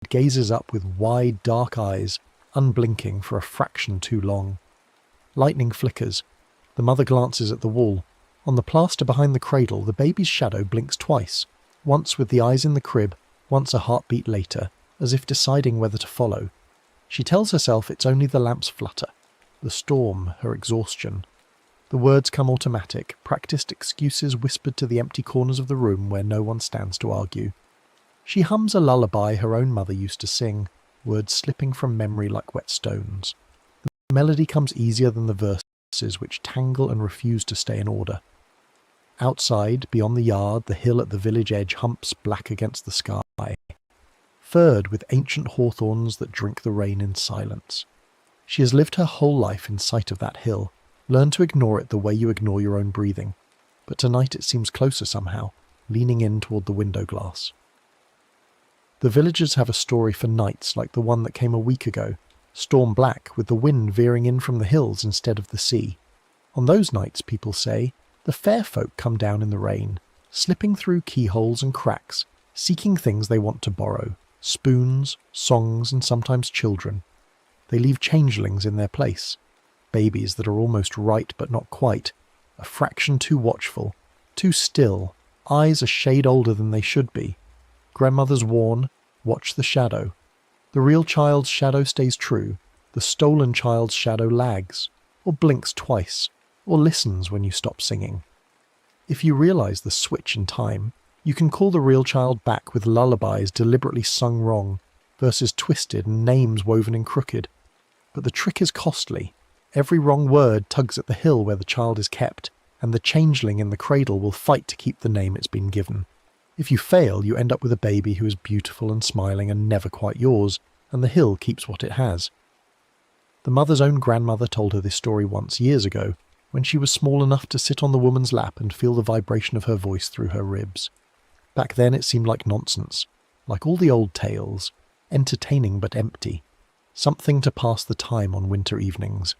gazes up with wide, dark eyes, unblinking for a fraction too long. Lightning flickers. The mother glances at the wall. On the plaster behind the cradle, the baby's shadow blinks twice, once with the eyes in the crib, once a heartbeat later, as if deciding whether to follow. She tells herself it's only the lamp's flutter, the storm, her exhaustion. The words come automatic, practiced excuses whispered to the empty corners of the room where no one stands to argue. She hums a lullaby her own mother used to sing, words slipping from memory like wet stones. The melody comes easier than the verses, which tangle and refuse to stay in order. Outside, beyond the yard, the hill at the village edge humps black against the sky, furred with ancient hawthorns that drink the rain in silence. She has lived her whole life in sight of that hill, learned to ignore it the way you ignore your own breathing, but tonight it seems closer somehow, leaning in toward the window glass. The villagers have a story for nights like the one that came a week ago, storm black with the wind veering in from the hills instead of the sea. On those nights, people say, the fair folk come down in the rain, slipping through keyholes and cracks, seeking things they want to borrow, spoons, songs, and sometimes children. They leave changelings in their place, babies that are almost right but not quite, a fraction too watchful, too still, eyes a shade older than they should be. Grandmothers warn, watch the shadow. The real child's shadow stays true, the stolen child's shadow lags, or blinks twice, or listens when you stop singing. If you realize the switch in time, you can call the real child back with lullabies deliberately sung wrong, verses twisted and names woven in crooked. But the trick is costly. Every wrong word tugs at the hill where the child is kept, and the changeling in the cradle will fight to keep the name it's been given. If you fail, you end up with a baby who is beautiful and smiling and never quite yours, and the hill keeps what it has. The mother's own grandmother told her this story once, years ago, when she was small enough to sit on the woman's lap and feel the vibration of her voice through her ribs. Back then it seemed like nonsense, like all the old tales, entertaining but empty, something to pass the time on winter evenings.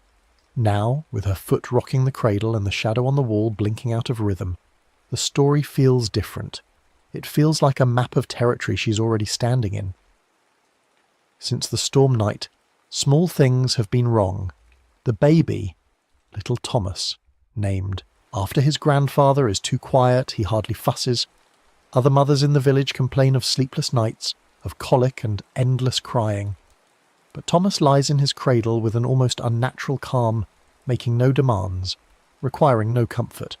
Now, with her foot rocking the cradle and the shadow on the wall blinking out of rhythm, the story feels different. It feels like a map of territory she's already standing in. Since the storm night, small things have been wrong. The baby, little Thomas, named after his grandfather, is too quiet, he hardly fusses. Other mothers in the village complain of sleepless nights, of colic and endless crying. But Thomas lies in his cradle with an almost unnatural calm, making no demands, requiring no comfort.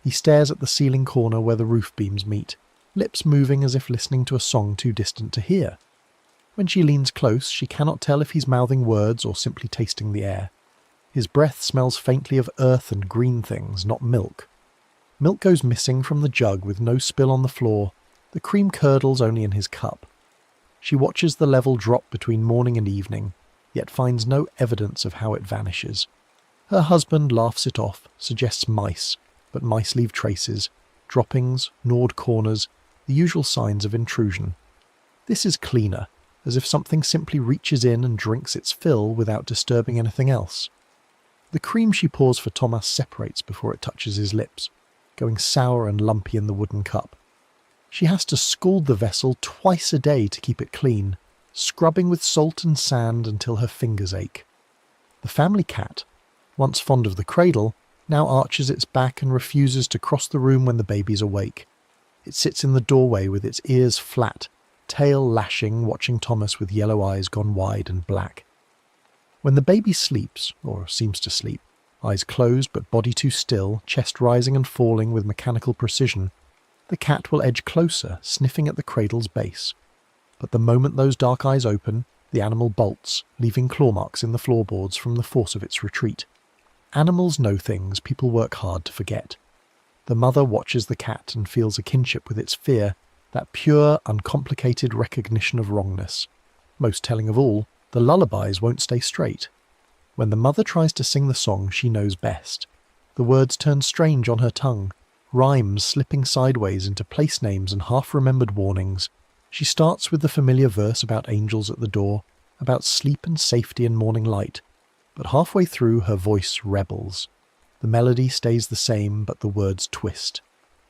He stares at the ceiling corner where the roof beams meet, lips moving as if listening to a song too distant to hear. When she leans close, she cannot tell if he's mouthing words or simply tasting the air. His breath smells faintly of earth and green things, not milk. Milk goes missing from the jug with no spill on the floor. The cream curdles only in his cup. She watches the level drop between morning and evening, yet finds no evidence of how it vanishes. Her husband laughs it off, suggests mice, but mice leave traces, droppings, gnawed corners, the usual signs of intrusion. This is cleaner, as if something simply reaches in and drinks its fill without disturbing anything else. The cream she pours for Thomas separates before it touches his lips, going sour and lumpy in the wooden cup. She has to scald the vessel twice a day to keep it clean, scrubbing with salt and sand until her fingers ache. The family cat, once fond of the cradle, now arches its back and refuses to cross the room when the baby's awake. It sits in the doorway with its ears flat, tail lashing, watching Thomas with yellow eyes gone wide and black. When the baby sleeps, or seems to sleep, eyes closed but body too still, chest rising and falling with mechanical precision, the cat will edge closer, sniffing at the cradle's base. But the moment those dark eyes open, the animal bolts, leaving claw marks in the floorboards from the force of its retreat. Animals know things people work hard to forget. The mother watches the cat and feels a kinship with its fear, that pure, uncomplicated recognition of wrongness. Most telling of all, the lullabies won't stay straight. When the mother tries to sing the song she knows best, the words turn strange on her tongue, rhymes slipping sideways into place names and half-remembered warnings. She starts with the familiar verse about angels at the door, about sleep and safety and morning light, but halfway through her voice rebels. The melody stays the same, but the words twist.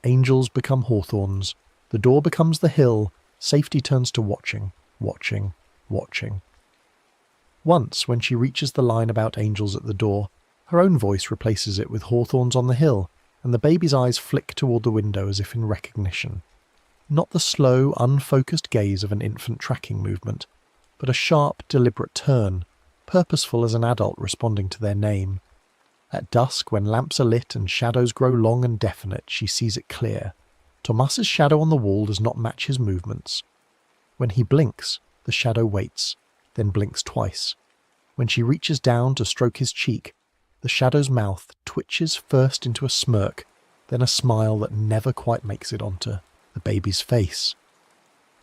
Angels become hawthorns, the door becomes the hill, safety turns to watching, watching, watching. Once, when she reaches the line about angels at the door, her own voice replaces it with hawthorns on the hill, and the baby's eyes flick toward the window as if in recognition. Not the slow, unfocused gaze of an infant tracking movement, but a sharp, deliberate turn, purposeful as an adult responding to their name. At dusk, when lamps are lit and shadows grow long and definite, she sees it clear. Tomas's shadow on the wall does not match his movements. When he blinks, the shadow waits, then blinks twice. When she reaches down to stroke his cheek, the shadow's mouth twitches first into a smirk, then a smile that never quite makes it onto the baby's face.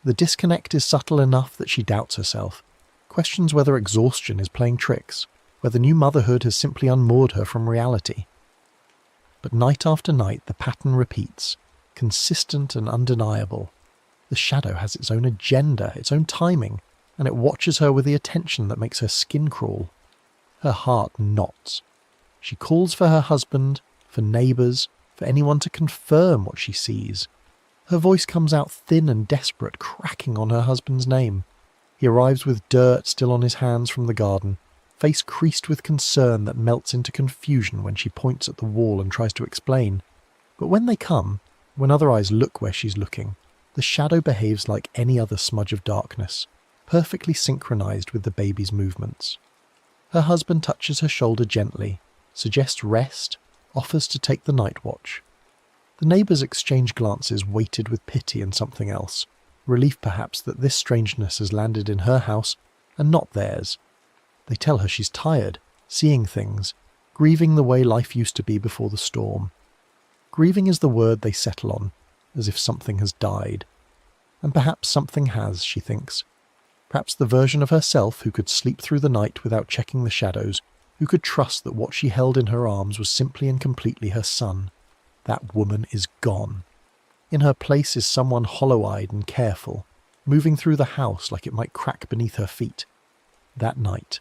The disconnect is subtle enough that she doubts herself, questions whether exhaustion is playing tricks, whether new motherhood has simply unmoored her from reality. But night after night the pattern repeats, consistent and undeniable. The shadow has its own agenda, its own timing, and it watches her with the attention that makes her skin crawl. Her heart knots. She calls for her husband, for neighbours, for anyone to confirm what she sees. Her voice comes out thin and desperate, cracking on her husband's name. He arrives with dirt still on his hands from the garden, face creased with concern that melts into confusion when she points at the wall and tries to explain. But when they come, when other eyes look where she's looking, the shadow behaves like any other smudge of darkness, perfectly synchronized with the baby's movements. Her husband touches her shoulder gently, suggests rest, offers to take the night watch. The neighbours exchange glances weighted with pity and something else, relief perhaps that this strangeness has landed in her house and not theirs. They tell her she's tired, seeing things, grieving the way life used to be before the storm. Grieving is the word they settle on, as if something has died. And perhaps something has, she thinks. Perhaps the version of herself who could sleep through the night without checking the shadows, who could trust that what she held in her arms was simply and completely her son. That woman is gone. In her place is someone hollow-eyed and careful, moving through the house like it might crack beneath her feet. That night,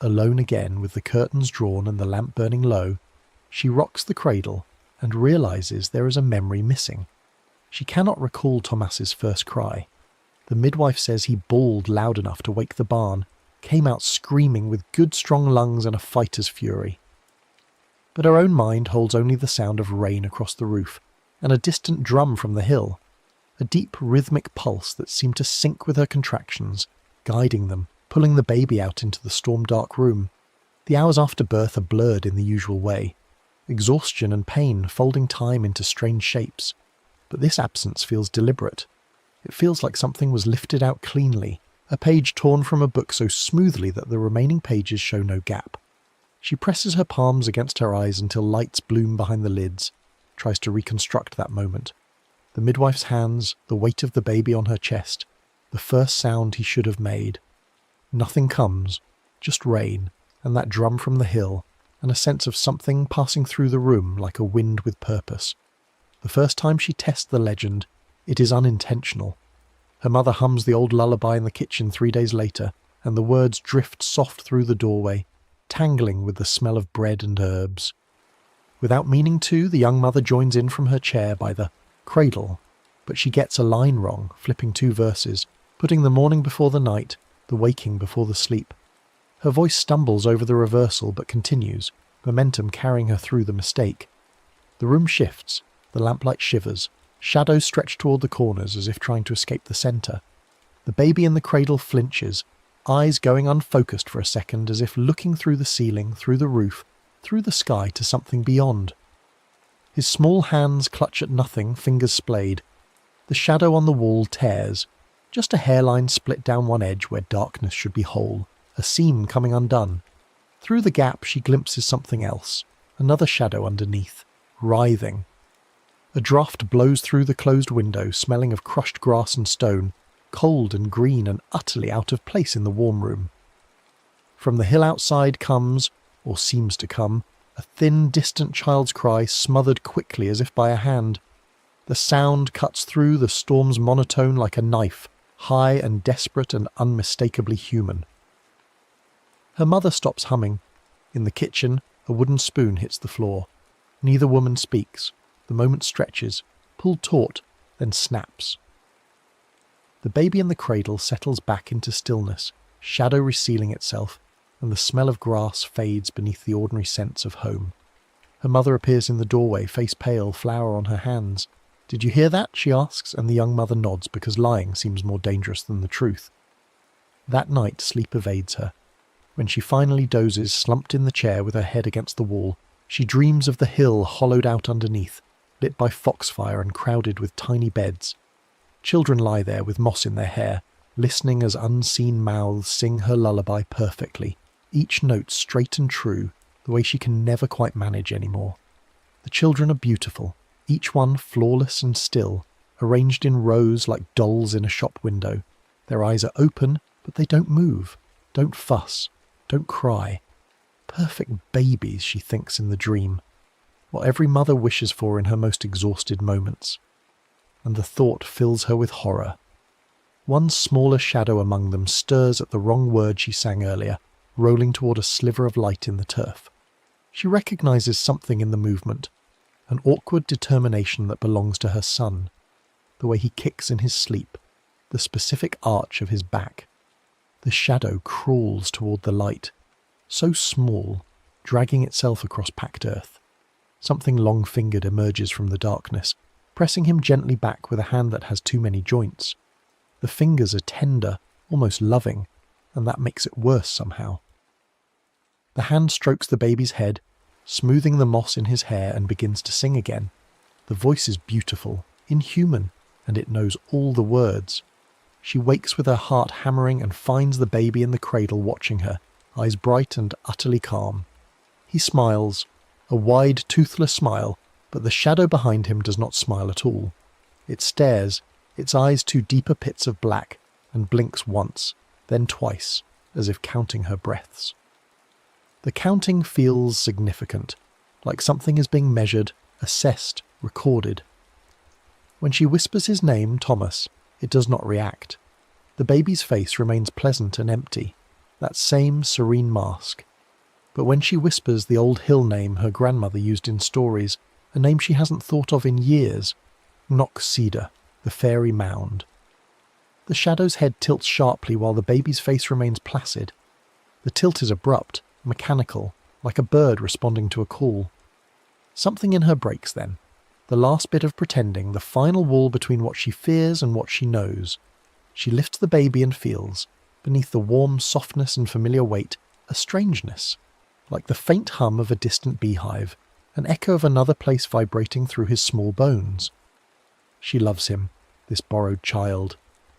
alone again with the curtains drawn and the lamp burning low, she rocks the cradle and realizes there is a memory missing. She cannot recall Tomas's first cry. The midwife says he bawled loud enough to wake the barn, came out screaming with good strong lungs and a fighter's fury. But her own mind holds only the sound of rain across the roof, and a distant drum from the hill, a deep rhythmic pulse that seemed to sync with her contractions, guiding them, pulling the baby out into the storm-dark room. The hours after birth are blurred in the usual way, exhaustion and pain folding time into strange shapes. But this absence feels deliberate. It feels like something was lifted out cleanly, a page torn from a book so smoothly that the remaining pages show no gap. She presses her palms against her eyes until lights bloom behind the lids, tries to reconstruct that moment. The midwife's hands, the weight of the baby on her chest, the first sound he should have made. Nothing comes, just rain, and that drum from the hill, and a sense of something passing through the room like a wind with purpose. The first time she tests the legend, it is unintentional. Her mother hums the old lullaby in the kitchen 3 days later, and the words drift soft through the doorway, tangling with the smell of bread and herbs. Without meaning to, the young mother joins in from her chair by the cradle, but she gets a line wrong, flipping 2 verses, putting the morning before the night, the waking before the sleep. Her voice stumbles over the reversal but continues, momentum carrying her through the mistake. The room shifts, the lamplight shivers, shadows stretch toward the corners as if trying to escape the centre. The baby in the cradle flinches, eyes going unfocused for a second as if looking through the ceiling, through the roof, through the sky to something beyond. His small hands clutch at nothing, fingers splayed. The shadow on the wall tears, just a hairline split down one edge where darkness should be whole, a seam coming undone. Through the gap she glimpses something else, another shadow underneath, writhing. A draught blows through the closed window, smelling of crushed grass and stone, cold and green and utterly out of place in the warm room. From the hill outside comes, or seems to come, a thin, distant child's cry smothered quickly as if by a hand. The sound cuts through the storm's monotone like a knife, high and desperate and unmistakably human. Her mother stops humming. In the kitchen, a wooden spoon hits the floor. Neither woman speaks. The moment stretches, pulled taut, then snaps. The baby in the cradle settles back into stillness, shadow resealing itself, and the smell of grass fades beneath the ordinary sense of home. Her mother appears in the doorway, face pale, flower on her hands. "Did you hear that?" she asks, and the young mother nods because lying seems more dangerous than the truth. That night, sleep evades her. When she finally dozes, slumped in the chair with her head against the wall, she dreams of the hill hollowed out underneath, lit by foxfire and crowded with tiny beds. Children lie there with moss in their hair, listening as unseen mouths sing her lullaby perfectly, each note straight and true, the way she can never quite manage anymore. The children are beautiful, each one flawless and still, arranged in rows like dolls in a shop window. Their eyes are open, but they don't move, don't fuss, don't cry. Perfect babies, she thinks in the dream. What every mother wishes for in her most exhausted moments. And the thought fills her with horror. One smaller shadow among them stirs at the wrong word she sang earlier, rolling toward a sliver of light in the turf. She recognizes something in the movement, an awkward determination that belongs to her son, the way he kicks in his sleep, the specific arch of his back. The shadow crawls toward the light, so small, dragging itself across packed earth. Something long-fingered emerges from the darkness, pressing him gently back with a hand that has too many joints. The fingers are tender, almost loving, and that makes it worse somehow. The hand strokes the baby's head, smoothing the moss in his hair, and begins to sing again. The voice is beautiful, inhuman, and it knows all the words. She wakes with her heart hammering and finds the baby in the cradle watching her, eyes bright and utterly calm. He smiles, a wide, toothless smile, but the shadow behind him does not smile at all. It stares, its eyes two deeper pits of black, and blinks once, then twice, as if counting her breaths. The counting feels significant, like something is being measured, assessed, recorded. When she whispers his name, Thomas, it does not react. The baby's face remains pleasant and empty, that same serene mask. But when she whispers the old hill name her grandmother used in stories, a name she hasn't thought of in years, Knock Cedar, the fairy mound. The shadow's head tilts sharply while the baby's face remains placid. The tilt is abrupt, mechanical, like a bird responding to a call. Something in her breaks then. The last bit of pretending, the final wall between what she fears and what she knows. She lifts the baby and feels, beneath the warm softness and familiar weight, a strangeness, like the faint hum of a distant beehive, an echo of another place vibrating through his small bones. She loves him, this borrowed child.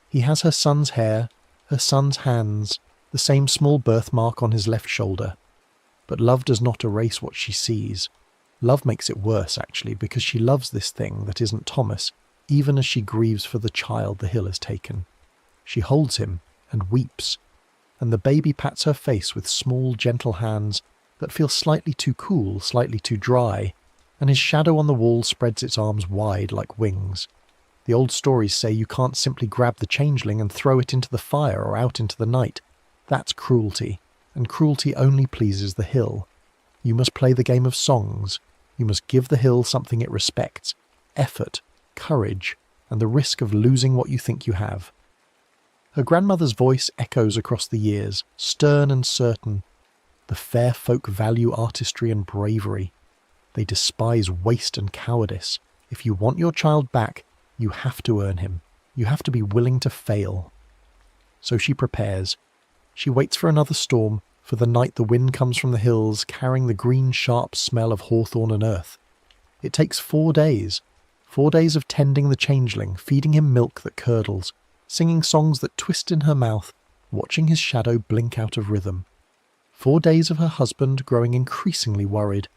He has her son's hair, her son's hands, the same small birthmark on his left shoulder. But love does not erase what she sees. Love makes it worse, actually, because she loves this thing that isn't Thomas, even as she grieves for the child the hill has taken. She holds him and weeps, and the baby pats her face with small, gentle hands that feel slightly too cool, slightly too dry, and his shadow on the wall spreads its arms wide like wings. The old stories say you can't simply grab the changeling and throw it into the fire or out into the night. That's cruelty, and cruelty only pleases the hill. You must play the game of songs. You must give the hill something it respects, effort, courage, and the risk of losing what you think you have. Her grandmother's voice echoes across the years, stern and certain. The fair folk value artistry and bravery. They despise waste and cowardice. If you want your child back, you have to earn him. You have to be willing to fail. So she prepares. She waits for another storm, for the night the wind comes from the hills, carrying the green, sharp smell of hawthorn and earth. It takes 4 days. 4 days of tending the changeling, feeding him milk that curdles, singing songs that twist in her mouth, watching his shadow blink out of rhythm. 4 days of her husband growing increasingly worried,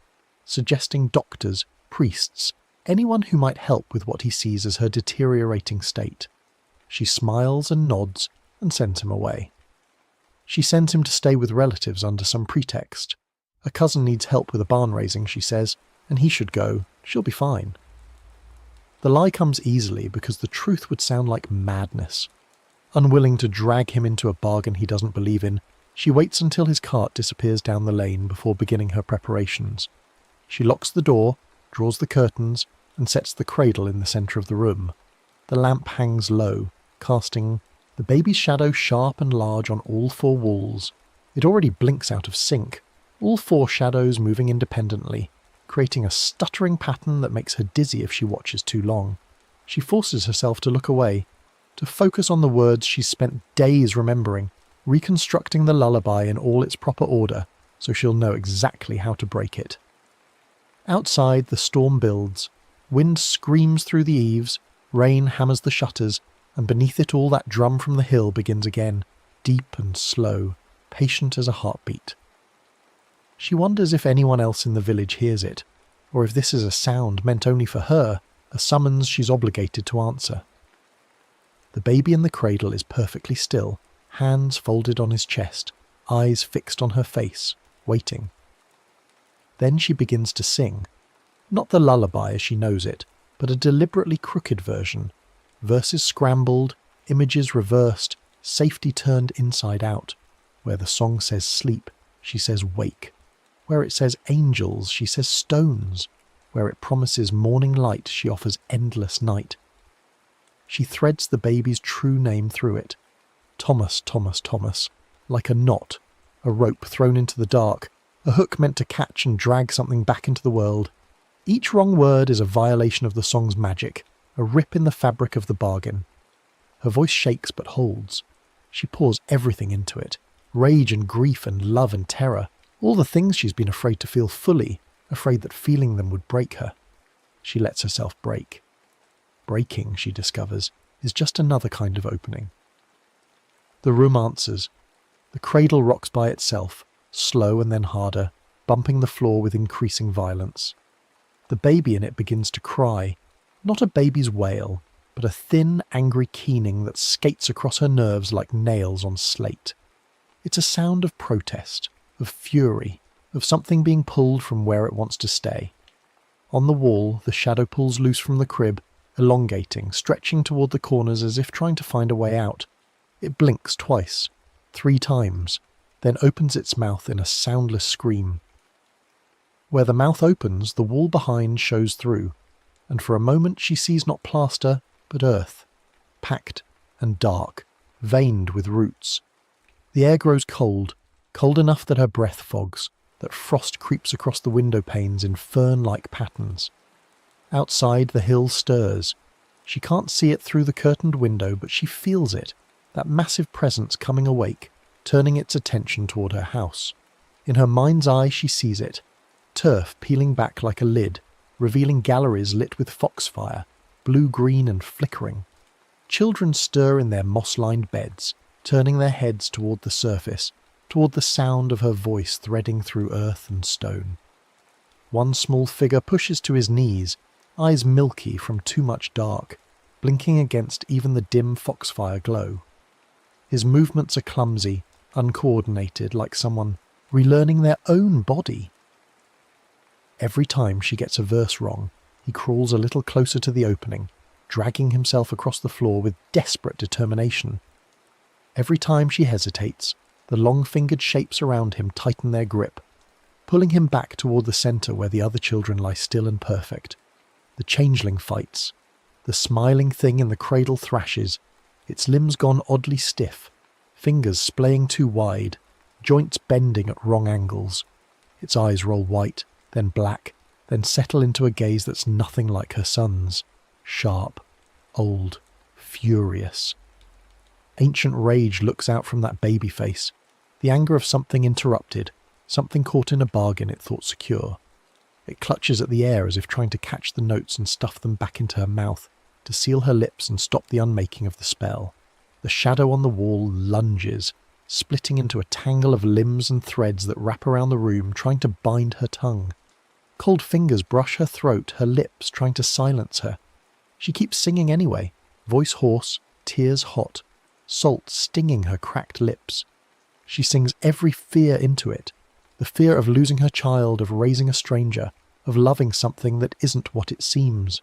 suggesting doctors, priests, anyone who might help with what he sees as her deteriorating state. She smiles and nods and sends him away. She sends him to stay with relatives under some pretext. A cousin needs help with a barn raising, she says, and he should go. She'll be fine. The lie comes easily because the truth would sound like madness. Unwilling to drag him into a bargain he doesn't believe in, she waits until his cart disappears down the lane before beginning her preparations. She locks the door, draws the curtains, and sets the cradle in the centre of the room. The lamp hangs low, casting the baby's shadow sharp and large on all four walls. It already blinks out of sync, all four shadows moving independently, creating a stuttering pattern that makes her dizzy if she watches too long. She forces herself to look away, to focus on the words she's spent days remembering, reconstructing the lullaby in all its proper order, so she'll know exactly how to break it. Outside, the storm builds. Wind screams through the eaves, rain hammers the shutters, and beneath it all that drum from the hill begins again, deep and slow, patient as a heartbeat. She wonders if anyone else in the village hears it, or if this is a sound meant only for her, a summons she's obligated to answer. The baby in the cradle is perfectly still, hands folded on his chest, eyes fixed on her face, waiting. Then she begins to sing, not the lullaby as she knows it, but a deliberately crooked version, verses scrambled, images reversed, safety turned inside out. Where the song says sleep, she says wake. Where it says angels, she says stones. Where it promises morning light, she offers endless night. She threads the baby's true name through it. Thomas, Thomas, Thomas. Like a knot, a rope thrown into the dark, a hook meant to catch and drag something back into the world. Each wrong word is a violation of the song's magic, a rip in the fabric of the bargain. Her voice shakes but holds. She pours everything into it. Rage and grief and love and terror. All the things she's been afraid to feel fully, afraid that feeling them would break her. She lets herself break. Breaking, she discovers, is just another kind of opening. The room answers. The cradle rocks by itself, slow and then harder, bumping the floor with increasing violence. The baby in it begins to cry, not a baby's wail, but a thin, angry keening that skates across her nerves like nails on slate. It's a sound of protest, of fury, of something being pulled from where it wants to stay. On the wall, the shadow pulls loose from the crib, elongating, stretching toward the corners as if trying to find a way out. It blinks twice, 3 times, then opens its mouth in a soundless scream. Where the mouth opens, the wall behind shows through, and for a moment she sees not plaster, but earth, packed and dark, veined with roots. The air grows cold, cold enough that her breath fogs, that frost creeps across the window panes in fern-like patterns. Outside, the hill stirs. She can't see it through the curtained window, but she feels it, that massive presence coming awake, turning its attention toward her house. In her mind's eye she sees it, turf peeling back like a lid, revealing galleries lit with foxfire, blue-green and flickering. Children stir in their moss-lined beds, turning their heads toward the surface, toward the sound of her voice threading through earth and stone. One small figure pushes to his knees, eyes milky from too much dark, blinking against even the dim foxfire glow. His movements are clumsy, uncoordinated, like someone relearning their own body. Every time she gets a verse wrong, he crawls a little closer to the opening, dragging himself across the floor with desperate determination. Every time she hesitates, the long-fingered shapes around him tighten their grip, pulling him back toward the centre where the other children lie still and perfect. The changeling fights. The smiling thing in the cradle thrashes, its limbs gone oddly stiff, fingers splaying too wide, joints bending at wrong angles. Its eyes roll white, then black, then settle into a gaze that's nothing like her son's. Sharp, old, furious. Ancient rage looks out from that baby face, the anger of something interrupted, something caught in a bargain it thought secure. It clutches at the air as if trying to catch the notes and stuff them back into her mouth, to seal her lips and stop the unmaking of the spell. The shadow on the wall lunges, splitting into a tangle of limbs and threads that wrap around the room, trying to bind her tongue. Cold fingers brush her throat, her lips, trying to silence her. She keeps singing anyway, voice hoarse, tears hot, salt stinging her cracked lips. She sings every fear into it, the fear of losing her child, of raising a stranger, of loving something that isn't what it seems.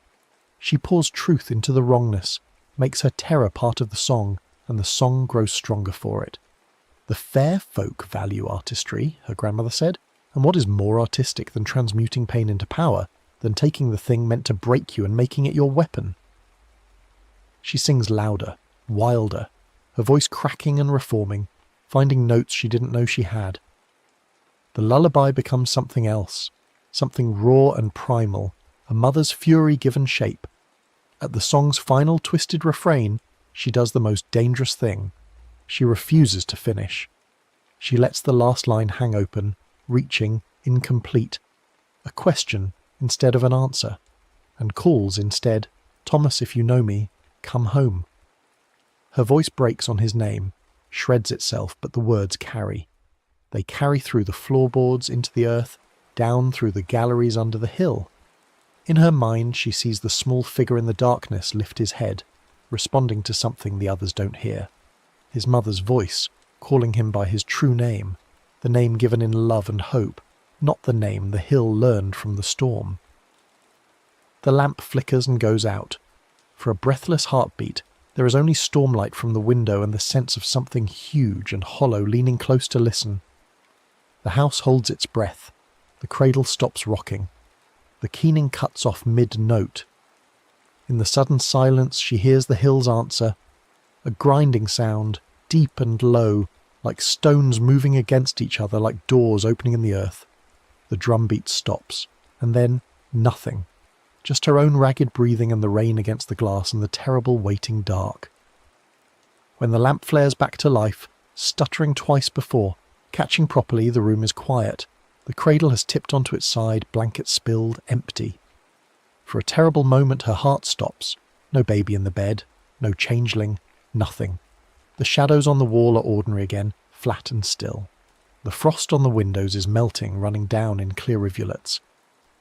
She pours truth into the wrongness, makes her terror part of the song, and the song grows stronger for it. The fair folk value artistry, her grandmother said, and what is more artistic than transmuting pain into power, than taking the thing meant to break you and making it your weapon? She sings louder, wilder, her voice cracking and reforming, finding notes she didn't know she had. The lullaby becomes something else, something raw and primal, a mother's fury given shape. At the song's final twisted refrain, she does the most dangerous thing. She refuses to finish. She lets the last line hang open, reaching, incomplete, a question instead of an answer, and calls instead, "Thomas, if you know me, come home." Her voice breaks on his name, shreds itself, but the words carry. They carry through the floorboards into the earth, down through the galleries under the hill. In her mind, she sees the small figure in the darkness lift his head, responding to something the others don't hear. His mother's voice, calling him by his true name, the name given in love and hope, not the name the hill learned from the storm. The lamp flickers and goes out. For a breathless heartbeat, there is only stormlight from the window and the sense of something huge and hollow leaning close to listen. The house holds its breath. The cradle stops rocking. The keening cuts off mid-note. In the sudden silence, she hears the hill's answer, a grinding sound, deep and low, like stones moving against each other, like doors opening in the earth. The drumbeat stops, and then nothing. Just her own ragged breathing and the rain against the glass and the terrible waiting dark. When the lamp flares back to life, stuttering twice before, catching properly, the room is quiet. The cradle has tipped onto its side, blanket spilled, empty. For a terrible moment her heart stops. No baby in the bed, no changeling, nothing. The shadows on the wall are ordinary again, flat and still. The frost on the windows is melting, running down in clear rivulets.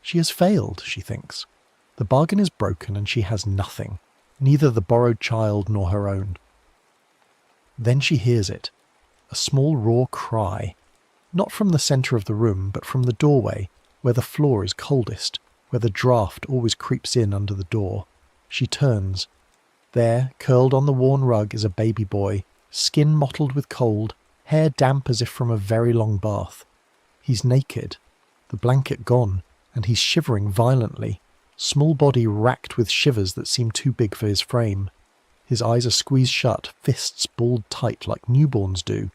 She has failed, she thinks. The bargain is broken and she has nothing, neither the borrowed child nor her own. Then she hears it, a small raw cry, not from the centre of the room, but from the doorway, where the floor is coldest, where the draught always creeps in under the door. She turns. There, curled on the worn rug, is a baby boy, skin mottled with cold, hair damp as if from a very long bath. He's naked, the blanket gone, and he's shivering violently, small body racked with shivers that seem too big for his frame. His eyes are squeezed shut, fists balled tight like newborns do.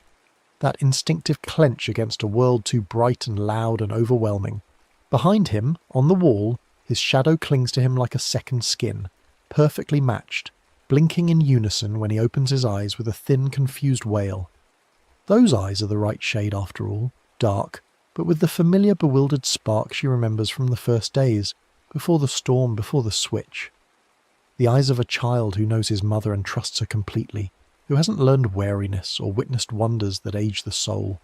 That instinctive clench against a world too bright and loud and overwhelming. Behind him, on the wall, his shadow clings to him like a second skin, perfectly matched, blinking in unison when he opens his eyes with a thin, confused wail. Those eyes are the right shade after all, dark, but with the familiar bewildered spark she remembers from the first days, before the storm, before the switch. The eyes of a child who knows his mother and trusts her completely, who hasn't learned wariness or witnessed wonders that age the soul.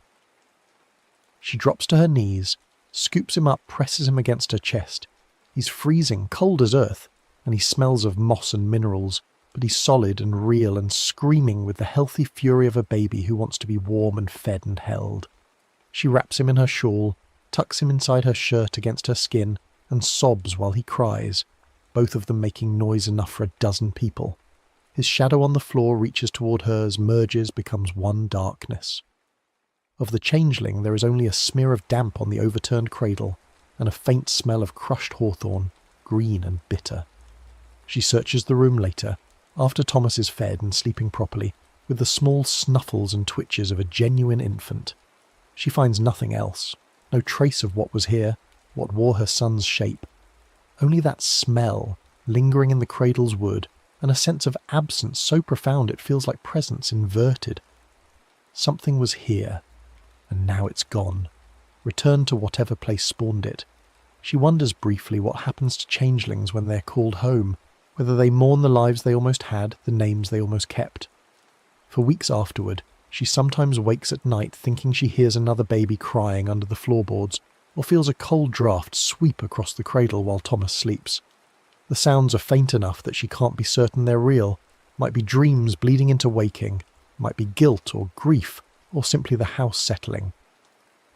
She drops to her knees, scoops him up, presses him against her chest. He's freezing, cold as earth, and he smells of moss and minerals, but he's solid and real and screaming with the healthy fury of a baby who wants to be warm and fed and held. She wraps him in her shawl, tucks him inside her shirt against her skin, and sobs while he cries, both of them making noise enough for a dozen people. His shadow on the floor reaches toward hers, merges, becomes one darkness. Of the changeling there is only a smear of damp on the overturned cradle, and a faint smell of crushed hawthorn, green and bitter. She searches the room later, after Thomas is fed and sleeping properly, with the small snuffles and twitches of a genuine infant. She finds nothing else, no trace of what was here, what wore her son's shape. Only that smell, lingering in the cradle's wood, and a sense of absence so profound it feels like presence inverted. Something was here, and now it's gone, returned to whatever place spawned it. She wonders briefly what happens to changelings when they're called home, whether they mourn the lives they almost had, the names they almost kept. For weeks afterward, she sometimes wakes at night thinking she hears another baby crying under the floorboards, or feels a cold draught sweep across the cradle while Thomas sleeps. The sounds are faint enough that she can't be certain they're real, might be dreams bleeding into waking, might be guilt or grief, or simply the house settling.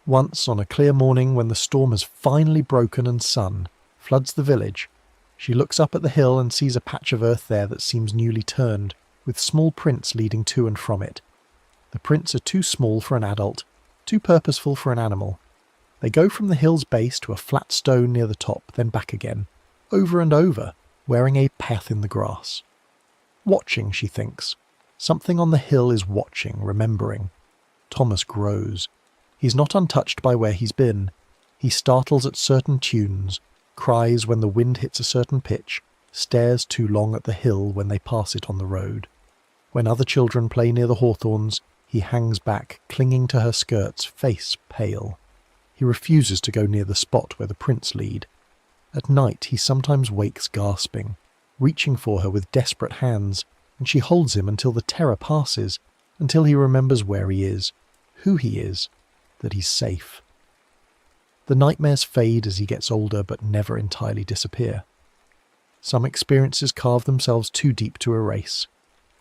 Once, on a clear morning when the storm has finally broken and sun floods the village, she looks up at the hill and sees a patch of earth there that seems newly turned, with small prints leading to and from it. The prints are too small for an adult, too purposeful for an animal. They go from the hill's base to a flat stone near the top, then back again, over and over, wearing a path in the grass. Watching, she thinks, Something on the hill is watching, remembering. Thomas grows. He's not untouched by where he's been. He startles at certain tunes, cries when the wind hits a certain pitch, stares too long at the hill when they pass it on the road. When other children play near the hawthorns, he hangs back, clinging to her skirts, face pale. He refuses to go near the spot where the prints lead. At night he sometimes wakes gasping, reaching for her with desperate hands, and she holds him until the terror passes, until he remembers where he is, who he is, that he's safe. The nightmares fade as he gets older but never entirely disappear. Some experiences carve themselves too deep to erase.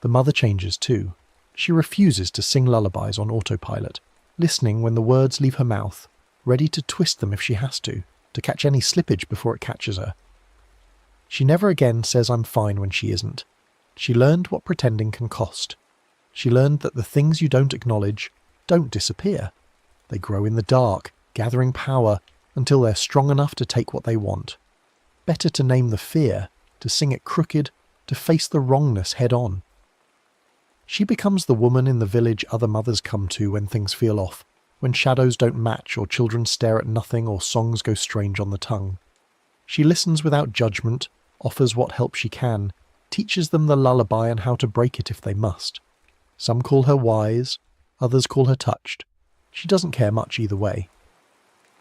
The mother changes too. She refuses to sing lullabies on autopilot, listening when the words leave her mouth, ready to twist them if she has to catch any slippage before it catches her. She never again says I'm fine when she isn't. She learned what pretending can cost. She learned that the things you don't acknowledge don't disappear. They grow in the dark, gathering power until they're strong enough to take what they want. Better to name the fear, to sing it crooked, to face the wrongness head on. She becomes the woman in the village other mothers come to when things feel off, when shadows don't match or children stare at nothing or songs go strange on the tongue. She listens without judgment, offers what help she can, teaches them the lullaby and how to break it if they must. Some call her wise, others call her touched. She doesn't care much either way.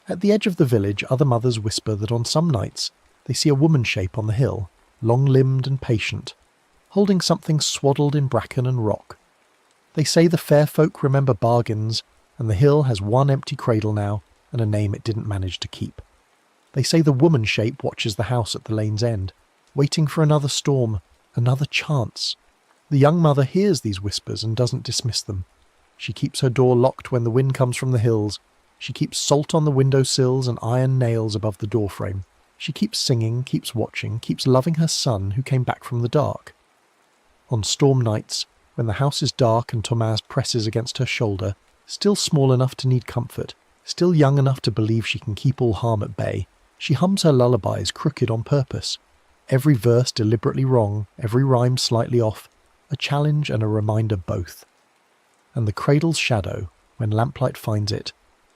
At the edge of the village, other mothers whisper that on some nights they see a woman shape on the hill, long-limbed and patient, holding something swaddled in bracken and rock. They say the fair folk remember bargains, and the hill has one empty cradle now and a name it didn't manage to keep. They say the woman shape watches the house at the lane's end, waiting for another storm, another chance. The young mother hears these whispers and doesn't dismiss them. She keeps her door locked when the wind comes from the hills. She keeps salt on the windowsills and iron nails above the doorframe. She keeps singing, keeps watching, keeps loving her son who came back from the dark. On storm nights, when the house is dark and Thomas presses against her shoulder, still small enough to need comfort, still young enough to believe she can keep all harm at bay, she hums her lullabies crooked on purpose. Every verse deliberately wrong, every rhyme slightly off, a challenge and a reminder both. And the cradle's shadow, when lamplight finds it,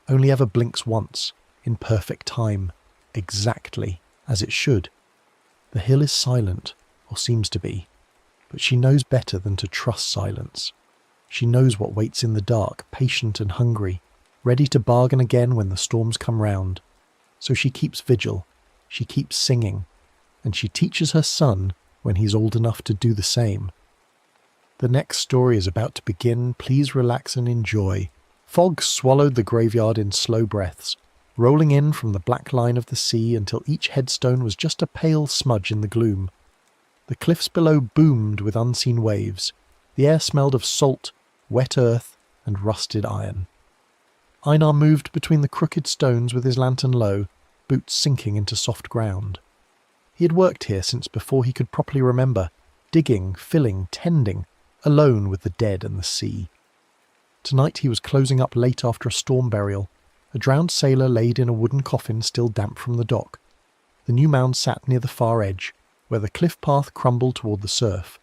only ever blinks once, in perfect time, exactly as it should. The hill is silent, or seems to be, but she knows better than to trust silence. She knows what waits in the dark, patient and hungry, ready to bargain again when the storms come round. So she keeps vigil, she keeps singing, and she teaches her son when he's old enough to do the same. The next story is about to begin. Please relax and enjoy. Fog swallowed the graveyard in slow breaths, rolling in from the black line of the sea until each headstone was just a pale smudge in the gloom. The cliffs below boomed with unseen waves. The air smelled of salt, wet earth, and rusted iron. Einar moved between the crooked stones with his lantern low, boots sinking into soft ground. He had worked here since before he could properly remember, digging, filling, tending, alone with the dead and the sea. Tonight he was closing up late after a storm burial, a drowned sailor laid in a wooden coffin still damp from the dock. The new mound sat near the far edge, where the cliff path crumbled toward the surf.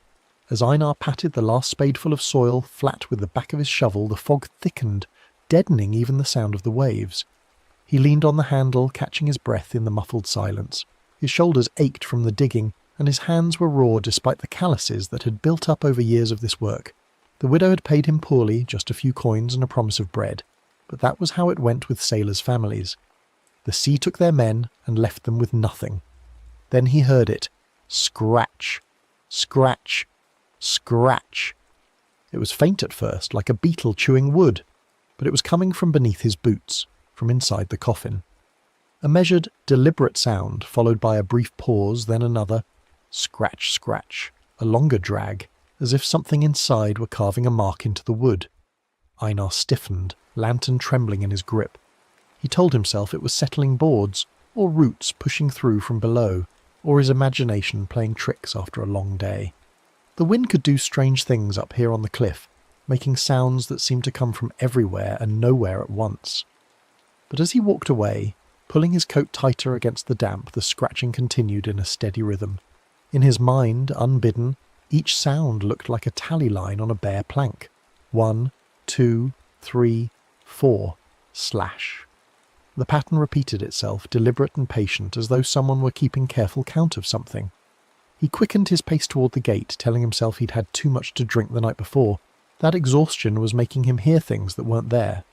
As Einar patted the last spadeful of soil flat with the back of his shovel, the fog thickened, deadening even the sound of the waves. He leaned on the handle, catching his breath in the muffled silence. His shoulders ached from the digging, and his hands were raw despite the calluses that had built up over years of this work. The widow had paid him poorly, just a few coins and a promise of bread, but that was how it went with sailors' families. The sea took their men and left them with nothing. Then he heard it. Scratch, scratch, scratch. It was faint at first, like a beetle chewing wood, but it was coming from beneath his boots, from inside the coffin. A measured, deliberate sound, followed by a brief pause, then another. Scratch, scratch, a longer drag, as if something inside were carving a mark into the wood. Einar stiffened, lantern trembling in his grip. He told himself it was settling boards, or roots pushing through from below, or his imagination playing tricks after a long day. The wind could do strange things up here on the cliff, making sounds that seemed to come from everywhere and nowhere at once. But as he walked away, pulling his coat tighter against the damp, the scratching continued in a steady rhythm. In his mind, unbidden, Each sound looked like a tally line on a bare plank. 1, 2, 3, 4, slash. The pattern repeated itself, deliberate and patient, as though someone were keeping careful count of something. He quickened his pace toward the gate, telling himself he'd had too much to drink the night before. That exhaustion was making him hear things that weren't there.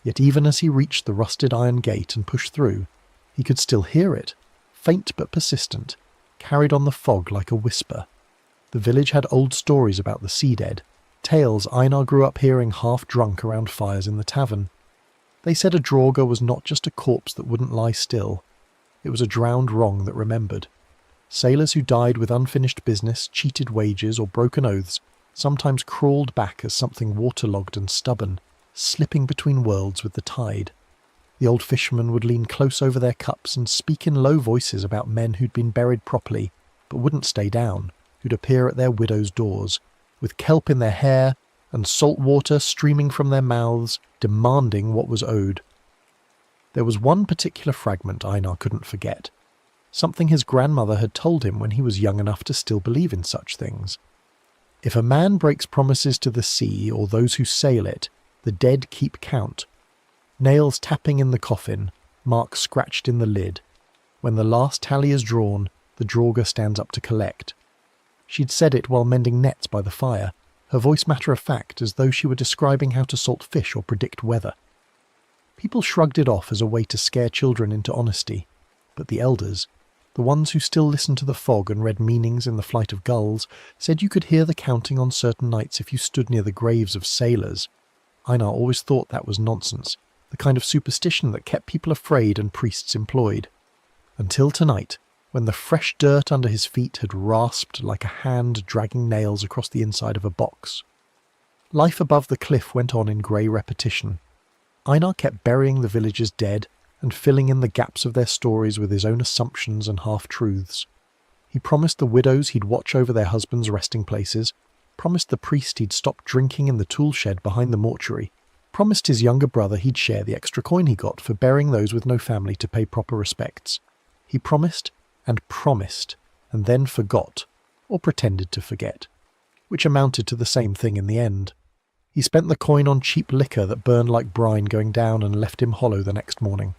Yet even as he reached the rusted iron gate and pushed through, he could still hear it, faint but persistent, carried on the fog like a whisper. The village had old stories about the sea dead, tales Einar grew up hearing half drunk around fires in the tavern. They said a draugr was not just a corpse that wouldn't lie still. It was a drowned wrong that remembered. Sailors who died with unfinished business, cheated wages, or broken oaths sometimes crawled back as something waterlogged and stubborn, slipping between worlds with the tide. The old fishermen would lean close over their cups and speak in low voices about men who'd been buried properly, but wouldn't stay down, who'd appear at their widows' doors, with kelp in their hair and salt water streaming from their mouths, demanding what was owed. There was one particular fragment Einar couldn't forget, something his grandmother had told him when he was young enough to still believe in such things. If a man breaks promises to the sea or those who sail it, the dead keep count. Nails tapping in the coffin, marks scratched in the lid. When the last tally is drawn, the draugr stands up to collect. She'd said it while mending nets by the fire, her voice matter-of-fact as though she were describing how to salt fish or predict weather. People shrugged it off as a way to scare children into honesty, but the elders, the ones who still listened to the fog and read meanings in the flight of gulls, said you could hear the counting on certain nights if you stood near the graves of sailors. Einar always thought that was nonsense, the kind of superstition that kept people afraid and priests employed. Until tonight, when the fresh dirt under his feet had rasped like a hand dragging nails across the inside of a box. Life above the cliff went on in grey repetition. Einar kept burying the villagers' dead and filling in the gaps of their stories with his own assumptions and half-truths. He promised the widows he'd watch over their husbands' resting places, promised the priest he'd stop drinking in the tool shed behind the mortuary, promised his younger brother he'd share the extra coin he got for burying those with no family to pay proper respects. He promised, and then forgot, or pretended to forget, which amounted to the same thing in the end. He spent the coin on cheap liquor that burned like brine going down and left him hollow the next morning.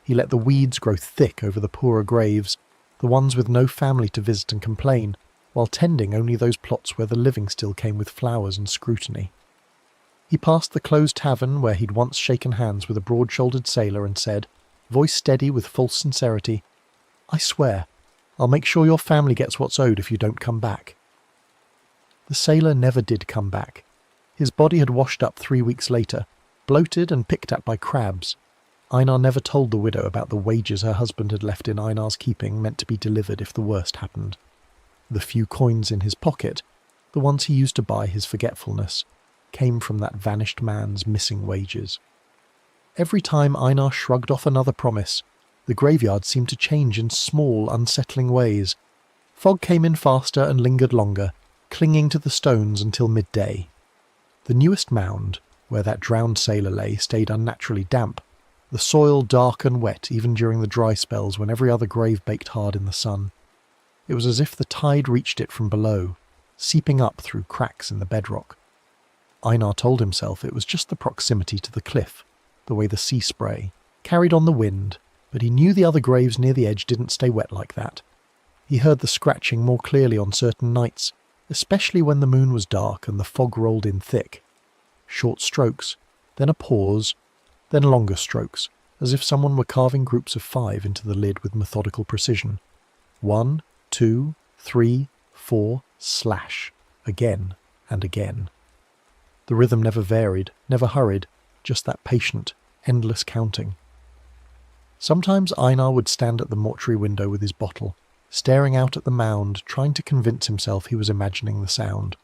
He let the weeds grow thick over the poorer graves, the ones with no family to visit and complain, while tending only those plots where the living still came with flowers and scrutiny. He passed the closed tavern where he'd once shaken hands with a broad-shouldered sailor and said, voice steady with false sincerity, "I swear, I'll make sure your family gets what's owed if you don't come back." The sailor never did come back. His body had washed up 3 weeks later, bloated and picked at by crabs. Einar never told the widow about the wages her husband had left in Einar's keeping, meant to be delivered if the worst happened. The few coins in his pocket, the ones he used to buy his forgetfulness, came from that vanished man's missing wages. Every time Einar shrugged off another promise, the graveyard seemed to change in small, unsettling ways. Fog came in faster and lingered longer, clinging to the stones until midday. The newest mound, where that drowned sailor lay, stayed unnaturally damp, the soil dark and wet even during the dry spells when every other grave baked hard in the sun. It was as if the tide reached it from below, seeping up through cracks in the bedrock. Einar told himself it was just the proximity to the cliff, the way the sea spray carried on the wind, but he knew the other graves near the edge didn't stay wet like that. He heard the scratching more clearly on certain nights, especially when the moon was dark and the fog rolled in thick. Short strokes, then a pause, then longer strokes, as if someone were carving groups of 5 into the lid with methodical precision. 1, 2, 3, 4, slash, again and again. The rhythm never varied, never hurried, just that patient, endless counting. Sometimes Einar would stand at the mortuary window with his bottle, staring out at the mound, trying to convince himself he was imagining the sound.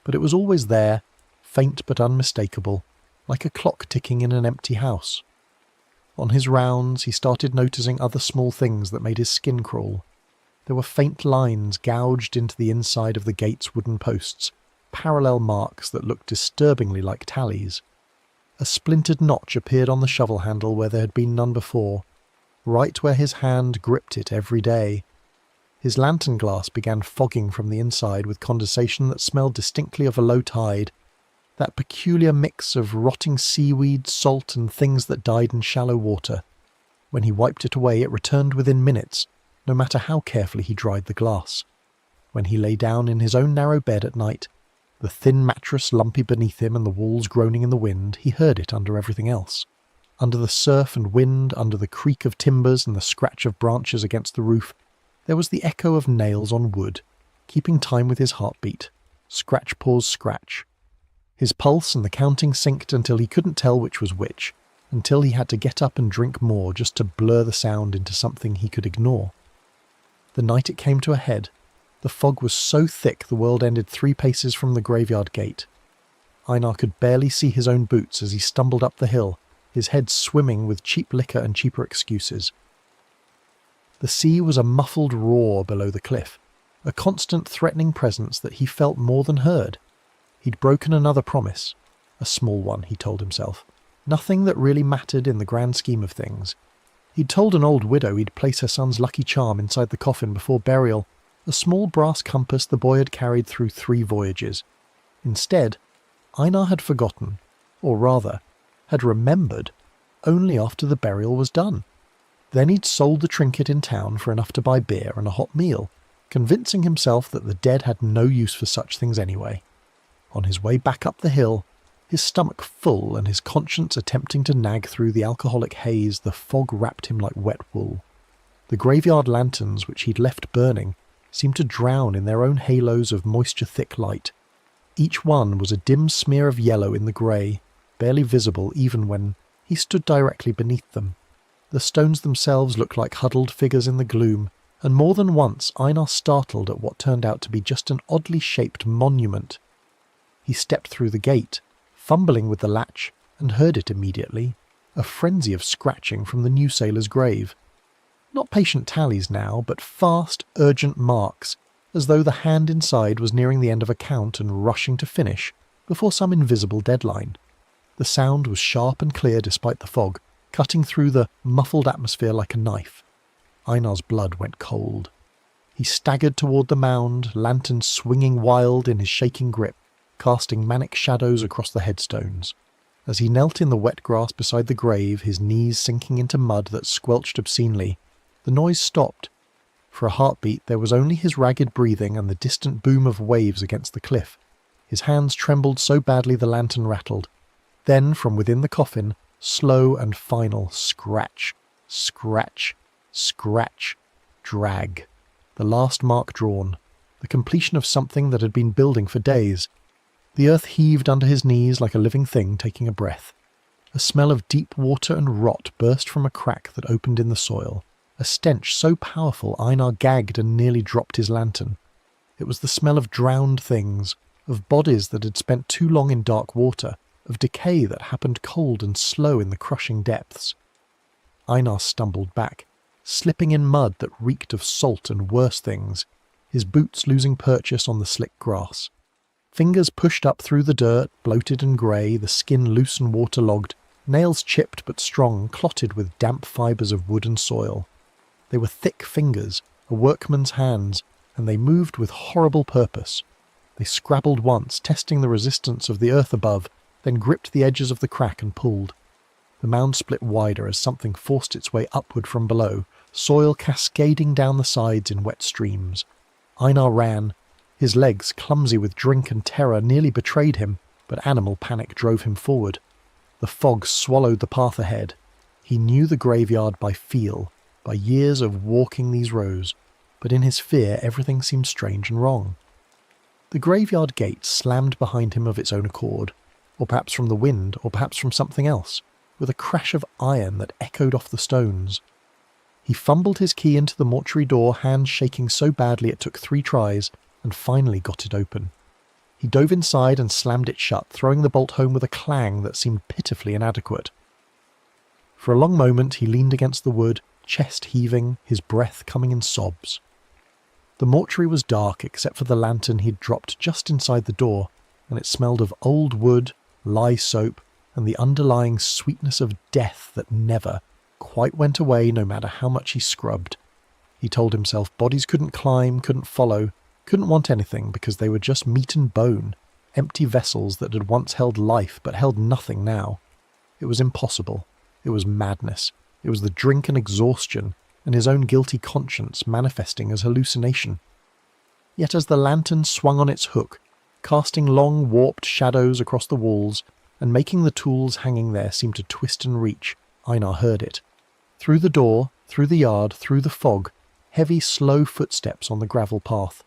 But it was always there, faint but unmistakable, like a clock ticking in an empty house. On his rounds, he started noticing other small things that made his skin crawl. There were faint lines gouged into the inside of the gate's wooden posts, parallel marks that looked disturbingly like tallies. A splintered notch appeared on the shovel handle where there had been none before, right where his hand gripped it every day. His lantern glass began fogging from the inside with condensation that smelled distinctly of a low tide, that peculiar mix of rotting seaweed, salt, and things that died in shallow water. When he wiped it away, it returned within minutes, no matter how carefully he dried the glass. When he lay down in his own narrow bed at night, the thin mattress lumpy beneath him and the walls groaning in the wind, he heard it under everything else. Under the surf and wind, under the creak of timbers and the scratch of branches against the roof, there was the echo of nails on wood, keeping time with his heartbeat. Scratch, pause, scratch. His pulse and the counting synced until he couldn't tell which was which, until he had to get up and drink more just to blur the sound into something he could ignore. The night it came to a head, the fog was so thick the world ended 3 paces from the graveyard gate. Einar could barely see his own boots as he stumbled up the hill, his head swimming with cheap liquor and cheaper excuses. The sea was a muffled roar below the cliff, a constant threatening presence that he felt more than heard. He'd broken another promise, a small one, he told himself. Nothing that really mattered in the grand scheme of things. He'd told an old widow he'd place her son's lucky charm inside the coffin before burial, a small brass compass the boy had carried through 3 voyages. Instead, Einar had forgotten, or rather, had remembered, only after the burial was done. Then he'd sold the trinket in town for enough to buy beer and a hot meal, convincing himself that the dead had no use for such things anyway. On his way back up the hill, his stomach full and his conscience attempting to nag through the alcoholic haze, the fog wrapped him like wet wool. The graveyard lanterns which he'd left burning seemed to drown in their own halos of moisture-thick light. Each one was a dim smear of yellow in the grey, barely visible even when he stood directly beneath them. The stones themselves looked like huddled figures in the gloom, and more than once Einar startled at what turned out to be just an oddly shaped monument. He stepped through the gate, fumbling with the latch, and heard it immediately, a frenzy of scratching from the new sailor's grave. Not patient tallies now, but fast, urgent marks, as though the hand inside was nearing the end of a count and rushing to finish before some invisible deadline. The sound was sharp and clear despite the fog, cutting through the muffled atmosphere like a knife. Einar's blood went cold. He staggered toward the mound, lantern swinging wild in his shaking grip, casting manic shadows across the headstones. As he knelt in the wet grass beside the grave, his knees sinking into mud that squelched obscenely, the noise stopped. For a heartbeat there was only his ragged breathing and the distant boom of waves against the cliff. His hands trembled so badly the lantern rattled. Then, from within the coffin, slow and final scratch, scratch, scratch, drag. The last mark drawn, the completion of something that had been building for days. The earth heaved under his knees like a living thing taking a breath. A smell of deep water and rot burst from a crack that opened in the soil, a stench so powerful Einar gagged and nearly dropped his lantern. It was the smell of drowned things, of bodies that had spent too long in dark water, of decay that happened cold and slow in the crushing depths. Einar stumbled back, slipping in mud that reeked of salt and worse things, his boots losing purchase on the slick grass. Fingers pushed up through the dirt, bloated and grey, the skin loose and waterlogged, nails chipped but strong, clotted with damp fibres of wood and soil. They were thick fingers, a workman's hands, and they moved with horrible purpose. They scrabbled once, testing the resistance of the earth above, then gripped the edges of the crack and pulled. The mound split wider as something forced its way upward from below, soil cascading down the sides in wet streams. Einar ran. His legs, clumsy with drink and terror, nearly betrayed him, but animal panic drove him forward. The fog swallowed the path ahead. He knew the graveyard by feel, by years of walking these rows, but in his fear everything seemed strange and wrong. The graveyard gate slammed behind him of its own accord, or perhaps from the wind, or perhaps from something else, with a crash of iron that echoed off the stones. He fumbled his key into the mortuary door, hands shaking so badly it took 3 tries, and finally got it open. He dove inside and slammed it shut, throwing the bolt home with a clang that seemed pitifully inadequate. For a long moment he leaned against the wood, chest heaving, his breath coming in sobs. The mortuary was dark except for the lantern he'd dropped just inside the door, and it smelled of old wood, lye soap, and the underlying sweetness of death that never quite went away no matter how much he scrubbed. He told himself bodies couldn't climb, couldn't follow, couldn't want anything because they were just meat and bone, empty vessels that had once held life but held nothing now. It was impossible. It was madness. It was the drink and exhaustion, and his own guilty conscience manifesting as hallucination. Yet as the lantern swung on its hook, casting long warped shadows across the walls, and making the tools hanging there seem to twist and reach, Einar heard it. Through the door, through the yard, through the fog, heavy, slow footsteps on the gravel path.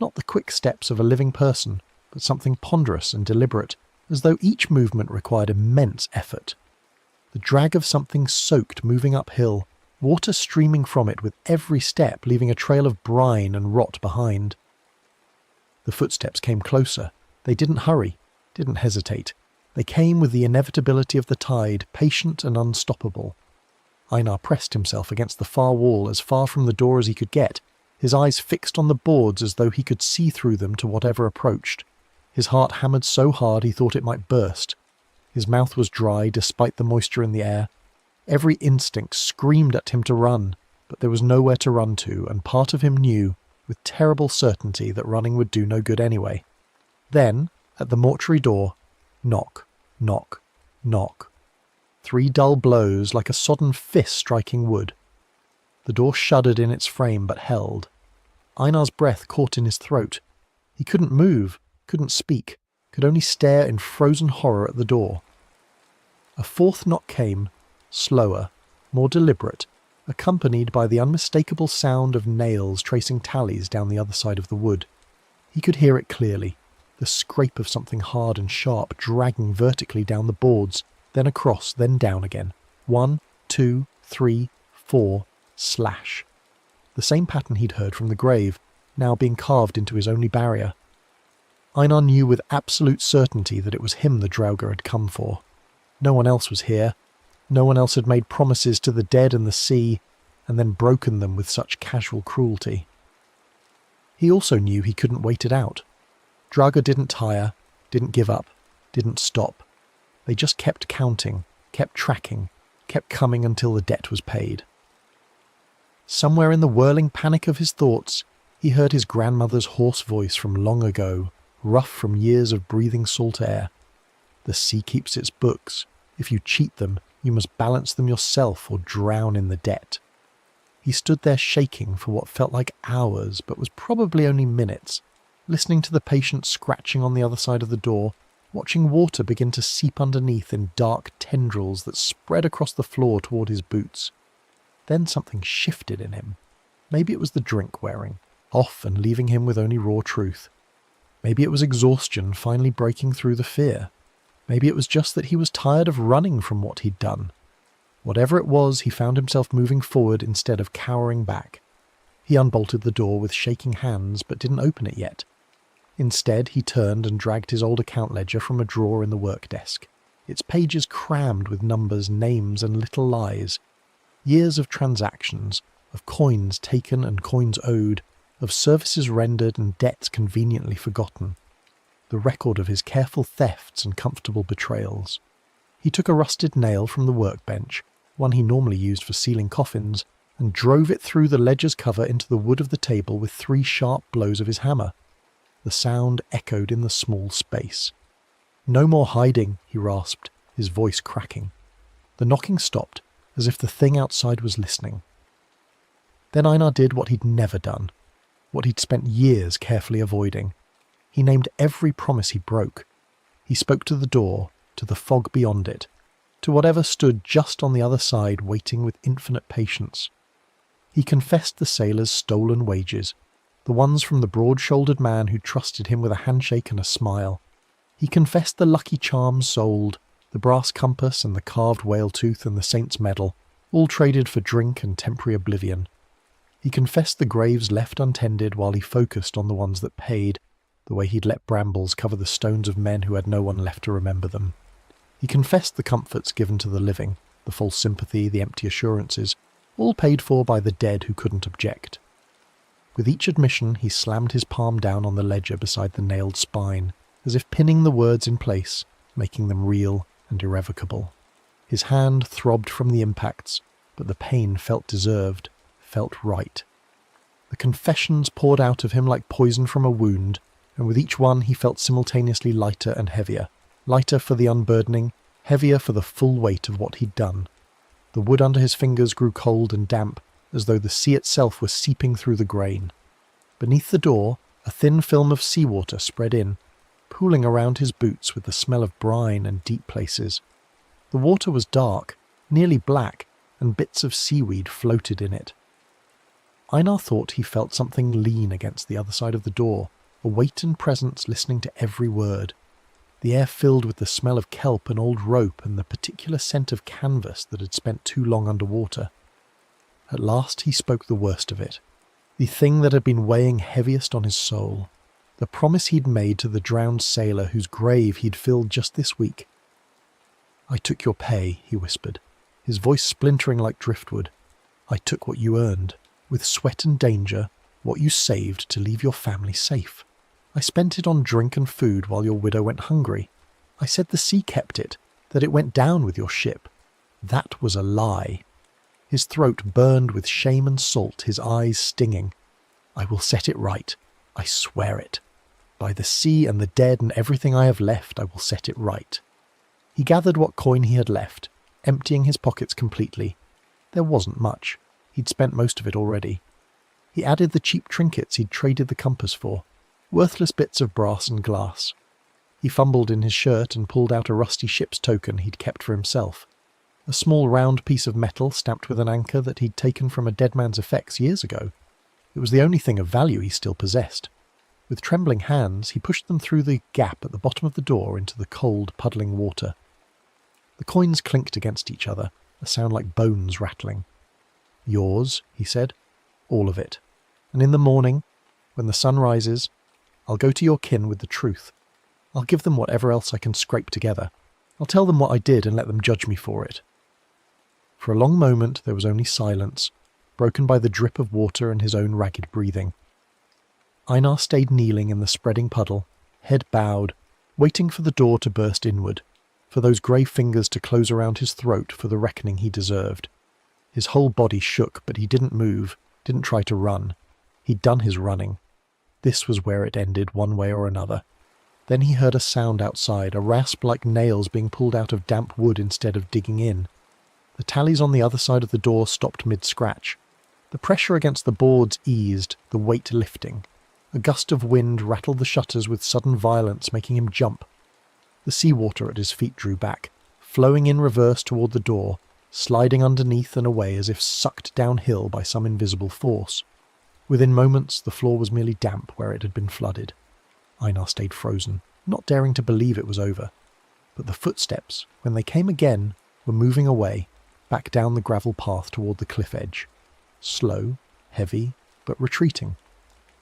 Not the quick steps of a living person, but something ponderous and deliberate, as though each movement required immense effort. The drag of something soaked moving uphill, water streaming from it with every step, leaving a trail of brine and rot behind. The footsteps came closer. They didn't hurry, didn't hesitate. They came with the inevitability of the tide, patient and unstoppable. Einar pressed himself against the far wall as far from the door as he could get, his eyes fixed on the boards as though he could see through them to whatever approached. His heart hammered so hard he thought it might burst. His mouth was dry despite the moisture in the air. Every instinct screamed at him to run, but there was nowhere to run to, and part of him knew, with terrible certainty, that running would do no good anyway. Then, at the mortuary door, knock, knock, knock. 3 dull blows like a sodden fist striking wood. The door shuddered in its frame but held. Einar's breath caught in his throat. He couldn't move, couldn't speak, could only stare in frozen horror at the door. A 4th knock came, slower, more deliberate, accompanied by the unmistakable sound of nails tracing tallies down the other side of the wood. He could hear it clearly, the scrape of something hard and sharp dragging vertically down the boards, then across, then down again. 1, 2, 3, 4, slash. The same pattern he'd heard from the grave, now being carved into his only barrier. Einar knew with absolute certainty that it was him the Draugr had come for. No one else was here. No one else had made promises to the dead and the sea, and then broken them with such casual cruelty. He also knew he couldn't wait it out. Draugr didn't tire, didn't give up, didn't stop. They just kept counting, kept tracking, kept coming until the debt was paid. Somewhere in the whirling panic of his thoughts, he heard his grandmother's hoarse voice from long ago, rough from years of breathing salt air. The sea keeps its books. If you cheat them, you must balance them yourself or drown in the debt. He stood there shaking for what felt like hours, but was probably only minutes, listening to the patient scratching on the other side of the door, watching water begin to seep underneath in dark tendrils that spread across the floor toward his boots. Then something shifted in him. Maybe it was the drink wearing off and leaving him with only raw truth. Maybe it was exhaustion finally breaking through the fear. Maybe it was just that he was tired of running from what he'd done. Whatever it was, he found himself moving forward instead of cowering back. He unbolted the door with shaking hands, but didn't open it yet. Instead, he turned and dragged his old account ledger from a drawer in the work desk, its pages crammed with numbers, names, and little lies. Years of transactions, of coins taken and coins owed, of services rendered and debts conveniently forgotten. The record of his careful thefts and comfortable betrayals. He took a rusted nail from the workbench, one he normally used for sealing coffins, and drove it through the ledger's cover into the wood of the table with 3 sharp blows of his hammer. The sound echoed in the small space. "No more hiding," he rasped, his voice cracking. The knocking stopped, as if the thing outside was listening. Then Einar did what he'd never done, what he'd spent years carefully avoiding. He named every promise he broke. He spoke to the door, to the fog beyond it, to whatever stood just on the other side waiting with infinite patience. He confessed the sailors' stolen wages, the ones from the broad-shouldered man who trusted him with a handshake and a smile. He confessed the lucky charms sold, the brass compass and the carved whale tooth and the saint's medal, all traded for drink and temporary oblivion. He confessed the graves left untended while he focused on the ones that paid, the way he'd let brambles cover the stones of men who had no one left to remember them. He confessed the comforts given to the living, the false sympathy, the empty assurances, all paid for by the dead who couldn't object. With each admission, he slammed his palm down on the ledger beside the nailed spine, as if pinning the words in place, making them real and irrevocable. His hand throbbed from the impacts, but the pain felt deserved, felt right. The confessions poured out of him like poison from a wound, and with each one he felt simultaneously lighter and heavier. Lighter for the unburdening, heavier for the full weight of what he'd done. The wood under his fingers grew cold and damp, as though the sea itself were seeping through the grain. Beneath the door, a thin film of seawater spread in, pooling around his boots with the smell of brine and deep places. The water was dark, nearly black, and bits of seaweed floated in it. Einar thought he felt something lean against the other side of the door, a weight and presence listening to every word. The air filled with the smell of kelp and old rope and the particular scent of canvas that had spent too long underwater. At last he spoke the worst of it, the thing that had been weighing heaviest on his soul, the promise he'd made to the drowned sailor whose grave he'd filled just this week. "I took your pay," he whispered, his voice splintering like driftwood. "I took what you earned, with sweat and danger, what you saved to leave your family safe. I spent it on drink and food while your widow went hungry. I said the sea kept it, that it went down with your ship. That was a lie." His throat burned with shame and salt, his eyes stinging. "I will set it right. I swear it. By the sea and the dead and everything I have left, I will set it right." He gathered what coin he had left, emptying his pockets completely. There wasn't much. He'd spent most of it already. He added the cheap trinkets he'd traded the compass for, worthless bits of brass and glass. He fumbled in his shirt and pulled out a rusty ship's token he'd kept for himself. A small round piece of metal stamped with an anchor that he'd taken from a dead man's effects years ago. It was the only thing of value he still possessed. With trembling hands, he pushed them through the gap at the bottom of the door into the cold, puddling water. The coins clinked against each other, a sound like bones rattling. "Yours," he said, "all of it. And in the morning, when the sun rises, I'll go to your kin with the truth. I'll give them whatever else I can scrape together. I'll tell them what I did and let them judge me for it." For a long moment there was only silence, broken by the drip of water and his own ragged breathing. Einar stayed kneeling in the spreading puddle, head bowed, waiting for the door to burst inward, for those grey fingers to close around his throat for the reckoning he deserved. His whole body shook, but he didn't move, didn't try to run. He'd done his running. This was where it ended, one way or another. Then he heard a sound outside, a rasp like nails being pulled out of damp wood instead of digging in. The tallies on the other side of the door stopped mid-scratch. The pressure against the boards eased, the weight lifting. A gust of wind rattled the shutters with sudden violence, making him jump. The seawater at his feet drew back, flowing in reverse toward the door, sliding underneath and away as if sucked downhill by some invisible force. Within moments, the floor was merely damp where it had been flooded. Einar stayed frozen, not daring to believe it was over. But the footsteps, when they came again, were moving away, back down the gravel path toward the cliff edge. Slow, heavy, but retreating.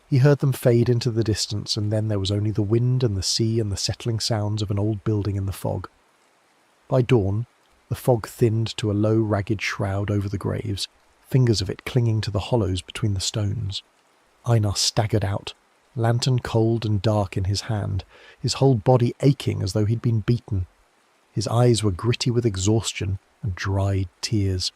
He heard them fade into the distance, and then there was only the wind and the sea and the settling sounds of an old building in the fog. By dawn, the fog thinned to a low, ragged shroud over the graves, fingers of it clinging to the hollows between the stones. Einar staggered out, lantern cold and dark in his hand, his whole body aching as though he'd been beaten. His eyes were gritty with exhaustion and dried tears.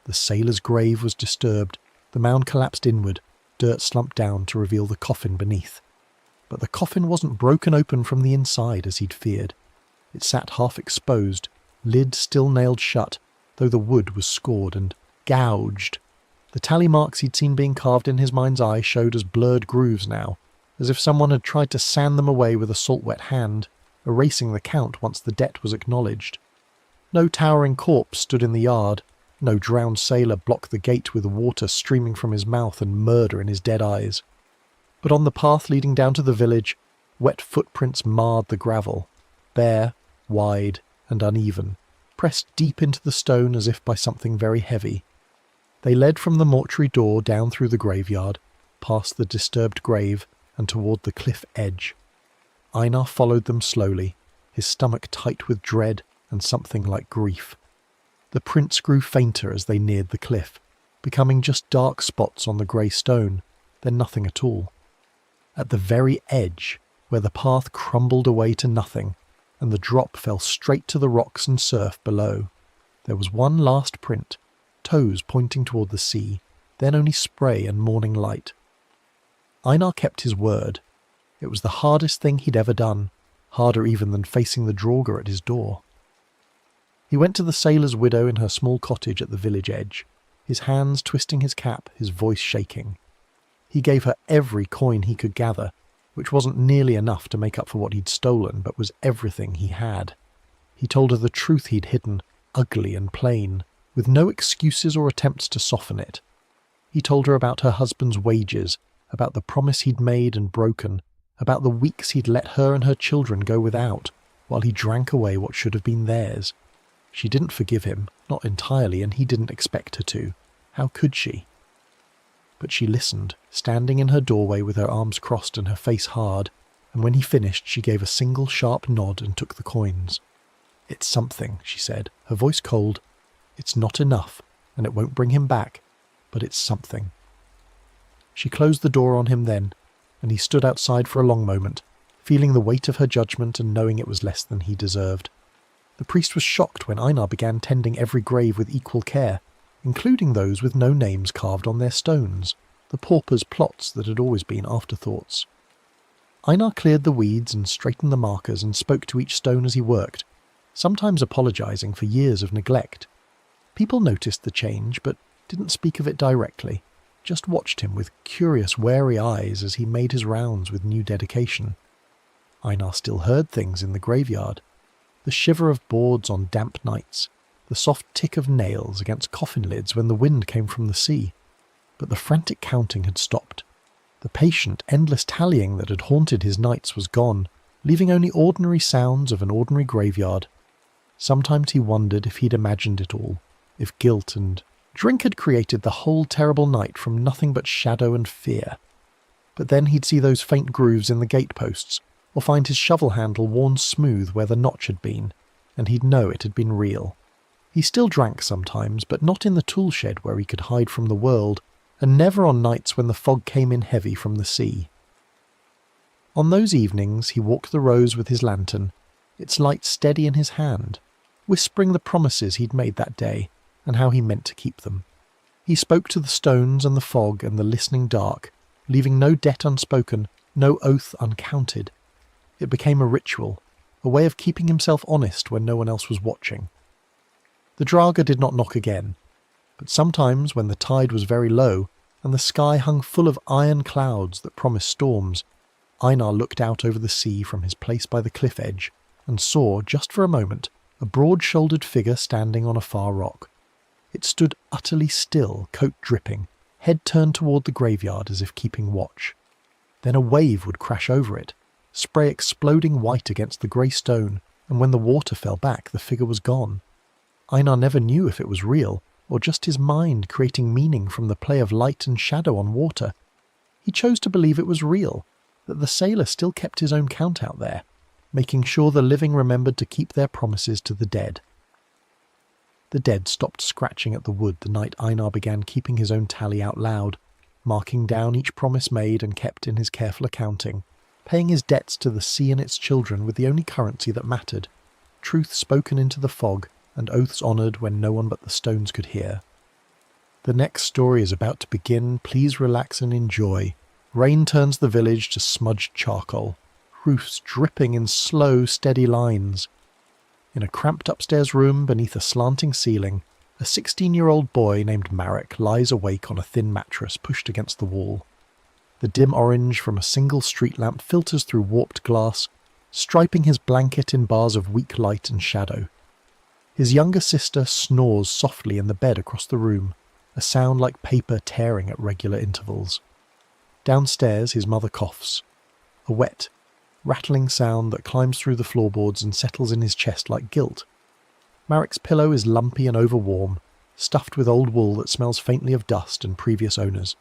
The sailor's grave was disturbed, the mound collapsed inward, dirt slumped down to reveal the coffin beneath. But the coffin wasn't broken open from the inside as he'd feared. It sat half exposed, lid still nailed shut, though the wood was scored and gouged. The tally marks he'd seen being carved in his mind's eye showed as blurred grooves now, as if someone had tried to sand them away with a salt-wet hand, erasing the count once the debt was acknowledged. No towering corpse stood in the yard, no drowned sailor blocked the gate with water streaming from his mouth and murder in his dead eyes. But on the path leading down to the village, wet footprints marred the gravel, bare, wide, and uneven, pressed deep into the stone as if by something very heavy. They led from the mortuary door down through the graveyard, past the disturbed grave, and toward the cliff edge. Einar followed them slowly, his stomach tight with dread and something like grief. The prints grew fainter as they neared the cliff, becoming just dark spots on the grey stone, then nothing at all. At the very edge, where the path crumbled away to nothing, and the drop fell straight to the rocks and surf below, there was one last print, toes pointing toward the sea, then only spray and morning light, Einar kept his word. It was the hardest thing he'd ever done, harder even than facing the Draugr at his door. He went to the sailor's widow in her small cottage at the village edge, his hands twisting his cap, his voice shaking. He gave her every coin he could gather, which wasn't nearly enough to make up for what he'd stolen, but was everything he had. He told her the truth he'd hidden, ugly and plain, with no excuses or attempts to soften it. He told her about her husband's wages, about the promise he'd made and broken, about the weeks he'd let her and her children go without, while he drank away what should have been theirs. She didn't forgive him, not entirely, and he didn't expect her to. How could she? But she listened, standing in her doorway with her arms crossed and her face hard, and when he finished she gave a single sharp nod and took the coins. "It's something," she said, her voice cold. "It's not enough, and it won't bring him back, but it's something." She closed the door on him then, and he stood outside for a long moment, feeling the weight of her judgment and knowing it was less than he deserved. The priest was shocked when Einar began tending every grave with equal care, including those with no names carved on their stones, the paupers' plots that had always been afterthoughts. Einar cleared the weeds and straightened the markers and spoke to each stone as he worked, sometimes apologising for years of neglect. People noticed the change, but didn't speak of it directly, just watched him with curious, wary eyes as he made his rounds with new dedication. Einar still heard things in the graveyard. The shiver of boards on damp nights, the soft tick of nails against coffin lids when the wind came from the sea. But the frantic counting had stopped. The patient, endless tallying that had haunted his nights was gone, leaving only ordinary sounds of an ordinary graveyard. Sometimes he wondered if he'd imagined it all, if guilt and drink had created the whole terrible night from nothing but shadow and fear. But then he'd see those faint grooves in the gateposts, or find his shovel handle worn smooth where the notch had been, and he'd know it had been real. He still drank sometimes, but not in the tool shed where he could hide from the world, and never on nights when the fog came in heavy from the sea. On those evenings he walked the rows with his lantern, its light steady in his hand, whispering the promises he'd made that day, and how he meant to keep them. He spoke to the stones and the fog and the listening dark, leaving no debt unspoken, no oath uncounted. It became a ritual, a way of keeping himself honest when no one else was watching. The Draugr did not knock again, but sometimes when the tide was very low and the sky hung full of iron clouds that promised storms, Einar looked out over the sea from his place by the cliff edge and saw, just for a moment, a broad-shouldered figure standing on a far rock. It stood utterly still, coat dripping, head turned toward the graveyard as if keeping watch. Then a wave would crash over it, spray exploding white against the grey stone, and when the water fell back, the figure was gone. Einar never knew if it was real, or just his mind creating meaning from the play of light and shadow on water. He chose to believe it was real, that the sailor still kept his own count out there, making sure the living remembered to keep their promises to the dead. The dead stopped scratching at the wood the night Einar began keeping his own tally out loud, marking down each promise made and kept in his careful accounting, paying his debts to the sea and its children with the only currency that mattered, truth spoken into the fog and oaths honoured when no one but the stones could hear. The next story is about to begin. Please relax and enjoy. Rain turns the village to smudged charcoal, roofs dripping in slow, steady lines. In a cramped upstairs room beneath a slanting ceiling, a 16-year-old boy named Marek lies awake on a thin mattress pushed against the wall. The dim orange from a single street lamp filters through warped glass, striping his blanket in bars of weak light and shadow. His younger sister snores softly in the bed across the room, a sound like paper tearing at regular intervals. Downstairs his mother coughs, a wet, rattling sound that climbs through the floorboards and settles in his chest like guilt. Marek's pillow is lumpy and overwarm, stuffed with old wool that smells faintly of dust and previous owners.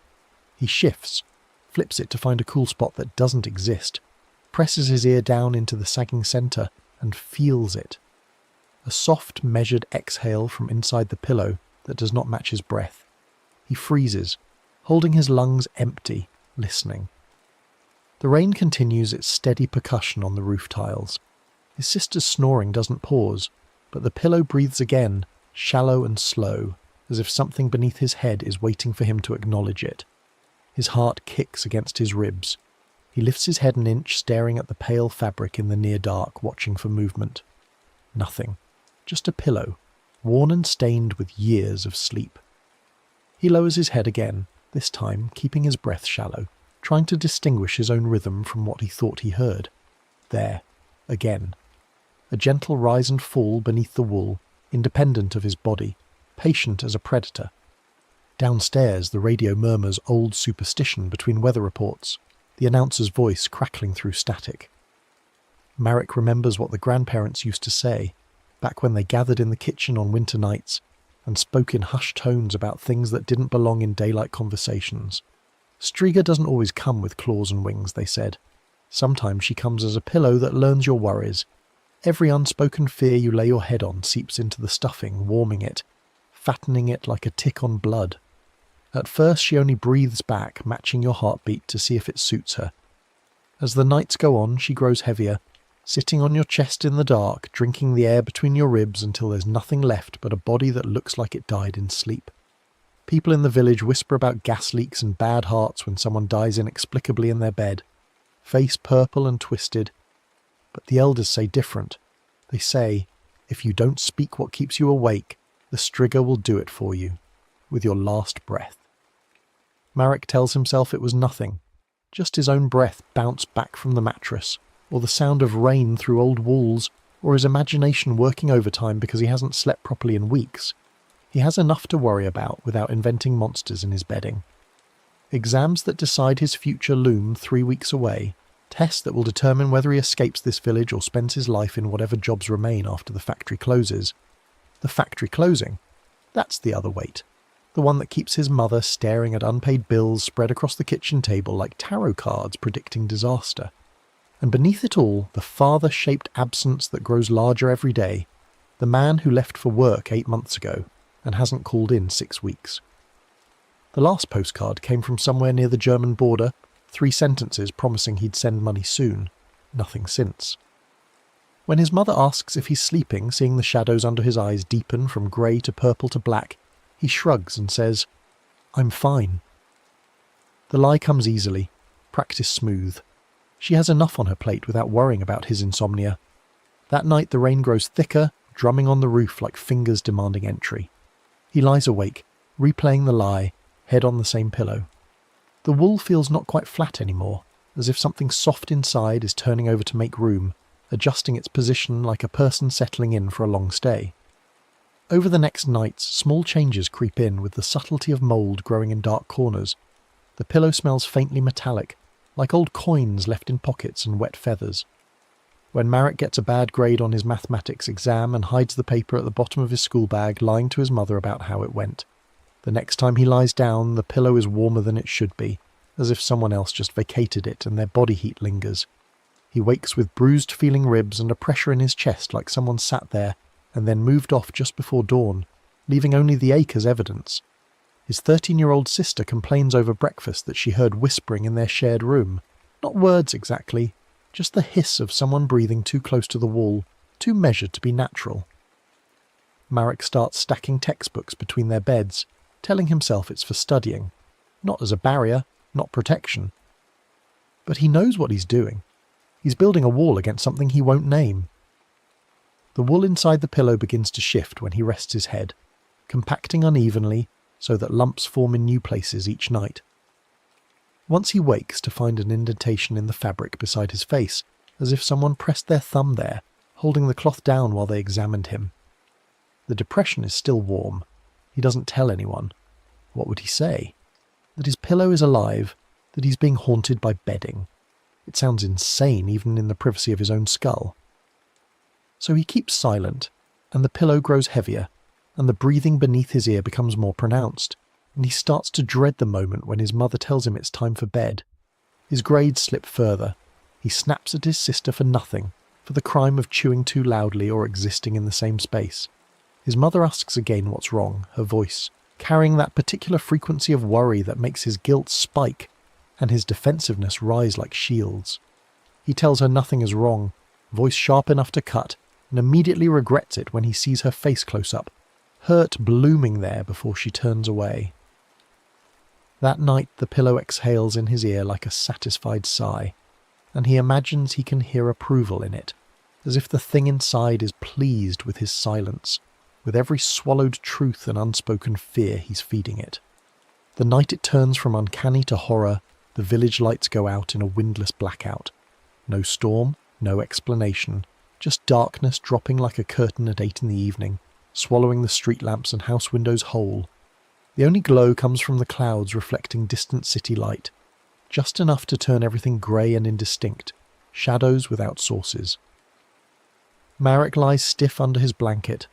He shifts, flips it to find a cool spot that doesn't exist, presses his ear down into the sagging centre and feels it. A soft, measured exhale from inside the pillow that does not match his breath. He freezes, holding his lungs empty, listening. The rain continues its steady percussion on the roof tiles. His sister's snoring doesn't pause, but the pillow breathes again, shallow and slow, as if something beneath his head is waiting for him to acknowledge it. His heart kicks against his ribs. He lifts his head an inch, staring at the pale fabric in the near dark, watching for movement. Nothing. Just a pillow, worn and stained with years of sleep. He lowers his head again, this time keeping his breath shallow, trying to distinguish his own rhythm from what he thought he heard. There, again. A gentle rise and fall beneath the wool, independent of his body, patient as a predator. Downstairs, the radio murmurs old superstition between weather reports, the announcer's voice crackling through static. Marek remembers what the grandparents used to say, back when they gathered in the kitchen on winter nights and spoke in hushed tones about things that didn't belong in daylight conversations. Striga doesn't always come with claws and wings, they said. Sometimes she comes as a pillow that learns your worries. Every unspoken fear you lay your head on seeps into the stuffing, warming it, fattening it like a tick on blood. At first she only breathes back, matching your heartbeat to see if it suits her. As the nights go on, she grows heavier, sitting on your chest in the dark, drinking the air between your ribs until there's nothing left but a body that looks like it died in sleep. People in the village whisper about gas leaks and bad hearts when someone dies inexplicably in their bed, face purple and twisted. But the elders say different. They say, if you don't speak what keeps you awake, the Striga will do it for you, with your last breath. Marek tells himself it was nothing, just his own breath bounced back from the mattress, or the sound of rain through old walls, or his imagination working overtime because he hasn't slept properly in weeks. He has enough to worry about without inventing monsters in his bedding. Exams that decide his future loom 3 weeks away, tests that will determine whether he escapes this village or spends his life in whatever jobs remain after the factory closes. The factory closing, that's the other weight. The one that keeps his mother staring at unpaid bills spread across the kitchen table like tarot cards predicting disaster. And beneath it all, the father-shaped absence that grows larger every day, the man who left for work 8 months ago and hasn't called in 6 weeks. The last postcard came from somewhere near the German border, 3 sentences promising he'd send money soon. Nothing since. When his mother asks if he's sleeping, seeing the shadows under his eyes deepen from grey to purple to black, he shrugs and says, "I'm fine." The lie comes easily, practice smooth. She has enough on her plate without worrying about his insomnia. That night the rain grows thicker, drumming on the roof like fingers demanding entry. He lies awake, replaying the lie, head on the same pillow. The wool feels not quite flat anymore, as if something soft inside is turning over to make room, adjusting its position like a person settling in for a long stay. Over the next nights, small changes creep in with the subtlety of mould growing in dark corners. The pillow smells faintly metallic, like old coins left in pockets and wet feathers. When Marek gets a bad grade on his mathematics exam and hides the paper at the bottom of his school bag, lying to his mother about how it went. The next time he lies down, the pillow is warmer than it should be, as if someone else just vacated it and their body heat lingers. He wakes with bruised-feeling ribs and a pressure in his chest like someone sat there and then moved off just before dawn, leaving only the ache as evidence. His 13-year-old sister complains over breakfast that she heard whispering in their shared room. Not words exactly, just the hiss of someone breathing too close to the wall, too measured to be natural. Marek starts stacking textbooks between their beds, telling himself it's for studying, not as a barrier, not protection. But he knows what he's doing. He's building a wall against something he won't name. The wool inside the pillow begins to shift when he rests his head, compacting unevenly so that lumps form in new places each night. Once he wakes to find an indentation in the fabric beside his face, as if someone pressed their thumb there, holding the cloth down while they examined him. The depression is still warm. He doesn't tell anyone. What would he say? That his pillow is alive, that he's being haunted by bedding. It sounds insane even in the privacy of his own skull. So he keeps silent, and the pillow grows heavier, and the breathing beneath his ear becomes more pronounced, and he starts to dread the moment when his mother tells him it's time for bed. His grades slip further. He snaps at his sister for nothing, for the crime of chewing too loudly or existing in the same space. His mother asks again what's wrong, her voice, carrying that particular frequency of worry that makes his guilt spike and his defensiveness rise like shields. He tells her nothing is wrong, voice sharp enough to cut, and immediately regrets it when he sees her face close up, hurt blooming there before she turns away. That night the pillow exhales in his ear like a satisfied sigh, and he imagines he can hear approval in it, as if the thing inside is pleased with his silence, with every swallowed truth and unspoken fear he's feeding it. The night it turns from uncanny to horror, the village lights go out in a windless blackout. No storm, no explanation, just darkness dropping like a curtain at 8 in the evening, swallowing the street lamps and house windows whole. The only glow comes from the clouds reflecting distant city light, just enough to turn everything grey and indistinct, shadows without sources. Marek lies stiff under his blanket,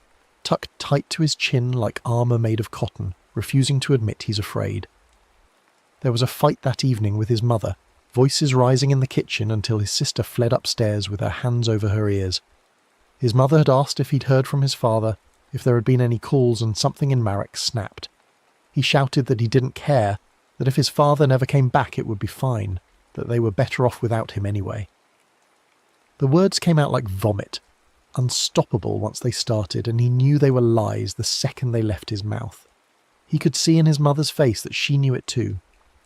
tucked tight to his chin like armour made of cotton, refusing to admit he's afraid. There was a fight that evening with his mother, voices rising in the kitchen until his sister fled upstairs with her hands over her ears. His mother had asked if he'd heard from his father, if there had been any calls, and something in Marek snapped. He shouted that he didn't care, that if his father never came back it would be fine, that they were better off without him anyway. The words came out like vomit, unstoppable once they started, and he knew they were lies the second they left his mouth. He could see in his mother's face that she knew it too,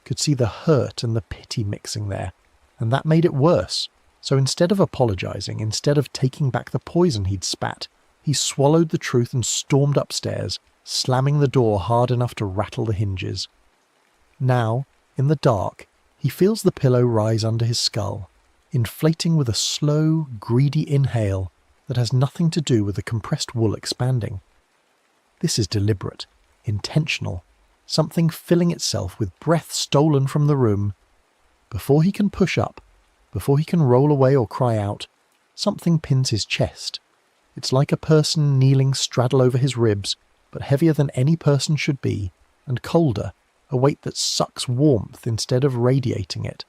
could see the hurt and the pity mixing there, and that made it worse. So instead of apologising, instead of taking back the poison he'd spat, he swallowed the truth and stormed upstairs, slamming the door hard enough to rattle the hinges. Now, in the dark, he feels the pillow rise under his skull, inflating with a slow, greedy inhale that has nothing to do with the compressed wool expanding. This is deliberate, intentional, something filling itself with breath stolen from the room. Before he can push up, before he can roll away or cry out, something pins his chest. It's like a person kneeling straddle over his ribs, but heavier than any person should be, and colder, a weight that sucks warmth instead of radiating it.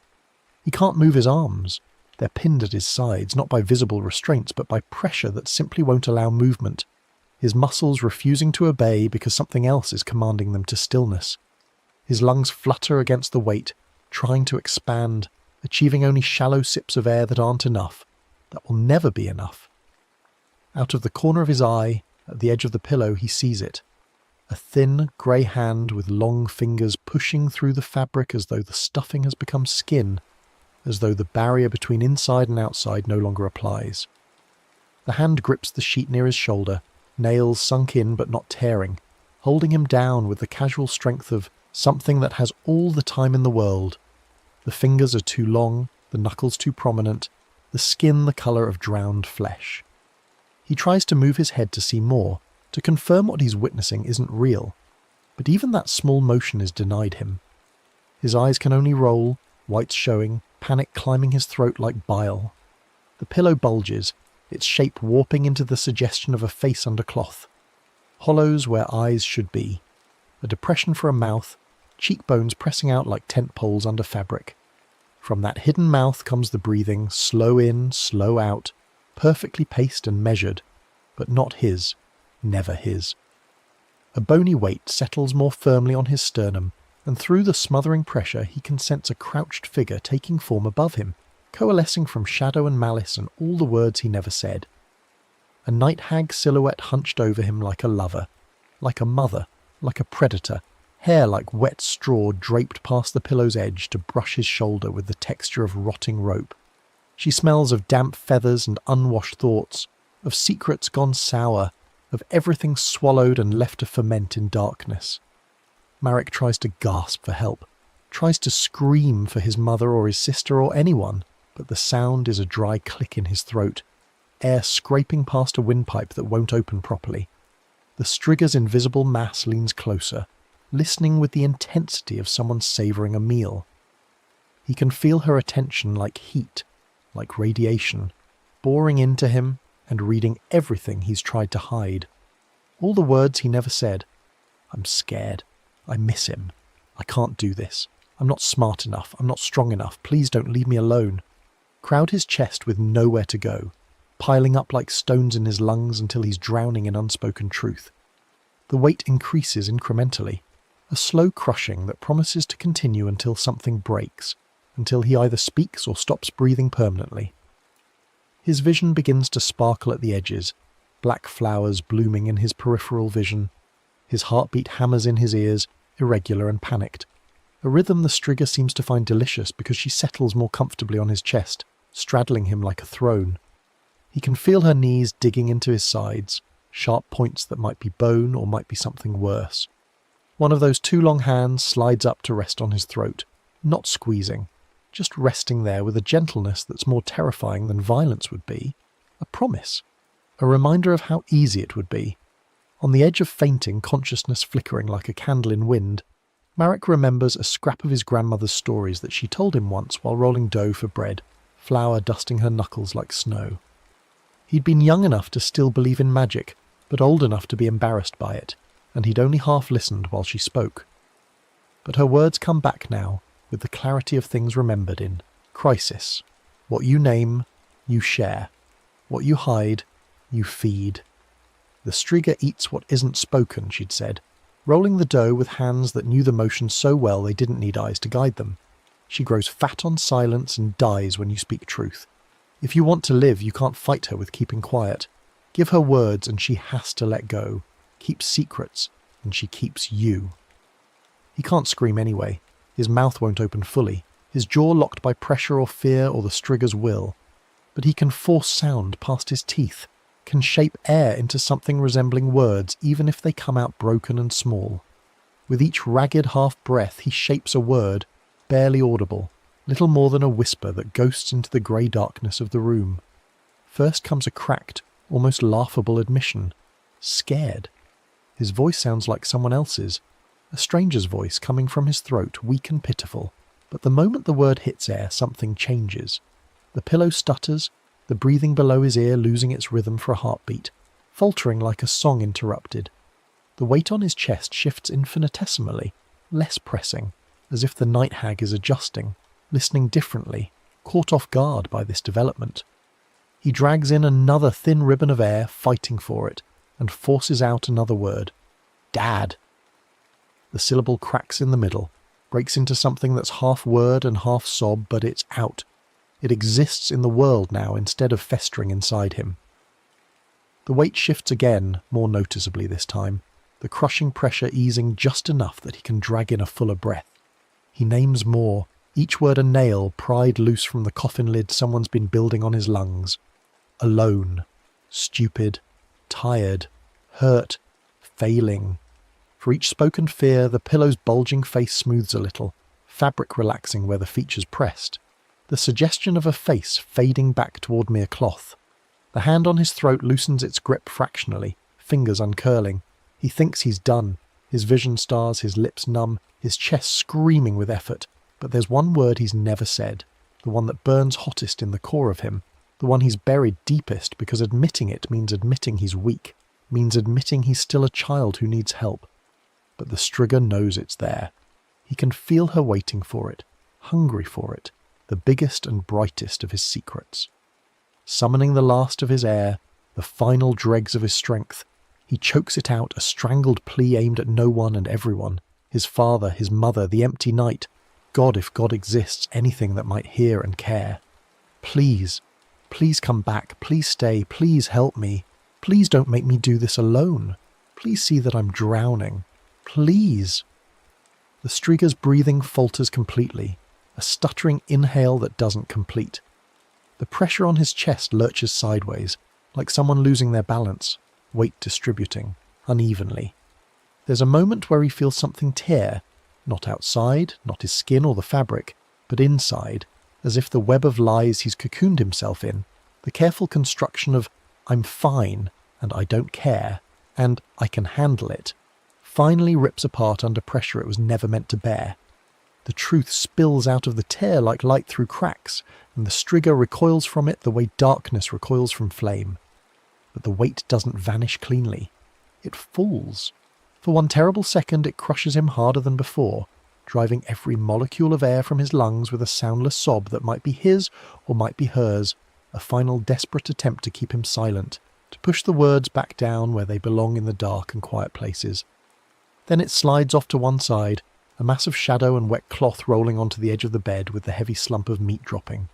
He can't move his arms. They're pinned at his sides, not by visible restraints, but by pressure that simply won't allow movement, his muscles refusing to obey because something else is commanding them to stillness. His lungs flutter against the weight, trying to expand, achieving only shallow sips of air that aren't enough, that will never be enough. Out of the corner of his eye, at the edge of the pillow, he sees it. A thin, grey hand with long fingers pushing through the fabric as though the stuffing has become skin, as though the barrier between inside and outside no longer applies. The hand grips the sheet near his shoulder, nails sunk in but not tearing, holding him down with the casual strength of something that has all the time in the world. The fingers are too long, the knuckles too prominent, the skin the colour of drowned flesh. He tries to move his head to see more, to confirm what he's witnessing isn't real, but even that small motion is denied him. His eyes can only roll, whites showing, panic climbing his throat like bile. The pillow bulges, its shape warping into the suggestion of a face under cloth. Hollows where eyes should be. A depression for a mouth, cheekbones pressing out like tent poles under fabric. From that hidden mouth comes the breathing, slow in, slow out, perfectly paced and measured, but not his, never his. A bony weight settles more firmly on his sternum, and through the smothering pressure he can sense a crouched figure taking form above him, coalescing from shadow and malice and all the words he never said. A night hag silhouette hunched over him like a lover, like a mother, like a predator, hair like wet straw draped past the pillow's edge to brush his shoulder with the texture of rotting rope. She smells of damp feathers and unwashed thoughts, of secrets gone sour, of everything swallowed and left to ferment in darkness. Marek tries to gasp for help, tries to scream for his mother or his sister or anyone, but the sound is a dry click in his throat, air scraping past a windpipe that won't open properly. The Strigger's invisible mass leans closer, listening with the intensity of someone savouring a meal. He can feel her attention like heat, like radiation, boring into him and reading everything he's tried to hide. All the words he never said. I'm scared. I miss him. I can't do this. I'm not smart enough. I'm not strong enough. Please don't leave me alone. Crowd his chest with nowhere to go, piling up like stones in his lungs until he's drowning in unspoken truth. The weight increases incrementally, a slow crushing that promises to continue until something breaks, until he either speaks or stops breathing permanently. His vision begins to sparkle at the edges, black flowers blooming in his peripheral vision. His heartbeat hammers in his ears, irregular and panicked. a rhythm the Strigger seems to find delicious because she settles more comfortably on his chest, straddling him like a throne. He can feel her knees digging into his sides, sharp points that might be bone or might be something worse. One of those two long hands slides up to rest on his throat, not squeezing, just resting there with a gentleness that's more terrifying than violence would be. A promise. A reminder of how easy it would be. On the edge of fainting, consciousness flickering like a candle in wind, Marek remembers a scrap of his grandmother's stories that she told him once while rolling dough for bread, flour dusting her knuckles like snow. He'd been young enough to still believe in magic, but old enough to be embarrassed by it, and he'd only half listened while she spoke. But her words come back now, with the clarity of things remembered in crisis. What you name, you share. What you hide, you feed. The Strigger eats what isn't spoken, she'd said, rolling the dough with hands that knew the motion so well they didn't need eyes to guide them. She grows fat on silence and dies when you speak truth. If you want to live, you can't fight her with keeping quiet. Give her words and she has to let go. Keep secrets and she keeps you. He can't scream anyway. His mouth won't open fully, his jaw locked by pressure or fear or the Strigger's will. But he can force sound past his teeth, can shape air into something resembling words even if they come out broken and small. With each ragged half-breath he shapes a word, barely audible, little more than a whisper that ghosts into the grey darkness of the room. First comes a cracked, almost laughable admission. Scared. His voice sounds like someone else's, a stranger's voice coming from his throat, weak and pitiful. But the moment the word hits air, something changes. The pillow stutters, the breathing below his ear losing its rhythm for a heartbeat, faltering like a song interrupted. The weight on his chest shifts infinitesimally, less pressing, as if the night hag is adjusting, listening differently, caught off guard by this development. He drags in another thin ribbon of air, fighting for it, and forces out another word. Dad! The syllable cracks in the middle, breaks into something that's half word and half sob, but it's out. It exists in the world now instead of festering inside him. The weight shifts again, more noticeably this time, the crushing pressure easing just enough that he can drag in a fuller breath. He names more, each word a nail pried loose from the coffin lid someone's been building on his lungs. Alone, stupid, tired, hurt, failing. For each spoken fear, the pillow's bulging face smooths a little, fabric relaxing where the features pressed. The suggestion of a face fading back toward mere cloth. The hand on his throat loosens its grip fractionally, fingers uncurling. He thinks he's done, his vision stars, his lips numb, his chest screaming with effort. But there's one word he's never said, the one that burns hottest in the core of him, the one he's buried deepest because admitting it means admitting he's weak, means admitting he's still a child who needs help. But the Strigger knows it's there. He can feel her waiting for it, hungry for it, the biggest and brightest of his secrets. Summoning the last of his air, the final dregs of his strength, he chokes it out, a strangled plea aimed at no one and everyone, his father, his mother, the empty night, God if God exists, anything that might hear and care. Please, please come back, please stay, please help me, please don't make me do this alone, please see that I'm drowning, please. The Strigger's breathing falters completely, a stuttering inhale that doesn't complete. The pressure on his chest lurches sideways, like someone losing their balance, weight distributing, unevenly. There's a moment where he feels something tear, not outside, not his skin or the fabric, but inside, as if the web of lies he's cocooned himself in, the careful construction of I'm fine and I don't care and I can handle it, finally rips apart under pressure it was never meant to bear. The truth spills out of the tear like light through cracks, and the Strigger recoils from it the way darkness recoils from flame. But the weight doesn't vanish cleanly. It falls. For one terrible second it crushes him harder than before, driving every molecule of air from his lungs with a soundless sob that might be his or might be hers, a final desperate attempt to keep him silent, to push the words back down where they belong in the dark and quiet places. Then it slides off to one side, a mass of shadow and wet cloth rolling onto the edge of the bed with the heavy slump of meat dropping.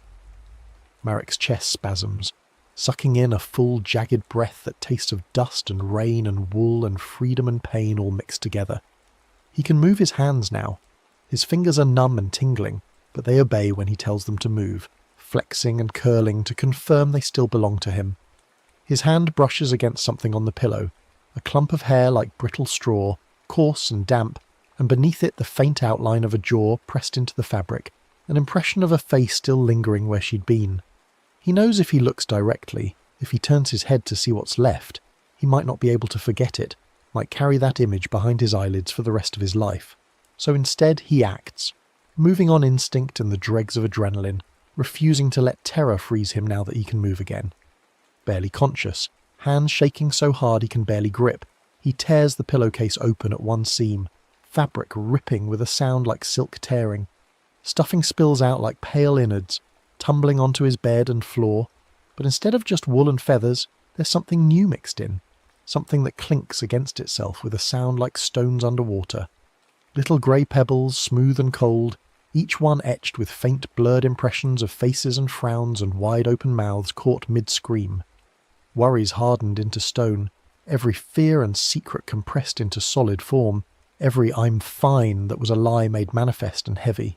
Marek's chest spasms, sucking in a full, jagged breath that tastes of dust and rain and wool and freedom and pain all mixed together. He can move his hands now. His fingers are numb and tingling, but they obey when he tells them to move, flexing and curling to confirm they still belong to him. His hand brushes against something on the pillow, a clump of hair like brittle straw, coarse and damp, and beneath it the faint outline of a jaw pressed into the fabric, an impression of a face still lingering where she'd been. He knows if he looks directly, if he turns his head to see what's left, he might not be able to forget it, might carry that image behind his eyelids for the rest of his life. So instead he acts, moving on instinct and the dregs of adrenaline, refusing to let terror freeze him now that he can move again. Barely conscious, hands shaking so hard he can barely grip, he tears the pillowcase open at one seam, fabric ripping with a sound like silk tearing. Stuffing spills out like pale innards, tumbling onto his bed and floor, but instead of just wool and feathers, there's something new mixed in, something that clinks against itself with a sound like stones underwater. Little grey pebbles, smooth and cold, each one etched with faint blurred impressions of faces and frowns and wide-open mouths caught mid-scream. Worries hardened into stone, every fear and secret compressed into solid form, every "I'm fine" that was a lie made manifest and heavy.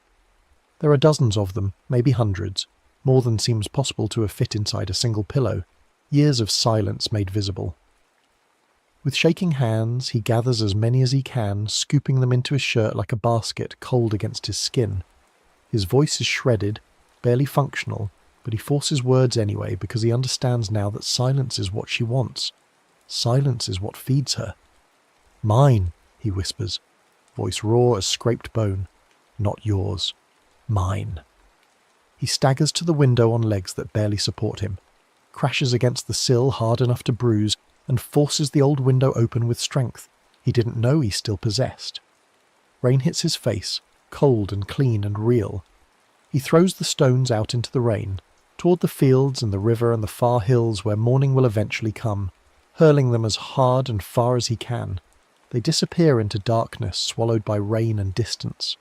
There are dozens of them, maybe hundreds, more than seems possible to have fit inside a single pillow, years of silence made visible. With shaking hands, he gathers as many as he can, scooping them into his shirt like a basket cold against his skin. His voice is shredded, barely functional, but he forces words anyway because he understands now that silence is what she wants. Silence is what feeds her. "Mine," he whispers, voice raw as scraped bone. "Not yours. Mine." He staggers to the window on legs that barely support him, crashes against the sill hard enough to bruise, and forces the old window open with strength he didn't know he still possessed. Rain hits his face, cold and clean and real. He throws the stones out into the rain, toward the fields and the river and the far hills where morning will eventually come, hurling them as hard and far as he can. They disappear into darkness, swallowed by rain and distance.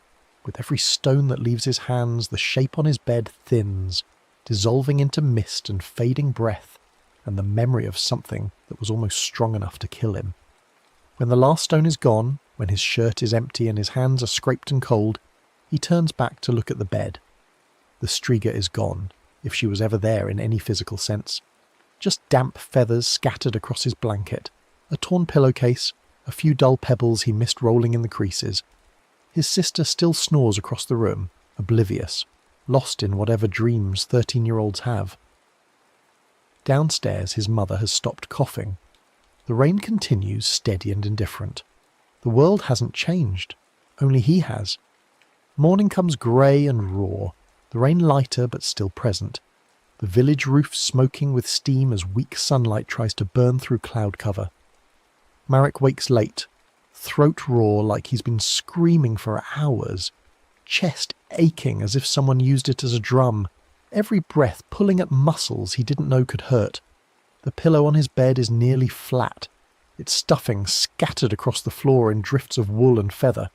With every stone that leaves his hands, the shape on his bed thins, dissolving into mist and fading breath, and the memory of something that was almost strong enough to kill him. When the last stone is gone, when his shirt is empty and his hands are scraped and cold, he turns back to look at the bed. The striga is gone, if she was ever there in any physical sense. Just damp feathers scattered across his blanket, a torn pillowcase, a few dull pebbles he missed rolling in the creases. His sister still snores across the room, oblivious, lost in whatever dreams 13-year-olds have. Downstairs, his mother has stopped coughing. The rain continues, steady and indifferent. The world hasn't changed, only he has. Morning comes grey and raw, the rain lighter but still present. The village roof smoking with steam as weak sunlight tries to burn through cloud cover. Marek wakes late, throat raw like he's been screaming for hours, chest aching as if someone used it as a drum, every breath pulling at muscles he didn't know could hurt. The pillow on his bed is nearly flat, its stuffing scattered across the floor in drifts of wool and feather.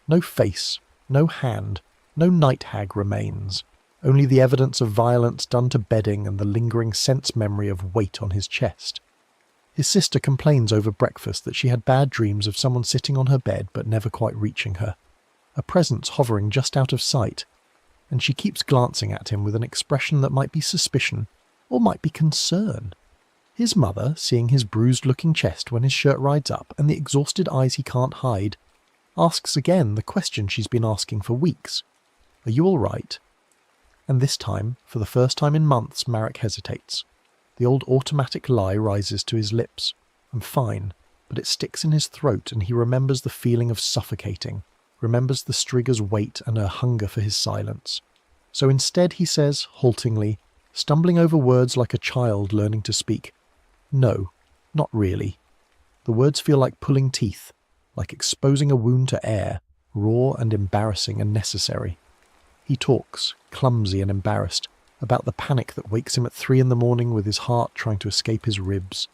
No face, no hand, no night hag remains, only the evidence of violence done to bedding and the lingering sense memory of weight on his chest. His sister complains over breakfast that she had bad dreams of someone sitting on her bed but never quite reaching her, a presence hovering just out of sight, and she keeps glancing at him with an expression that might be suspicion or might be concern. His mother, seeing his bruised-looking chest when his shirt rides up and the exhausted eyes he can't hide, asks again the question she's been asking for weeks. "Are you all right?" And this time, for the first time in months, Marek hesitates. The old automatic lie rises to his lips. "I'm fine," but it sticks in his throat and he remembers the feeling of suffocating, remembers the striga's weight and her hunger for his silence. So instead he says, haltingly, stumbling over words like a child learning to speak, "No, not really." The words feel like pulling teeth, like exposing a wound to air, raw and embarrassing and necessary. He talks, clumsy and embarrassed, about the panic that wakes him at 3 a.m. with his heart trying to escape his ribs,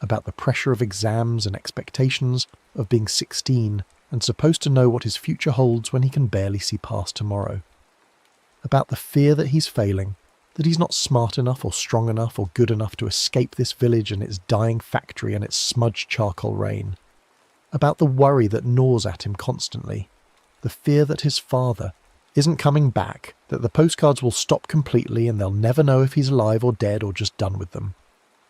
about the pressure of exams and expectations of being 16 and supposed to know what his future holds when he can barely see past tomorrow, about the fear that he's failing, that he's not smart enough or strong enough or good enough to escape this village and its dying factory and its smudged charcoal rain, about the worry that gnaws at him constantly, the fear that his father isn't coming back, that the postcards will stop completely and they'll never know if he's alive or dead or just done with them.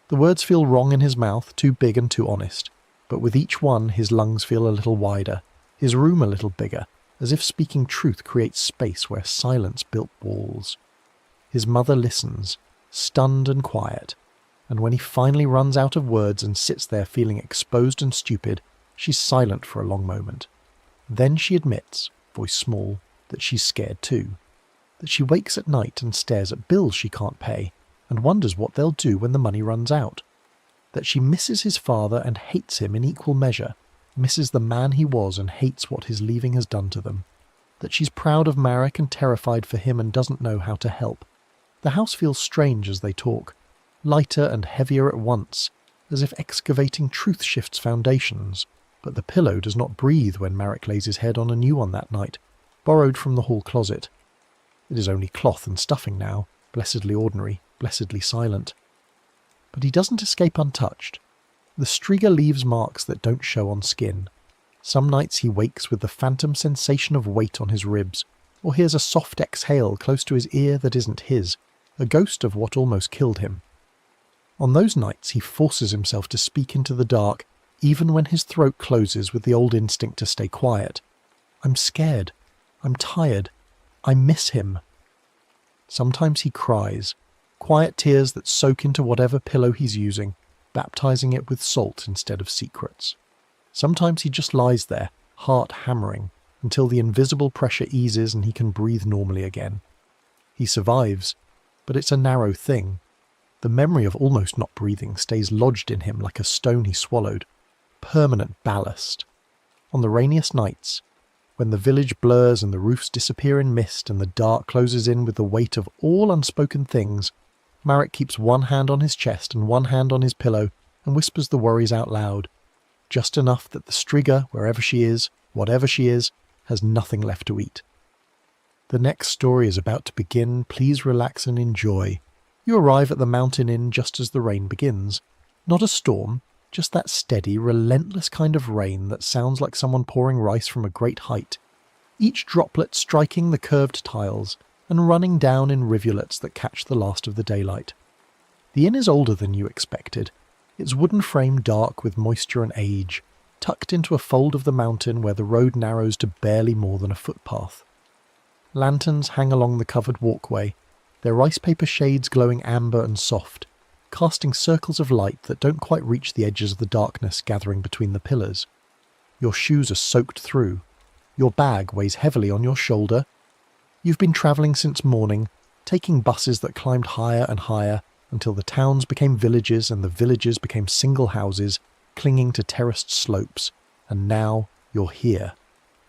The words feel wrong in his mouth, too big and too honest, but with each one his lungs feel a little wider, his room a little bigger, as if speaking truth creates space where silence built walls. His mother listens, stunned and quiet, and when he finally runs out of words and sits there feeling exposed and stupid, she's silent for a long moment. Then she admits, voice small, that she's scared too, that she wakes at night and stares at bills she can't pay and wonders what they'll do when the money runs out, that she misses his father and hates him in equal measure, misses the man he was and hates what his leaving has done to them, that she's proud of Marek and terrified for him and doesn't know how to help. The house feels strange as they talk, lighter and heavier at once, as if excavating truth shifts foundations, but the pillow does not breathe when Marek lays his head on a new one that night, borrowed from the hall closet. It is only cloth and stuffing now, blessedly ordinary, blessedly silent. But he doesn't escape untouched. The striga leaves marks that don't show on skin. Some nights he wakes with the phantom sensation of weight on his ribs, or hears a soft exhale close to his ear that isn't his, a ghost of what almost killed him. On those nights he forces himself to speak into the dark, even when his throat closes with the old instinct to stay quiet. I'm scared. I'm tired. I miss him. Sometimes he cries, quiet tears that soak into whatever pillow he's using, baptizing it with salt instead of secrets. Sometimes he just lies there, heart hammering, until the invisible pressure eases and he can breathe normally again. He survives, but it's a narrow thing. The memory of almost not breathing stays lodged in him like a stone he swallowed, permanent ballast. On the rainiest nights, when the village blurs and the roofs disappear in mist and the dark closes in with the weight of all unspoken things, Marek keeps one hand on his chest and one hand on his pillow and whispers the worries out loud, just enough that the striga, wherever she is, whatever she is, has nothing left to eat. The next story is about to begin. Please relax and enjoy. You arrive at the mountain inn just as the rain begins. Not a storm, just that steady, relentless kind of rain that sounds like someone pouring rice from a great height, each droplet striking the curved tiles and running down in rivulets that catch the last of the daylight. The inn is older than you expected, its wooden frame dark with moisture and age, tucked into a fold of the mountain where the road narrows to barely more than a footpath. Lanterns hang along the covered walkway, their rice paper shades glowing amber and soft, casting circles of light that don't quite reach the edges of the darkness gathering between the pillars. Your shoes are soaked through. Your bag weighs heavily on your shoulder. You've been travelling since morning, taking buses that climbed higher and higher until the towns became villages and the villages became single houses clinging to terraced slopes, and now you're here,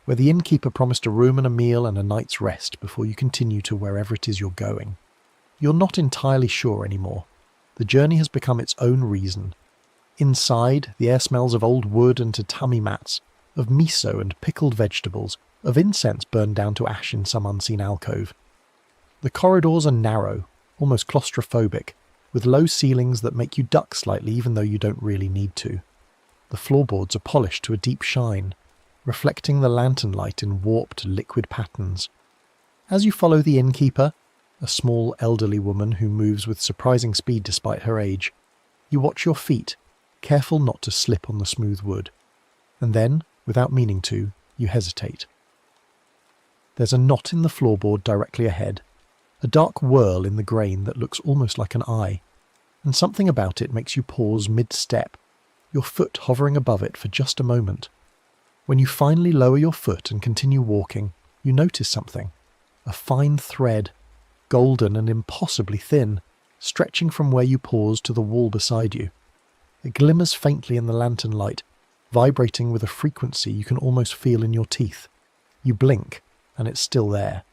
where the innkeeper promised a room and a meal and a night's rest before you continue to wherever it is you're going. You're not entirely sure anymore. The journey has become its own reason. Inside, the air smells of old wood and tatami mats, of miso and pickled vegetables, of incense burned down to ash in some unseen alcove. The corridors are narrow, almost claustrophobic, with low ceilings that make you duck slightly even though you don't really need to. The floorboards are polished to a deep shine, reflecting the lantern light in warped liquid patterns. As you follow the innkeeper, a small elderly woman who moves with surprising speed despite her age, you watch your feet, careful not to slip on the smooth wood. And then, without meaning to, you hesitate. There's a knot in the floorboard directly ahead, a dark whirl in the grain that looks almost like an eye, and something about it makes you pause mid-step, your foot hovering above it for just a moment. When you finally lower your foot and continue walking, you notice something, a fine thread, golden and impossibly thin, stretching from where you pause to the wall beside you. It glimmers faintly in the lantern light, vibrating with a frequency you can almost feel in your teeth. You blink, and it's still there.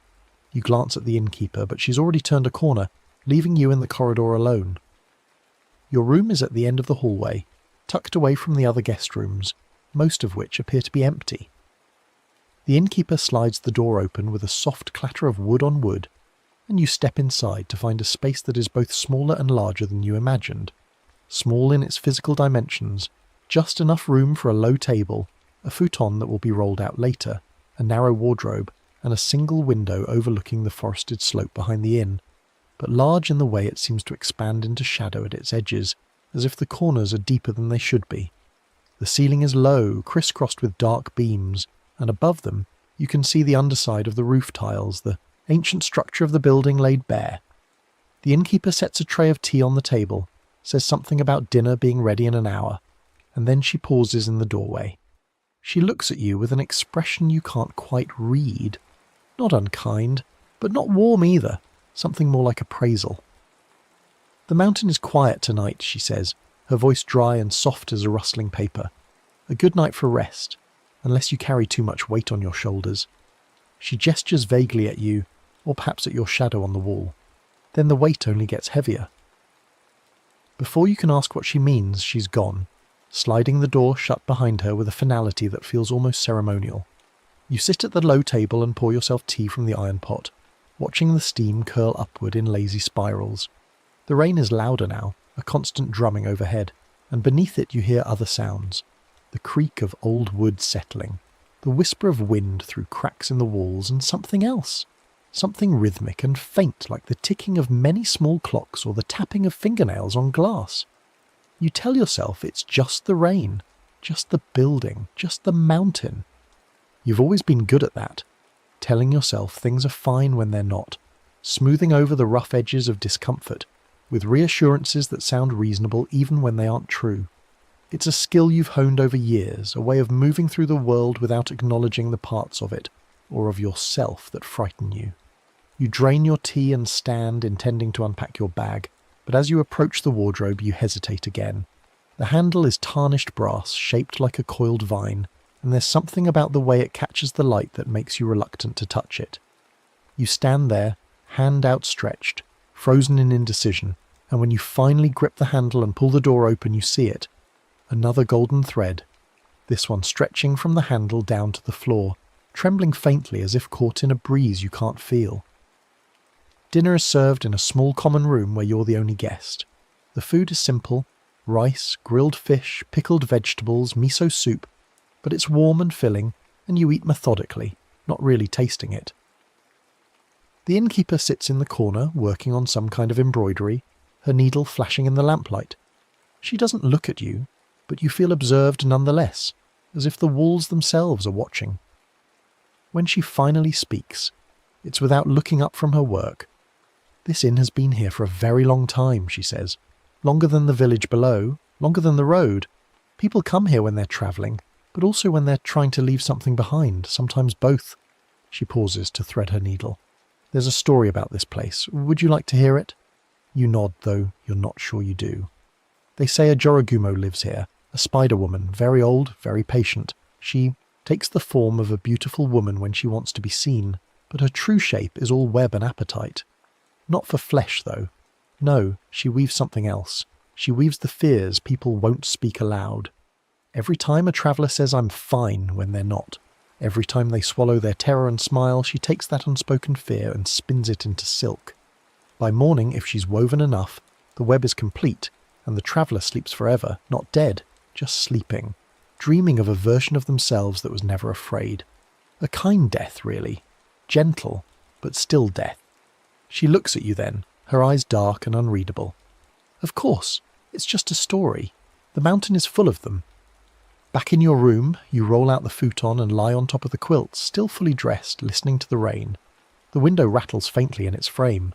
You glance at the innkeeper, but she's already turned a corner, leaving you in the corridor alone. Your room is at the end of the hallway, tucked away from the other guest rooms, most of which appear to be empty. The innkeeper slides the door open with a soft clatter of wood on wood, and you step inside to find a space that is both smaller and larger than you imagined. Small in its physical dimensions, just enough room for a low table, a futon that will be rolled out later, a narrow wardrobe, and a single window overlooking the forested slope behind the inn, but large in the way it seems to expand into shadow at its edges, as if the corners are deeper than they should be. The ceiling is low, crisscrossed with dark beams, and above them you can see the underside of the roof tiles, the ancient structure of the building laid bare. The innkeeper sets a tray of tea on the table, says something about dinner being ready in an hour, and then she pauses in the doorway. She looks at you with an expression you can't quite read. Not unkind, but not warm either, something more like appraisal. "The mountain is quiet tonight," she says, her voice dry and soft as a rustling paper. "A good night for rest, unless you carry too much weight on your shoulders." She gestures vaguely at you, or perhaps at your shadow on the wall. Then the weight only gets heavier. Before you can ask what she means, she's gone, sliding the door shut behind her with a finality that feels almost ceremonial. You sit at the low table and pour yourself tea from the iron pot, watching the steam curl upward in lazy spirals. The rain is louder now, a constant drumming overhead, and beneath it you hear other sounds. The creak of old wood settling, the whisper of wind through cracks in the walls, and something else. Something rhythmic and faint, like the ticking of many small clocks or the tapping of fingernails on glass. You tell yourself it's just the rain, just the building, just the mountain. You've always been good at that, telling yourself things are fine when they're not, smoothing over the rough edges of discomfort, with reassurances that sound reasonable even when they aren't true. It's a skill you've honed over years, a way of moving through the world without acknowledging the parts of it, or of yourself, that frighten you. You drain your tea and stand, intending to unpack your bag, but as you approach the wardrobe you hesitate again. The handle is tarnished brass, shaped like a coiled vine, and there's something about the way it catches the light that makes you reluctant to touch it. You stand there, hand outstretched, frozen in indecision, and when you finally grip the handle and pull the door open you see it. Another golden thread, this one stretching from the handle down to the floor, trembling faintly as if caught in a breeze you can't feel. Dinner is served in a small common room where you're the only guest. The food is simple: rice, grilled fish, pickled vegetables, miso soup, but it's warm and filling, and you eat methodically, not really tasting it. The innkeeper sits in the corner, working on some kind of embroidery, her needle flashing in the lamplight. She doesn't look at you, but you feel observed nonetheless, as if the walls themselves are watching. When she finally speaks, it's without looking up from her work. "This inn has been here for a very long time," she says. "Longer than the village below, longer than the road. People come here when they're travelling, but also when they're trying to leave something behind, sometimes both." She pauses to thread her needle. "There's a story about this place. Would you like to hear it?" You nod, though you're not sure you do. "They say a Jorogumo lives here, a spider woman, very old, very patient. She takes the form of a beautiful woman when she wants to be seen, but her true shape is all web and appetite. Not for flesh, though. No, she weaves something else. She weaves the fears people won't speak aloud. Every time a traveller says 'I'm fine' when they're not, every time they swallow their terror and smile, she takes that unspoken fear and spins it into silk. By morning, if she's woven enough, the web is complete, and the traveller sleeps forever, not dead, just sleeping, dreaming of a version of themselves that was never afraid. A kind death, really. Gentle, but still death." She looks at you then, her eyes dark and unreadable. "Of course, it's just a story. The mountain is full of them." Back in your room, you roll out the futon and lie on top of the quilts, still fully dressed, listening to the rain. The window rattles faintly in its frame.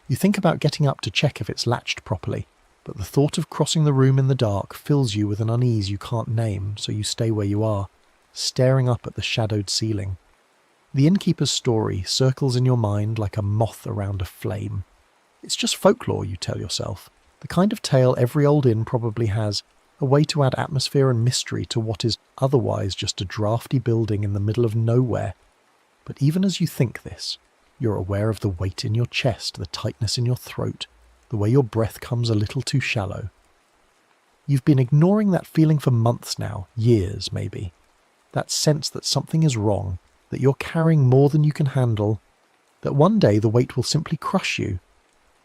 You think about getting up to check if it's latched properly, but the thought of crossing the room in the dark fills you with an unease you can't name, so you stay where you are, staring up at the shadowed ceiling. The innkeeper's story circles in your mind like a moth around a flame. It's just folklore, you tell yourself. The kind of tale every old inn probably has, a way to add atmosphere and mystery to what is otherwise just a drafty building in the middle of nowhere. But even as you think this, you're aware of the weight in your chest, the tightness in your throat, the way your breath comes a little too shallow. You've been ignoring that feeling for months now, years maybe. That sense that something is wrong, that you're carrying more than you can handle, that one day the weight will simply crush you.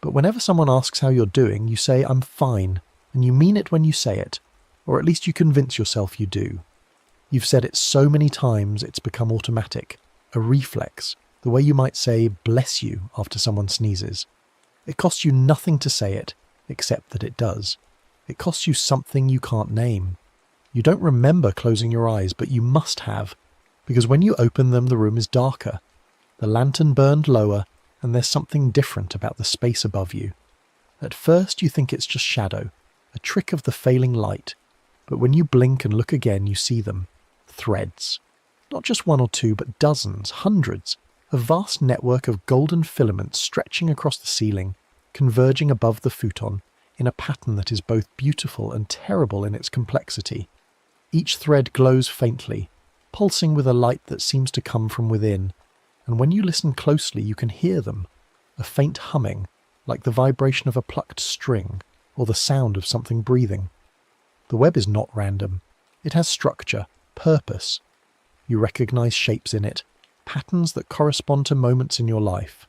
But whenever someone asks how you're doing, you say, "I'm fine," and you mean it when you say it, or at least you convince yourself you do. You've said it so many times it's become automatic, a reflex, the way you might say "bless you" after someone sneezes. It costs you nothing to say it, except that it does. It costs you something you can't name. You don't remember closing your eyes, but you must have, because when you open them the room is darker. The lantern burned lower, and there's something different about the space above you. At first you think it's just shadow, a trick of the failing light, but when you blink and look again you see them. Threads. Not just one or two, but dozens, hundreds, a vast network of golden filaments stretching across the ceiling, converging above the futon, in a pattern that is both beautiful and terrible in its complexity. Each thread glows faintly, pulsing with a light that seems to come from within, and when you listen closely you can hear them, a faint humming, like the vibration of a plucked string, or the sound of something breathing. The web is not random. It has structure, purpose. You recognize shapes in it, patterns that correspond to moments in your life.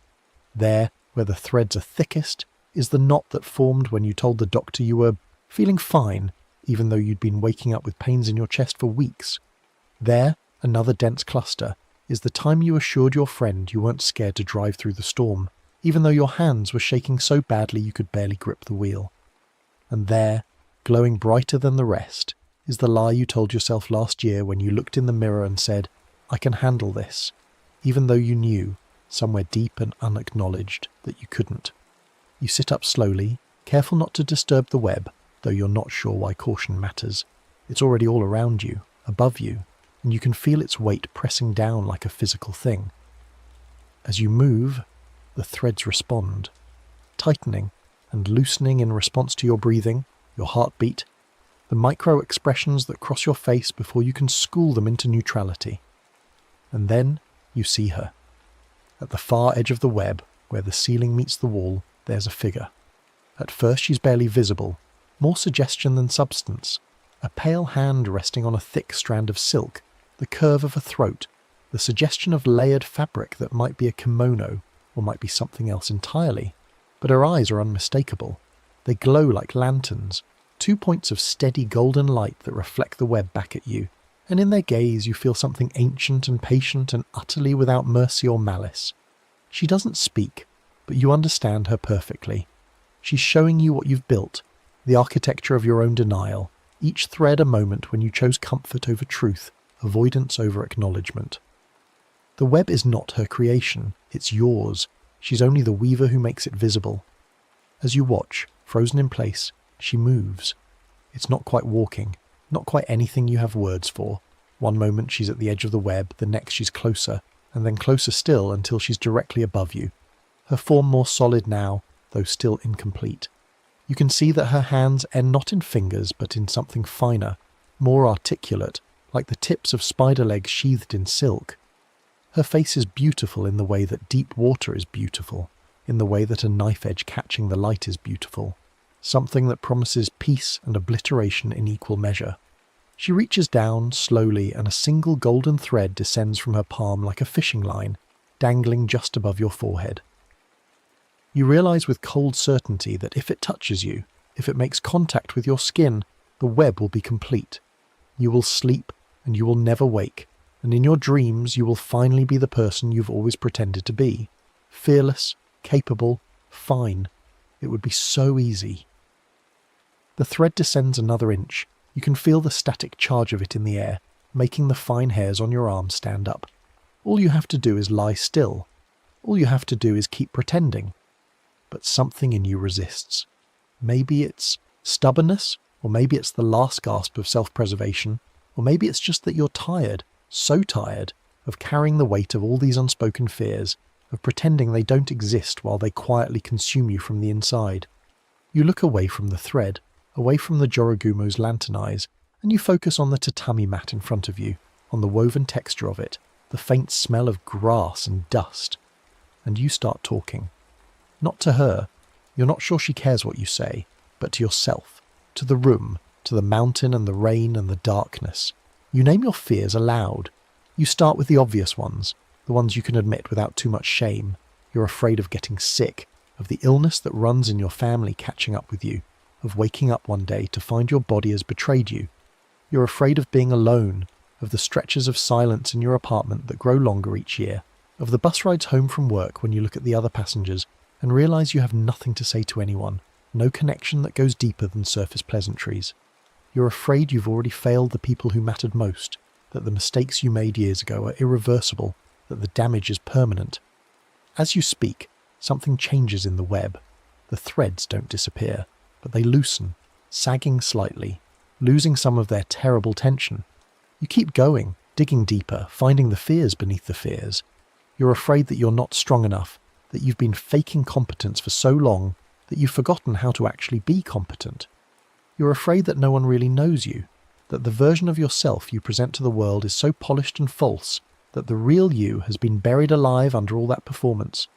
There, where the threads are thickest, is the knot that formed when you told the doctor you were feeling fine, even though you'd been waking up with pains in your chest for weeks. There, another dense cluster, is the time you assured your friend you weren't scared to drive through the storm, even though your hands were shaking so badly you could barely grip the wheel. And there, glowing brighter than the rest, is the lie you told yourself last year when you looked in the mirror and said, "I can handle this," even though you knew, somewhere deep and unacknowledged, that you couldn't. You sit up slowly, careful not to disturb the web, though you're not sure why caution matters. It's already all around you, above you, and you can feel its weight pressing down like a physical thing. As you move, the threads respond, tightening and loosening in response to your breathing, your heartbeat, the micro-expressions that cross your face before you can school them into neutrality. And then you see her. At the far edge of the web, where the ceiling meets the wall, there's a figure. At first she's barely visible, more suggestion than substance. A pale hand resting on a thick strand of silk, the curve of a throat, the suggestion of layered fabric that might be a kimono, or might be something else entirely. But her eyes are unmistakable. They glow like lanterns, 2 points of steady golden light that reflect the web back at you, and in their gaze you feel something ancient and patient and utterly without mercy or malice. She doesn't speak, but you understand her perfectly. She's showing you what you've built, the architecture of your own denial, each thread a moment when you chose comfort over truth, avoidance over acknowledgement. The web is not her creation, it's yours. She's only the weaver who makes it visible. As you watch, frozen in place, she moves. It's not quite walking, not quite anything you have words for. One moment she's at the edge of the web, the next she's closer, and then closer still until she's directly above you. Her form more solid now, though still incomplete. You can see that her hands end not in fingers but in something finer, more articulate, like the tips of spider legs sheathed in silk. Her face is beautiful in the way that deep water is beautiful, in the way that a knife edge catching the light is beautiful, something that promises peace and obliteration in equal measure. She reaches down slowly and a single golden thread descends from her palm like a fishing line, dangling just above your forehead. You realize with cold certainty that if it touches you, if it makes contact with your skin, the web will be complete. You will sleep and you will never wake, and in your dreams you will finally be the person you've always pretended to be. Fearless, capable, fine. It would be so easy. The thread descends another inch. You can feel the static charge of it in the air, making the fine hairs on your arm stand up. All you have to do is lie still. All you have to do is keep pretending. But something in you resists. Maybe it's stubbornness, or maybe it's the last gasp of self-preservation, or maybe it's just that you're tired, so tired, of carrying the weight of all these unspoken fears, of pretending they don't exist while they quietly consume you from the inside. You look away from the thread, away from the Jorogumo's lantern eyes, and you focus on the tatami mat in front of you, on the woven texture of it, the faint smell of grass and dust. And you start talking. Not to her. You're not sure she cares what you say, but to yourself, to the room, to the mountain and the rain and the darkness. You name your fears aloud. You start with the obvious ones, the ones you can admit without too much shame. You're afraid of getting sick, of the illness that runs in your family catching up with you, of waking up one day to find your body has betrayed you. You're afraid of being alone, of the stretches of silence in your apartment that grow longer each year, of the bus rides home from work when you look at the other passengers and realise you have nothing to say to anyone, no connection that goes deeper than surface pleasantries. You're afraid you've already failed the people who mattered most, that the mistakes you made years ago are irreversible, that the damage is permanent. As you speak, something changes in the web. The threads don't disappear, but they loosen, sagging slightly, losing some of their terrible tension. You keep going, digging deeper, finding the fears beneath the fears. You're afraid that you're not strong enough, that you've been faking competence for so long that you've forgotten how to actually be competent. You're afraid that no one really knows you, that the version of yourself you present to the world is so polished and false that the real you has been buried alive under all that performance.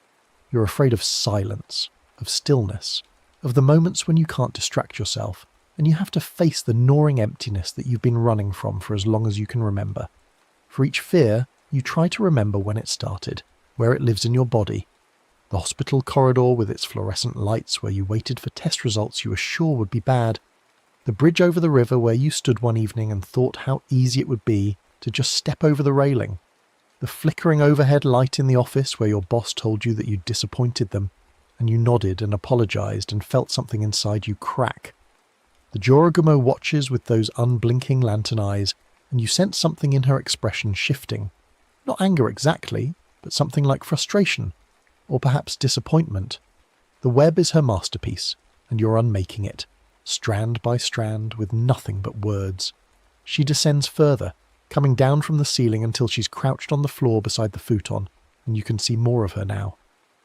You're afraid of silence, of stillness, of the moments when you can't distract yourself, and you have to face the gnawing emptiness that you've been running from for as long as you can remember. For each fear, you try to remember when it started, where it lives in your body. The hospital corridor with its fluorescent lights where you waited for test results you were sure would be bad. The bridge over the river where you stood one evening and thought how easy it would be to just step over the railing. The flickering overhead light in the office where your boss told you that you'd disappointed them, and you nodded and apologised and felt something inside you crack. The Jorogumo watches with those unblinking lantern eyes, and you sense something in her expression shifting. Not anger exactly, but something like frustration, or perhaps disappointment. The web is her masterpiece, and you're unmaking it, strand by strand, with nothing but words. She descends further, coming down from the ceiling until she's crouched on the floor beside the futon, and you can see more of her now.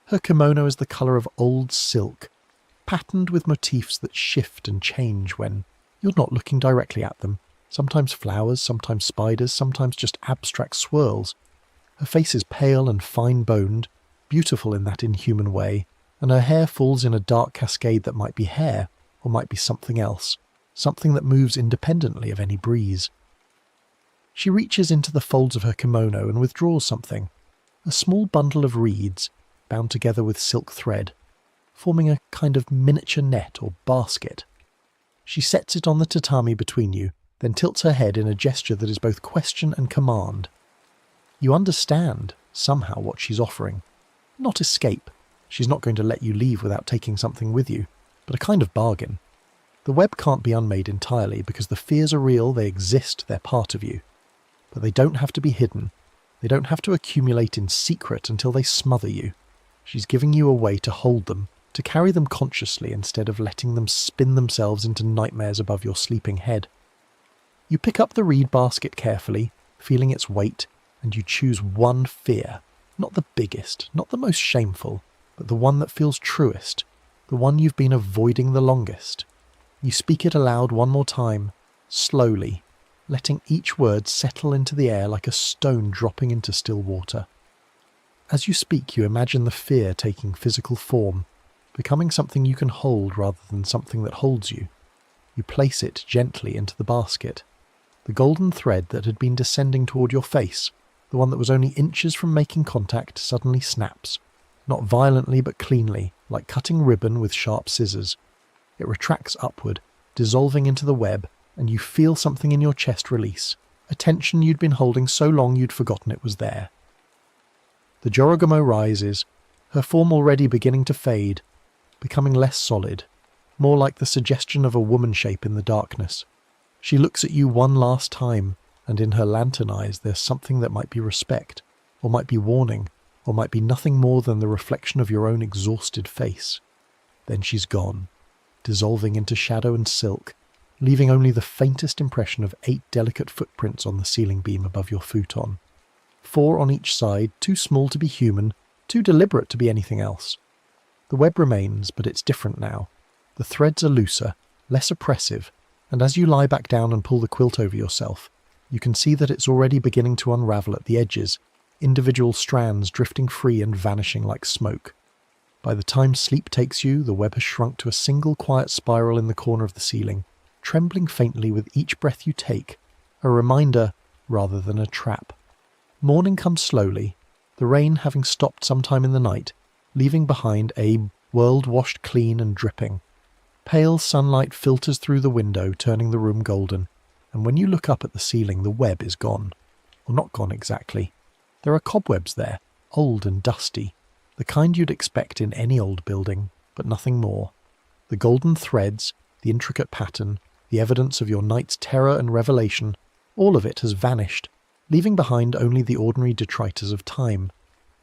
Her kimono is the colour of old silk, patterned with motifs that shift and change when you're not looking directly at them. Sometimes flowers, sometimes spiders, sometimes just abstract swirls. Her face is pale and fine-boned, beautiful in that inhuman way, and her hair falls in a dark cascade that might be hair, or might be something else, something that moves independently of any breeze. She reaches into the folds of her kimono and withdraws something, a small bundle of reeds, bound together with silk thread, forming a kind of miniature net or basket. She sets it on the tatami between you, then tilts her head in a gesture that is both question and command. You understand, somehow, what she's offering. Not escape. She's not going to let you leave without taking something with you, but a kind of bargain. The web can't be unmade entirely because the fears are real, they exist, they're part of you. But they don't have to be hidden. They don't have to accumulate in secret until they smother you. She's giving you a way to hold them, to carry them consciously instead of letting them spin themselves into nightmares above your sleeping head. You pick up the reed basket carefully, feeling its weight, and you choose one fear, not the biggest, not the most shameful, but the one that feels truest, the one you've been avoiding the longest. You speak it aloud one more time, slowly, letting each word settle into the air like a stone dropping into still water. As you speak, you imagine the fear taking physical form, becoming something you can hold rather than something that holds you. You place it gently into the basket. The golden thread that had been descending toward your face, the one that was only inches from making contact, suddenly snaps, not violently but cleanly, like cutting ribbon with sharp scissors. It retracts upward, dissolving into the web, and you feel something in your chest release, a tension you'd been holding so long you'd forgotten it was there. The Jorogumo rises, her form already beginning to fade, becoming less solid, more like the suggestion of a woman shape in the darkness. She looks at you one last time, and in her lantern eyes there's something that might be respect, or might be warning, or might be nothing more than the reflection of your own exhausted face. Then she's gone, dissolving into shadow and silk, leaving only the faintest impression of 8 delicate footprints on the ceiling beam above your futon. 4 on each side, too small to be human, too deliberate to be anything else. The web remains, but it's different now. The threads are looser, less oppressive, and as you lie back down and pull the quilt over yourself, you can see that it's already beginning to unravel at the edges, individual strands drifting free and vanishing like smoke. By the time sleep takes you, the web has shrunk to a single quiet spiral in the corner of the ceiling, trembling faintly with each breath you take, a reminder rather than a trap. Morning comes slowly, the rain having stopped sometime in the night, leaving behind a world washed clean and dripping. Pale sunlight filters through the window, turning the room golden, and when you look up at the ceiling, the web is gone. Well, not gone exactly. There are cobwebs there, old and dusty, the kind you'd expect in any old building, but nothing more. The golden threads, the intricate pattern, the evidence of your night's terror and revelation, all of it has vanished, leaving behind only the ordinary detritus of time.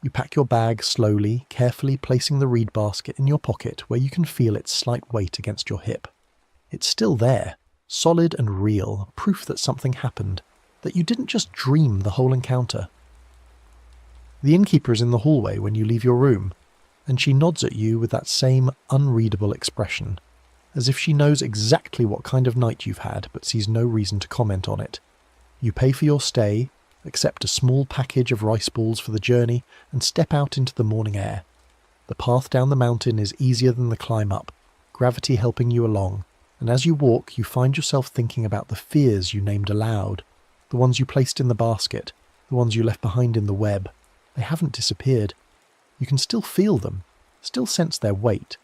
You pack your bag slowly, carefully placing the reed basket in your pocket where you can feel its slight weight against your hip. It's still there, solid and real, proof that something happened, that you didn't just dream the whole encounter. The innkeeper is in the hallway when you leave your room, and she nods at you with that same unreadable expression, as if she knows exactly what kind of night you've had but sees no reason to comment on it. You pay for your stay, accept a small package of rice balls for the journey, and step out into the morning air. The path down the mountain is easier than the climb up, gravity helping you along, and as you walk you find yourself thinking about the fears you named aloud, the ones you placed in the basket, the ones you left behind in the web. They haven't disappeared. You can still feel them, still sense their weight,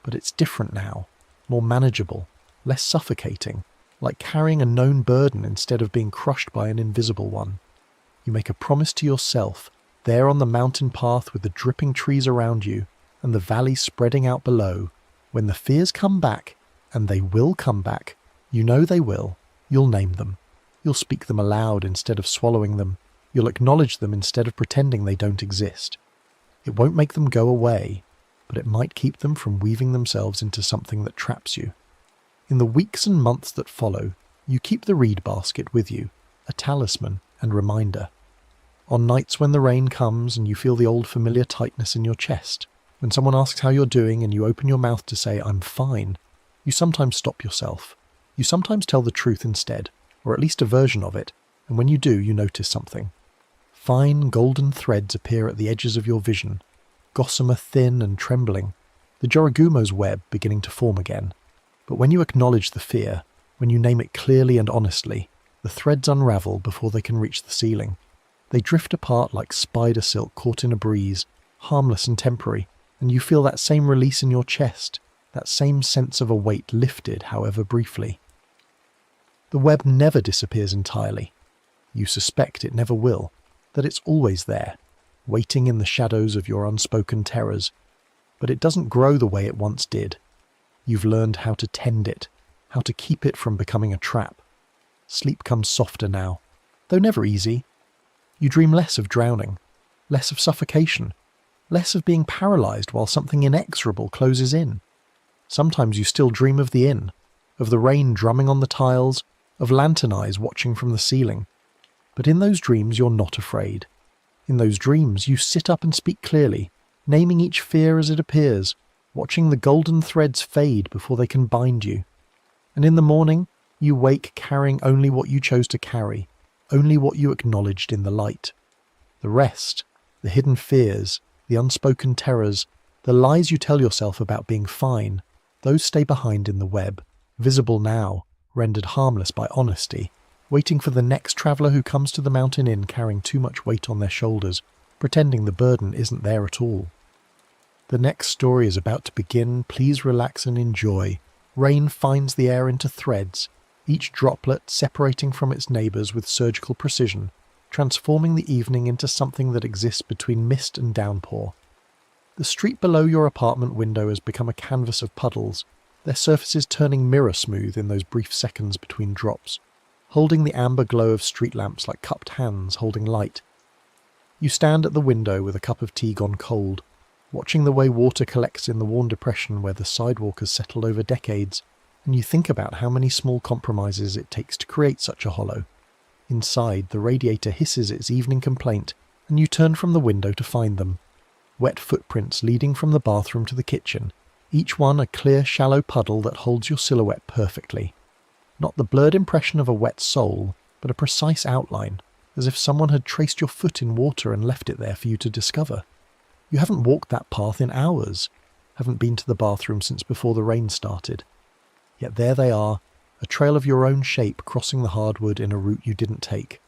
but it's different now, more manageable, less suffocating, like carrying a known burden instead of being crushed by an invisible one. You make a promise to yourself, there on the mountain path with the dripping trees around you and the valley spreading out below, when the fears come back, and they will come back, you know they will, you'll name them. You'll speak them aloud instead of swallowing them. You'll acknowledge them instead of pretending they don't exist. It won't make them go away, but it might keep them from weaving themselves into something that traps you. In the weeks and months that follow, you keep the reed basket with you, a talisman and reminder. On nights when the rain comes and you feel the old familiar tightness in your chest, when someone asks how you're doing and you open your mouth to say, "I'm fine," you sometimes stop yourself. You sometimes tell the truth instead, or at least a version of it, and when you do, you notice something. Fine golden threads appear at the edges of your vision, gossamer thin and trembling, the Joragumo's web beginning to form again. But when you acknowledge the fear, when you name it clearly and honestly, the threads unravel before they can reach the ceiling. They drift apart like spider silk caught in a breeze, harmless and temporary, and you feel that same release in your chest, that same sense of a weight lifted, however briefly. The web never disappears entirely. You suspect it never will, that it's always there, waiting in the shadows of your unspoken terrors. But it doesn't grow the way it once did. You've learned how to tend it, how to keep it from becoming a trap. Sleep comes softer now, though never easy. You dream less of drowning, less of suffocation, less of being paralyzed while something inexorable closes in. Sometimes you still dream of the inn, of the rain drumming on the tiles, of lantern eyes watching from the ceiling. But in those dreams you're not afraid. In those dreams you sit up and speak clearly, naming each fear as it appears, watching the golden threads fade before they can bind you. And in the morning, you wake carrying only what you chose to carry, only what you acknowledged in the light. The rest, the hidden fears, the unspoken terrors, the lies you tell yourself about being fine, those stay behind in the web, visible now, rendered harmless by honesty, waiting for the next traveller who comes to the mountain inn carrying too much weight on their shoulders, pretending the burden isn't there at all. The next story is about to begin. Please relax and enjoy. Rain finds the air into threads, each droplet separating from its neighbours with surgical precision, transforming the evening into something that exists between mist and downpour. The street below your apartment window has become a canvas of puddles, their surfaces turning mirror smooth in those brief seconds between drops, holding the amber glow of street lamps like cupped hands holding light. You stand at the window with a cup of tea gone cold, watching the way water collects in the worn depression where the sidewalk has settled over decades, and you think about how many small compromises it takes to create such a hollow. Inside, the radiator hisses its evening complaint, and you turn from the window to find them. Wet footprints leading from the bathroom to the kitchen, each one a clear, shallow puddle that holds your silhouette perfectly. Not the blurred impression of a wet sole, but a precise outline, as if someone had traced your foot in water and left it there for you to discover. You haven't walked that path in hours, haven't been to the bathroom since before the rain started. Yet there they are, a trail of your own shape crossing the hardwood in a route you didn't take.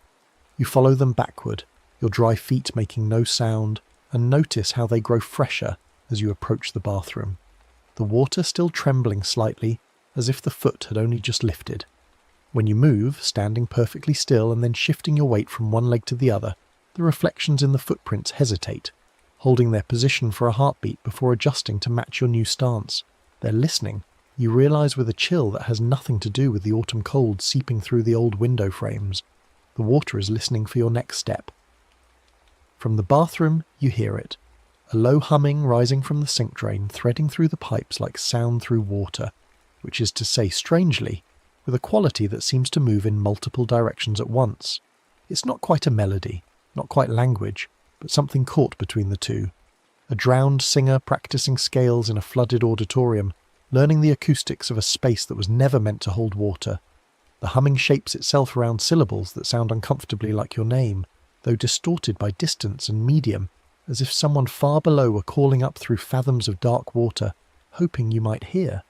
You follow them backward, your dry feet making no sound, and notice how they grow fresher as you approach the bathroom. The water still trembling slightly, as if the foot had only just lifted. When you move, standing perfectly still and then shifting your weight from one leg to the other, the reflections in the footprints hesitate, holding their position for a heartbeat before adjusting to match your new stance. They're listening, you realise with a chill that has nothing to do with the autumn cold seeping through the old window frames. The water is listening for your next step. From the bathroom, you hear it. A low humming rising from the sink drain, threading through the pipes like sound through water, which is to say strangely, with a quality that seems to move in multiple directions at once. It's not quite a melody, not quite language, but something caught between the two. A drowned singer practicing scales in a flooded auditorium, learning the acoustics of a space that was never meant to hold water. The humming shapes itself around syllables that sound uncomfortably like your name, though distorted by distance and medium, as if someone far below were calling up through fathoms of dark water, hoping you might hear.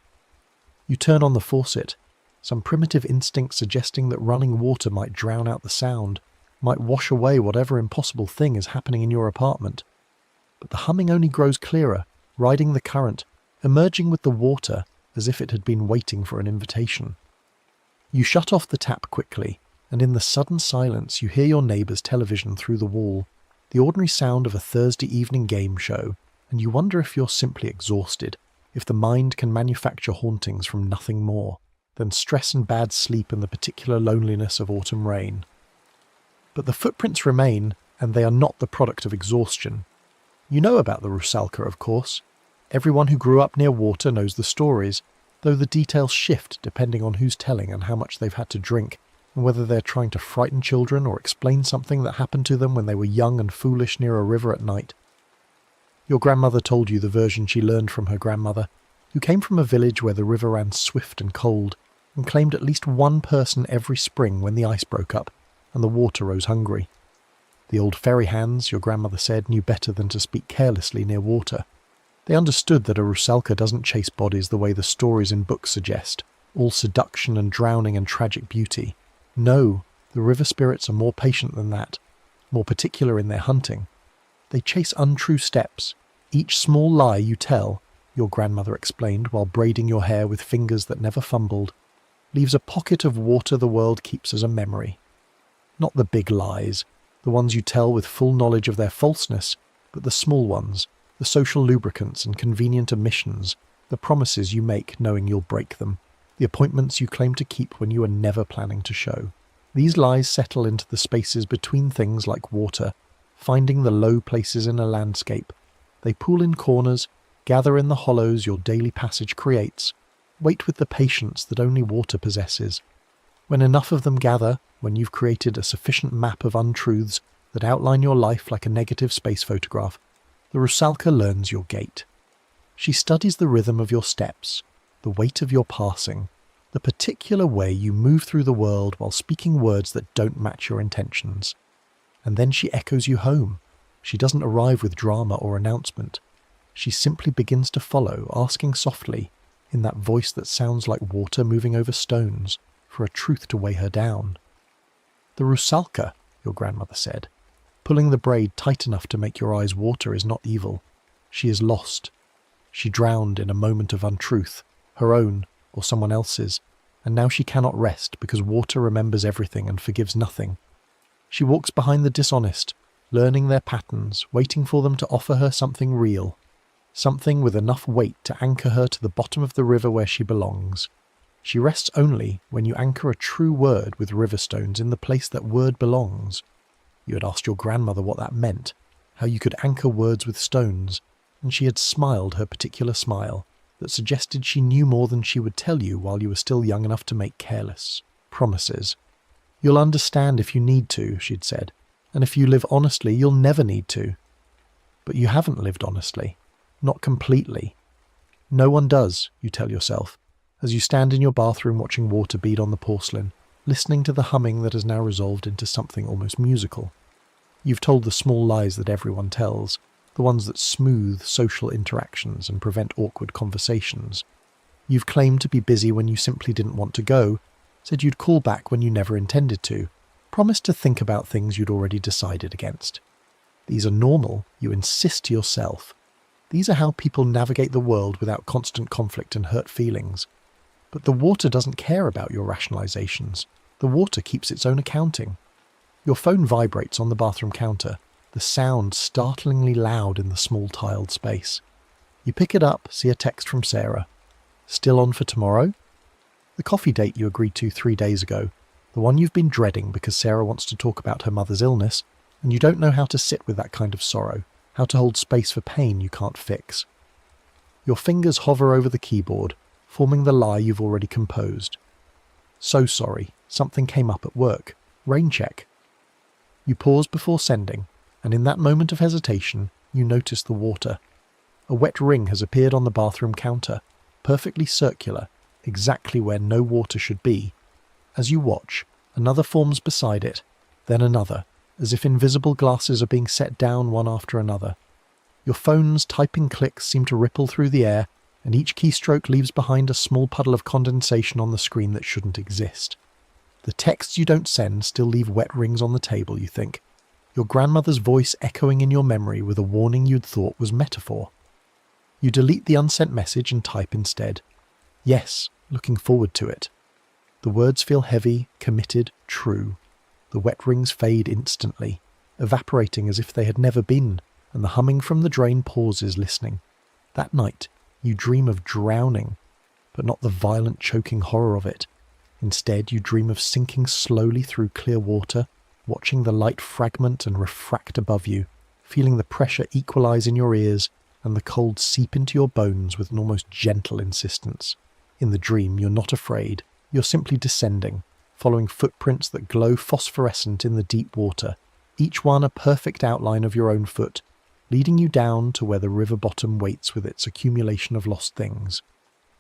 You turn on the faucet, some primitive instinct suggesting that running water might drown out the sound, might wash away whatever impossible thing is happening in your apartment. But the humming only grows clearer, riding the current, emerging with the water as if it had been waiting for an invitation. You shut off the tap quickly, and in the sudden silence you hear your neighbour's television through the wall, the ordinary sound of a Thursday evening game show, and you wonder if you're simply exhausted, if the mind can manufacture hauntings from nothing more than stress and bad sleep and the particular loneliness of autumn rain. But the footprints remain, and they are not the product of exhaustion. You know about the Rusalka, of course. Everyone who grew up near water knows the stories, though the details shift depending on who's telling and how much they've had to drink, and whether they're trying to frighten children or explain something that happened to them when they were young and foolish near a river at night. Your grandmother told you the version she learned from her grandmother, who came from a village where the river ran swift and cold, and claimed at least one person every spring when the ice broke up and the water rose hungry. The old ferry hands, your grandmother said, knew better than to speak carelessly near water. They understood that a Rusalka doesn't chase bodies the way the stories in books suggest, all seduction and drowning and tragic beauty. No, the river spirits are more patient than that, more particular in their hunting. They chase untrue steps. Each small lie you tell, your grandmother explained while braiding your hair with fingers that never fumbled, leaves a pocket of water the world keeps as a memory. Not the big lies, the ones you tell with full knowledge of their falseness, but the small ones, the social lubricants and convenient omissions, the promises you make knowing you'll break them, the appointments you claim to keep when you are never planning to show. These lies settle into the spaces between things like water, finding the low places in a landscape. They pool in corners, gather in the hollows your daily passage creates, wait with the patience that only water possesses. When enough of them gather, when you've created a sufficient map of untruths that outline your life like a negative space photograph, the Rusalka learns your gait. She studies the rhythm of your steps, the weight of your passing, the particular way you move through the world while speaking words that don't match your intentions. And then she echoes you home. She doesn't arrive with drama or announcement. She simply begins to follow, asking softly, in that voice that sounds like water moving over stones, for a truth to weigh her down. The Rusalka, your grandmother said. Pulling the braid tight enough to make your eyes water is not evil. She is lost. She drowned in a moment of untruth, her own or someone else's, and now she cannot rest because water remembers everything and forgives nothing. She walks behind the dishonest, learning their patterns, waiting for them to offer her something real, something with enough weight to anchor her to the bottom of the river where she belongs. She rests only when you anchor a true word with river stones in the place that word belongs. You had asked your grandmother what that meant, how you could anchor words with stones, and she had smiled her particular smile that suggested she knew more than she would tell you while you were still young enough to make careless promises. You'll understand if you need to, she'd said, and if you live honestly, you'll never need to. But you haven't lived honestly. Not completely. No one does, you tell yourself, as you stand in your bathroom watching water bead on the porcelain, listening to the humming that has now resolved into something almost musical. You've told the small lies that everyone tells, the ones that smooth social interactions and prevent awkward conversations. You've claimed to be busy when you simply didn't want to go, said you'd call back when you never intended to, promised to think about things you'd already decided against. These are normal, you insist to yourself. These are how people navigate the world without constant conflict and hurt feelings. But the water doesn't care about your rationalizations. The water keeps its own accounting. Your phone vibrates on the bathroom counter, the sound startlingly loud in the small tiled space. You pick it up, see a text from Sarah. Still on for tomorrow? The coffee date you agreed to 3 days ago, the one you've been dreading because Sarah wants to talk about her mother's illness, and you don't know how to sit with that kind of sorrow, how to hold space for pain you can't fix. Your fingers hover over the keyboard, forming the lie you've already composed. So sorry, something came up at work. Rain check. You pause before sending, and in that moment of hesitation, you notice the water. A wet ring has appeared on the bathroom counter, perfectly circular, exactly where no water should be. As you watch, another forms beside it, then another, as if invisible glasses are being set down one after another. Your phone's typing clicks seem to ripple through the air, and each keystroke leaves behind a small puddle of condensation on the screen that shouldn't exist. The texts you don't send still leave wet rings on the table, you think. Your grandmother's voice echoing in your memory with a warning you'd thought was metaphor. You delete the unsent message and type instead. Yes, looking forward to it. The words feel heavy, committed, true. The wet rings fade instantly, evaporating as if they had never been, and the humming from the drain pauses listening. That night, you dream of drowning, but not the violent choking horror of it. Instead, you dream of sinking slowly through clear water, watching the light fragment and refract above you, feeling the pressure equalize in your ears and the cold seep into your bones with an almost gentle insistence. In the dream, you're not afraid. You're simply descending, following footprints that glow phosphorescent in the deep water, each one a perfect outline of your own foot, leading you down to where the river bottom waits with its accumulation of lost things.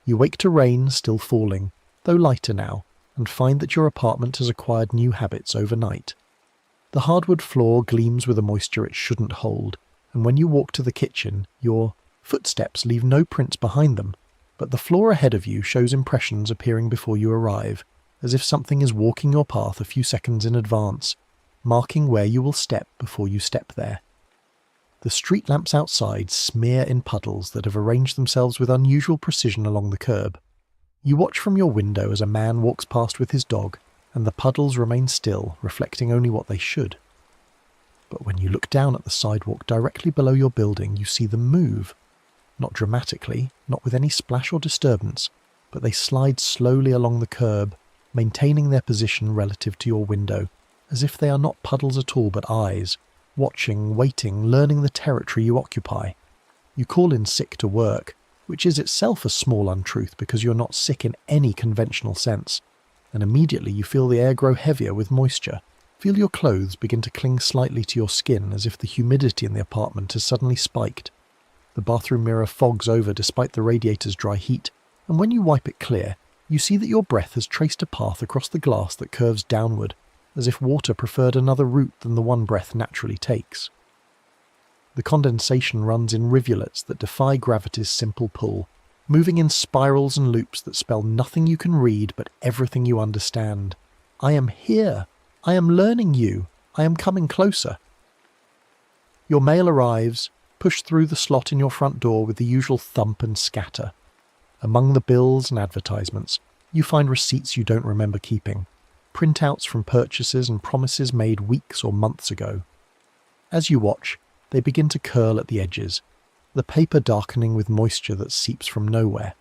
You wake to rain still falling, though lighter now, and find that your apartment has acquired new habits overnight. The hardwood floor gleams with a moisture it shouldn't hold, and when you walk to the kitchen, your footsteps leave no prints behind them, but the floor ahead of you shows impressions appearing before you arrive, as if something is walking your path a few seconds in advance, marking where you will step before you step there. The street lamps outside smear in puddles that have arranged themselves with unusual precision along the curb. You watch from your window as a man walks past with his dog, and the puddles remain still, reflecting only what they should. But when you look down at the sidewalk directly below your building, you see them move. Not dramatically, not with any splash or disturbance, but they slide slowly along the curb, maintaining their position relative to your window, as if they are not puddles at all but eyes, watching, waiting, learning the territory you occupy. You call in sick to work, which is itself a small untruth because you're not sick in any conventional sense, and immediately you feel the air grow heavier with moisture, feel your clothes begin to cling slightly to your skin as if the humidity in the apartment has suddenly spiked. The bathroom mirror fogs over despite the radiator's dry heat, and when you wipe it clear, you see that your breath has traced a path across the glass that curves downward, as if water preferred another route than the one breath naturally takes. The condensation runs in rivulets that defy gravity's simple pull, moving in spirals and loops that spell nothing you can read but everything you understand. I am here. I am learning you. I am coming closer. Your mail arrives, pushed through the slot in your front door with the usual thump and scatter. Among the bills and advertisements, you find receipts you don't remember keeping, printouts from purchases and promises made weeks or months ago. As you watch, they begin to curl at the edges, the paper darkening with moisture that seeps from nowhere.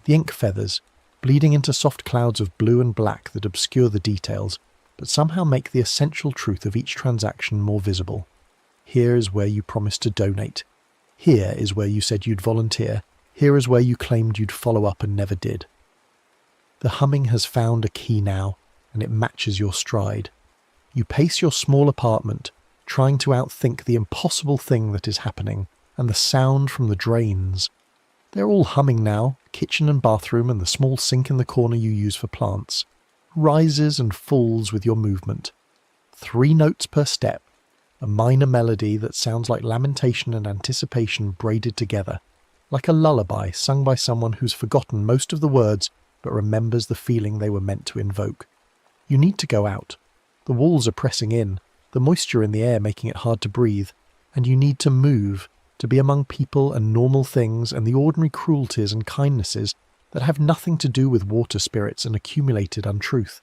The ink feathers, bleeding into soft clouds of blue and black that obscure the details, but somehow make the essential truth of each transaction more visible. Here is where you promised to donate. Here is where you said you'd volunteer. Here is where you claimed you'd follow up and never did. The humming has found a key now, and it matches your stride. You pace your small apartment, trying to outthink the impossible thing that is happening, and the sound from the drains. They're all humming now, kitchen and bathroom and the small sink in the corner you use for plants. Rises and falls with your movement. 3 notes per step, a minor melody that sounds like lamentation and anticipation braided together, like a lullaby sung by someone who's forgotten most of the words but remembers the feeling they were meant to invoke. You need to go out. The walls are pressing in, the moisture in the air making it hard to breathe, and you need to move, to be among people and normal things and the ordinary cruelties and kindnesses that have nothing to do with water spirits and accumulated untruth.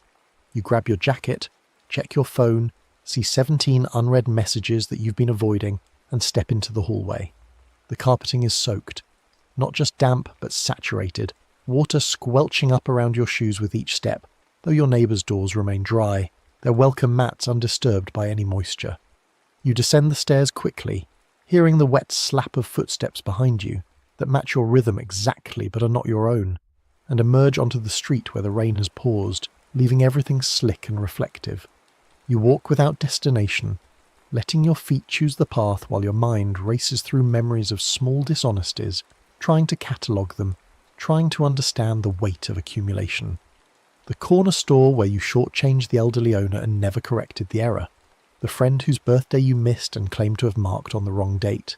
You grab your jacket, check your phone, see 17 unread messages that you've been avoiding, and step into the hallway. The carpeting is soaked. Not just damp, but saturated, water squelching up around your shoes with each step, though your neighbours' doors remain dry, their welcome mats undisturbed by any moisture. You descend the stairs quickly, hearing the wet slap of footsteps behind you that match your rhythm exactly but are not your own, and emerge onto the street where the rain has paused, leaving everything slick and reflective. You walk without destination, letting your feet choose the path while your mind races through memories of small dishonesties, trying to catalogue them, trying to understand the weight of accumulation. The corner store where you shortchanged the elderly owner and never corrected the error. The friend whose birthday you missed and claimed to have marked on the wrong date.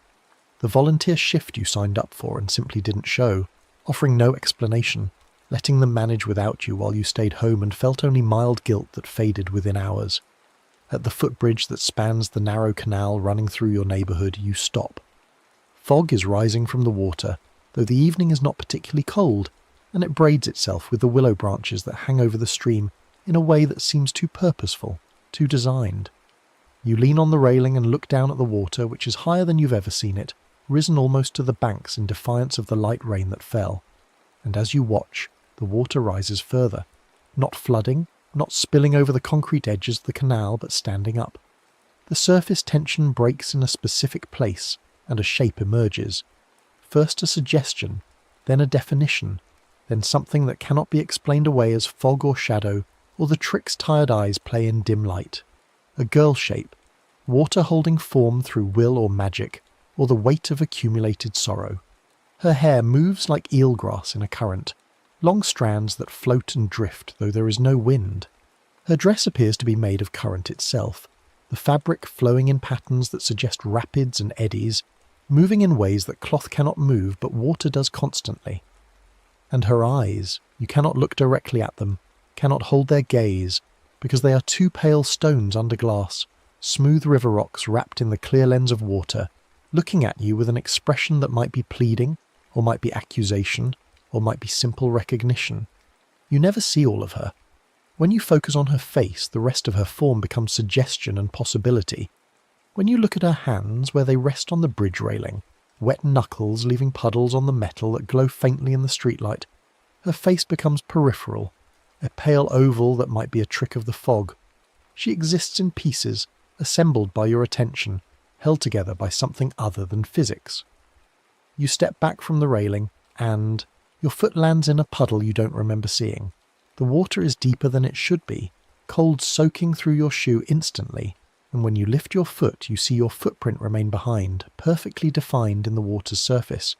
The volunteer shift you signed up for and simply didn't show, offering no explanation, letting them manage without you while you stayed home and felt only mild guilt that faded within hours. At the footbridge that spans the narrow canal running through your neighbourhood, you stop. Fog is rising from the water, though the evening is not particularly cold, and it braids itself with the willow branches that hang over the stream in a way that seems too purposeful, too designed. You lean on the railing and look down at the water, which is higher than you've ever seen it, risen almost to the banks in defiance of the light rain that fell. And as you watch, the water rises further, not flooding, not spilling over the concrete edges of the canal, but standing up. The surface tension breaks in a specific place, and a shape emerges. First a suggestion, then a definition, then something that cannot be explained away as fog or shadow, or the tricks tired eyes play in dim light. A girl shape, water holding form through will or magic, or the weight of accumulated sorrow. Her hair moves like eelgrass in a current, long strands that float and drift though there is no wind. Her dress appears to be made of current itself, the fabric flowing in patterns that suggest rapids and eddies, moving in ways that cloth cannot move but water does constantly. And her eyes, you cannot look directly at them, cannot hold their gaze, because they are two pale stones under glass, smooth river rocks wrapped in the clear lens of water, looking at you with an expression that might be pleading, or might be accusation, or might be simple recognition. You never see all of her. When you focus on her face, the rest of her form becomes suggestion and possibility. When you look at her hands where they rest on the bridge railing, wet knuckles leaving puddles on the metal that glow faintly in the streetlight, her face becomes peripheral, a pale oval that might be a trick of the fog. She exists in pieces, assembled by your attention, held together by something other than physics. You step back from the railing, and your foot lands in a puddle you don't remember seeing. The water is deeper than it should be, cold soaking through your shoe instantly, and when you lift your foot you see your footprint remain behind, perfectly defined in the water's surface.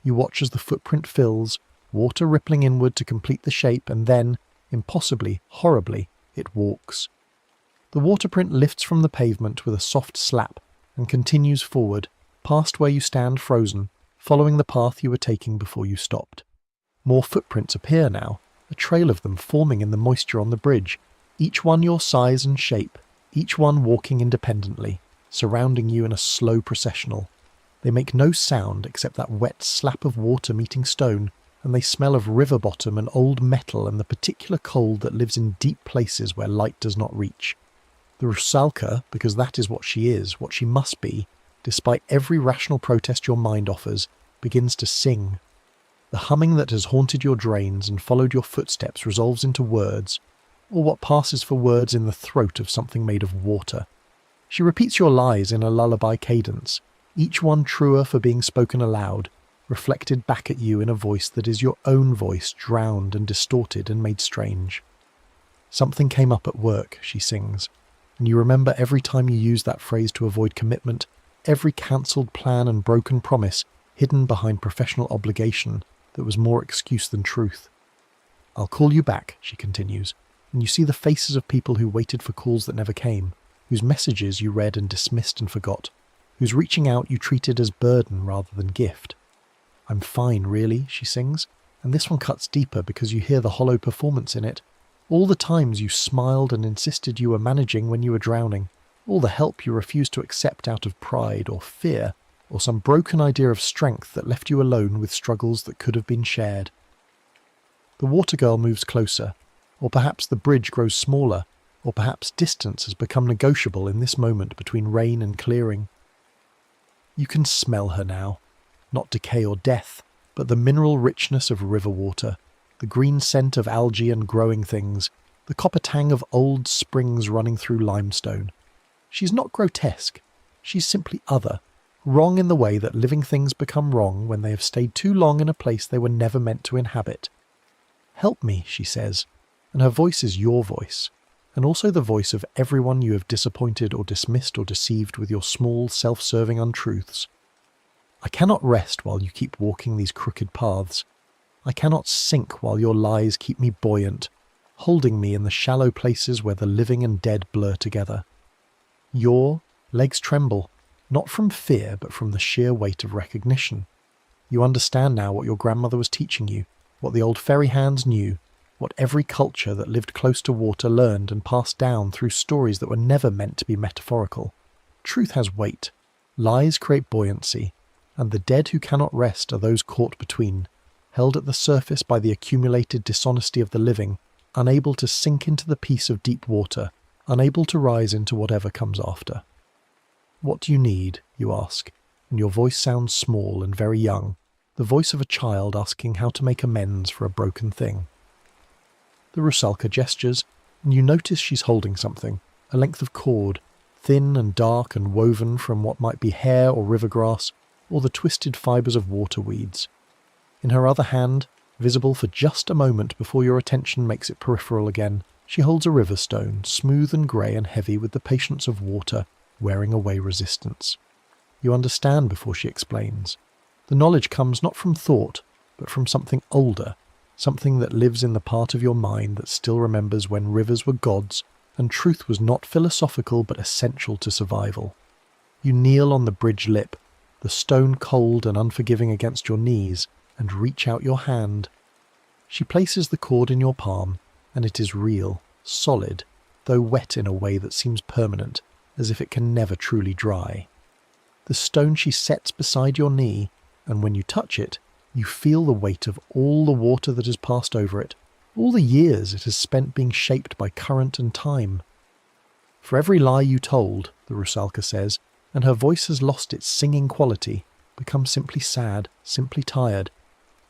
You watch as the footprint fills, water rippling inward to complete the shape, and then, impossibly, horribly, it walks. The waterprint lifts from the pavement with a soft slap and continues forward, past where you stand frozen, following the path you were taking before you stopped. More footprints appear now, a trail of them forming in the moisture on the bridge, each one your size and shape, each one walking independently, surrounding you in a slow processional. They make no sound except that wet slap of water meeting stone, and they smell of river bottom and old metal and the particular cold that lives in deep places where light does not reach. The Rusalka, because that is what she is, what she must be, despite every rational protest your mind offers, begins to sing. The humming that has haunted your drains and followed your footsteps resolves into words, or what passes for words in the throat of something made of water. She repeats your lies in a lullaby cadence, each one truer for being spoken aloud, reflected back at you in a voice that is your own voice, drowned and distorted and made strange. Something came up at work, she sings, and you remember every time you use that phrase to avoid commitment, every cancelled plan and broken promise hidden behind professional obligation that was more excuse than truth. I'll call you back, she continues, and you see the faces of people who waited for calls that never came, whose messages you read and dismissed and forgot, whose reaching out you treated as burden rather than gift. I'm fine, really, she sings, and this one cuts deeper because you hear the hollow performance in it. All the times you smiled and insisted you were managing when you were drowning, all the help you refused to accept out of pride or fear, or some broken idea of strength that left you alone with struggles that could have been shared. The water girl moves closer, or perhaps the bridge grows smaller, or perhaps distance has become negotiable in this moment between rain and clearing. You can smell her now, not decay or death, but the mineral richness of river water, the green scent of algae and growing things, the copper tang of old springs running through limestone. She's not grotesque, she's simply other, wrong in the way that living things become wrong when they have stayed too long in a place they were never meant to inhabit. "Help me," she says, and her voice is your voice, and also the voice of everyone you have disappointed or dismissed or deceived with your small, self-serving untruths. I cannot rest while you keep walking these crooked paths. I cannot sink while your lies keep me buoyant, holding me in the shallow places where the living and dead blur together. Your legs tremble, not from fear, but from the sheer weight of recognition. You understand now what your grandmother was teaching you, what the old ferry hands knew, what every culture that lived close to water learned and passed down through stories that were never meant to be metaphorical. Truth has weight, lies create buoyancy, and the dead who cannot rest are those caught between, held at the surface by the accumulated dishonesty of the living, unable to sink into the peace of deep water, unable to rise into whatever comes after. "What do you need?" you ask, and your voice sounds small and very young, the voice of a child asking how to make amends for a broken thing. The rusalka gestures, and you notice she's holding something, a length of cord, thin and dark and woven from what might be hair or river grass, or the twisted fibres of water weeds. In her other hand, visible for just a moment before your attention makes it peripheral again, she holds a river stone, smooth and grey and heavy with the patience of water, wearing away resistance. You understand before she explains. The knowledge comes not from thought, but from something older, something that lives in the part of your mind that still remembers when rivers were gods and truth was not philosophical but essential to survival. You kneel on the bridge lip, the stone cold and unforgiving against your knees, and reach out your hand. She places the cord in your palm, and it is real, solid, though wet in a way that seems permanent, as if it can never truly dry. The stone she sets beside your knee, and when you touch it, you feel the weight of all the water that has passed over it, all the years it has spent being shaped by current and time. For every lie you told, the rusalka says, and her voice has lost its singing quality, become simply sad, simply tired,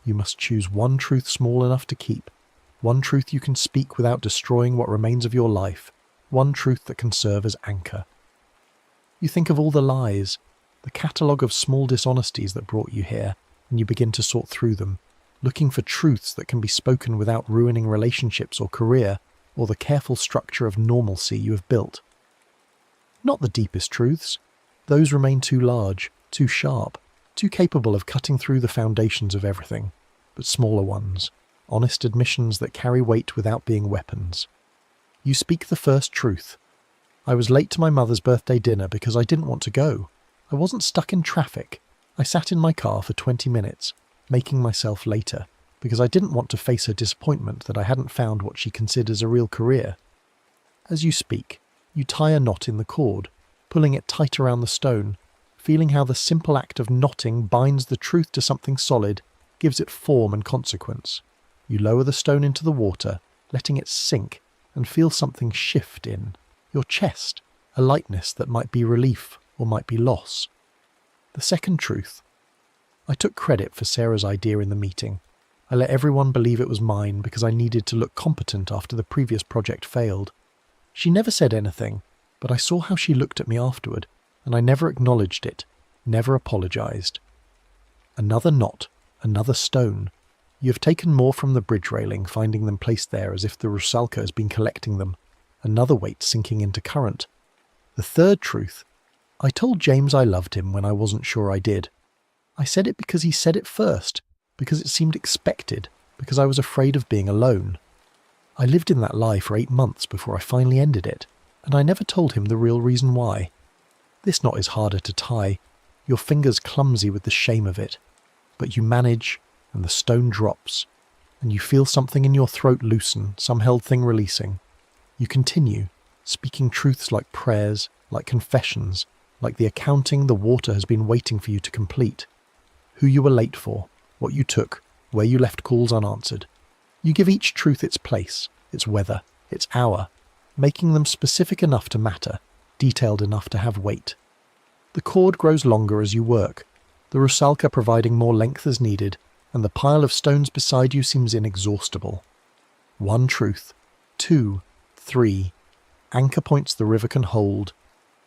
you must choose one truth small enough to keep, one truth you can speak without destroying what remains of your life, one truth that can serve as anchor. You think of all the lies, the catalogue of small dishonesties that brought you here, and you begin to sort through them, looking for truths that can be spoken without ruining relationships or career, or the careful structure of normalcy you have built. Not the deepest truths. Those remain too large, too sharp, too capable of cutting through the foundations of everything, but smaller ones, honest admissions that carry weight without being weapons. You speak the first truth. I was late to my mother's birthday dinner because I didn't want to go. I wasn't stuck in traffic. I sat in my car for 20 minutes, making myself later, because I didn't want to face her disappointment that I hadn't found what she considers a real career. As you speak, you tie a knot in the cord, pulling it tight around the stone, feeling how the simple act of knotting binds the truth to something solid, gives it form and consequence. You lower the stone into the water, letting it sink, and feel something shift in your chest, a lightness that might be relief or might be loss. The second truth. I took credit for Sarah's idea in the meeting. I let everyone believe it was mine because I needed to look competent after the previous project failed. She never said anything, but I saw how she looked at me afterward, and I never acknowledged it, never apologized. Another knot, another stone. You have taken more from the bridge railing, finding them placed there as if the rusalka has been collecting them. Another weight sinking into current. The third truth. I told James I loved him when I wasn't sure I did. I said it because he said it first, because it seemed expected, because I was afraid of being alone. I lived in that lie for 8 months before I finally ended it, and I never told him the real reason why. This knot is harder to tie, your fingers clumsy with the shame of it, but you manage, and the stone drops, and you feel something in your throat loosen, some held thing releasing. You continue, speaking truths like prayers, like confessions, like the accounting the water has been waiting for you to complete. Who you were late for, what you took, where you left calls unanswered. You give each truth its place, its weather, its hour, making them specific enough to matter, detailed enough to have weight. The cord grows longer as you work, the rusalka providing more length as needed, and the pile of stones beside you seems inexhaustible. 1 truth, 2, 3, anchor points the river can hold,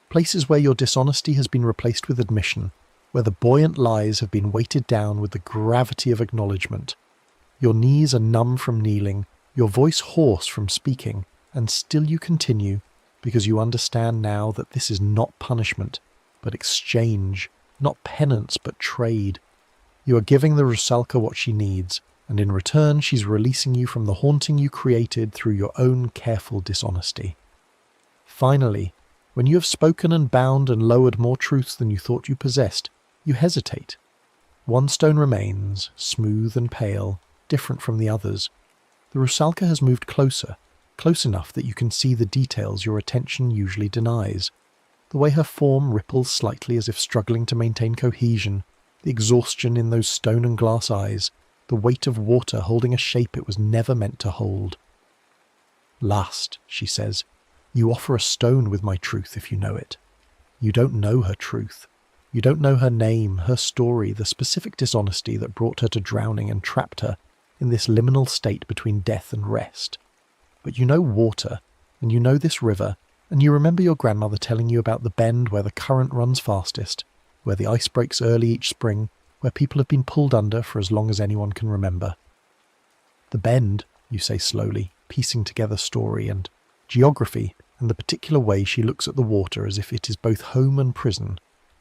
places where your dishonesty has been replaced with admission, where the buoyant lies have been weighted down with the gravity of acknowledgement. Your knees are numb from kneeling, your voice hoarse from speaking, and still you continue, because you understand now that this is not punishment, but exchange, not penance, but trade. You are giving the rusalka what she needs, and in return she's releasing you from the haunting you created through your own careful dishonesty. Finally, when you have spoken and bound and lowered more truths than you thought you possessed, you hesitate. 1 stone remains, smooth and pale, different from the others. The rusalka has moved closer, close enough that you can see the details your attention usually denies. The way her form ripples slightly as if struggling to maintain cohesion, the exhaustion in those stone and glass eyes, the weight of water holding a shape it was never meant to hold. Last, she says, you offer a stone with my truth if you know it. You don't know her truth. You don't know her name, her story, the specific dishonesty that brought her to drowning and trapped her in this liminal state between death and rest. But you know water, and you know this river, and you remember your grandmother telling you about the bend where the current runs fastest, where the ice breaks early each spring, where people have been pulled under for as long as anyone can remember. The bend, you say slowly, piecing together story and geography and the particular way she looks at the water as if it is both home and prison,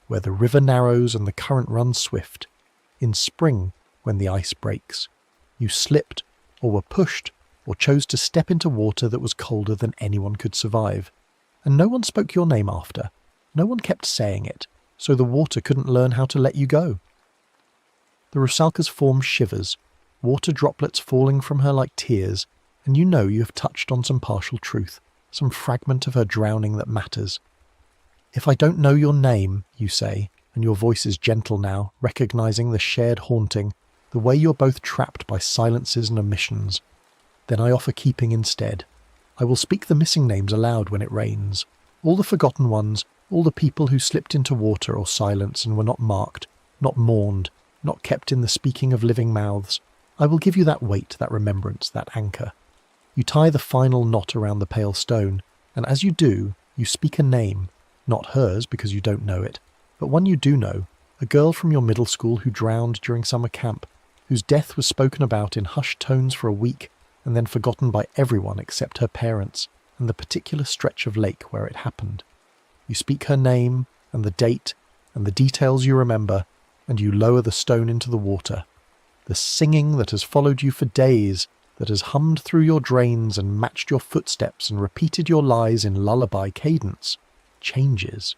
where the river narrows and the current runs swift. In spring, when the ice breaks, you slipped, or were pushed, or chose to step into water that was colder than anyone could survive. And no one spoke your name after. No one kept saying it, so the water couldn't learn how to let you go. The rusalka's form shivers, water droplets falling from her like tears, and you know you have touched on some partial truth, some fragment of her drowning that matters. If I don't know your name, you say, and your voice is gentle now, recognizing the shared haunting, the way you're both trapped by silences and omissions, then I offer keeping instead. I will speak the missing names aloud when it rains, all the forgotten ones, all the people who slipped into water or silence and were not marked, not mourned, not kept in the speaking of living mouths. I will give you that weight, that remembrance, that anchor. You tie the final knot around the pale stone, and as you do, you speak a name, not hers because you don't know it, but one you do know, a girl from your middle school who drowned during summer camp, whose death was spoken about in hushed tones for a week and then forgotten by everyone except her parents and the particular stretch of lake where it happened. You speak her name and the date and the details you remember, and you lower the stone into the water. The singing that has followed you for days, that has hummed through your drains and matched your footsteps and repeated your lies in lullaby cadence, changes.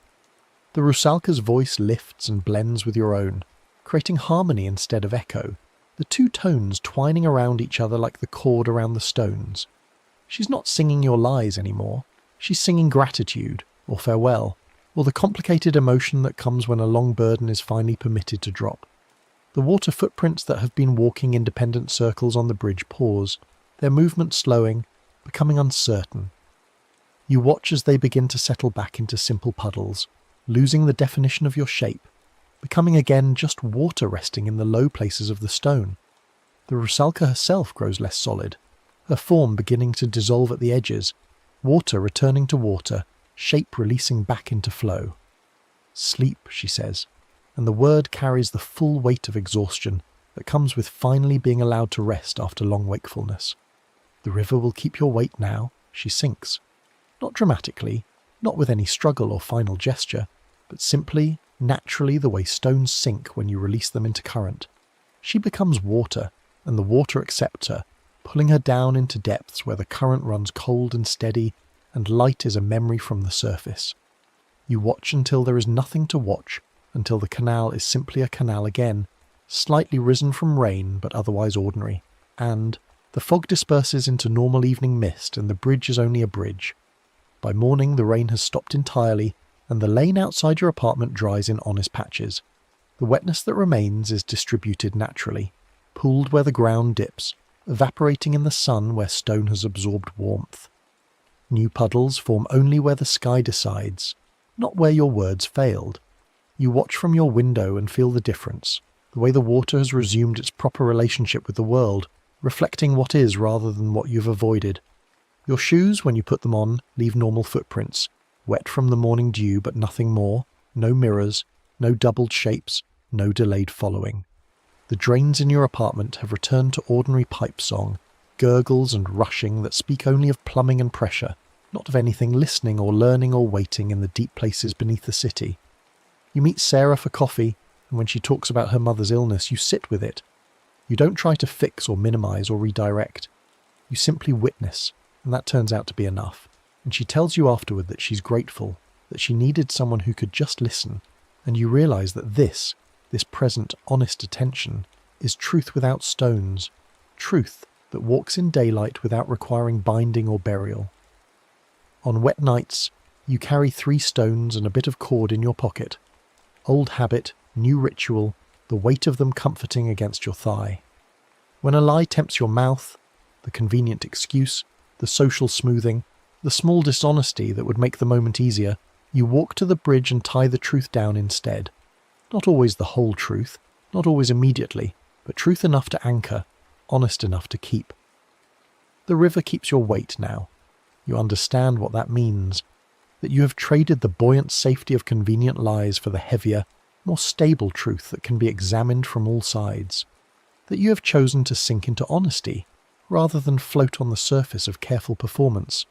The rusalka's voice lifts and blends with your own, creating harmony instead of echo, the 2 tones twining around each other like the cord around the stones. She's not singing your lies anymore. She's singing gratitude, or farewell, or the complicated emotion that comes when a long burden is finally permitted to drop. The water footprints that have been walking independent circles on the bridge pause, their movement slowing, becoming uncertain. You watch as they begin to settle back into simple puddles, losing the definition of your shape, becoming again just water resting in the low places of the stone. The rusalka herself grows less solid, her form beginning to dissolve at the edges, water returning to water, shape releasing back into flow. Sleep, she says, and the word carries the full weight of exhaustion that comes with finally being allowed to rest after long wakefulness. The river will keep your weight now, she sinks. Not dramatically, not with any struggle or final gesture, but simply, naturally the way stones sink when you release them into current. She becomes water, and the water accepts her, pulling her down into depths where the current runs cold and steady, and light is a memory from the surface. You watch until there is nothing to watch, until the canal is simply a canal again, slightly risen from rain but otherwise ordinary, and the fog disperses into normal evening mist and the bridge is only a bridge. By morning the rain has stopped entirely, and the lane outside your apartment dries in honest patches. The wetness that remains is distributed naturally, pooled where the ground dips, evaporating in the sun where stone has absorbed warmth. New puddles form only where the sky decides, not where your words failed. You watch from your window and feel the difference, the way the water has resumed its proper relationship with the world, reflecting what is rather than what you've avoided. Your shoes, when you put them on, leave normal footprints, wet from the morning dew but nothing more, no mirrors, no doubled shapes, no delayed following. The drains in your apartment have returned to ordinary pipe song, gurgles and rushing that speak only of plumbing and pressure, not of anything listening or learning or waiting in the deep places beneath the city. You meet Sarah for coffee, and when she talks about her mother's illness, you sit with it. You don't try to fix or minimise or redirect. You simply witness, and that turns out to be enough. And she tells you afterward that she's grateful, that she needed someone who could just listen, and you realise that this present, honest attention, is truth without stones, truth that walks in daylight without requiring binding or burial. On wet nights, you carry 3 stones and a bit of cord in your pocket. Old habit, new ritual, the weight of them comforting against your thigh. When a lie tempts your mouth, the convenient excuse, the social smoothing, the small dishonesty that would make the moment easier, you walk to the bridge and tie the truth down instead. Not always the whole truth, not always immediately, but truth enough to anchor, honest enough to keep. The river keeps your weight now. You understand what that means, that you have traded the buoyant safety of convenient lies for the heavier, more stable truth that can be examined from all sides, that you have chosen to sink into honesty, rather than float on the surface of careful performance.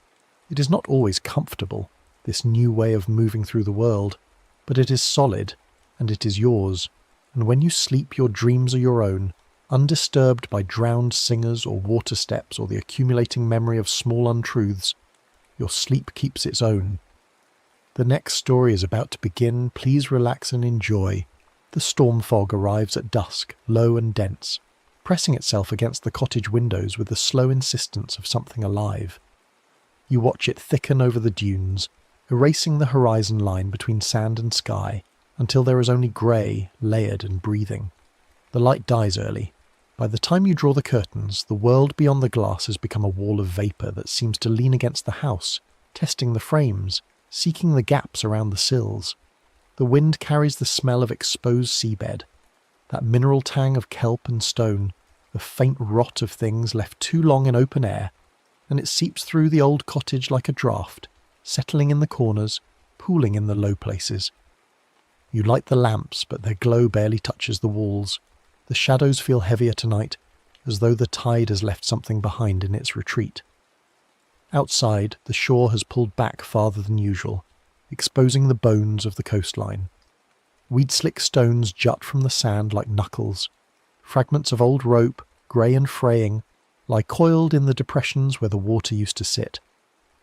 It is not always comfortable, this new way of moving through the world, but it is solid, and it is yours, and when you sleep your dreams are your own, undisturbed by drowned singers or water steps or the accumulating memory of small untruths. Your sleep keeps its own. The next story is about to begin. Please relax and enjoy. The storm fog arrives at dusk, low and dense, pressing itself against the cottage windows with the slow insistence of something alive. You watch it thicken over the dunes, erasing the horizon line between sand and sky, until there is only grey, layered and breathing. The light dies early. By the time you draw the curtains, the world beyond the glass has become a wall of vapour that seems to lean against the house, testing the frames, seeking the gaps around the sills. The wind carries the smell of exposed seabed, that mineral tang of kelp and stone, the faint rot of things left too long in open air, and it seeps through the old cottage like a draught, settling in the corners, pooling in the low places. You light the lamps, but their glow barely touches the walls. The shadows feel heavier tonight, as though the tide has left something behind in its retreat. Outside, the shore has pulled back farther than usual, exposing the bones of the coastline. Weed-slick stones jut from the sand like knuckles. Fragments of old rope, grey and fraying, lie coiled in the depressions where the water used to sit.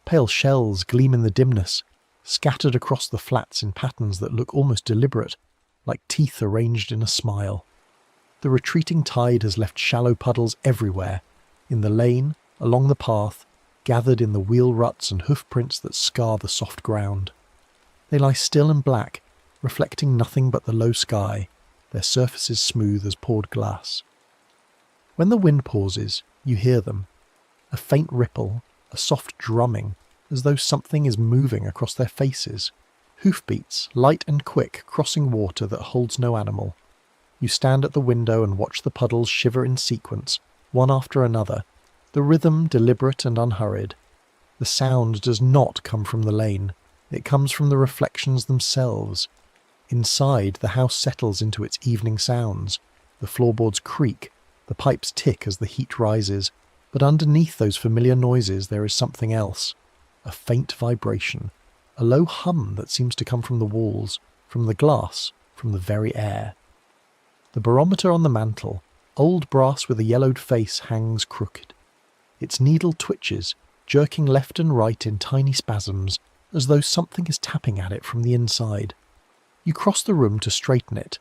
Pale shells gleam in the dimness, scattered across the flats in patterns that look almost deliberate, like teeth arranged in a smile. The retreating tide has left shallow puddles everywhere, in the lane, along the path, gathered in the wheel ruts and hoof prints that scar the soft ground. They lie still and black, reflecting nothing but the low sky, their surfaces smooth as poured glass. When the wind pauses, you hear them. A faint ripple, a soft drumming, as though something is moving across their faces. Hoofbeats, light and quick, crossing water that holds no animal. You stand at the window and watch the puddles shiver in sequence, one after another, the rhythm deliberate and unhurried. The sound does not come from the lane. It comes from the reflections themselves. Inside, the house settles into its evening sounds. The floorboards creak, the pipes tick as the heat rises, but underneath those familiar noises there is something else. A faint vibration, a low hum that seems to come from the walls, from the glass, from the very air. The barometer on the mantel, old brass with a yellowed face, hangs crooked. Its needle twitches, jerking left and right in tiny spasms, as though something is tapping at it from the inside. You cross the room to straighten it,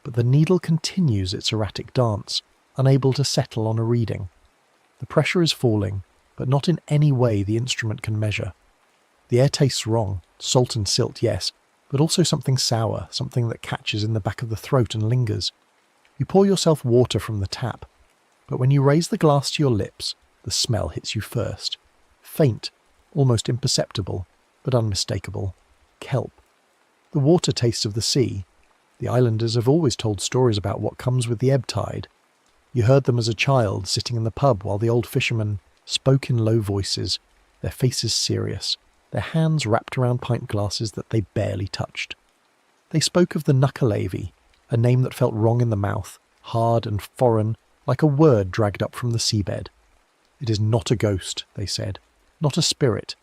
but the needle continues its erratic dance, unable to settle on a reading. The pressure is falling, but not in any way the instrument can measure. The air tastes wrong, salt and silt, yes, but also something sour, something that catches in the back of the throat and lingers. You pour yourself water from the tap. But when you raise the glass to your lips, the smell hits you first. Faint, almost imperceptible, but unmistakable. Kelp. The water tastes of the sea. The islanders have always told stories about what comes with the ebb tide. You heard them as a child, sitting in the pub while the old fishermen spoke in low voices, their faces serious, their hands wrapped around pint glasses that they barely touched. They spoke of the nuckalavy, a name that felt wrong in the mouth, hard and foreign, like a word dragged up from the seabed. It is not a ghost, they said, not a spirit.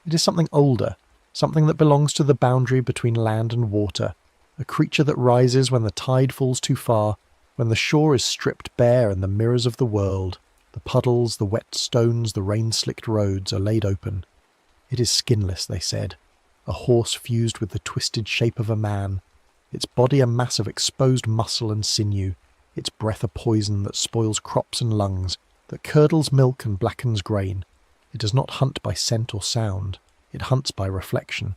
It is something older, something that belongs to the boundary between land and water, a creature that rises when the tide falls too far, when the shore is stripped bare and the mirrors of the world, the puddles, the wet stones, the rain-slicked roads are laid open. It is skinless, they said, a horse fused with the twisted shape of a man, its body a mass of exposed muscle and sinew, its breath a poison that spoils crops and lungs, that curdles milk and blackens grain. It does not hunt by scent or sound, it hunts by reflection.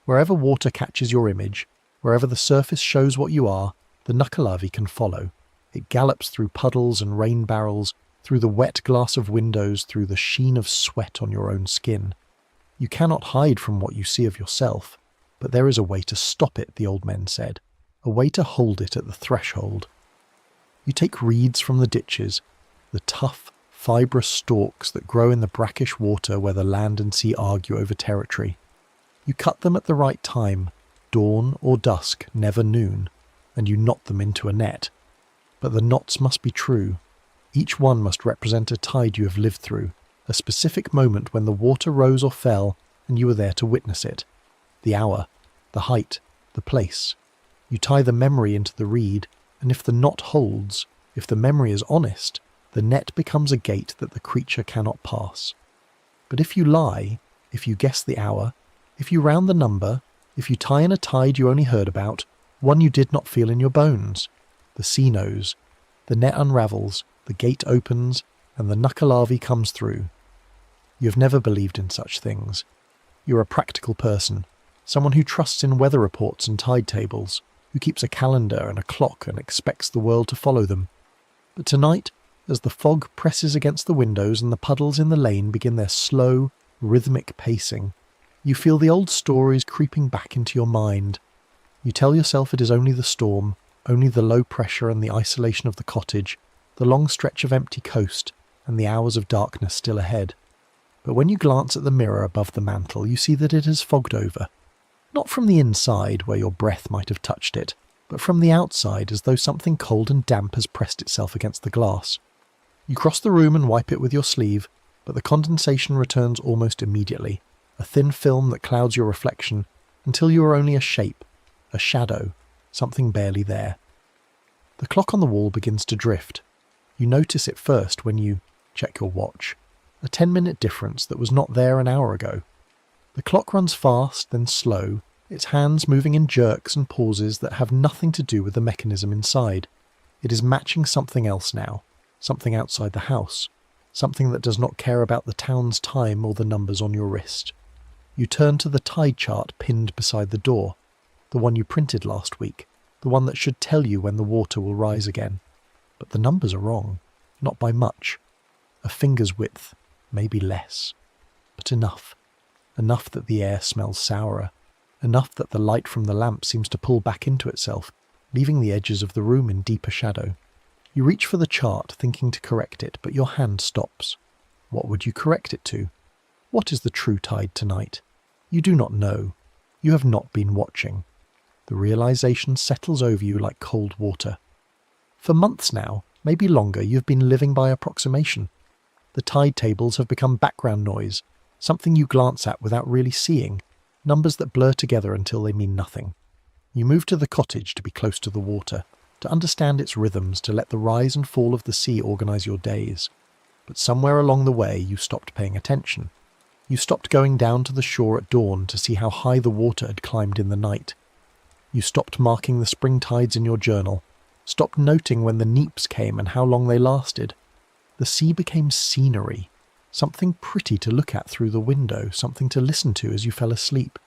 Wherever water catches your image, wherever the surface shows what you are, the nuckalavy can follow. It gallops through puddles and rain barrels, through the wet glass of windows, through the sheen of sweat on your own skin. You cannot hide from what you see of yourself, but there is a way to stop it, the old men said, a way to hold it at the threshold. You take reeds from the ditches, the tough, fibrous stalks that grow in the brackish water where the land and sea argue over territory. You cut them at the right time, dawn or dusk, never noon, and you knot them into a net. But the knots must be true. Each one must represent a tide you have lived through, a specific moment when the water rose or fell and you were there to witness it. The hour, the height, the place. You tie the memory into the reed, and if the knot holds, if the memory is honest, the net becomes a gate that the creature cannot pass. But if you lie, if you guess the hour, if you round the number, if you tie in a tide you only heard about, one you did not feel in your bones, the sea knows, the net unravels, the gate opens, and the nuckalavy comes through. You have never believed in such things. You are a practical person, someone who trusts in weather reports and tide tables, who keeps a calendar and a clock and expects the world to follow them. But tonight, as the fog presses against the windows and the puddles in the lane begin their slow, rhythmic pacing, you feel the old stories creeping back into your mind. You tell yourself it is only the storm, only the low pressure and the isolation of the cottage, the long stretch of empty coast, and the hours of darkness still ahead. But when you glance at the mirror above the mantel, you see that it has fogged over. Not from the inside, where your breath might have touched it, but from the outside, as though something cold and damp has pressed itself against the glass. You cross the room and wipe it with your sleeve, but the condensation returns almost immediately, a thin film that clouds your reflection, until you are only a shape, a shadow, something barely there. The clock on the wall begins to drift. You notice it first when you check your watch, a 10-minute difference that was not there an hour ago. The clock runs fast, then slow, its hands moving in jerks and pauses that have nothing to do with the mechanism inside. It is matching something else now, something outside the house, something that does not care about the town's time or the numbers on your wrist. You turn to the tide chart pinned beside the door, the one you printed last week, the one that should tell you when the water will rise again. But the numbers are wrong, not by much. A finger's width, maybe less. But enough. Enough that the air smells sourer. Enough that the light from the lamp seems to pull back into itself, leaving the edges of the room in deeper shadow. You reach for the chart, thinking to correct it, but your hand stops. What would you correct it to? What is the true tide tonight? You do not know. You have not been watching. The realization settles over you like cold water. For months now, maybe longer, you've been living by approximation. The tide tables have become background noise, something you glance at without really seeing, numbers that blur together until they mean nothing. You move to the cottage to be close to the water, to understand its rhythms, to let the rise and fall of the sea organize your days. But somewhere along the way you stopped paying attention. You stopped going down to the shore at dawn to see how high the water had climbed in the night. You stopped marking the spring tides in your journal, stopped noting when the neaps came and how long they lasted. The sea became scenery, something pretty to look at through the window, something to listen to as you fell asleep.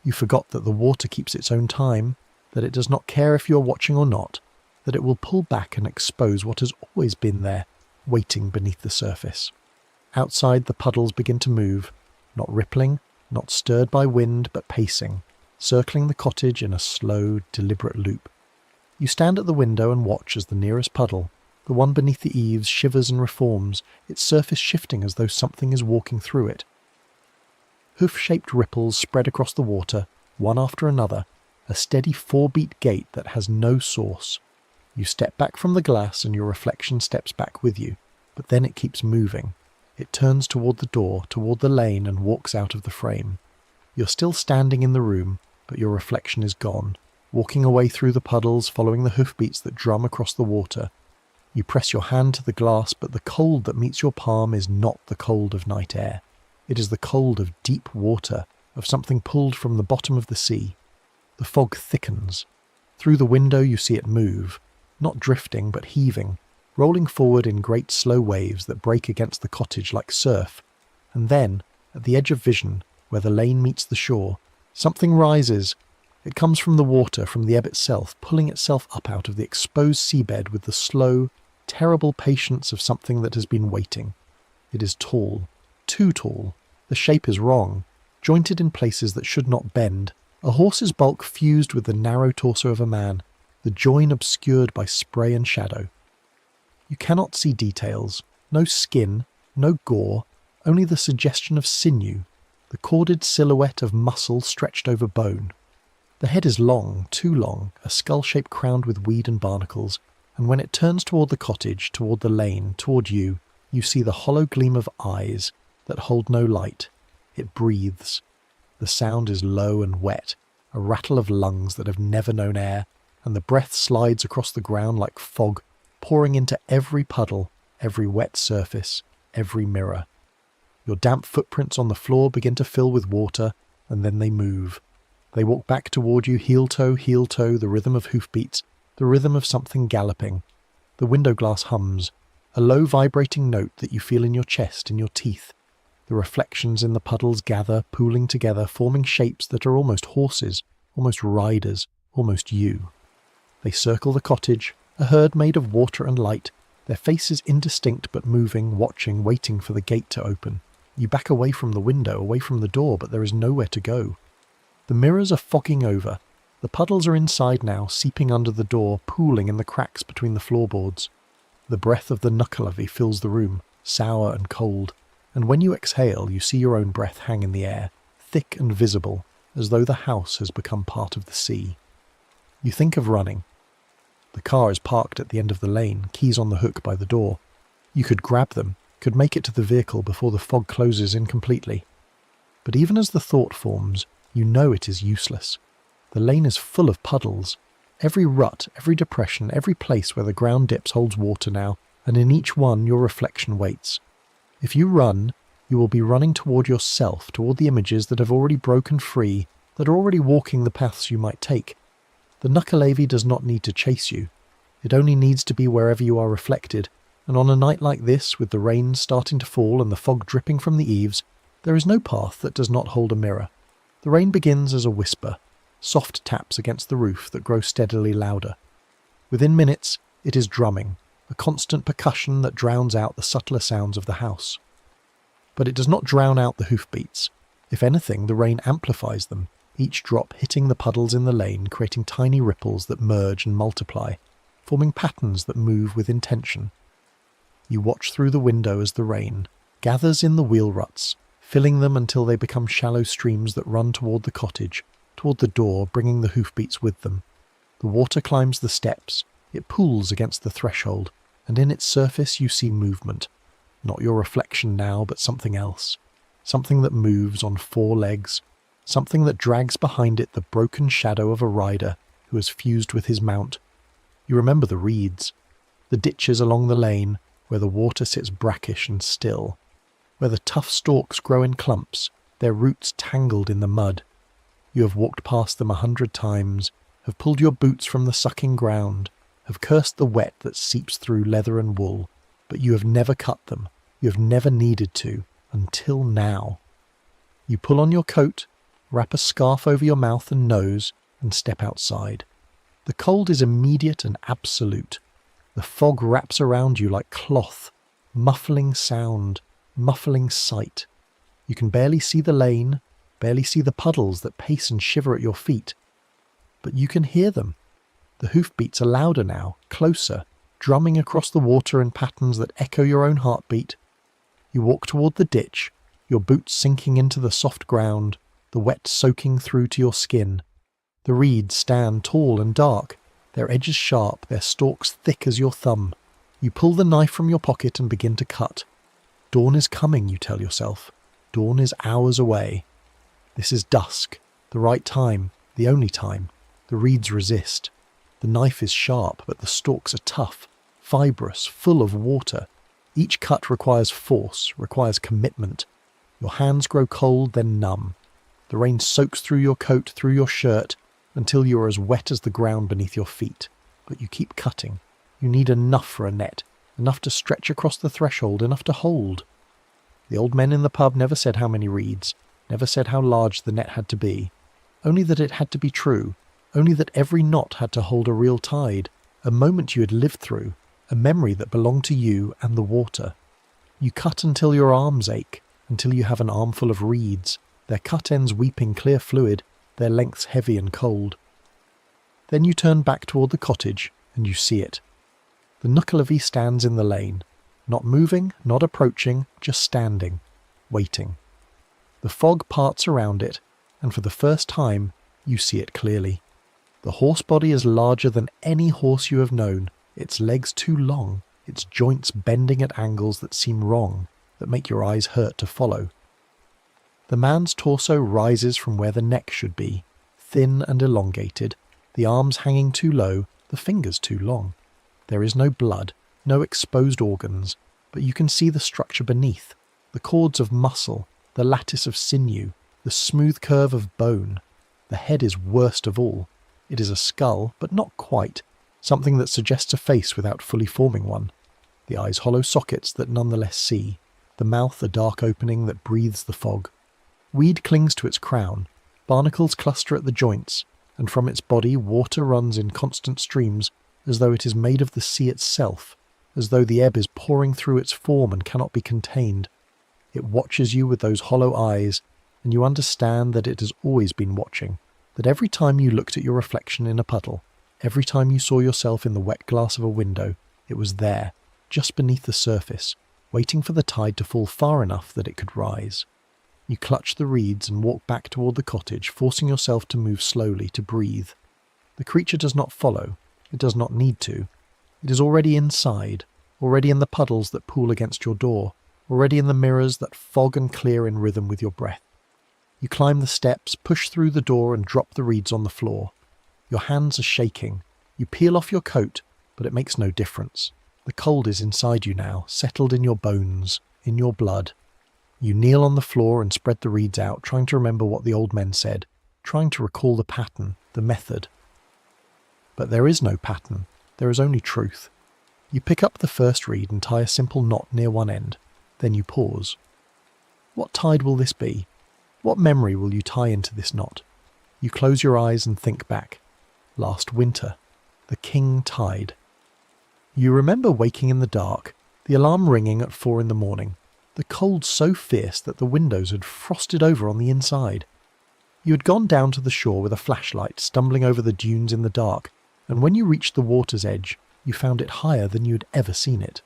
You forgot that the water keeps its own time, that it does not care if you are watching or not, that it will pull back and expose what has always been there, waiting beneath the surface. Outside, the puddles begin to move, not rippling, not stirred by wind, but pacing, circling the cottage in a slow, deliberate loop. You stand at the window and watch as the nearest puddle, the one beneath the eaves, shivers and reforms, its surface shifting as though something is walking through it. Hoof-shaped ripples spread across the water, one after another, a steady 4-beat gait that has no source. You step back from the glass and your reflection steps back with you, but then it keeps moving. It turns toward the door, toward the lane, and walks out of the frame. You're still standing in the room, but your reflection is gone, walking away through the puddles, following the hoofbeats that drum across the water. You press your hand to the glass, but the cold that meets your palm is not the cold of night air. It is the cold of deep water, of something pulled from the bottom of the sea. The fog thickens. Through the window you see it move, not drifting but heaving, rolling forward in great slow waves that break against the cottage like surf. And then, at the edge of vision, where the lane meets the shore, something rises. It comes from the water, from the ebb itself, pulling itself up out of the exposed seabed with the slow, terrible patience of something that has been waiting. It is tall, too tall. The shape is wrong, jointed in places that should not bend, a horse's bulk fused with the narrow torso of a man, the join obscured by spray and shadow. You cannot see details, no skin, no gore, only the suggestion of sinew, the corded silhouette of muscle stretched over bone. The head is long, too long, a skull shape crowned with weed and barnacles, and when it turns toward the cottage, toward the lane, toward you, you see the hollow gleam of eyes that hold no light. It breathes. The sound is low and wet, a rattle of lungs that have never known air, and the breath slides across the ground like fog, pouring into every puddle, every wet surface, every mirror. Your damp footprints on the floor begin to fill with water, and then they move. They walk back toward you, heel-toe, the rhythm of hoofbeats, the rhythm of something galloping. The window glass hums, a low vibrating note that you feel in your chest, in your teeth. The reflections in the puddles gather, pooling together, forming shapes that are almost horses, almost riders, almost you. They circle the cottage, a herd made of water and light, their faces indistinct but moving, watching, waiting for the gate to open. You back away from the window, away from the door, but there is nowhere to go. The mirrors are fogging over. The puddles are inside now, seeping under the door, pooling in the cracks between the floorboards. The breath of the nullaby fills the room, sour and cold, and when you exhale, you see your own breath hang in the air, thick and visible, as though the house has become part of the sea. You think of running. The car is parked at the end of the lane, keys on the hook by the door. You could grab them, could make it to the vehicle before the fog closes in completely. But even as the thought forms, you know it is useless. The lane is full of puddles. Every rut, every depression, every place where the ground dips holds water now, and in each one your reflection waits. If you run, you will be running toward yourself, toward the images that have already broken free, that are already walking the paths you might take. The nullaby does not need to chase you. It only needs to be wherever you are reflected, and on a night like this, with the rain starting to fall and the fog dripping from the eaves, there is no path that does not hold a mirror. The rain begins as a whisper, soft taps against the roof that grow steadily louder. Within minutes, it is drumming, a constant percussion that drowns out the subtler sounds of the house. But it does not drown out the hoofbeats. If anything, the rain amplifies them, each drop hitting the puddles in the lane, creating tiny ripples that merge and multiply, forming patterns that move with intention. You watch through the window as the rain gathers in the wheel ruts, filling them until they become shallow streams that run toward the cottage, toward the door, bringing the hoofbeats with them. The water climbs the steps, it pools against the threshold, and in its surface you see movement. Not your reflection now, but something else. Something that moves on 4 legs. Something that drags behind it the broken shadow of a rider who has fused with his mount. You remember the reeds, the ditches along the lane, where the water sits brackish and still, where the tough stalks grow in clumps, their roots tangled in the mud. You have walked past them 100 times, have pulled your boots from the sucking ground, have cursed the wet that seeps through leather and wool, but you have never cut them, you have never needed to, until now. You pull on your coat, wrap a scarf over your mouth and nose, and step outside. The cold is immediate and absolute. The fog wraps around you like cloth, muffling sound, muffling sight. You can barely see the lane, barely see the puddles that pace and shiver at your feet. But you can hear them. The hoofbeats are louder now, closer, drumming across the water in patterns that echo your own heartbeat. You walk toward the ditch, your boots sinking into the soft ground, the wet soaking through to your skin. The reeds stand tall and dark, their edges sharp, their stalks thick as your thumb. You pull the knife from your pocket and begin to cut. Dawn is coming, you tell yourself. Dawn is hours away. This is dusk, the right time, the only time. The reeds resist. The knife is sharp, but the stalks are tough, fibrous, full of water. Each cut requires force, requires commitment. Your hands grow cold, then numb. The rain soaks through your coat, through your shirt, until you are as wet as the ground beneath your feet. But you keep cutting. You need enough for a net, enough to stretch across the threshold, enough to hold. The old men in the pub never said how many reeds, never said how large the net had to be, only that it had to be true, only that every knot had to hold a real tide, a moment you had lived through, a memory that belonged to you and the water. You cut until your arms ache, until you have an armful of reeds, their cut ends weeping clear fluid, their lengths heavy and cold. Then you turn back toward the cottage, and you see it. The Nuckalavee stands in the lane, not moving, not approaching, just standing, waiting. The fog parts around it, and for the first time, you see it clearly. The horse body is larger than any horse you have known, its legs too long, its joints bending at angles that seem wrong, that make your eyes hurt to follow. The man's torso rises from where the neck should be, thin and elongated, the arms hanging too low, the fingers too long. There is no blood, no exposed organs, but you can see the structure beneath, the cords of muscle, the lattice of sinew, the smooth curve of bone. The head is worst of all. It is a skull, but not quite, something that suggests a face without fully forming one. The eyes hollow sockets that nonetheless see, the mouth a dark opening that breathes the fog. Weed clings to its crown, barnacles cluster at the joints, and from its body water runs in constant streams as though it is made of the sea itself, as though the ebb is pouring through its form and cannot be contained. It watches you with those hollow eyes, and you understand that it has always been watching, that every time you looked at your reflection in a puddle, every time you saw yourself in the wet glass of a window, it was there, just beneath the surface, waiting for the tide to fall far enough that it could rise. You clutch the reeds and walk back toward the cottage, forcing yourself to move slowly, to breathe. The creature does not follow. It does not need to. It is already inside, already in the puddles that pool against your door, already in the mirrors that fog and clear in rhythm with your breath. You climb the steps, push through the door and drop the reeds on the floor. Your hands are shaking. You peel off your coat, but it makes no difference. The cold is inside you now, settled in your bones, in your blood. You kneel on the floor and spread the reeds out, trying to remember what the old men said, trying to recall the pattern, the method. But there is no pattern. There is only truth. You pick up the first reed and tie a simple knot near one end. Then you pause. What tide will this be? What memory will you tie into this knot? You close your eyes and think back. Last winter. The king tide. You remember waking in the dark, the alarm ringing at 4 a.m, the cold so fierce that the windows had frosted over on the inside. You had gone down to the shore with a flashlight, stumbling over the dunes in the dark, and when you reached the water's edge, you found it higher than you had ever seen it.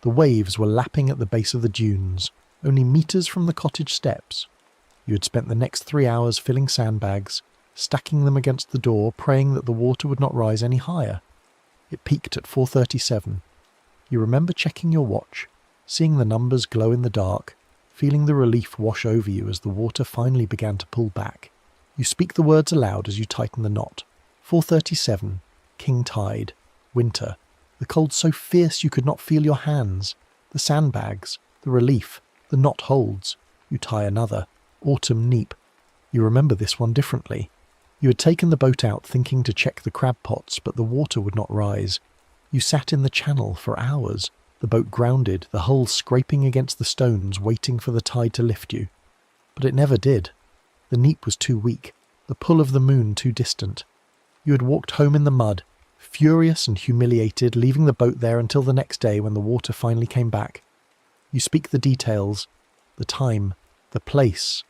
The waves were lapping at the base of the dunes, only meters from the cottage steps. You had spent the next 3 hours filling sandbags, stacking them against the door, praying that the water would not rise any higher. It peaked at 4:37. You remember checking your watch, seeing the numbers glow in the dark, feeling the relief wash over you as the water finally began to pull back. You speak the words aloud as you tighten the knot. 4:37, king tide, winter, the cold so fierce you could not feel your hands, the sandbags, the relief, the knot holds. You tie another, autumn neap. You remember this one differently. You had taken the boat out thinking to check the crab pots, but the water would not rise. You sat in the channel for hours, the boat grounded, the hull scraping against the stones, waiting for the tide to lift you. But it never did. The neap was too weak, the pull of the moon too distant. You had walked home in the mud, furious and humiliated, leaving the boat there until the next day when the water finally came back. You speak the details, the time, the place,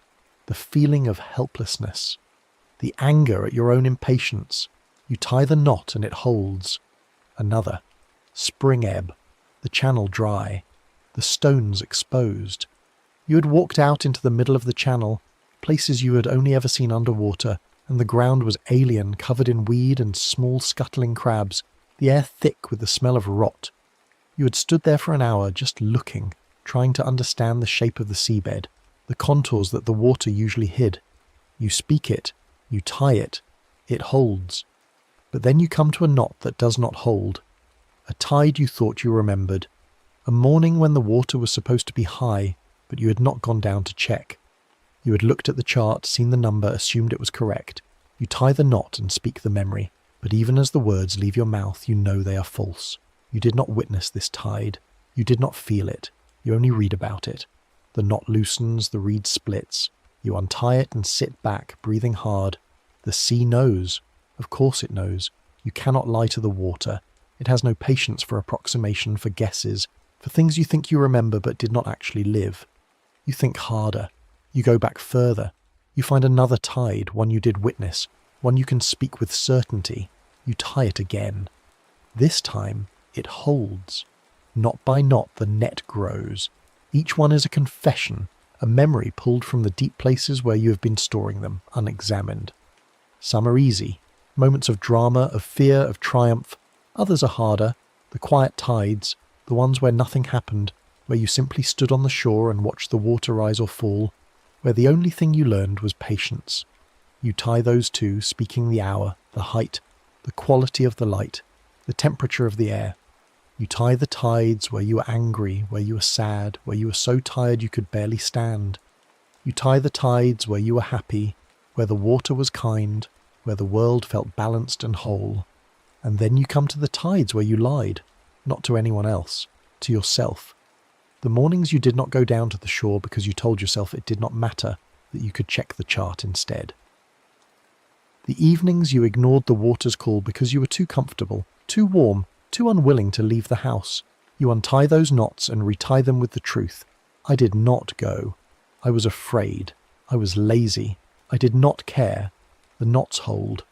the feeling of helplessness, the anger at your own impatience. You tie the knot and it holds. Another. Spring ebb, the channel dry, the stones exposed. You had walked out into the middle of the channel, places you had only ever seen underwater, and the ground was alien, covered in weed and small scuttling crabs, the air thick with the smell of rot. You had stood there for an hour just looking, trying to understand the shape of the seabed, the contours that the water usually hid. You speak it, you tie it, it holds. But then you come to a knot that does not hold. A tide you thought you remembered. A morning when the water was supposed to be high, but you had not gone down to check. You had looked at the chart, seen the number, assumed it was correct. You tie the knot and speak the memory, but even as the words leave your mouth, you know they are false. You did not witness this tide. You did not feel it. You only read about it. The knot loosens, the reed splits. You untie it and sit back, breathing hard. The sea knows. Of course it knows. You cannot lie to the water. It has no patience for approximation, for guesses, for things you think you remember but did not actually live. You think harder. You go back further. You find another tide, one you did witness, one you can speak with certainty. You tie it again. This time, it holds. Knot by knot, the net grows. Each one is a confession, a memory pulled from the deep places where you have been storing them, unexamined. Some are easy, moments of drama, of fear, of triumph. Others are harder, the quiet tides, the ones where nothing happened, where you simply stood on the shore and watched the water rise or fall, where the only thing you learned was patience. You tie those two, speaking the hour, the height, the quality of the light, the temperature of the air. You tie the tides where you were angry, where you were sad, where you were so tired you could barely stand. You tie the tides where you were happy, where the water was kind, where the world felt balanced and whole. And then you come to the tides where you lied, not to anyone else, to yourself. The mornings you did not go down to the shore because you told yourself it did not matter, that you could check the chart instead. The evenings you ignored the water's call because you were too comfortable, too warm, too unwilling to leave the house. You untie those knots and retie them with the truth. I did not go. I was afraid. I was lazy. I did not care. The knots hold.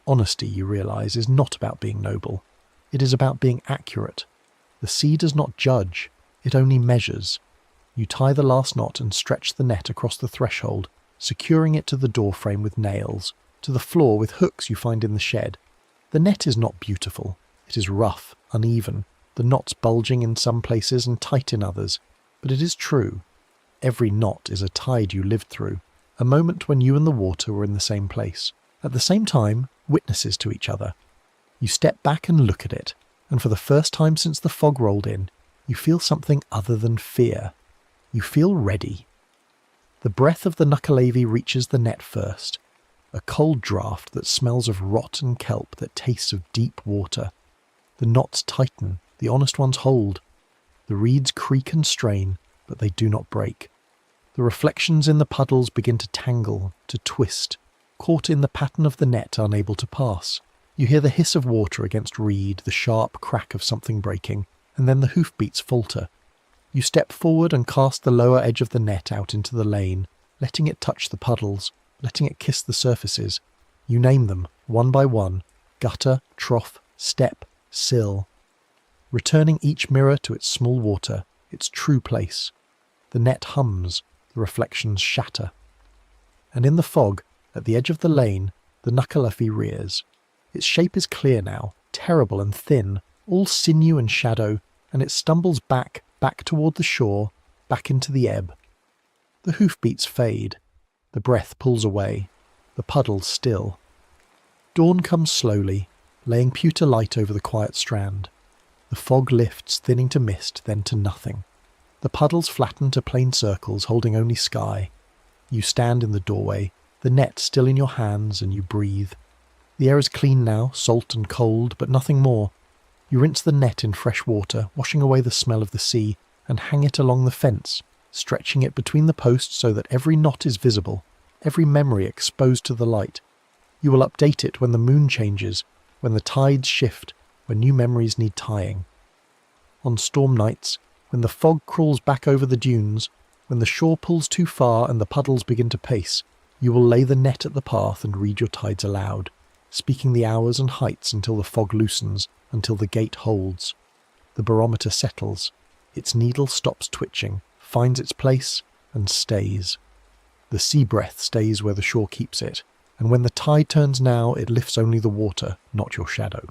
Honesty, you realize, is not about being noble. It is about being accurate. The sea does not judge. It only measures. You tie the last knot and stretch the net across the threshold, securing it to the doorframe with nails, to the floor with hooks you find in the shed. The net is not beautiful. It is rough, uneven, the knots bulging in some places and tight in others. But it is true. Every knot is a tide you lived through, a moment when you and the water were in the same place. At the same time, witnesses to each other. You step back and look at it, and for the first time since the fog rolled in, you feel something other than fear. You feel ready. The breath of the Nukkalavi reaches the net first, a cold draught that smells of rot and kelp that tastes of deep water. The knots tighten, the honest ones hold. The reeds creak and strain, but they do not break. The reflections in the puddles begin to tangle, to twist, caught in the pattern of the net, unable to pass. You hear the hiss of water against reed, the sharp crack of something breaking, and then the hoofbeats falter. You step forward and cast the lower edge of the net out into the lane, letting it touch the puddles, letting it kiss the surfaces. You name them, one by one, gutter, trough, step, sill, returning each mirror to its small water, its true place. The net hums, the reflections shatter. And in the fog, at the edge of the lane, the Nukkalafi rears. Its shape is clear now, terrible and thin, all sinew and shadow, and it stumbles back toward the shore, back into the ebb. The hoofbeats fade. The breath pulls away. The puddles still. Dawn comes slowly, laying pewter light over the quiet strand. The fog lifts, thinning to mist, then to nothing. The puddles flatten to plain circles, holding only sky. You stand in the doorway, the net still in your hands, and you breathe. The air is clean now, salt and cold, but nothing more. You rinse the net in fresh water, washing away the smell of the sea, and hang it along the fence, stretching it between the posts so that every knot is visible, every memory exposed to the light. You will update it when the moon changes, when the tides shift, when new memories need tying. On storm nights, when the fog crawls back over the dunes, when the shore pulls too far and the puddles begin to pace, you will lay the net at the path and read your tides aloud, speaking the hours and heights until the fog loosens, until the gate holds. The barometer settles, its needle stops twitching, finds its place, and stays. The sea breath stays where the shore keeps it, and when the tide turns now, it lifts only the water, not your shadow.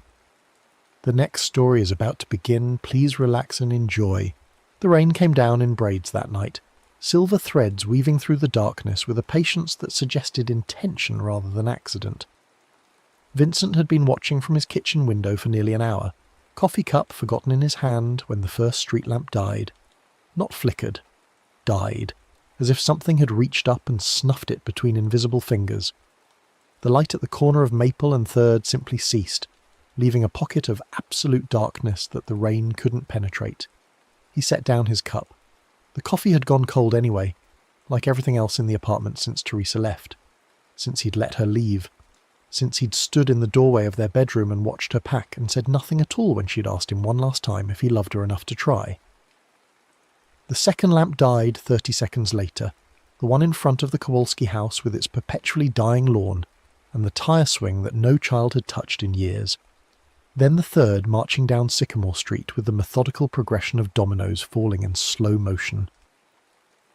The next story is about to begin. Please relax and enjoy. The rain came down in braids that night, silver threads weaving through the darkness with a patience that suggested intention rather than accident. Vincent had been watching from his kitchen window for nearly an hour, coffee cup forgotten in his hand when the first street lamp died. Not flickered, died, as if something had reached up and snuffed it between invisible fingers. The light at the corner of Maple and 3rd simply ceased, leaving a pocket of absolute darkness that the rain couldn't penetrate. He set down his cup. The coffee had gone cold anyway, like everything else in the apartment since Teresa left, since he'd let her leave, since he'd stood in the doorway of their bedroom and watched her pack and said nothing at all when she'd asked him one last time if he loved her enough to try. The second lamp died 30 seconds later, the one in front of the Kowalski house with its perpetually dying lawn and the tire swing that no child had touched in years. Then the 3rd marching down Sycamore Street with the methodical progression of dominoes falling in slow motion.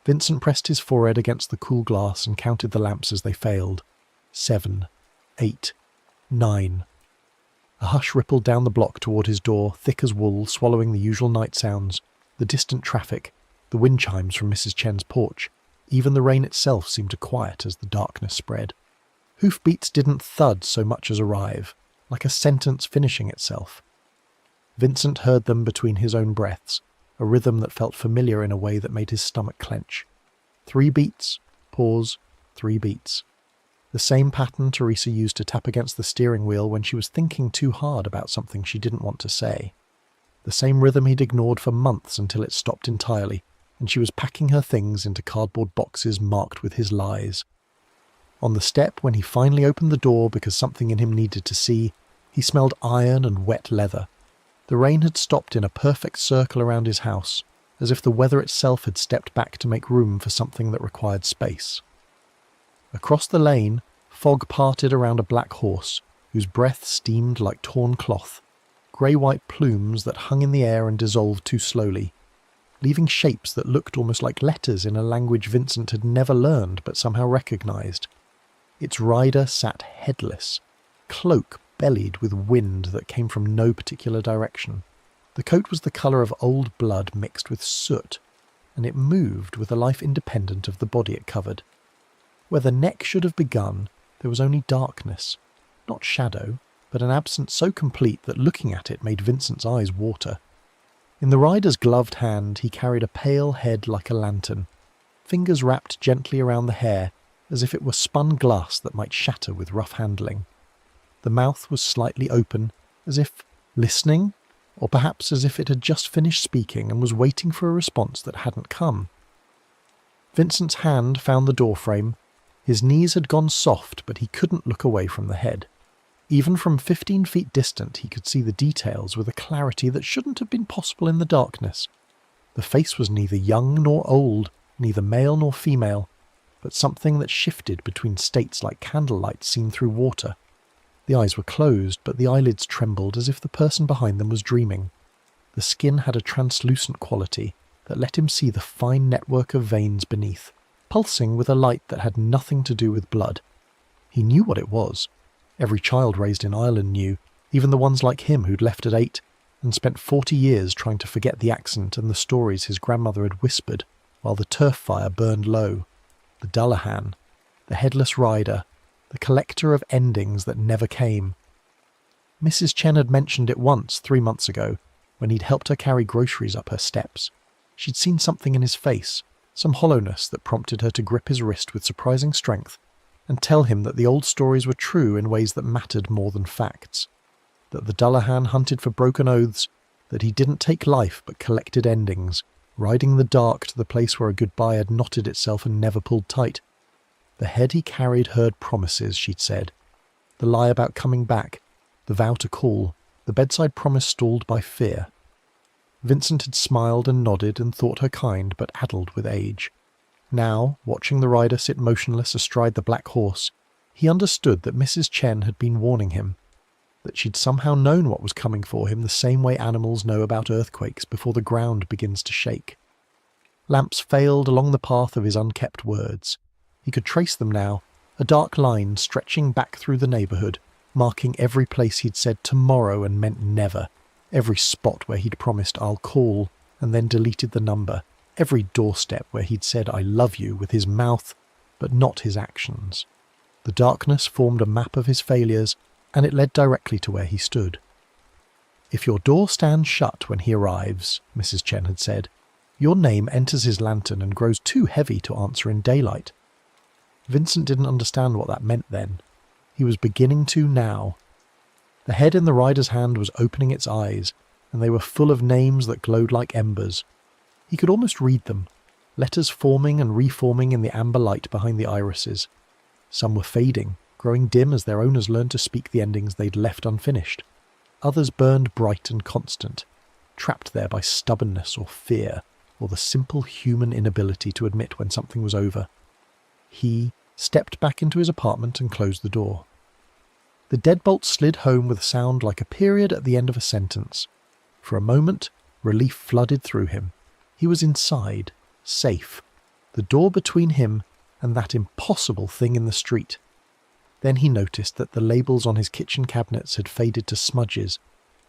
Vincent pressed his forehead against the cool glass and counted the lamps as they failed. 7, 8, 9. A hush rippled down the block toward his door, thick as wool, swallowing the usual night sounds, the distant traffic, the wind chimes from Mrs. Chen's porch. Even the rain itself seemed to quiet as the darkness spread. Hoofbeats didn't thud so much as arrive, like a sentence finishing itself. Vincent heard them between his own breaths, a rhythm that felt familiar in a way that made his stomach clench. 3 beats, pause, 3 beats. The same pattern Teresa used to tap against the steering wheel when she was thinking too hard about something she didn't want to say. The same rhythm he'd ignored for months until it stopped entirely, and she was packing her things into cardboard boxes marked with his lies. On the step, when he finally opened the door because something in him needed to see, he smelled iron and wet leather. The rain had stopped in a perfect circle around his house, as if the weather itself had stepped back to make room for something that required space. Across the lane, fog parted around a black horse, whose breath steamed like torn cloth, grey-white plumes that hung in the air and dissolved too slowly, leaving shapes that looked almost like letters in a language Vincent had never learned but somehow recognised. Its rider sat headless, cloak bellied with wind that came from no particular direction. The coat was the colour of old blood mixed with soot, and it moved with a life independent of the body it covered. Where the neck should have begun, there was only darkness, not shadow, but an absence so complete that looking at it made Vincent's eyes water. In the rider's gloved hand he carried a pale head like a lantern, fingers wrapped gently around the hair, as if it were spun glass that might shatter with rough handling. The mouth was slightly open, as if listening, or perhaps as if it had just finished speaking and was waiting for a response that hadn't come. Vincent's hand found the doorframe. His knees had gone soft, but he couldn't look away from the head. Even from 15 feet distant he could see the details with a clarity that shouldn't have been possible in the darkness. The face was neither young nor old, neither male nor female, but something that shifted between states like candlelight seen through water. The eyes were closed, but the eyelids trembled as if the person behind them was dreaming. The skin had a translucent quality that let him see the fine network of veins beneath, pulsing with a light that had nothing to do with blood. He knew what it was. Every child raised in Ireland knew, even the ones like him who'd left at 8 and spent 40 years trying to forget the accent and the stories his grandmother had whispered while the turf fire burned low. The Dullahan, the headless rider, the collector of endings that never came. Mrs. Chen had mentioned it once 3 months ago, when he'd helped her carry groceries up her steps. She'd seen something in his face, some hollowness that prompted her to grip his wrist with surprising strength and tell him that the old stories were true in ways that mattered more than facts. That the Dullahan hunted for broken oaths, that he didn't take life but collected endings, riding the dark to the place where a goodbye had knotted itself and never pulled tight. The head he carried heard promises, she'd said. The lie about coming back, the vow to call, the bedside promise stalled by fear. Vincent had smiled and nodded and thought her kind but addled with age. Now, watching the rider sit motionless astride the black horse, he understood that Mrs. Chen had been warning him, that she'd somehow known what was coming for him the same way animals know about earthquakes before the ground begins to shake. Lamps failed along the path of his unkept words. He could trace them now, a dark line stretching back through the neighbourhood, marking every place he'd said tomorrow and meant never, every spot where he'd promised I'll call and then deleted the number, every doorstep where he'd said I love you with his mouth, but not his actions. The darkness formed a map of his failures, and it led directly to where he stood. If your door stands shut when he arrives, Mrs. Chen had said, your name enters his lantern and grows too heavy to answer in daylight. Vincent didn't understand what that meant then. He was beginning to now. The head in the rider's hand was opening its eyes, and they were full of names that glowed like embers. He could almost read them, letters forming and reforming in the amber light behind the irises. Some were fading, growing dim as their owners learned to speak the endings they'd left unfinished. Others burned bright and constant, trapped there by stubbornness or fear, or the simple human inability to admit when something was over. He stepped back into his apartment and closed the door. The deadbolt slid home with a sound like a period at the end of a sentence. For a moment, relief flooded through him. He was inside, safe, the door between him and that impossible thing in the street. Then he noticed that the labels on his kitchen cabinets had faded to smudges,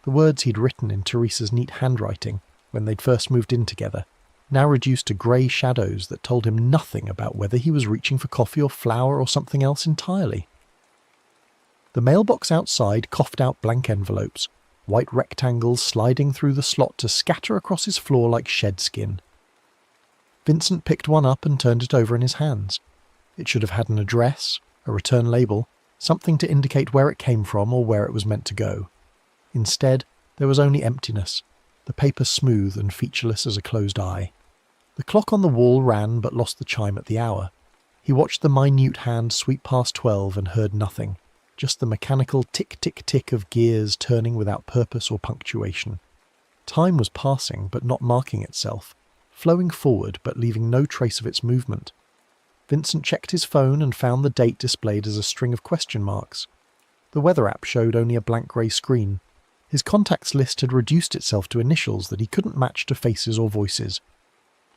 the words he'd written in Teresa's neat handwriting when they'd first moved in together, now reduced to grey shadows that told him nothing about whether he was reaching for coffee or flour or something else entirely. The mailbox outside coughed out blank envelopes, white rectangles sliding through the slot to scatter across his floor like shed skin. Vincent picked one up and turned it over in his hands. It should have had an address, a return label, something to indicate where it came from or where it was meant to go. Instead, there was only emptiness, the paper smooth and featureless as a closed eye. The clock on the wall ran but lost the chime at the hour. He watched the minute hand sweep past 12 and heard nothing, just the mechanical tick-tick-tick of gears turning without purpose or punctuation. Time was passing but not marking itself, flowing forward but leaving no trace of its movement. Vincent checked his phone and found the date displayed as a string of question marks. The weather app showed only a blank grey screen. His contacts list had reduced itself to initials that he couldn't match to faces or voices.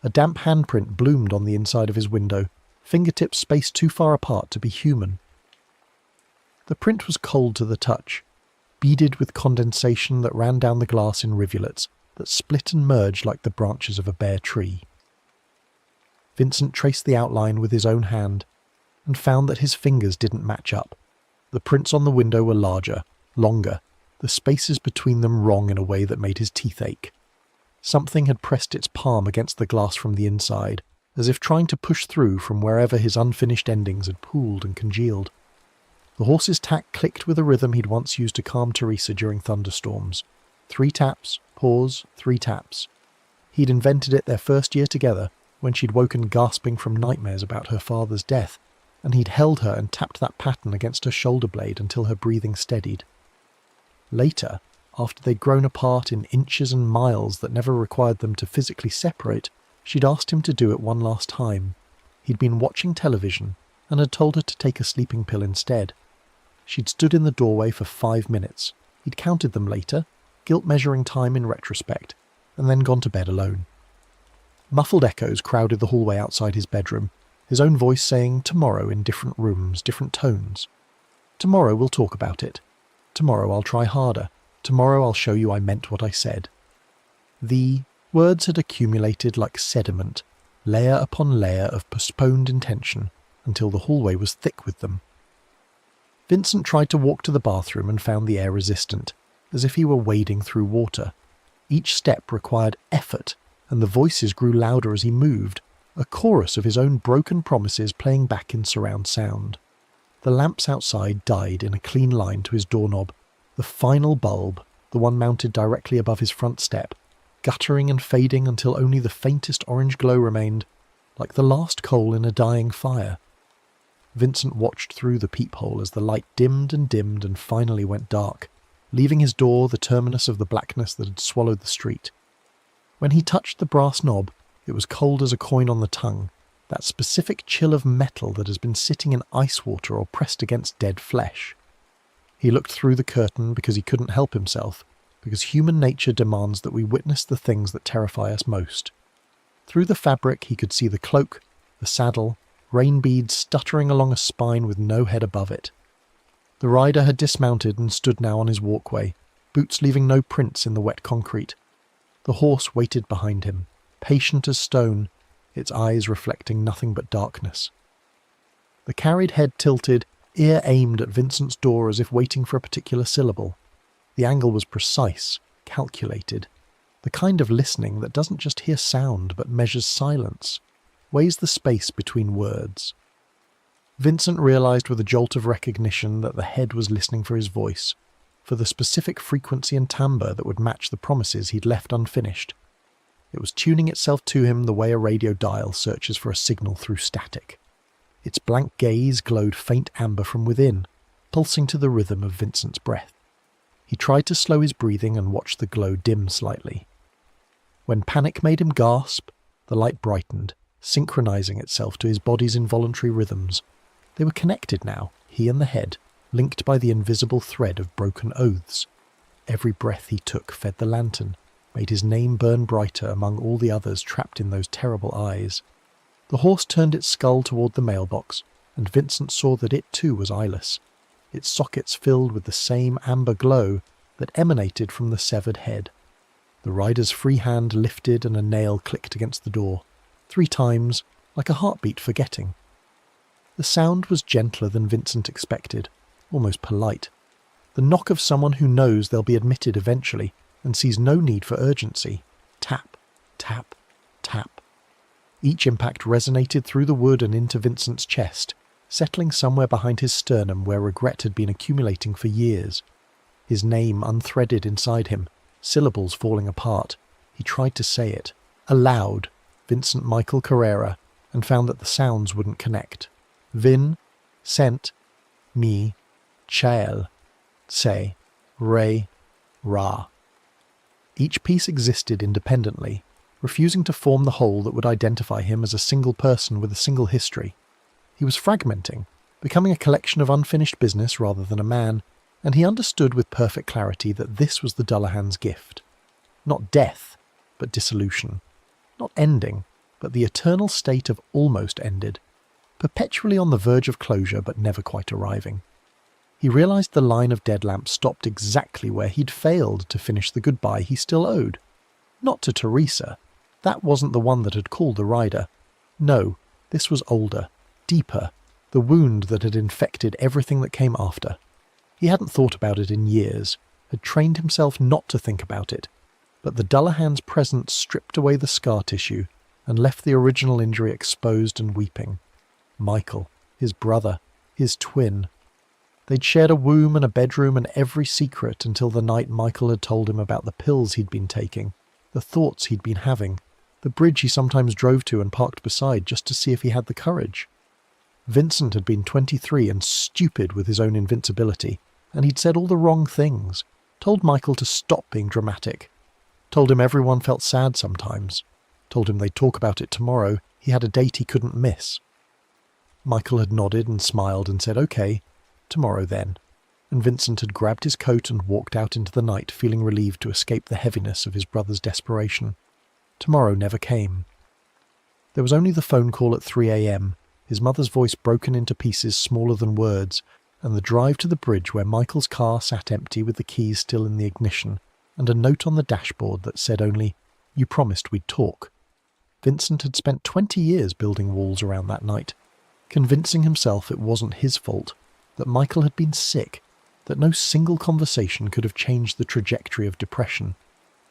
A damp handprint bloomed on the inside of his window, fingertips spaced too far apart to be human. The print was cold to the touch, beaded with condensation that ran down the glass in rivulets that split and merged like the branches of a bare tree. Vincent traced the outline with his own hand and found that his fingers didn't match up. The prints on the window were larger, longer, the spaces between them wrong in a way that made his teeth ache. Something had pressed its palm against the glass from the inside, as if trying to push through from wherever his unfinished endings had pooled and congealed. The horse's tack clicked with a rhythm he'd once used to calm Teresa during thunderstorms. 3 taps, pause, 3 taps. He'd invented it their first year together, when she'd woken gasping from nightmares about her father's death, and he'd held her and tapped that pattern against her shoulder blade until her breathing steadied. Later, after they'd grown apart in inches and miles that never required them to physically separate, she'd asked him to do it one last time. He'd been watching television and had told her to take a sleeping pill instead. She'd stood in the doorway for 5 minutes. He'd counted them later, guilt measuring time in retrospect, and then gone to bed alone. Muffled echoes crowded the hallway outside his bedroom, his own voice saying tomorrow in different rooms, different tones. Tomorrow we'll talk about it. Tomorrow I'll try harder. Tomorrow I'll show you I meant what I said. The words had accumulated like sediment, layer upon layer of postponed intention, until the hallway was thick with them. Vincent tried to walk to the bathroom and found the air resistant, as if he were wading through water. Each step required effort, and the voices grew louder as he moved, a chorus of his own broken promises playing back in surround sound. The lamps outside died in a clean line to his doorknob, the final bulb, the one mounted directly above his front step, guttering and fading until only the faintest orange glow remained, like the last coal in a dying fire. Vincent watched through the peephole as the light dimmed and finally went dark, leaving his door the terminus of the blackness that had swallowed the street. When he touched the brass knob, it was cold as a coin on the tongue, that specific chill of metal that has been sitting in ice water or pressed against dead flesh. He looked through the curtain because he couldn't help himself, because human nature demands that we witness the things that terrify us most. Through the fabric he could see the cloak, the saddle, rain beads stuttering along a spine with no head above it. The rider had dismounted and stood now on his walkway, boots leaving no prints in the wet concrete. The horse waited behind him, patient as stone, its eyes reflecting nothing but darkness. The carried head tilted, ear aimed at Vincent's door as if waiting for a particular syllable. The angle was precise, calculated, the kind of listening that doesn't just hear sound but measures silence, weighs the space between words. Vincent realized with a jolt of recognition that the head was listening for his voice, for the specific frequency and timbre that would match the promises he'd left unfinished. It was tuning itself to him the way a radio dial searches for a signal through static. Its blank gaze glowed faint amber from within, pulsing to the rhythm of Vincent's breath. He tried to slow his breathing and watched the glow dim slightly. When panic made him gasp, the light brightened, synchronizing itself to his body's involuntary rhythms. They were connected now, he and the head, linked by the invisible thread of broken oaths. Every breath he took fed the lantern, made his name burn brighter among all the others trapped in those terrible eyes. The horse turned its skull toward the mailbox, and Vincent saw that it too was eyeless, its sockets filled with the same amber glow that emanated from the severed head. The rider's free hand lifted and a nail clicked against the door, 3 times, like a heartbeat forgetting. The sound was gentler than Vincent expected, almost polite. The knock of someone who knows they'll be admitted eventually and sees no need for urgency. Tap, tap, tap. Each impact resonated through the wood and into Vincent's chest, settling somewhere behind his sternum where regret had been accumulating for years. His name unthreaded inside him, syllables falling apart. He tried to say it, aloud, Vincent Michael Carrera, and found that the sounds wouldn't connect. Vin, Cent, Mi, Chael, Se, Re, Ra. Each piece existed independently, refusing to form the whole that would identify him as a single person with a single history. He was fragmenting, becoming a collection of unfinished business rather than a man, and he understood with perfect clarity that this was the Dullahan's gift. Not death, but dissolution. Not ending, but the eternal state of almost ended, perpetually on the verge of closure but never quite arriving. He realized the line of dead lamps stopped exactly where he'd failed to finish the goodbye he still owed. Not to Teresa. That wasn't the one that had called the rider. No, this was older, deeper, the wound that had infected everything that came after. He hadn't thought about it in years, had trained himself not to think about it, but the Dullahan's presence stripped away the scar tissue and left the original injury exposed and weeping. Michael, his brother, his twin. They'd shared a womb and a bedroom and every secret until the night Michael had told him about the pills he'd been taking, the thoughts he'd been having, the bridge he sometimes drove to and parked beside just to see if he had the courage. Vincent had been 23 and stupid with his own invincibility, and he'd said all the wrong things, told Michael to stop being dramatic, told him everyone felt sad sometimes, told him they'd talk about it tomorrow, he had a date he couldn't miss. Michael had nodded and smiled and said, "Okay, tomorrow then," and Vincent had grabbed his coat and walked out into the night, feeling relieved to escape the heaviness of his brother's desperation. Tomorrow never came. There was only the phone call at 3 a.m, his mother's voice broken into pieces smaller than words, and the drive to the bridge where Michael's car sat empty with the keys still in the ignition, and a note on the dashboard that said only, "You promised we'd talk." Vincent had spent 20 years building walls around that night, convincing himself it wasn't his fault, that Michael had been sick, that no single conversation could have changed the trajectory of depression.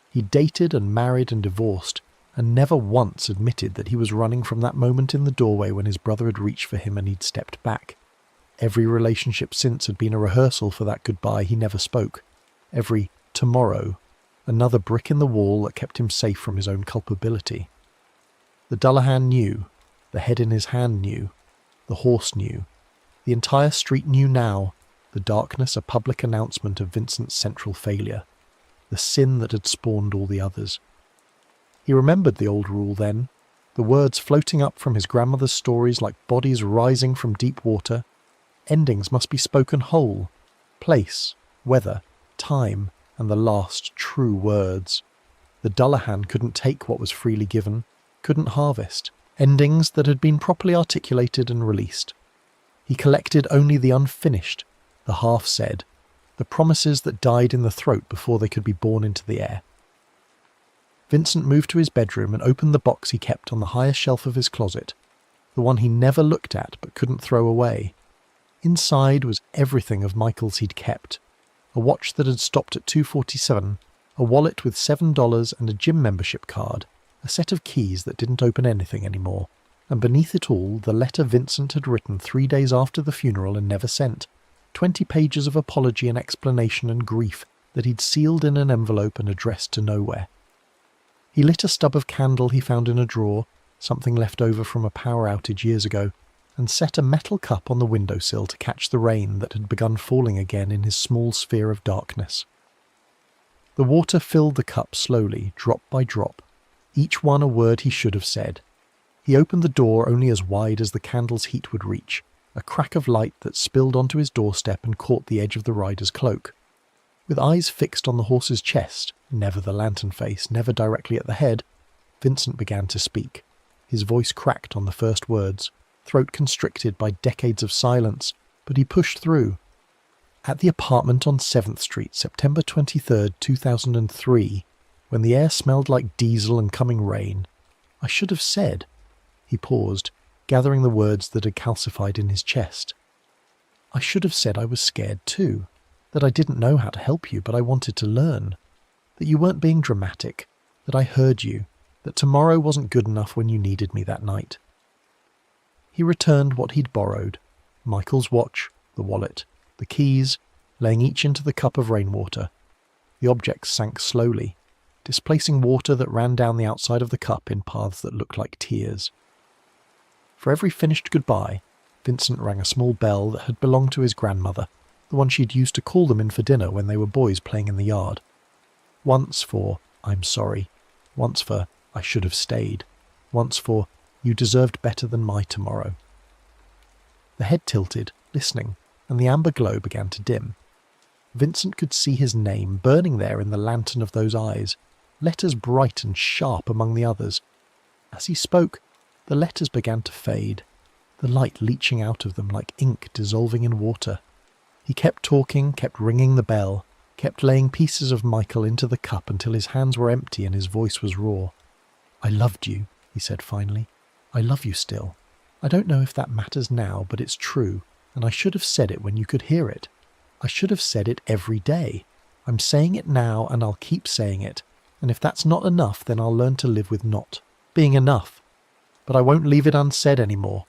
He dated and married and divorced, and never once admitted that he was running from that moment in the doorway when his brother had reached for him and he'd stepped back. Every relationship since had been a rehearsal for that goodbye he never spoke. Every tomorrow, another brick in the wall that kept him safe from his own culpability. The Dullahan knew, the head in his hand knew, the horse knew, The entire street knew now, the darkness a public announcement of Vincent's central failure, the sin that had spawned all the others. He remembered the old rule then, the words floating up from his grandmother's stories like bodies rising from deep water. Endings must be spoken whole, place, weather, time, and the last true words. The Dullahan couldn't take what was freely given, couldn't harvest, endings that had been properly articulated and released. He collected only the unfinished, the half-said, the promises that died in the throat before they could be born into the air. Vincent moved to his bedroom and opened the box he kept on the highest shelf of his closet, the one he never looked at but couldn't throw away. Inside was everything of Michael's he'd kept, a watch that had stopped at $2.47, a wallet with $7 and a gym membership card, a set of keys that didn't open anything anymore, and beneath it all the letter Vincent had written 3 days after the funeral and never sent, 20 pages of apology and explanation and grief that he'd sealed in an envelope and addressed to nowhere. He lit a stub of candle he found in a drawer, something left over from a power outage years ago, and set a metal cup on the windowsill to catch the rain that had begun falling again in his small sphere of darkness. The water filled the cup slowly, drop by drop, each one a word he should have said. He opened the door only as wide as the candle's heat would reach, a crack of light that spilled onto his doorstep and caught the edge of the rider's cloak. With eyes fixed on the horse's chest, never the lantern face, never directly at the head, Vincent began to speak. His voice cracked on the first words, throat constricted by decades of silence, but he pushed through. At the apartment on 7th Street, September 23rd, 2003, when the air smelled like diesel and coming rain, I should have said. He paused, gathering the words that had calcified in his chest. I should have said I was scared too, that I didn't know how to help you, but I wanted to learn, that you weren't being dramatic, that I heard you, that tomorrow wasn't good enough when you needed me that night. He returned what he'd borrowed, Michael's watch, the wallet, the keys, laying each into the cup of rainwater. The objects sank slowly, displacing water that ran down the outside of the cup in paths that looked like tears. For every finished goodbye, Vincent rang a small bell that had belonged to his grandmother, the one she'd used to call them in for dinner when they were boys playing in the yard. Once for, I'm sorry. Once for, I should have stayed. Once for, you deserved better than my tomorrow. The head tilted, listening, and the amber glow began to dim. Vincent could see his name burning there in the lantern of those eyes, letters bright and sharp among the others. As he spoke, the letters began to fade, the light leaching out of them like ink dissolving in water. He kept talking, kept ringing the bell, kept laying pieces of Michael into the cup until his hands were empty and his voice was raw. I loved you, he said finally. I love you still. I don't know if that matters now, but it's true, and I should have said it when you could hear it. I should have said it every day. I'm saying it now, and I'll keep saying it, and if that's not enough, then I'll learn to live with not being enough. But I won't leave it unsaid anymore.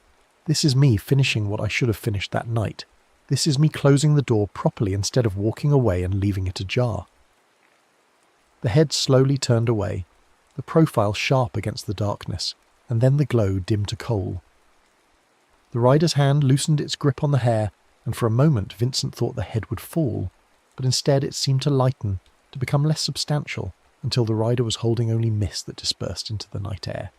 This is me finishing what I should have finished that night. This is me closing the door properly instead of walking away and leaving it ajar. The head slowly turned away, the profile sharp against the darkness, and then the glow dimmed to coal. The rider's hand loosened its grip on the hair, and for a moment Vincent thought the head would fall, but instead it seemed to lighten, to become less substantial, until the rider was holding only mist that dispersed into the night air.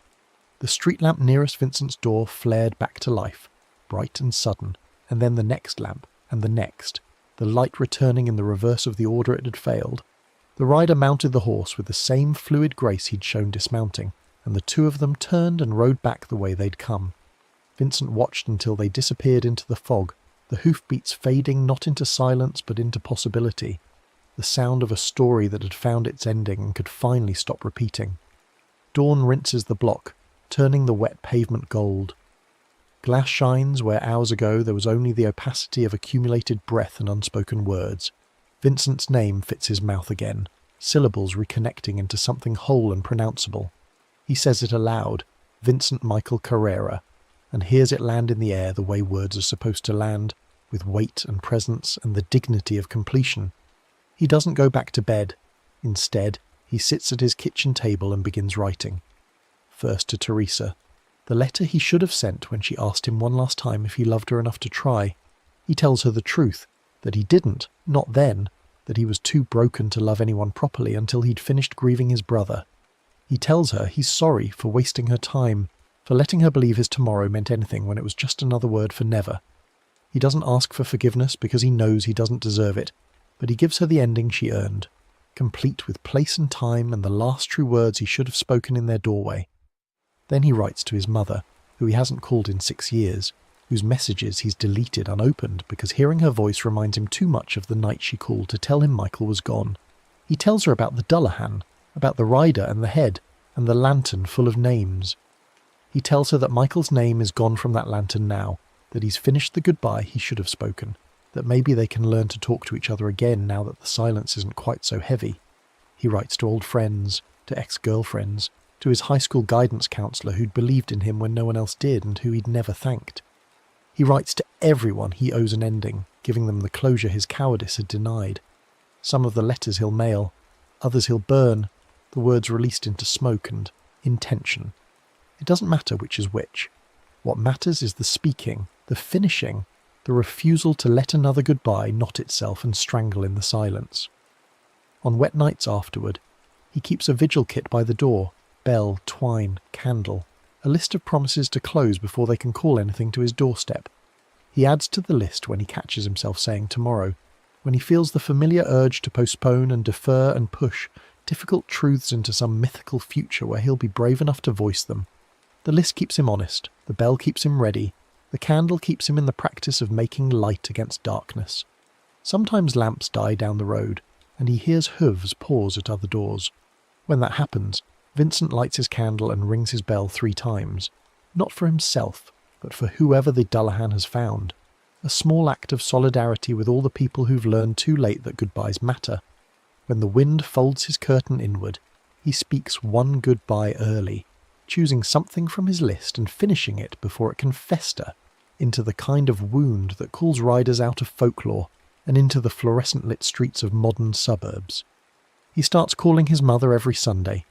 The street lamp nearest Vincent's door flared back to life, bright and sudden, and then the next lamp, and the next, the light returning in the reverse of the order it had failed. The rider mounted the horse with the same fluid grace he'd shown dismounting, and the two of them turned and rode back the way they'd come. Vincent watched until they disappeared into the fog, the hoofbeats fading not into silence but into possibility, the sound of a story that had found its ending and could finally stop repeating. Dawn rinses the block, turning the wet pavement gold. Glass shines where hours ago there was only the opacity of accumulated breath and unspoken words. Vincent's name fits his mouth again, syllables reconnecting into something whole and pronounceable. He says it aloud, Vincent Michael Carrera, and hears it land in the air the way words are supposed to land, with weight and presence and the dignity of completion. He doesn't go back to bed. Instead, he sits at his kitchen table and begins writing. First to Teresa, the letter he should have sent when she asked him one last time if he loved her enough to try. He tells her the truth, that he didn't, not then, that he was too broken to love anyone properly until he'd finished grieving his brother. He tells her he's sorry for wasting her time, for letting her believe his tomorrow meant anything when it was just another word for never. He doesn't ask for forgiveness because he knows he doesn't deserve it, but he gives her the ending she earned, complete with place and time and the last true words he should have spoken in their doorway. Then he writes to his mother, who he hasn't called in 6 years, whose messages he's deleted unopened because hearing her voice reminds him too much of the night she called to tell him Michael was gone. He tells her about the Dullahan, about the rider and the head, and the lantern full of names. He tells her that Michael's name is gone from that lantern now, that he's finished the goodbye he should have spoken, that maybe they can learn to talk to each other again now that the silence isn't quite so heavy. He writes to old friends, to ex-girlfriends, to his high school guidance counsellor who'd believed in him when no one else did and who he'd never thanked. He writes to everyone he owes an ending, giving them the closure his cowardice had denied. Some of the letters he'll mail, others he'll burn, the words released into smoke and intention. It doesn't matter which is which. What matters is the speaking, the finishing, the refusal to let another goodbye knot itself and strangle in the silence. On wet nights afterward, he keeps a vigil kit by the door, bell, twine, candle, a list of promises to close before they can call anything to his doorstep. He adds to the list when he catches himself saying tomorrow, when he feels the familiar urge to postpone and defer and push difficult truths into some mythical future where he'll be brave enough to voice them. The list keeps him honest, the bell keeps him ready, the candle keeps him in the practice of making light against darkness. Sometimes lamps die down the road, and he hears hooves pause at other doors. When that happens, Vincent lights his candle and rings his bell 3 times, not for himself, but for whoever the Dullahan has found. A small act of solidarity with all the people who've learned too late that goodbyes matter. When the wind folds his curtain inward, he speaks one goodbye early, choosing something from his list and finishing it before it can fester into the kind of wound that calls riders out of folklore and into the fluorescent-lit streets of modern suburbs. He starts calling his mother every Sunday.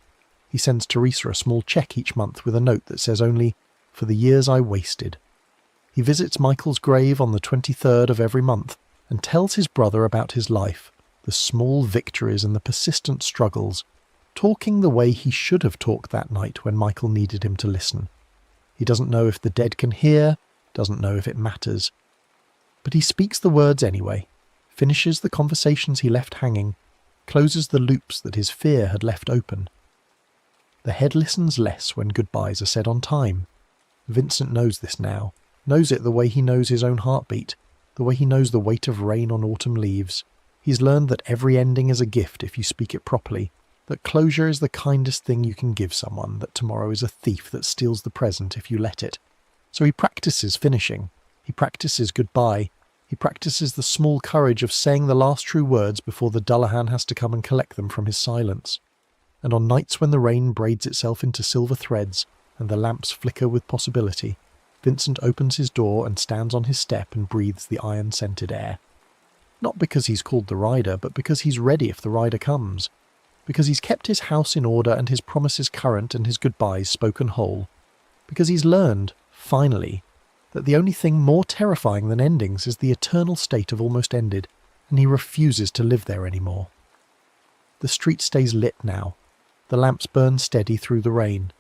He sends Teresa a small cheque each month with a note that says only, "For the years I wasted." He visits Michael's grave on the 23rd of every month and tells his brother about his life, the small victories and the persistent struggles, talking the way he should have talked that night when Michael needed him to listen. He doesn't know if the dead can hear, doesn't know if it matters. But he speaks the words anyway, finishes the conversations he left hanging, closes the loops that his fear had left open. The head listens less when goodbyes are said on time. Vincent knows this now, knows it the way he knows his own heartbeat, the way he knows the weight of rain on autumn leaves. He's learned that every ending is a gift if you speak it properly, that closure is the kindest thing you can give someone, that tomorrow is a thief that steals the present if you let it. So he practices finishing, he practices goodbye, he practices the small courage of saying the last true words before the Dullahan has to come and collect them from his silence. And on nights when the rain braids itself into silver threads and the lamps flicker with possibility, Vincent opens his door and stands on his step and breathes the iron-scented air. Not because he's called the rider, but because he's ready if the rider comes. Because he's kept his house in order and his promises current and his goodbyes spoken whole. Because he's learned, finally, that the only thing more terrifying than endings is the eternal state of almost ended, and he refuses to live there anymore. The street stays lit now. The lamps burn steady through the rain,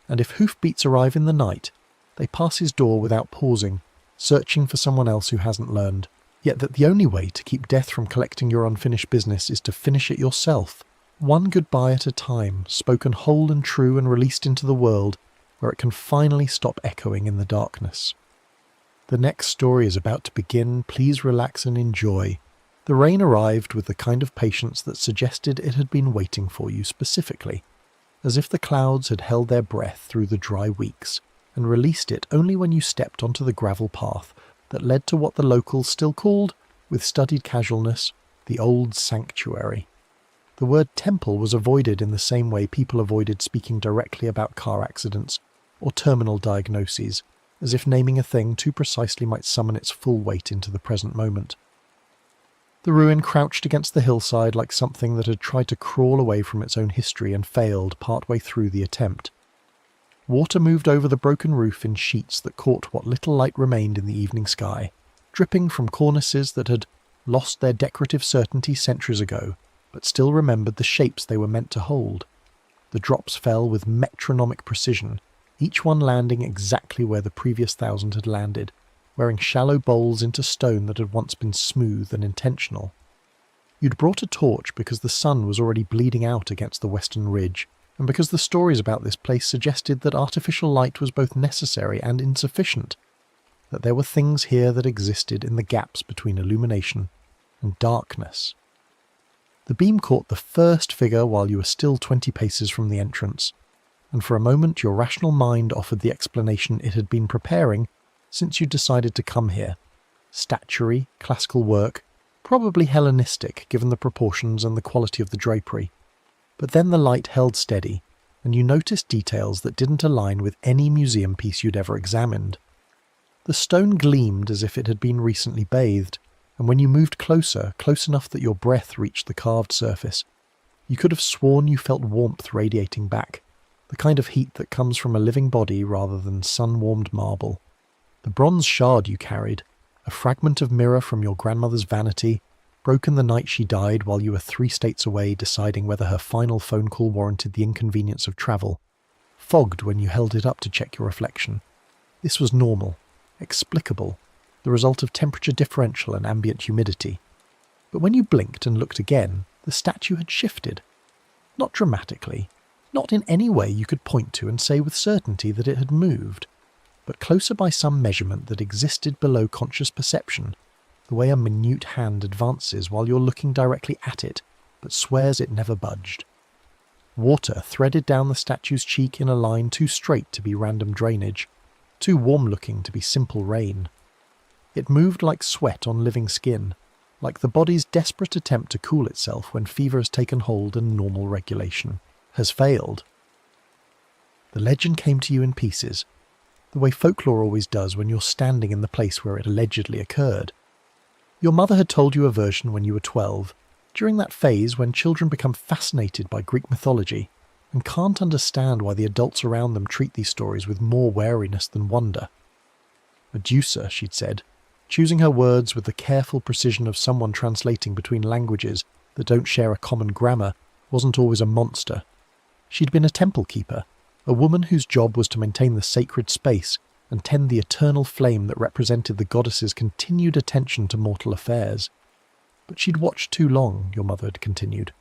and if hoofbeats arrive in the night, they pass his door without pausing, searching for someone else who hasn't learned, yet that the only way to keep death from collecting your unfinished business is to finish it yourself, one goodbye at a time, spoken whole and true and released into the world, where it can finally stop echoing in the darkness. The next story is about to begin. Please relax and enjoy. The rain arrived with the kind of patience that suggested it had been waiting for you specifically, as if the clouds had held their breath through the dry weeks, and released it only when you stepped onto the gravel path that led to what the locals still called, with studied casualness, the old sanctuary. The word temple was avoided in the same way people avoided speaking directly about car accidents or terminal diagnoses, as if naming a thing too precisely might summon its full weight into the present moment. The ruin crouched against the hillside like something that had tried to crawl away from its own history and failed partway through the attempt. Water moved over the broken roof in sheets that caught what little light remained in the evening sky, dripping from cornices that had lost their decorative certainty centuries ago, but still remembered the shapes they were meant to hold. The drops fell with metronomic precision, each one landing exactly where the previous 1,000 had landed, wearing shallow bowls into stone that had once been smooth and intentional. You'd brought a torch because the sun was already bleeding out against the western ridge, and because the stories about this place suggested that artificial light was both necessary and insufficient, that there were things here that existed in the gaps between illumination and darkness. The beam caught the first figure while you were still 20 paces from the entrance, and for a moment your rational mind offered the explanation it had been preparing since you decided to come here. Statuary, classical work, probably Hellenistic given the proportions and the quality of the drapery. But then the light held steady, and you noticed details that didn't align with any museum piece you'd ever examined. The stone gleamed as if it had been recently bathed, and when you moved closer, close enough that your breath reached the carved surface, you could have sworn you felt warmth radiating back, the kind of heat that comes from a living body rather than sun-warmed marble. The bronze shard you carried, a fragment of mirror from your grandmother's vanity, broken the night she died while you were 3 states away deciding whether her final phone call warranted the inconvenience of travel, fogged when you held it up to check your reflection. This was normal, explicable, the result of temperature differential and ambient humidity. But when you blinked and looked again, the statue had shifted. Not dramatically, not in any way you could point to and say with certainty that it had moved, but closer by some measurement that existed below conscious perception, the way a minute hand advances while you're looking directly at it, but swears it never budged. Water threaded down the statue's cheek in a line too straight to be random drainage, too warm-looking to be simple rain. It moved like sweat on living skin, like the body's desperate attempt to cool itself when fever has taken hold and normal regulation has failed. The legend came to you in pieces, the way folklore always does when you're standing in the place where it allegedly occurred. Your mother had told you a version when you were 12, during that phase when children become fascinated by Greek mythology and can't understand why the adults around them treat these stories with more wariness than wonder. Medusa, she'd said, choosing her words with the careful precision of someone translating between languages that don't share a common grammar, wasn't always a monster. She'd been a temple keeper, a woman whose job was to maintain the sacred space and tend the eternal flame that represented the goddess's continued attention to mortal affairs. But she'd watched too long, your mother had continued,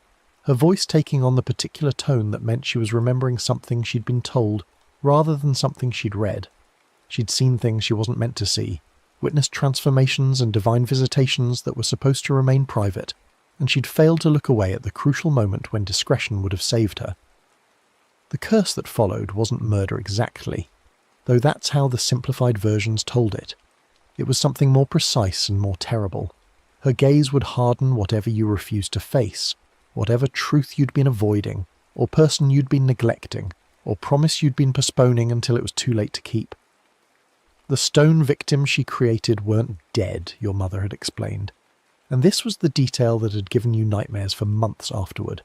her voice taking on the particular tone that meant she was remembering something she'd been told rather than something she'd read. She'd seen things she wasn't meant to see, witnessed transformations and divine visitations that were supposed to remain private, and she'd failed to look away at the crucial moment when discretion would have saved her. The curse that followed wasn't murder exactly, though that's how the simplified versions told it. It was something more precise and more terrible. Her gaze would harden whatever you refused to face, whatever truth you'd been avoiding, or person you'd been neglecting, or promise you'd been postponing until it was too late to keep. The stone victims she created weren't dead, your mother had explained, and this was the detail that had given you nightmares for months afterward.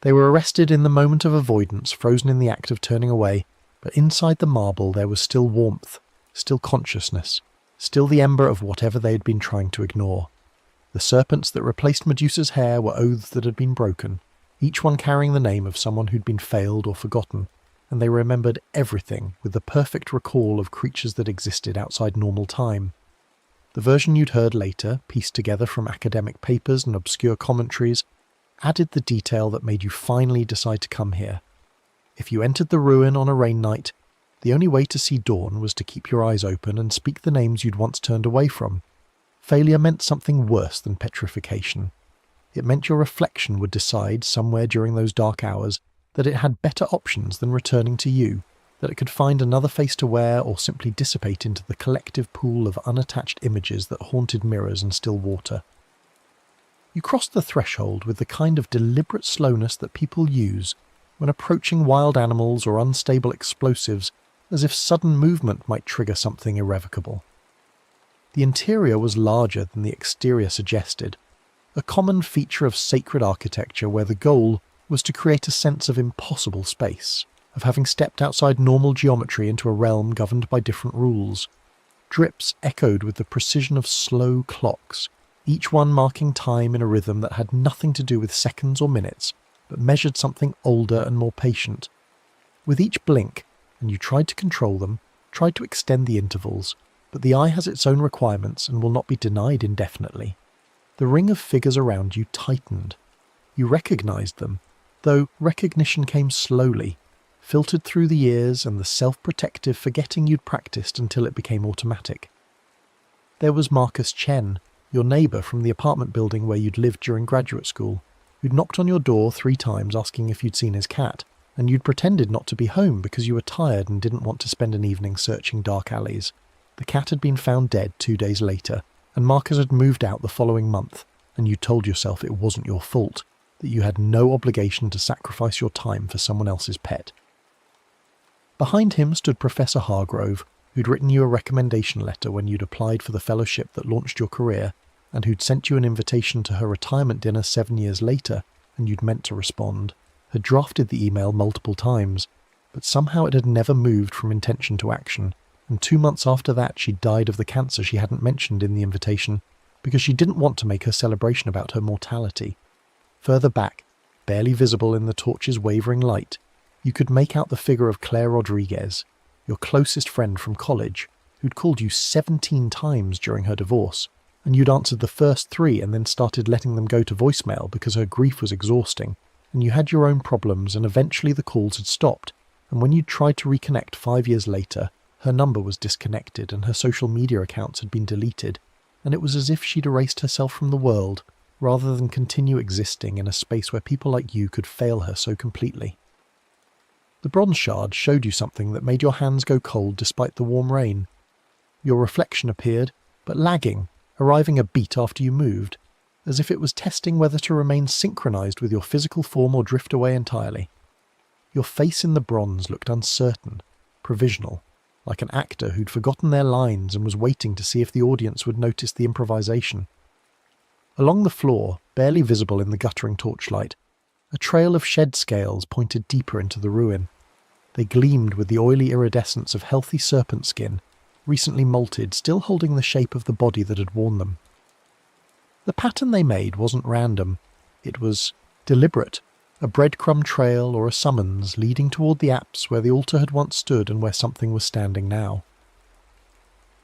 They were arrested in the moment of avoidance, frozen in the act of turning away, but inside the marble there was still warmth, still consciousness, still the ember of whatever they had been trying to ignore. The serpents that replaced Medusa's hair were oaths that had been broken, each one carrying the name of someone who'd been failed or forgotten, and they remembered everything with the perfect recall of creatures that existed outside normal time. The version you'd heard later, pieced together from academic papers and obscure commentaries, added the detail that made you finally decide to come here. If you entered the ruin on a rain night, the only way to see dawn was to keep your eyes open and speak the names you'd once turned away from. Failure meant something worse than petrification. It meant your reflection would decide, somewhere during those dark hours, that it had better options than returning to you, that it could find another face to wear or simply dissipate into the collective pool of unattached images that haunted mirrors and still water. You crossed the threshold with the kind of deliberate slowness that people use when approaching wild animals or unstable explosives, as if sudden movement might trigger something irrevocable. The interior was larger than the exterior suggested, a common feature of sacred architecture where the goal was to create a sense of impossible space, of having stepped outside normal geometry into a realm governed by different rules. Drips echoed with the precision of slow clocks, each one marking time in a rhythm that had nothing to do with seconds or minutes, but measured something older and more patient. With each blink, and you tried to control them, tried to extend the intervals, but the eye has its own requirements and will not be denied indefinitely. The ring of figures around you tightened. You recognized them, though recognition came slowly, filtered through the years and the self-protective forgetting you'd practiced until it became automatic. There was Marcus Chen, your neighbour from the apartment building where you'd lived during graduate school, who'd knocked on your door 3 times asking if you'd seen his cat, and you'd pretended not to be home because you were tired and didn't want to spend an evening searching dark alleys. The cat had been found dead 2 days later, and Marcus had moved out the following month, and you told yourself it wasn't your fault, that you had no obligation to sacrifice your time for someone else's pet. Behind him stood Professor Hargrove, who'd written you a recommendation letter when you'd applied for the fellowship that launched your career, and who'd sent you an invitation to her retirement dinner 7 years later, and you'd meant to respond, had drafted the email multiple times, but somehow it had never moved from intention to action, and 2 months after that she died of the cancer she hadn't mentioned in the invitation, because she didn't want to make her celebration about her mortality. Further back, barely visible in the torch's wavering light, you could make out the figure of Claire Rodriguez, your closest friend from college, who'd called you 17 times during her divorce, and you'd answered the first 3 and then started letting them go to voicemail because her grief was exhausting, and you had your own problems and eventually the calls had stopped, and when you'd tried to reconnect 5 years later, her number was disconnected and her social media accounts had been deleted, and it was as if she'd erased herself from the world, rather than continue existing in a space where people like you could fail her so completely. The bronze shard showed you something that made your hands go cold despite the warm rain. Your reflection appeared, but lagging, arriving a beat after you moved, as if it was testing whether to remain synchronized with your physical form or drift away entirely. Your face in the bronze looked uncertain, provisional, like an actor who'd forgotten their lines and was waiting to see if the audience would notice the improvisation. Along the floor, barely visible in the guttering torchlight, a trail of shed scales pointed deeper into the ruin. They gleamed with the oily iridescence of healthy serpent skin, recently molted, still holding the shape of the body that had worn them. The pattern they made wasn't random. It was deliberate, a breadcrumb trail or a summons leading toward the apse where the altar had once stood and where something was standing now.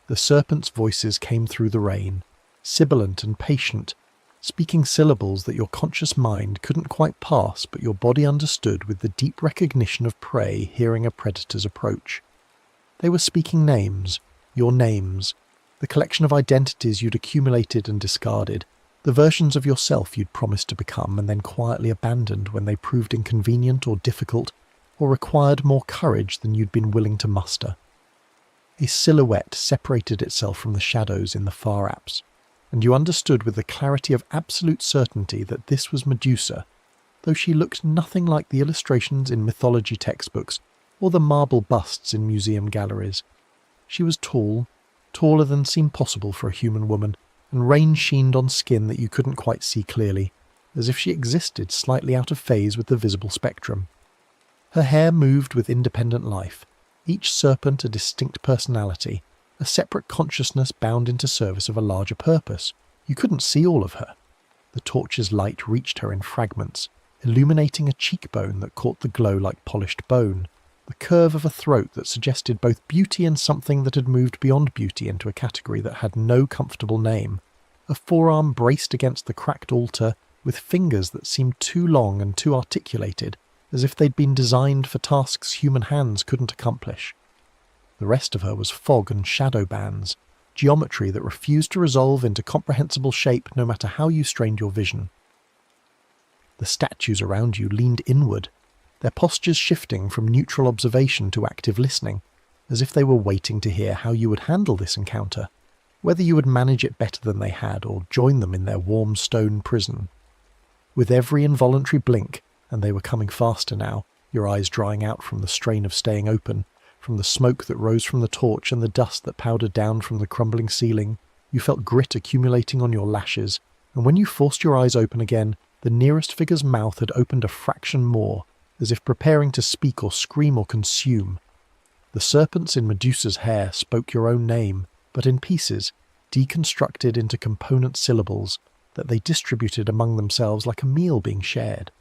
The serpents' voices came through the rain, sibilant and patient, speaking syllables that your conscious mind couldn't quite pass but your body understood with the deep recognition of prey hearing a predator's approach. They were speaking names, your names, the collection of identities you'd accumulated and discarded, the versions of yourself you'd promised to become and then quietly abandoned when they proved inconvenient or difficult, or required more courage than you'd been willing to muster. A silhouette separated itself from the shadows in the far apse, and you understood with the clarity of absolute certainty that this was Medusa, though she looked nothing like the illustrations in mythology textbooks or the marble busts in museum galleries. She was tall, taller than seemed possible for a human woman, and rain sheened on skin that you couldn't quite see clearly, as if she existed slightly out of phase with the visible spectrum. Her hair moved with independent life, each serpent a distinct personality, a separate consciousness bound into service of a larger purpose. You couldn't see all of her. The torch's light reached her in fragments, illuminating a cheekbone that caught the glow like polished bone, the curve of a throat that suggested both beauty and something that had moved beyond beauty into a category that had no comfortable name, a forearm braced against the cracked altar with fingers that seemed too long and too articulated, as if they'd been designed for tasks human hands couldn't accomplish. The rest of her was fog and shadow bands, geometry that refused to resolve into comprehensible shape no matter how you strained your vision. The statues around you leaned inward, their postures shifting from neutral observation to active listening, as if they were waiting to hear how you would handle this encounter, whether you would manage it better than they had or join them in their warm stone prison. With every involuntary blink, and they were coming faster now, your eyes drying out from the strain of staying open, from the smoke that rose from the torch and the dust that powdered down from the crumbling ceiling, you felt grit accumulating on your lashes, and when you forced your eyes open again, the nearest figure's mouth had opened a fraction more, as if preparing to speak or scream or consume. The serpents in Medusa's hair spoke your own name, but in pieces, deconstructed into component syllables that they distributed among themselves like a meal being shared.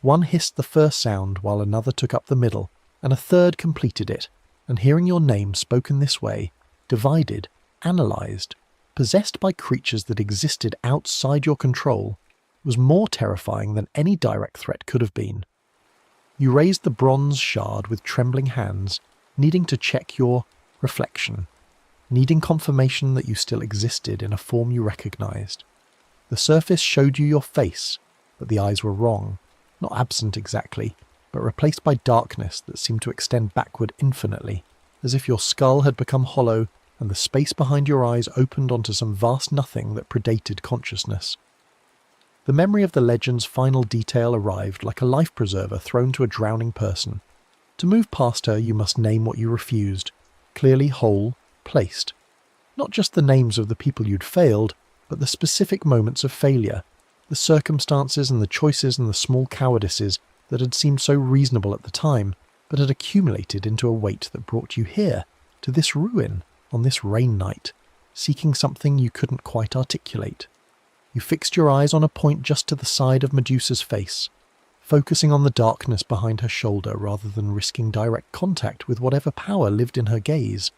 One hissed the first sound while another took up the middle, and a third completed it, and hearing your name spoken this way, divided, analysed, possessed by creatures that existed outside your control, was more terrifying than any direct threat could have been. You raised the bronze shard with trembling hands, needing to check your reflection, needing confirmation that you still existed in a form you recognised. The surface showed you your face, but the eyes were wrong, not absent exactly, but replaced by darkness that seemed to extend backward infinitely, as if your skull had become hollow and the space behind your eyes opened onto some vast nothing that predated consciousness. The memory of the legend's final detail arrived like a life preserver thrown to a drowning person. To move past her, you must name what you refused, clearly whole, placed. Not just the names of the people you'd failed, but the specific moments of failure, the circumstances and the choices and the small cowardices that had seemed so reasonable at the time, but had accumulated into a weight that brought you here, to this ruin, on this rain night, seeking something you couldn't quite articulate. You fixed your eyes on a point just to the side of Medusa's face, focusing on the darkness behind her shoulder rather than risking direct contact with whatever power lived in her gaze.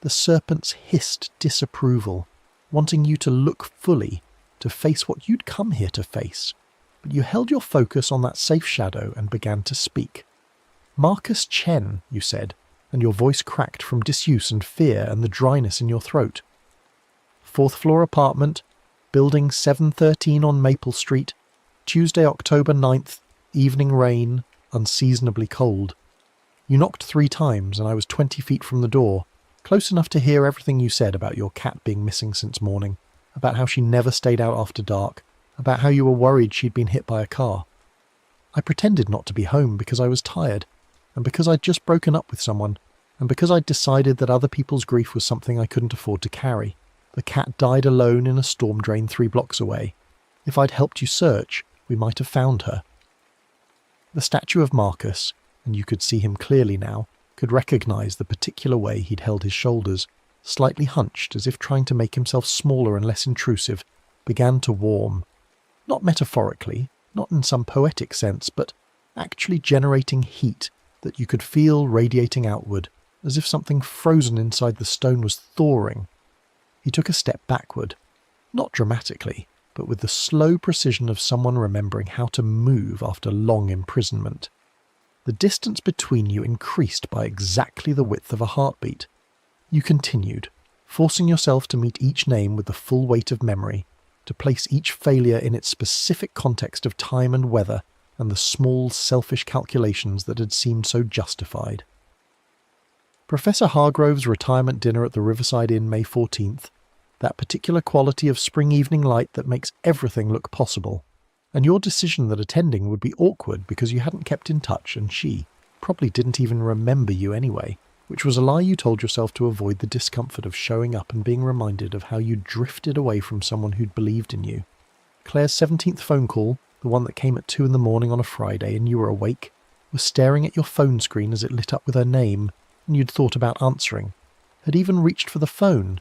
The serpents hissed disapproval, wanting you to look fully, to face what you'd come here to face, but you held your focus on that safe shadow and began to speak. "Marcus Chen," you said, and your voice cracked from disuse and fear and the dryness in your throat. "Fourth floor apartment, building 713 on Maple Street, Tuesday, October 9th, evening rain, unseasonably cold." You knocked 3 times and I was 20 feet from the door, close enough to hear everything you said about your cat being missing since morning, about how she never stayed out after dark, about how you were worried she'd been hit by a car. I pretended not to be home because I was tired, and because I'd just broken up with someone, and because I'd decided that other people's grief was something I couldn't afford to carry. The cat died alone in a storm drain 3 blocks away. If I'd helped you search, we might have found her. The statue of Marcus, and you could see him clearly now, could recognise the particular way he'd held his shoulders, slightly hunched as if trying to make himself smaller and less intrusive, began to warm. Not metaphorically, not in some poetic sense, but actually generating heat that you could feel radiating outward, as if something frozen inside the stone was thawing. He took a step backward, not dramatically, but with the slow precision of someone remembering how to move after long imprisonment. The distance between you increased by exactly the width of a heartbeat. You continued, forcing yourself to meet each name with the full weight of memory, to place each failure in its specific context of time and weather and the small, selfish calculations that had seemed so justified. Professor Hargrove's retirement dinner at the Riverside Inn, May 14th, that particular quality of spring evening light that makes everything look possible, and your decision that attending would be awkward because you hadn't kept in touch and she probably didn't even remember you anyway, which was a lie you told yourself to avoid the discomfort of showing up and being reminded of how you drifted away from someone who'd believed in you. Claire's 17th phone call, the one that came at 2 in the morning on a Friday and you were awake, was staring at your phone screen as it lit up with her name, and you'd thought about answering, had even reached for the phone,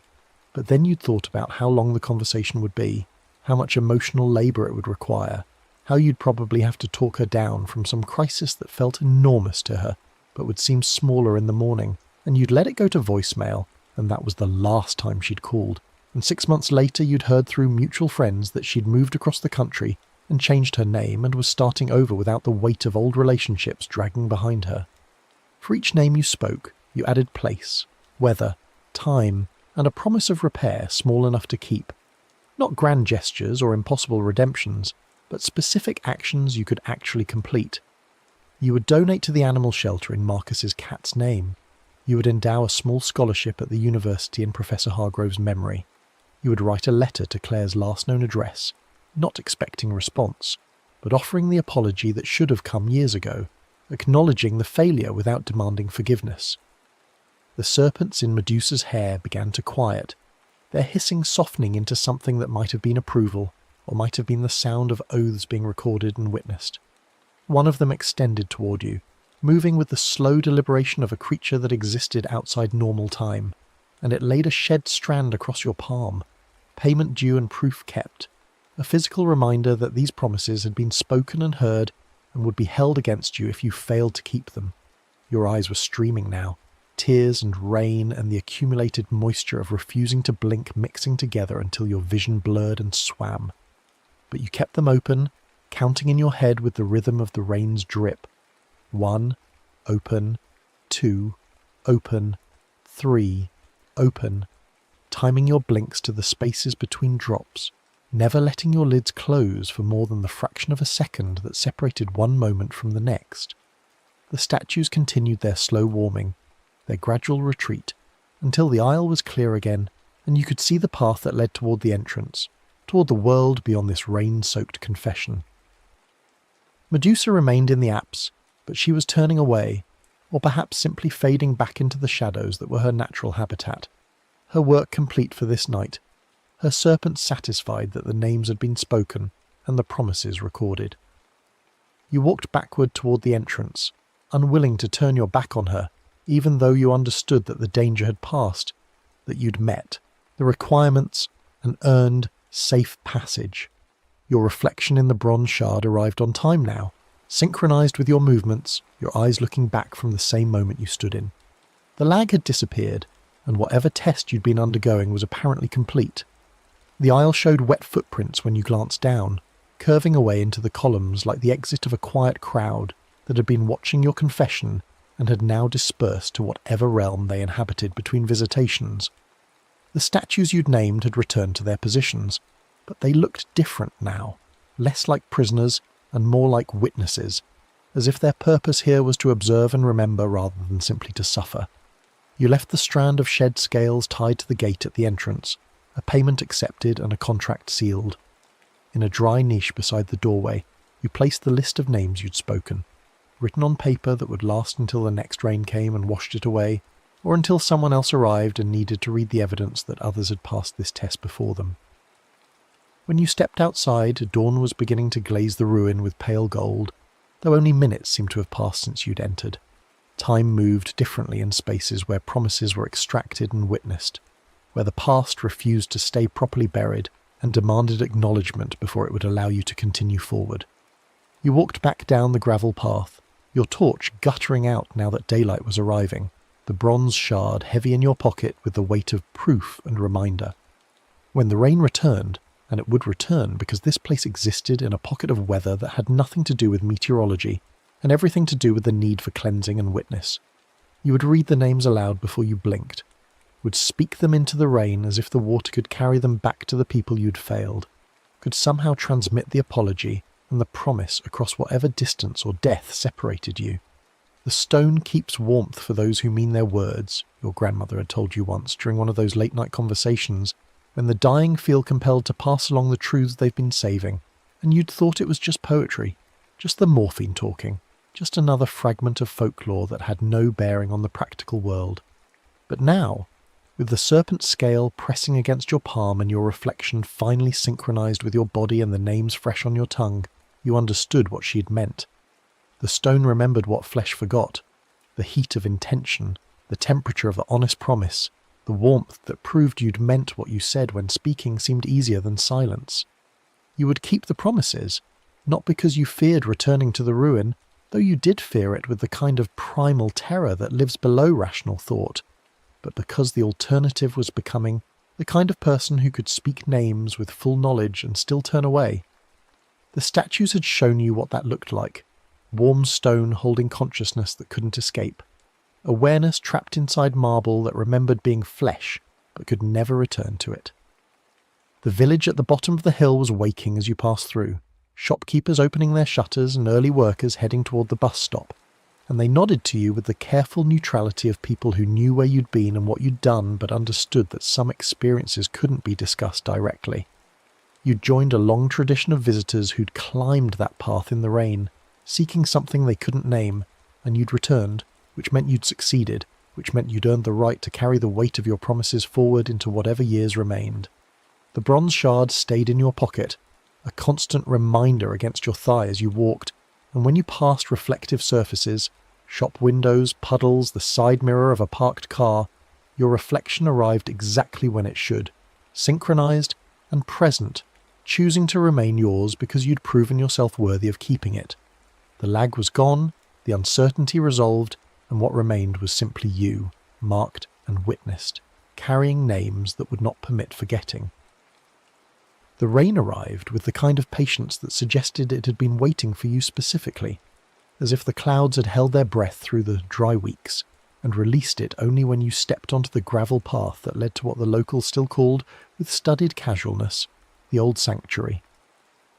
but then you'd thought about how long the conversation would be, how much emotional labour it would require, how you'd probably have to talk her down from some crisis that felt enormous to her, but would seem smaller in the morning, and you'd let it go to voicemail, and that was the last time she'd called, and 6 months later you'd heard through mutual friends that she'd moved across the country and changed her name and was starting over without the weight of old relationships dragging behind her. For each name you spoke, you added place, weather, time, and a promise of repair small enough to keep. Not grand gestures or impossible redemptions, but specific actions you could actually complete. You would donate to the animal shelter in Marcus's cat's name. You would endow a small scholarship at the university in Professor Hargrove's memory. You would write a letter to Claire's last known address, not expecting a response, but offering the apology that should have come years ago, acknowledging the failure without demanding forgiveness. The serpents in Medusa's hair began to quiet, their hissing softening into something that might have been approval, or might have been the sound of oaths being recorded and witnessed. One of them extended toward you, moving with the slow deliberation of a creature that existed outside normal time. and it laid a shed strand across your palm, payment due and proof kept, a physical reminder that these promises had been spoken and heard and would be held against you if you failed to keep them. Your eyes were streaming now, tears and rain and the accumulated moisture of refusing to blink mixing together until your vision blurred and swam. But you kept them open, counting in your head with the rhythm of the rain's drip. 1, open, 2, open, 3, open, timing your blinks to the spaces between drops, never letting your lids close for more than the fraction of a second that separated one moment from the next. The statues continued their slow warming, their gradual retreat, until the aisle was clear again, and you could see the path that led toward the entrance, toward the world beyond this rain-soaked confession. Medusa remained in the apse, but she was turning away, or perhaps simply fading back into the shadows that were her natural habitat, her work complete for this night, her serpent satisfied that the names had been spoken and the promises recorded. You walked backward toward the entrance, unwilling to turn your back on her, even though you understood that the danger had passed, that you'd met the requirements, an earned, safe passage. Your reflection in the bronze shard arrived on time now, synchronized with your movements, your eyes looking back from the same moment you stood in. The lag had disappeared, and whatever test you'd been undergoing was apparently complete. The aisle showed wet footprints when you glanced down, curving away into the columns like the exit of a quiet crowd that had been watching your confession and had now dispersed to whatever realm they inhabited between visitations. The statues you'd named had returned to their positions, but they looked different now, less like prisoners and more like witnesses, as if their purpose here was to observe and remember rather than simply to suffer. You left the strand of shed scales tied to the gate at the entrance, a payment accepted and a contract sealed. In a dry niche beside the doorway, you placed the list of names you'd spoken, written on paper that would last until the next rain came and washed it away, or until someone else arrived and needed to read the evidence that others had passed this test before them. When you stepped outside, dawn was beginning to glaze the ruin with pale gold, though only minutes seemed to have passed since you'd entered. Time moved differently in spaces where promises were extracted and witnessed, where the past refused to stay properly buried and demanded acknowledgement before it would allow you to continue forward. You walked back down the gravel path, your torch guttering out now that daylight was arriving, the bronze shard heavy in your pocket with the weight of proof and reminder. When the rain returned, and it would return because this place existed in a pocket of weather that had nothing to do with meteorology and everything to do with the need for cleansing and witness, you would read the names aloud before you blinked, would speak them into the rain as if the water could carry them back to the people you'd failed, could somehow transmit the apology and the promise across whatever distance or death separated you. The stone keeps warmth for those who mean their words, your grandmother had told you once during one of those late-night conversations, when the dying feel compelled to pass along the truths they've been saving, and you'd thought it was just poetry, just the morphine talking, just another fragment of folklore that had no bearing on the practical world. But now, with the serpent scale pressing against your palm and your reflection finally synchronized with your body and the names fresh on your tongue, you understood what she had meant. The stone remembered what flesh forgot, the heat of intention, the temperature of the honest promise, the warmth that proved you'd meant what you said when speaking seemed easier than silence. You would keep the promises, not because you feared returning to the ruin, though you did fear it with the kind of primal terror that lives below rational thought, but because the alternative was becoming the kind of person who could speak names with full knowledge and still turn away. The statues had shown you what that looked like, warm stone holding consciousness that couldn't escape, awareness trapped inside marble that remembered being flesh but could never return to it. The village at the bottom of the hill was waking as you passed through, shopkeepers opening their shutters and early workers heading toward the bus stop, and they nodded to you with the careful neutrality of people who knew where you'd been and what you'd done but understood that some experiences couldn't be discussed directly. You'd joined a long tradition of visitors who'd climbed that path in the rain, seeking something they couldn't name, and you'd returned, which meant you'd succeeded, which meant you'd earned the right to carry the weight of your promises forward into whatever years remained. The bronze shard stayed in your pocket, a constant reminder against your thigh as you walked, and when you passed reflective surfaces, shop windows, puddles, the side mirror of a parked car, your reflection arrived exactly when it should, synchronized and present, choosing to remain yours because you'd proven yourself worthy of keeping it. The lag was gone, the uncertainty resolved, and what remained was simply you, marked and witnessed, carrying names that would not permit forgetting. The rain arrived with the kind of patience that suggested it had been waiting for you specifically, as if the clouds had held their breath through the dry weeks and released it only when you stepped onto the gravel path that led to what the locals still called, with studied casualness, the old sanctuary.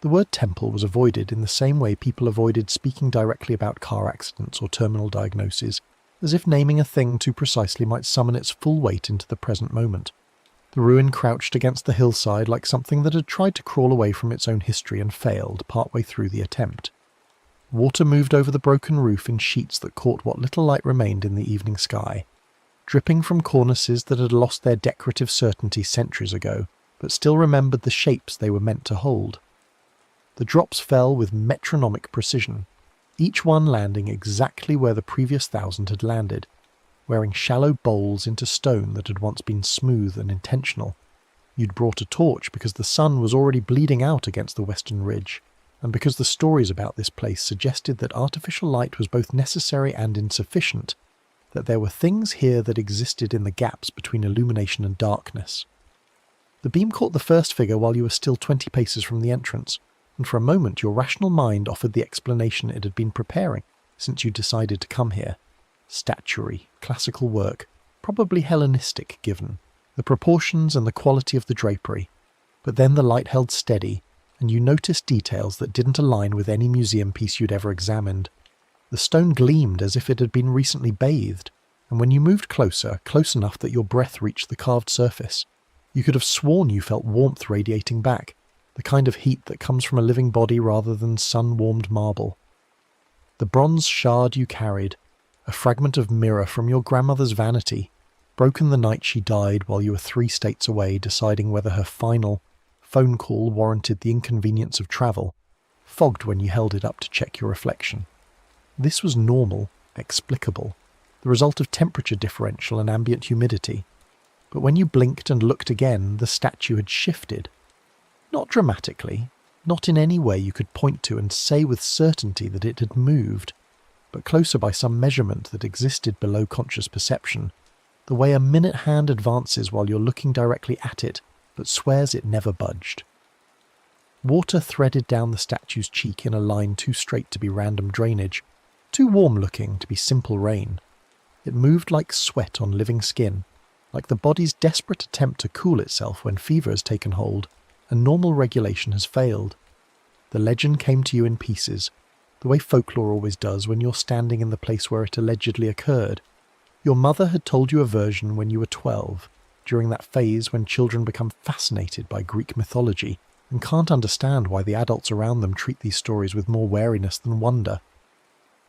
The word temple was avoided in the same way people avoided speaking directly about car accidents or terminal diagnoses, as if naming a thing too precisely might summon its full weight into the present moment. The ruin crouched against the hillside like something that had tried to crawl away from its own history and failed partway through the attempt. Water moved over the broken roof in sheets that caught what little light remained in the evening sky, dripping from cornices that had lost their decorative certainty centuries ago, but still remembered the shapes they were meant to hold. The drops fell with metronomic precision, each one landing exactly where the previous 1,000 had landed, wearing shallow bowls into stone that had once been smooth and intentional. You'd brought a torch because the sun was already bleeding out against the western ridge, and because the stories about this place suggested that artificial light was both necessary and insufficient, that there were things here that existed in the gaps between illumination and darkness. The beam caught the first figure while you were still 20 paces from the entrance, and for a moment your rational mind offered the explanation it had been preparing since you decided to come here. Statuary, classical work, probably Hellenistic given, the proportions and the quality of the drapery. But then the light held steady, and you noticed details that didn't align with any museum piece you'd ever examined. The stone gleamed as if it had been recently bathed, and when you moved closer, close enough that your breath reached the carved surface, you could have sworn you felt warmth radiating back, the kind of heat that comes from a living body rather than sun-warmed marble. The bronze shard you carried, a fragment of mirror from your grandmother's vanity, broken the night she died while you were 3 states away deciding whether her final phone call warranted the inconvenience of travel, fogged when you held it up to check your reflection. This was normal, explicable, the result of temperature differential and ambient humidity. But when you blinked and looked again, the statue had shifted. Not dramatically, not in any way you could point to and say with certainty that it had moved, but closer by some measurement that existed below conscious perception, the way a minute hand advances while you're looking directly at it, but swears it never budged. Water threaded down the statue's cheek in a line too straight to be random drainage, too warm-looking to be simple rain. It moved like sweat on living skin, like the body's desperate attempt to cool itself when fever has taken hold and normal regulation has failed. The legend came to you in pieces, the way folklore always does when you're standing in the place where it allegedly occurred. Your mother had told you a version when you were 12, during that phase when children become fascinated by Greek mythology and can't understand why the adults around them treat these stories with more wariness than wonder.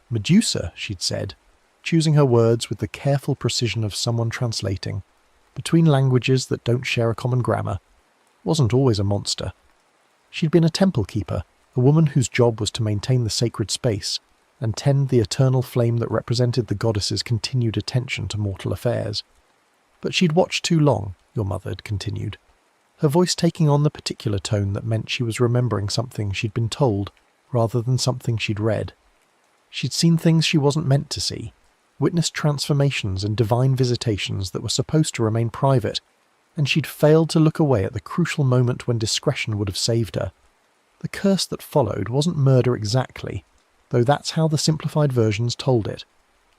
Medusa, she'd said, choosing her words with the careful precision of someone translating, between languages that don't share a common grammar, wasn't always a monster. She'd been a temple keeper, a woman whose job was to maintain the sacred space and tend the eternal flame that represented the goddess's continued attention to mortal affairs. But she'd watched too long, your mother had continued, her voice taking on the particular tone that meant she was remembering something she'd been told rather than something she'd read. She'd seen things she wasn't meant to see, witnessed transformations and divine visitations that were supposed to remain private, and she'd failed to look away at the crucial moment when discretion would have saved her. The curse that followed wasn't murder exactly, though that's how the simplified versions told it.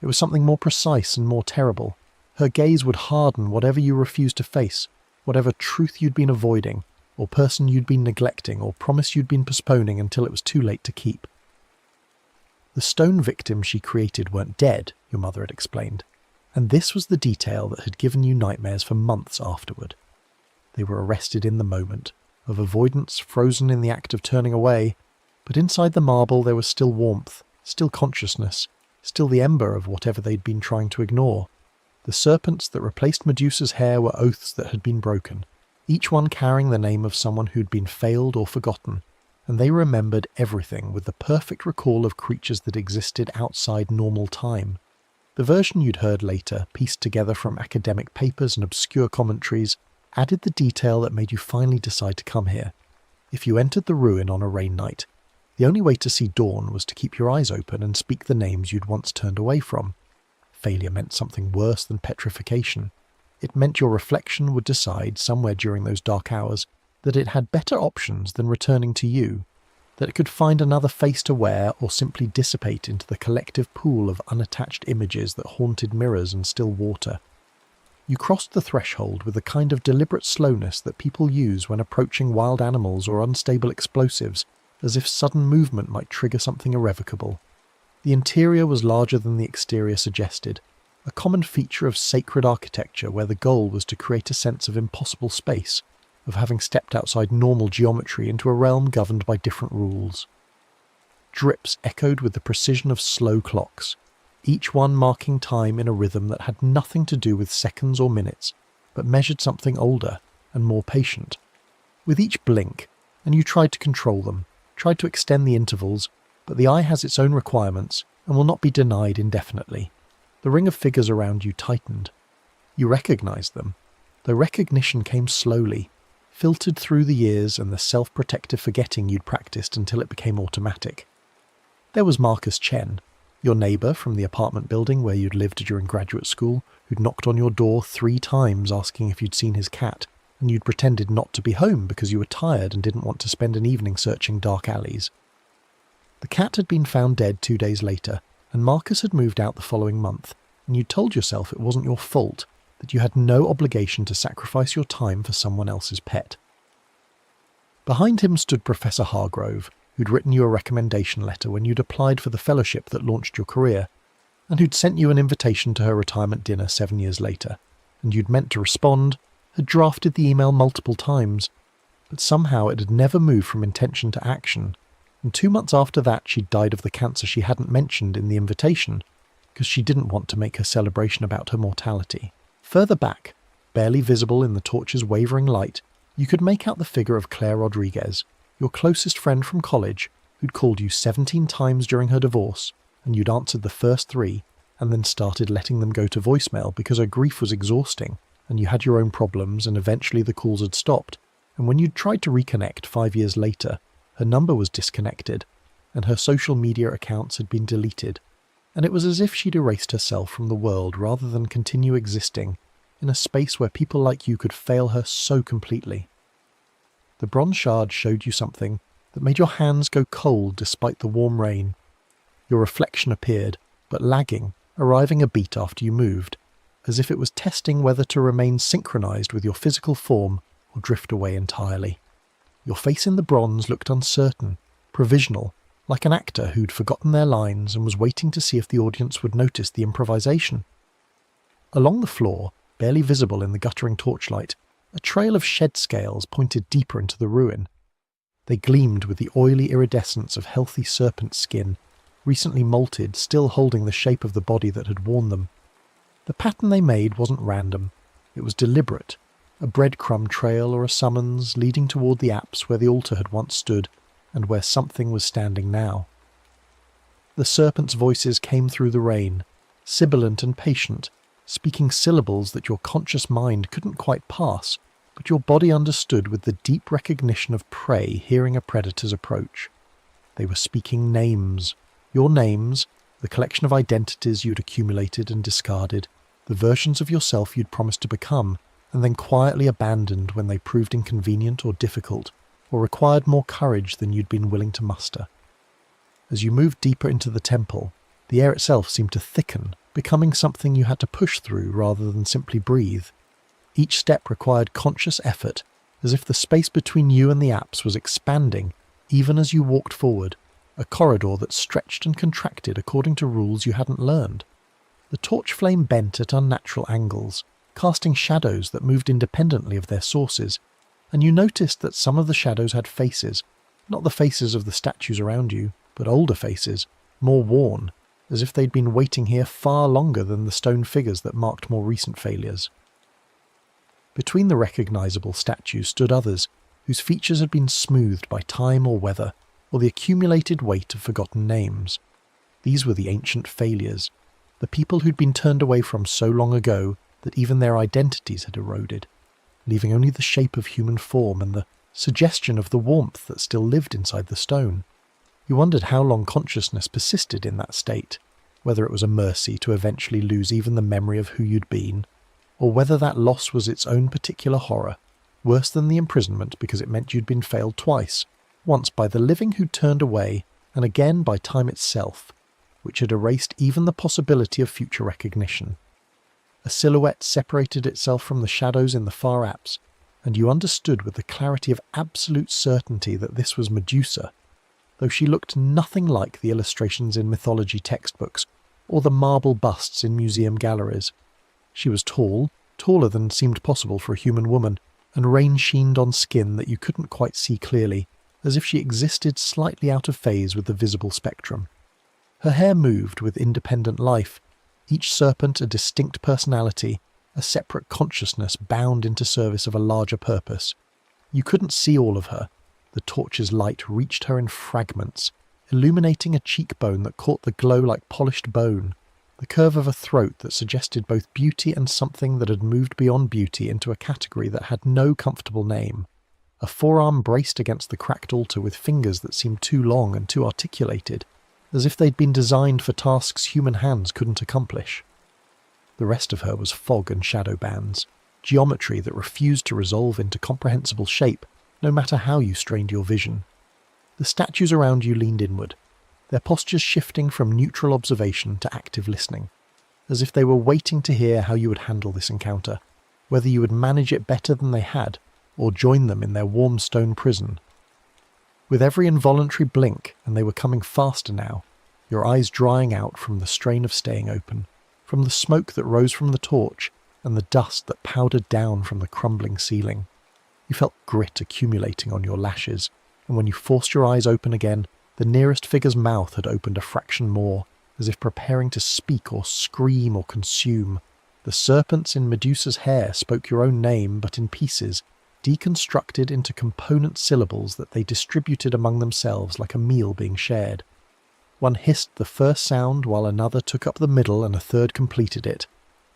It was something more precise and more terrible. Her gaze would harden whatever you refused to face, whatever truth you'd been avoiding, or person you'd been neglecting, or promise you'd been postponing until it was too late to keep. The stone victims she created weren't dead, your mother had explained, and this was the detail that had given you nightmares for months afterward. They were arrested in the moment, of avoidance frozen in the act of turning away, but inside the marble there was still warmth, still consciousness, still the ember of whatever they'd been trying to ignore. The serpents that replaced Medusa's hair were oaths that had been broken, each one carrying the name of someone who'd been failed or forgotten, and they remembered everything with the perfect recall of creatures that existed outside normal time. The version you'd heard later, pieced together from academic papers and obscure commentaries, added the detail that made you finally decide to come here. If you entered the ruin on a rain night, the only way to see dawn was to keep your eyes open and speak the names you'd once turned away from. Failure meant something worse than petrification. It meant your reflection would decide somewhere during those dark hours that it had better options than returning to you, that it could find another face to wear or simply dissipate into the collective pool of unattached images that haunted mirrors and still water. You crossed the threshold with the kind of deliberate slowness that people use when approaching wild animals or unstable explosives, as if sudden movement might trigger something irrevocable. The interior was larger than the exterior suggested, a common feature of sacred architecture where the goal was to create a sense of impossible space, of having stepped outside normal geometry into a realm governed by different rules. Drips echoed with the precision of slow clocks, each one marking time in a rhythm that had nothing to do with seconds or minutes, but measured something older and more patient. With each blink, and you tried to control them, tried to extend the intervals, but the eye has its own requirements and will not be denied indefinitely. The ring of figures around you tightened. You recognized them, though recognition came slowly, filtered through the years and the self-protective forgetting you'd practiced until it became automatic. There was Marcus Chen, your neighbour from the apartment building where you'd lived during graduate school, who'd knocked on your door 3 times asking if you'd seen his cat, and you'd pretended not to be home because you were tired and didn't want to spend an evening searching dark alleys. The cat had been found dead 2 days later, and Marcus had moved out the following month, and you'd told yourself it wasn't your fault, that you had no obligation to sacrifice your time for someone else's pet. Behind him stood Professor Hargrove, who'd written you a recommendation letter when you'd applied for the fellowship that launched your career, and who'd sent you an invitation to her retirement dinner 7 years later, and you'd meant to respond, had drafted the email multiple times, but somehow it had never moved from intention to action, and 2 months after that she'd died of the cancer she hadn't mentioned in the invitation, because she didn't want to make her celebration about her mortality. Further back, barely visible in the torch's wavering light, you could make out the figure of Claire Rodriguez, your closest friend from college, who'd called you 17 times during her divorce, and you'd answered the first 3, and then started letting them go to voicemail because her grief was exhausting, and you had your own problems, and eventually the calls had stopped, and when you'd tried to reconnect 5 years later, her number was disconnected, and her social media accounts had been deleted, and it was as if she'd erased herself from the world rather than continue existing in a space where people like you could fail her so completely. The bronze shard showed you something that made your hands go cold despite the warm rain. Your reflection appeared, but lagging, arriving a beat after you moved, as if it was testing whether to remain synchronized with your physical form or drift away entirely. Your face in the bronze looked uncertain, provisional, like an actor who'd forgotten their lines and was waiting to see if the audience would notice the improvisation. Along the floor, barely visible in the guttering torchlight, a trail of shed scales pointed deeper into the ruin. They gleamed with the oily iridescence of healthy serpent skin, recently molted, still holding the shape of the body that had worn them. The pattern they made wasn't random. It was deliberate, a breadcrumb trail or a summons leading toward the apse where the altar had once stood and where something was standing now. The serpent's voices came through the rain, sibilant and patient, speaking syllables that your conscious mind couldn't quite pass, but your body understood with the deep recognition of prey hearing a predator's approach. They were speaking names, your names, the collection of identities you'd accumulated and discarded, the versions of yourself you'd promised to become, and then quietly abandoned when they proved inconvenient or difficult, or required more courage than you'd been willing to muster. As you moved deeper into the temple, the air itself seemed to thicken, becoming something you had to push through rather than simply breathe. Each step required conscious effort, as if the space between you and the apse was expanding, even as you walked forward, a corridor that stretched and contracted according to rules you hadn't learned. The torch flame bent at unnatural angles, casting shadows that moved independently of their sources, and you noticed that some of the shadows had faces, not the faces of the statues around you, but older faces, more worn, as if they'd been waiting here far longer than the stone figures that marked more recent failures. Between the recognizable statues stood others, whose features had been smoothed by time or weather, or the accumulated weight of forgotten names. These were the ancient failures, the people who'd been turned away from so long ago that even their identities had eroded, leaving only the shape of human form and the suggestion of the warmth that still lived inside the stone. You wondered how long consciousness persisted in that state, whether it was a mercy to eventually lose even the memory of who you'd been, or whether that loss was its own particular horror, worse than the imprisonment because it meant you'd been failed twice, once by the living who'd turned away, and again by time itself, which had erased even the possibility of future recognition. A silhouette separated itself from the shadows in the far apse, and you understood with the clarity of absolute certainty that this was Medusa, though she looked nothing like the illustrations in mythology textbooks or the marble busts in museum galleries. She was tall, taller than seemed possible for a human woman, and rain sheened on skin that you couldn't quite see clearly, as if she existed slightly out of phase with the visible spectrum. Her hair moved with independent life, each serpent a distinct personality, a separate consciousness bound into service of a larger purpose. You couldn't see all of her. The torch's light reached her in fragments, illuminating a cheekbone that caught the glow like polished bone, the curve of a throat that suggested both beauty and something that had moved beyond beauty into a category that had no comfortable name, a forearm braced against the cracked altar with fingers that seemed too long and too articulated, as if they'd been designed for tasks human hands couldn't accomplish. The rest of her was fog and shadow bands, geometry that refused to resolve into comprehensible shape, no matter how you strained your vision. The statues around you leaned inward, their postures shifting from neutral observation to active listening, as if they were waiting to hear how you would handle this encounter, whether you would manage it better than they had, or join them in their warm stone prison. With every involuntary blink, and they were coming faster now, your eyes drying out from the strain of staying open, from the smoke that rose from the torch, and the dust that powdered down from the crumbling ceiling. You felt grit accumulating on your lashes, and when you forced your eyes open again, the nearest figure's mouth had opened a fraction more, as if preparing to speak or scream or consume. The serpents in Medusa's hair spoke your own name, but in pieces, deconstructed into component syllables that they distributed among themselves like a meal being shared. One hissed the first sound while another took up the middle and a third completed it,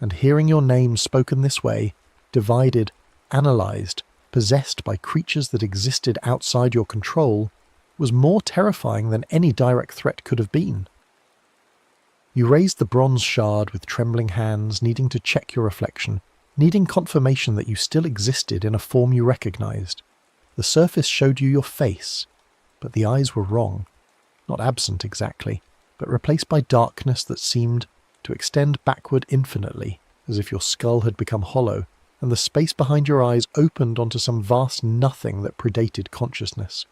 and hearing your name spoken this way, divided, analysed, possessed by creatures that existed outside your control, was more terrifying than any direct threat could have been. You raised the bronze shard with trembling hands, needing to check your reflection, needing confirmation that you still existed in a form you recognized. The surface showed you your face, but the eyes were wrong. Not absent exactly, but replaced by darkness that seemed to extend backward infinitely, as if your skull had become hollow, and the space behind your eyes opened onto some vast nothing that predated consciousness.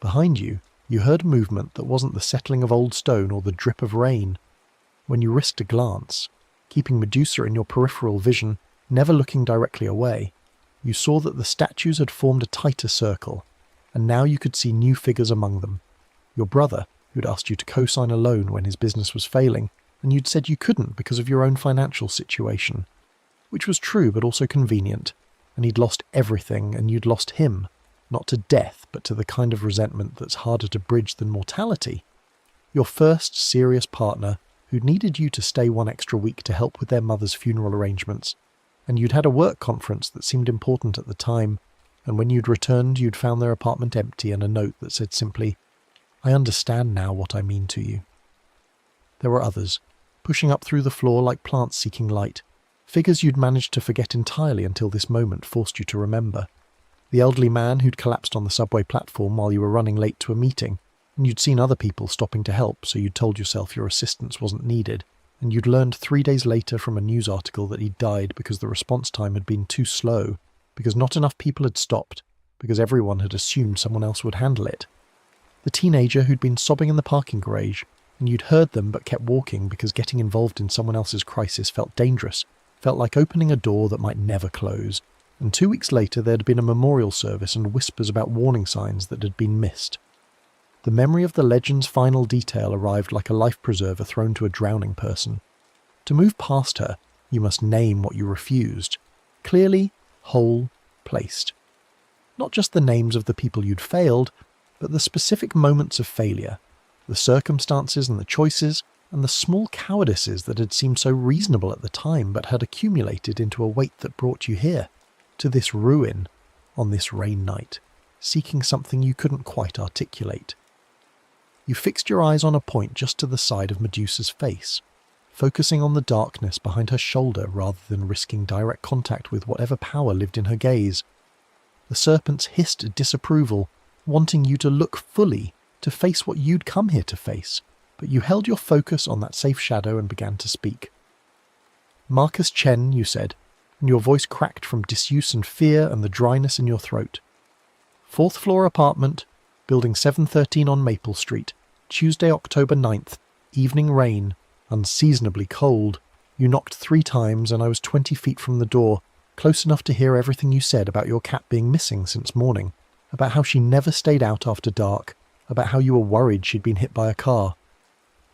Behind you, you heard movement that wasn't the settling of old stone or the drip of rain. When you risked a glance, keeping Medusa in your peripheral vision, never looking directly away, you saw that the statues had formed a tighter circle, and now you could see new figures among them. Your brother, who'd asked you to co-sign a loan when his business was failing, and you'd said you couldn't because of your own financial situation, which was true but also convenient, and he'd lost everything and you'd lost him, not to death but to the kind of resentment that's harder to bridge than mortality. Your first serious partner, who'd needed you to stay one extra week to help with their mother's funeral arrangements, and you'd had a work conference that seemed important at the time, and when you'd returned you'd found their apartment empty and a note that said simply, "I understand now what I mean to you." There were others, pushing up through the floor like plants seeking light, figures you'd managed to forget entirely until this moment forced you to remember. The elderly man who'd collapsed on the subway platform while you were running late to a meeting, and you'd seen other people stopping to help, so you'd told yourself your assistance wasn't needed, and you'd learned 3 days later from a news article that he'd died because the response time had been too slow, because not enough people had stopped, because everyone had assumed someone else would handle it. The teenager who'd been sobbing in the parking garage, and you'd heard them but kept walking because getting involved in someone else's crisis felt dangerous, felt like opening a door that might never close, and 2 weeks later there'd been a memorial service and whispers about warning signs that had been missed. The memory of the legend's final detail arrived like a life preserver thrown to a drowning person. To move past her, you must name what you refused, clearly, whole, placed. Not just the names of the people you'd failed, but the specific moments of failure, the circumstances and the choices, and the small cowardices that had seemed so reasonable at the time but had accumulated into a weight that brought you here, to this ruin, on this rain night, seeking something you couldn't quite articulate. You fixed your eyes on a point just to the side of Medusa's face, focusing on the darkness behind her shoulder rather than risking direct contact with whatever power lived in her gaze. The serpents hissed disapproval, wanting you to look fully, to face what you'd come here to face, but you held your focus on that safe shadow and began to speak. "Marcus Chen," you said, and your voice cracked from disuse and fear and the dryness in your throat. "Fourth floor apartment, building 713 on Maple Street, Tuesday, October 9th, evening rain, unseasonably cold. You knocked 3 times and I was 20 feet from the door, close enough to hear everything you said about your cat being missing since morning, about how she never stayed out after dark, about how you were worried she'd been hit by a car.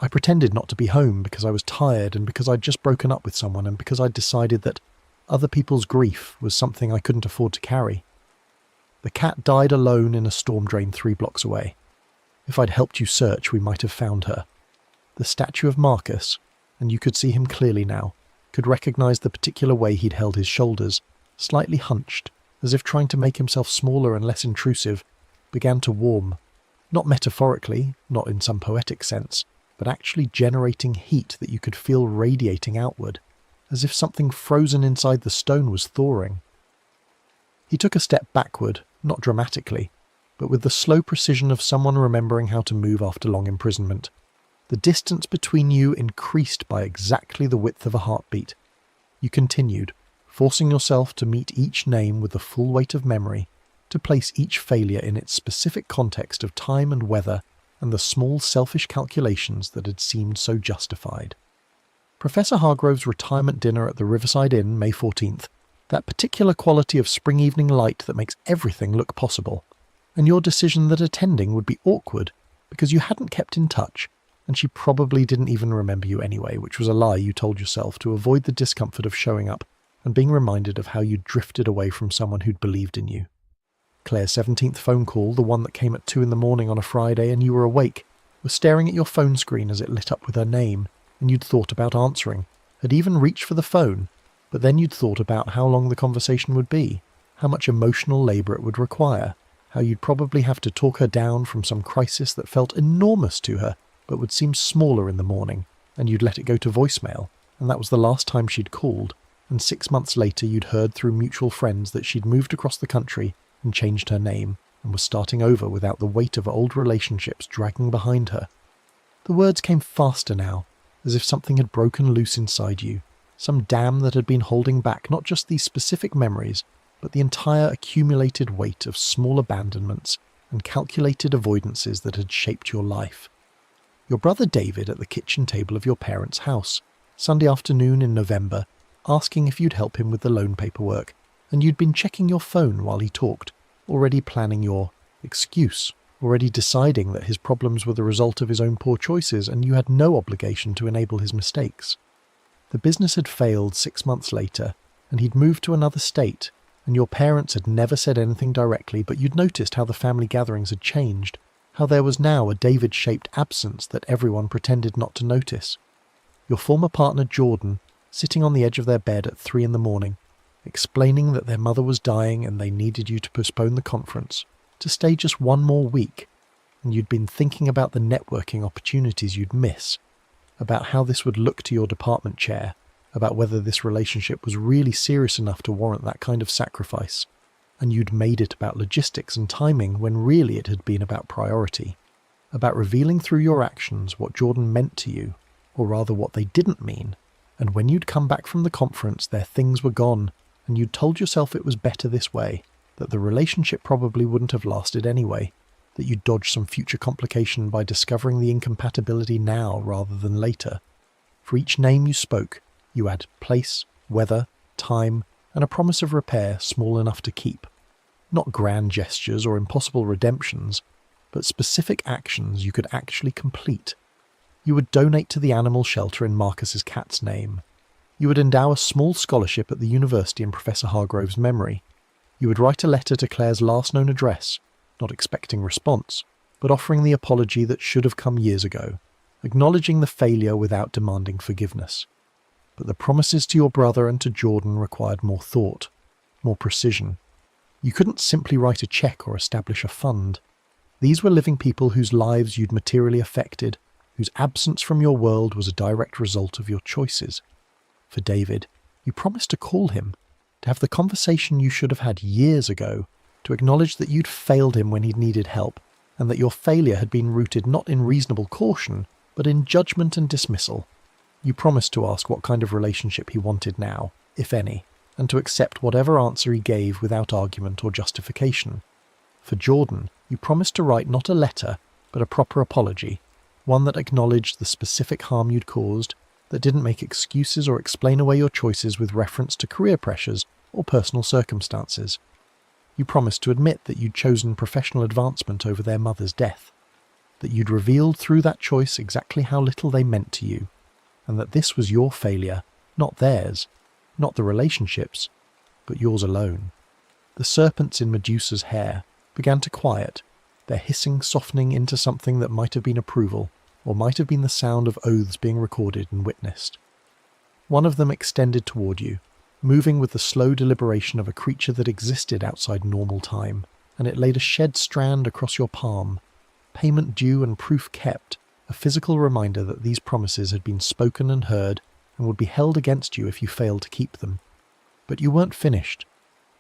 I pretended not to be home because I was tired and because I'd just broken up with someone and because I'd decided that other people's grief was something I couldn't afford to carry. The cat died alone in a storm drain 3 blocks away. If I'd helped you search, we might have found her. The statue of Marcus, and you could see him clearly now, could recognize the particular way he'd held his shoulders, slightly hunched, as if trying to make himself smaller and less intrusive, began to warm. Not metaphorically, not in some poetic sense, but actually generating heat that you could feel radiating outward, as if something frozen inside the stone was thawing. He took a step backward, not dramatically, but with the slow precision of someone remembering how to move after long imprisonment. The distance between you increased by exactly the width of a heartbeat. You continued, forcing yourself to meet each name with the full weight of memory, to place each failure in its specific context of time and weather and the small selfish calculations that had seemed so justified. Professor Hargrove's retirement dinner at the Riverside Inn, May 14th, that particular quality of spring evening light that makes everything look possible, and your decision that attending would be awkward because you hadn't kept in touch, and she probably didn't even remember you anyway, which was a lie you told yourself to avoid the discomfort of showing up and being reminded of how you drifted away from someone who'd believed in you. Claire's 17th phone call, the one that came at 2 in the morning on a Friday and you were awake, was staring at your phone screen as it lit up with her name, and you'd thought about answering, had even reached for the phone, but then you'd thought about how long the conversation would be, how much emotional labour it would require, how you'd probably have to talk her down from some crisis that felt enormous to her, but would seem smaller in the morning, and you'd let it go to voicemail, and that was the last time she'd called, and 6 months later you'd heard through mutual friends that she'd moved across the country and changed her name, and was starting over without the weight of old relationships dragging behind her. The words came faster now, as if something had broken loose inside you, some dam that had been holding back not just these specific memories, but the entire accumulated weight of small abandonments and calculated avoidances that had shaped your life. Your brother David at the kitchen table of your parents' house, Sunday afternoon in November, asking if you'd help him with the loan paperwork, and you'd been checking your phone while he talked, already planning your excuse, already deciding that his problems were the result of his own poor choices and you had no obligation to enable his mistakes. The business had failed 6 months later, and he'd moved to another state, and your parents had never said anything directly, but you'd noticed how the family gatherings had changed, how there was now a David-shaped absence that everyone pretended not to notice. Your former partner Jordan, sitting on the edge of their bed at 3 in the morning, explaining that their mother was dying and they needed you to postpone the conference, to stay just 1 more week, and you'd been thinking about the networking opportunities you'd miss, about how this would look to your department chair, about whether this relationship was really serious enough to warrant that kind of sacrifice, and you'd made it about logistics and timing when really it had been about priority, about revealing through your actions what Jordan meant to you, or rather what they didn't mean, and when you'd come back from the conference their things were gone, and you'd told yourself it was better this way, that the relationship probably wouldn't have lasted anyway, that you'd dodge some future complication by discovering the incompatibility now rather than later. For each name you spoke, you add place, weather, time, and a promise of repair small enough to keep. Not grand gestures or impossible redemptions, but specific actions you could actually complete. You would donate to the animal shelter in Marcus's cat's name. You would endow a small scholarship at the university in Professor Hargrove's memory. You would write a letter to Claire's last known address, not expecting response, but offering the apology that should have come years ago, acknowledging the failure without demanding forgiveness. But the promises to your brother and to Jordan required more thought, more precision. You couldn't simply write a check or establish a fund. These were living people whose lives you'd materially affected, whose absence from your world was a direct result of your choices. For David, you promised to call him, to have the conversation you should have had years ago, to acknowledge that you'd failed him when he'd needed help, and that your failure had been rooted not in reasonable caution, but in judgment and dismissal. You promised to ask what kind of relationship he wanted now, if any, and to accept whatever answer he gave without argument or justification. For Jordan, you promised to write not a letter, but a proper apology, one that acknowledged the specific harm you'd caused, that didn't make excuses or explain away your choices with reference to career pressures or personal circumstances. You promised to admit that you'd chosen professional advancement over their mother's death, that you'd revealed through that choice exactly how little they meant to you, and that this was your failure, not theirs, not the relationships, but yours alone. The serpents in Medusa's hair began to quiet, their hissing softening into something that might have been approval, or might have been the sound of oaths being recorded and witnessed. One of them extended toward you, moving with the slow deliberation of a creature that existed outside normal time, and it laid a shed strand across your palm, payment due and proof kept, a physical reminder that these promises had been spoken and heard, and would be held against you if you failed to keep them. But you weren't finished.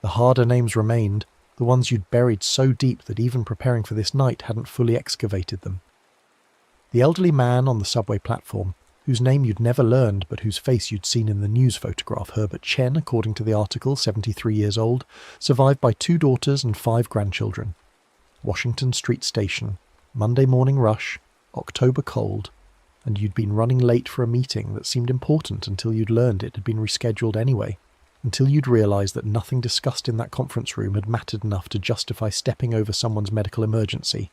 The harder names remained, the ones you'd buried so deep that even preparing for this night hadn't fully excavated them. The elderly man on the subway platform, whose name you'd never learned but whose face you'd seen in the news photograph, Herbert Chen, according to the article, 73 years old, survived by 2 daughters and 5 grandchildren. Washington Street Station, Monday morning rush, October cold, and you'd been running late for a meeting that seemed important until you'd learned it had been rescheduled anyway, until you'd realised that nothing discussed in that conference room had mattered enough to justify stepping over someone's medical emergency.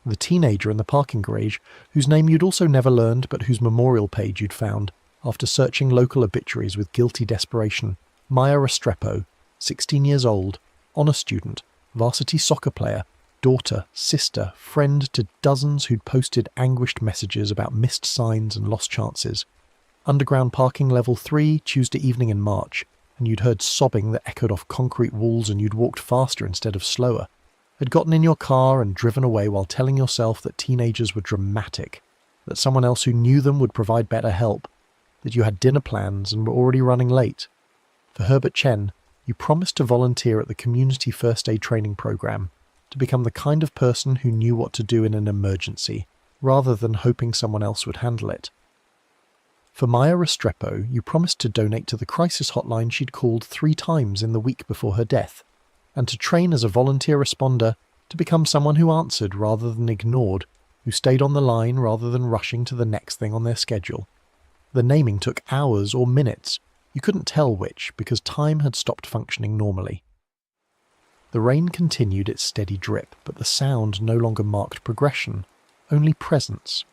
The teenager in the parking garage, whose name you'd also never learned but whose memorial page you'd found, after searching local obituaries with guilty desperation, Maya Restrepo, 16 years old, honour student, varsity soccer player, daughter, sister, friend to dozens who'd posted anguished messages about missed signs and lost chances. Underground parking level 3, Tuesday evening in March, and you'd heard sobbing that echoed off concrete walls and you'd walked faster instead of slower. Had gotten in your car and driven away while telling yourself that teenagers were dramatic, that someone else who knew them would provide better help, that you had dinner plans and were already running late. For Herbert Chen, you promised to volunteer at the community first aid training program, to become the kind of person who knew what to do in an emergency, rather than hoping someone else would handle it. For Maya Restrepo, you promised to donate to the crisis hotline she'd called 3 times in the week before her death, and to train as a volunteer responder, to become someone who answered rather than ignored, who stayed on the line rather than rushing to the next thing on their schedule. The naming took hours or minutes. You couldn't tell which, because time had stopped functioning normally. The rain continued its steady drip, but the sound no longer marked progression, only presence.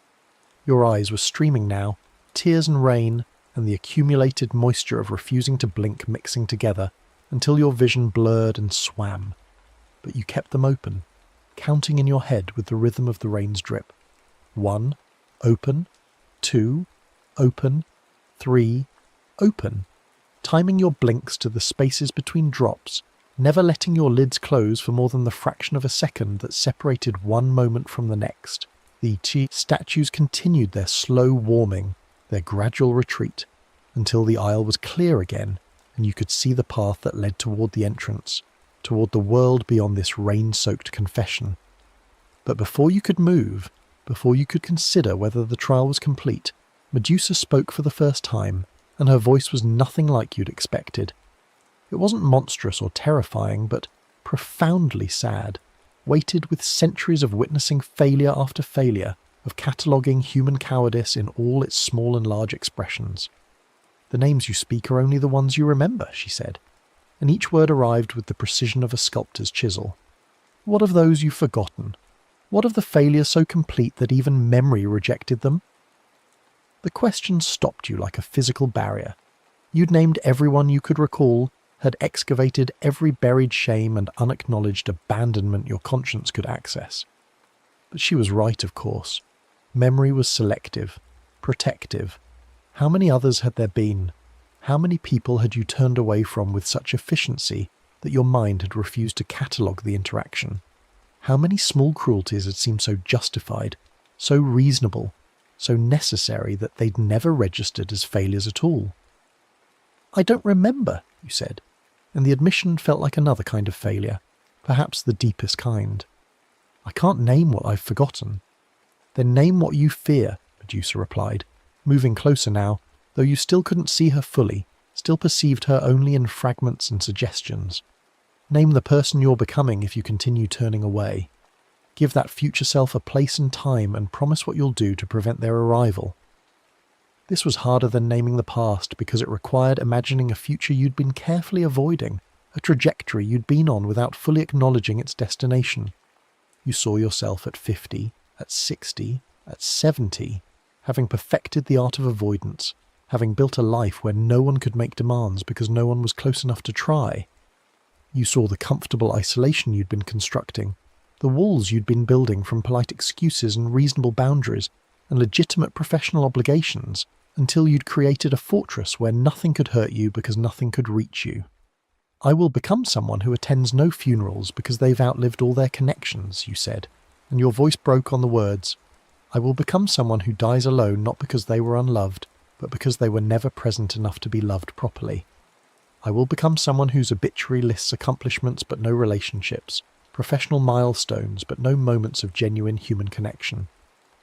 Your eyes were streaming now, tears and rain, and the accumulated moisture of refusing to blink mixing together, until your vision blurred and swam. But you kept them open, counting in your head with the rhythm of the rain's drip. 1, open. 2, open. 3, open. Timing your blinks to the spaces between drops, never letting your lids close for more than the fraction of a second that separated one moment from the next. The statues continued their slow warming, their gradual retreat, until the aisle was clear again, and you could see the path that led toward the entrance, toward the world beyond this rain-soaked confession. But before you could move, before you could consider whether the trial was complete, Medusa spoke for the first time, and her voice was nothing like you'd expected. It wasn't monstrous or terrifying, but profoundly sad, weighted with centuries of witnessing failure after failure, of cataloguing human cowardice in all its small and large expressions. "The names you speak are only the ones you remember," she said, and each word arrived with the precision of a sculptor's chisel. "What of those you've forgotten? What of the failures so complete that even memory rejected them?" The question stopped you like a physical barrier. You'd named everyone you could recall, had excavated every buried shame and unacknowledged abandonment your conscience could access. But she was right, of course. Memory was selective, protective. How many others had there been? How many people had you turned away from with such efficiency that your mind had refused to catalogue the interaction? How many small cruelties had seemed so justified, so reasonable, so necessary that they'd never registered as failures at all? "I don't remember," you said, and the admission felt like another kind of failure, perhaps the deepest kind. "I can't name what I've forgotten." "Then name what you fear," Medusa replied, moving closer now, though you still couldn't see her fully, still perceived her only in fragments and suggestions. Name the person you're becoming if you continue turning away. Give that future self a place and time and promise what you'll do to prevent their arrival. This was harder than naming the past because it required imagining a future you'd been carefully avoiding, a trajectory you'd been on without fully acknowledging its destination. You saw yourself at 50, at 60, at 70, having perfected the art of avoidance, having built a life where no one could make demands because no one was close enough to try. You saw the comfortable isolation you'd been constructing, the walls you'd been building from polite excuses and reasonable boundaries and legitimate professional obligations, until you'd created a fortress where nothing could hurt you because nothing could reach you. "I will become someone who attends no funerals because they've outlived all their connections," you said, and your voice broke on the words. "I will become someone who dies alone not because they were unloved, but because they were never present enough to be loved properly. I will become someone whose obituary lists accomplishments but no relationships, professional milestones but no moments of genuine human connection.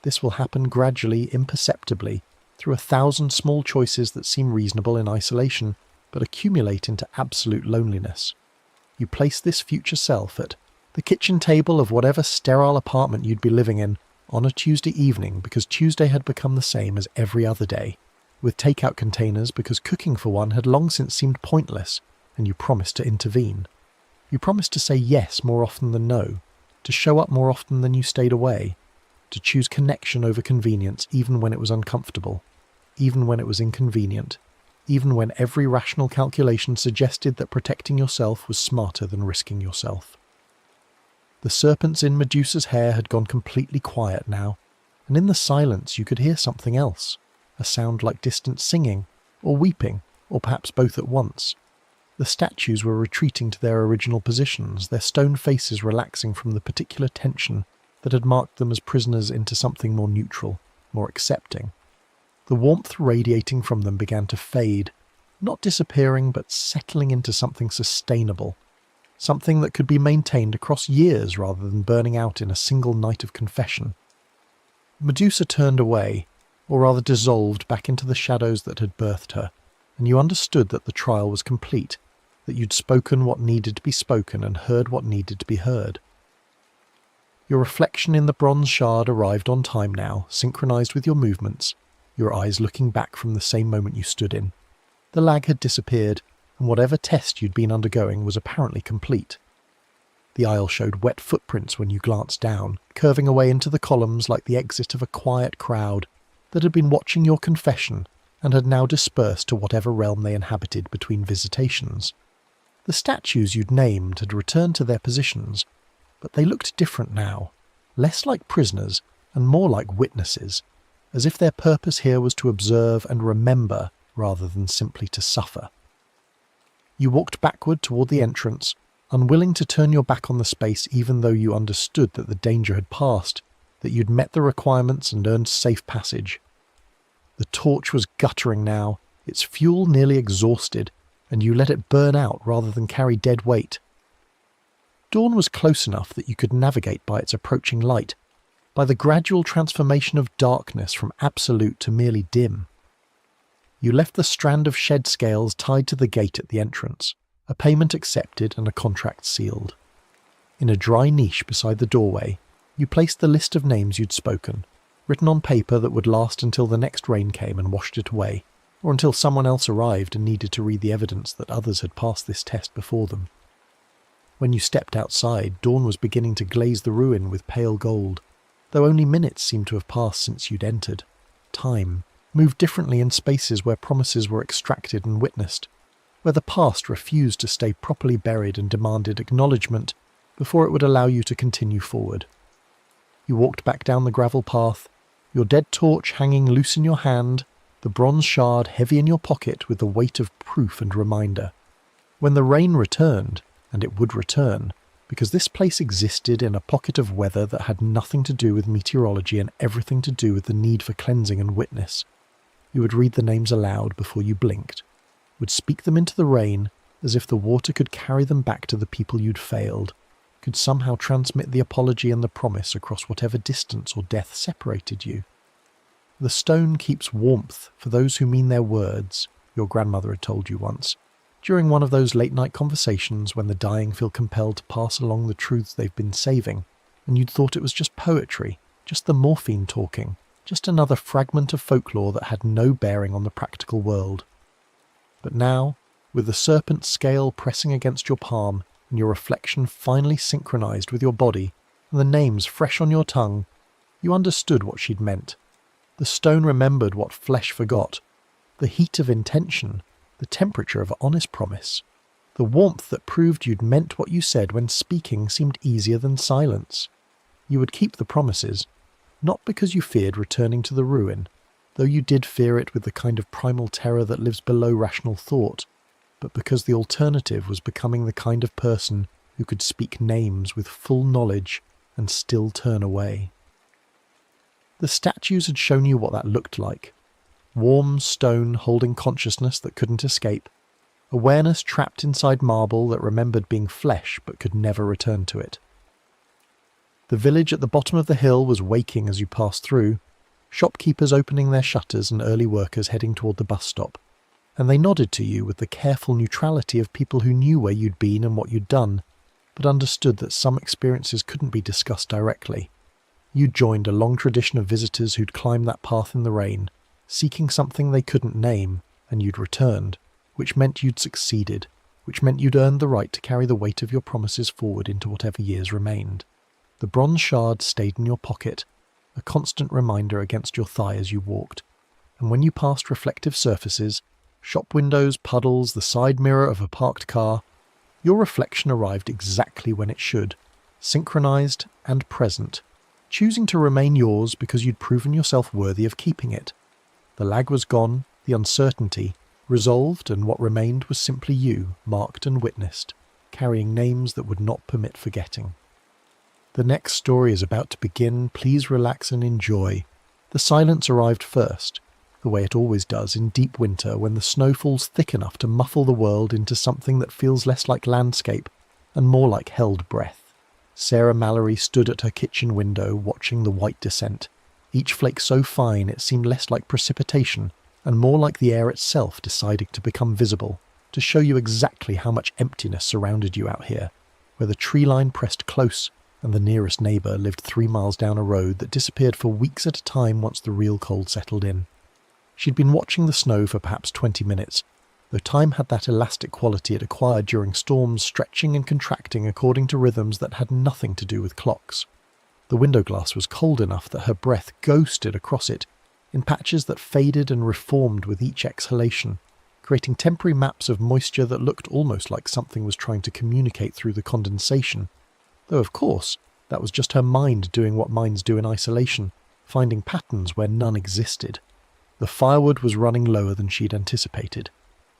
This will happen gradually, imperceptibly, through 1,000 small choices that seem reasonable in isolation, but accumulate into absolute loneliness. You place this future self at the kitchen table of whatever sterile apartment you'd be living in on a Tuesday evening because Tuesday had become the same as every other day, with takeout containers because cooking for one had long since seemed pointless, and you promised to intervene. You promised to say yes more often than no, to show up more often than you stayed away, to choose connection over convenience even when it was uncomfortable, even when it was inconvenient, even when every rational calculation suggested that protecting yourself was smarter than risking yourself. The serpents in Medusa's hair had gone completely quiet now, and in the silence you could hear something else, a sound like distant singing, or weeping, or perhaps both at once. The statues were retreating to their original positions, their stone faces relaxing from the particular tension that had marked them as prisoners into something more neutral, more accepting. The warmth radiating from them began to fade, not disappearing but settling into something sustainable, something that could be maintained across years rather than burning out in a single night of confession. Medusa turned away, or rather dissolved back into the shadows that had birthed her, and you understood that the trial was complete, that you'd spoken what needed to be spoken and heard what needed to be heard. Your reflection in the bronze shard arrived on time now, synchronized with your movements, your eyes looking back from the same moment you stood in. The lag had disappeared, and whatever test you'd been undergoing was apparently complete. The aisle showed wet footprints when you glanced down, curving away into the columns like the exit of a quiet crowd that had been watching your confession and had now dispersed to whatever realm they inhabited between visitations. The statues you'd named had returned to their positions, but they looked different now, less like prisoners and more like witnesses, as if their purpose here was to observe and remember rather than simply to suffer. You walked backward toward the entrance, unwilling to turn your back on the space even though you understood that the danger had passed, that you'd met the requirements and earned safe passage. The torch was guttering now, its fuel nearly exhausted, and you let it burn out rather than carry dead weight. Dawn was close enough that you could navigate by its approaching light, by the gradual transformation of darkness from absolute to merely dim. You left the strand of shed scales tied to the gate at the entrance, a payment accepted and a contract sealed. In a dry niche beside the doorway, you placed the list of names you'd spoken, written on paper that would last until the next rain came and washed it away, or until someone else arrived and needed to read the evidence that others had passed this test before them. When you stepped outside, dawn was beginning to glaze the ruin with pale gold, though only minutes seemed to have passed since you'd entered. Time moved differently in spaces where promises were extracted and witnessed, where the past refused to stay properly buried and demanded acknowledgement before it would allow you to continue forward. You walked back down the gravel path, your dead torch hanging loose in your hand, the bronze shard heavy in your pocket with the weight of proof and reminder. When the rain returned, and it would return, because this place existed in a pocket of weather that had nothing to do with meteorology and everything to do with the need for cleansing and witness, you would read the names aloud before you blinked, would speak them into the rain as if the water could carry them back to the people you'd failed, could somehow transmit the apology and the promise across whatever distance or death separated you. The stone keeps warmth for those who mean their words, your grandmother had told you once, during one of those late-night conversations when the dying feel compelled to pass along the truths they've been saving, and you'd thought it was just poetry, just the morphine talking, just another fragment of folklore that had no bearing on the practical world. But now, with the serpent scale pressing against your palm and your reflection finally synchronized with your body and the names fresh on your tongue, you understood what she'd meant. The stone remembered what flesh forgot, the heat of intention, the temperature of honest promise, the warmth that proved you'd meant what you said when speaking seemed easier than silence. You would keep the promises, not because you feared returning to the ruin, though you did fear it with the kind of primal terror that lives below rational thought, but because the alternative was becoming the kind of person who could speak names with full knowledge and still turn away. The statues had shown you what that looked like. Warm stone holding consciousness that couldn't escape, awareness trapped inside marble that remembered being flesh but could never return to it. The village at the bottom of the hill was waking as you passed through, shopkeepers opening their shutters and early workers heading toward the bus stop, and they nodded to you with the careful neutrality of people who knew where you'd been and what you'd done, but understood that some experiences couldn't be discussed directly. You joined a long tradition of visitors who'd climbed that path in the rain, seeking something they couldn't name, and you'd returned, which meant you'd succeeded, which meant you'd earned the right to carry the weight of your promises forward into whatever years remained. The bronze shard stayed in your pocket, a constant reminder against your thigh as you walked, and when you passed reflective surfaces, shop windows, puddles, the side mirror of a parked car, your reflection arrived exactly when it should, synchronized and present, choosing to remain yours because you'd proven yourself worthy of keeping it. The lag was gone, the uncertainty, resolved, and what remained was simply you, marked and witnessed, carrying names that would not permit forgetting. The next story is about to begin. Please relax and enjoy. The silence arrived first, the way it always does in deep winter when the snow falls thick enough to muffle the world into something that feels less like landscape and more like held breath. Sarah Mallory stood at her kitchen window watching the white descent, each flake so fine it seemed less like precipitation and more like the air itself deciding to become visible, to show you exactly how much emptiness surrounded you out here, where the tree line pressed close and the nearest neighbour lived 3 miles down a road that disappeared for weeks at a time once the real cold settled in. She'd been watching the snow for perhaps 20 minutes, though time had that elastic quality it acquired during storms, stretching and contracting according to rhythms that had nothing to do with clocks. The window glass was cold enough that her breath ghosted across it, in patches that faded and reformed with each exhalation, creating temporary maps of moisture that looked almost like something was trying to communicate through the condensation, though of course that was just her mind doing what minds do in isolation, finding patterns where none existed. The firewood was running lower than she'd anticipated.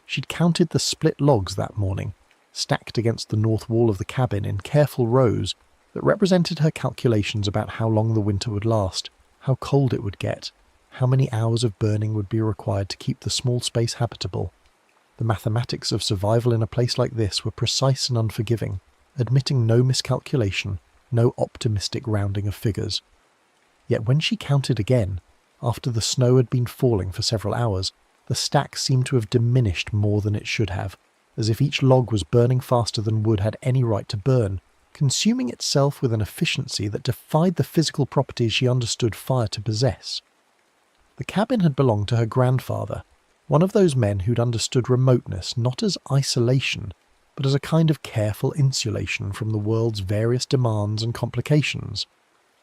She'd counted the split logs that morning, stacked against the north wall of the cabin in careful rows that represented her calculations about how long the winter would last, how cold it would get, how many hours of burning would be required to keep the small space habitable. The mathematics of survival in a place like this were precise and unforgiving, admitting no miscalculation, no optimistic rounding of figures. Yet when she counted again, after the snow had been falling for several hours, the stack seemed to have diminished more than it should have, as if each log was burning faster than wood had any right to burn, consuming itself with an efficiency that defied the physical properties she understood fire to possess. The cabin had belonged to her grandfather, one of those men who'd understood remoteness not as isolation, but as a kind of careful insulation from the world's various demands and complications.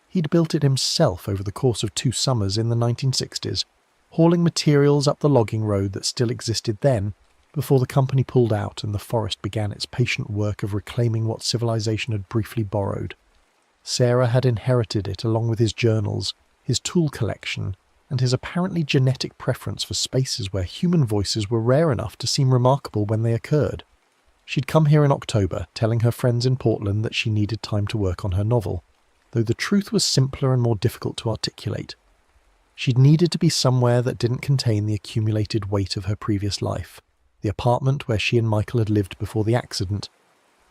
He'd built it himself over the course of 2 summers in the 1960s, hauling materials up the logging road that still existed then, before the company pulled out and the forest began its patient work of reclaiming what civilization had briefly borrowed. Sarah had inherited it along with his journals, his tool collection, and his apparently genetic preference for spaces where human voices were rare enough to seem remarkable when they occurred. She'd come here in October, telling her friends in Portland that she needed time to work on her novel, though the truth was simpler and more difficult to articulate. She'd needed to be somewhere that didn't contain the accumulated weight of her previous life, the apartment where she and Michael had lived before the accident,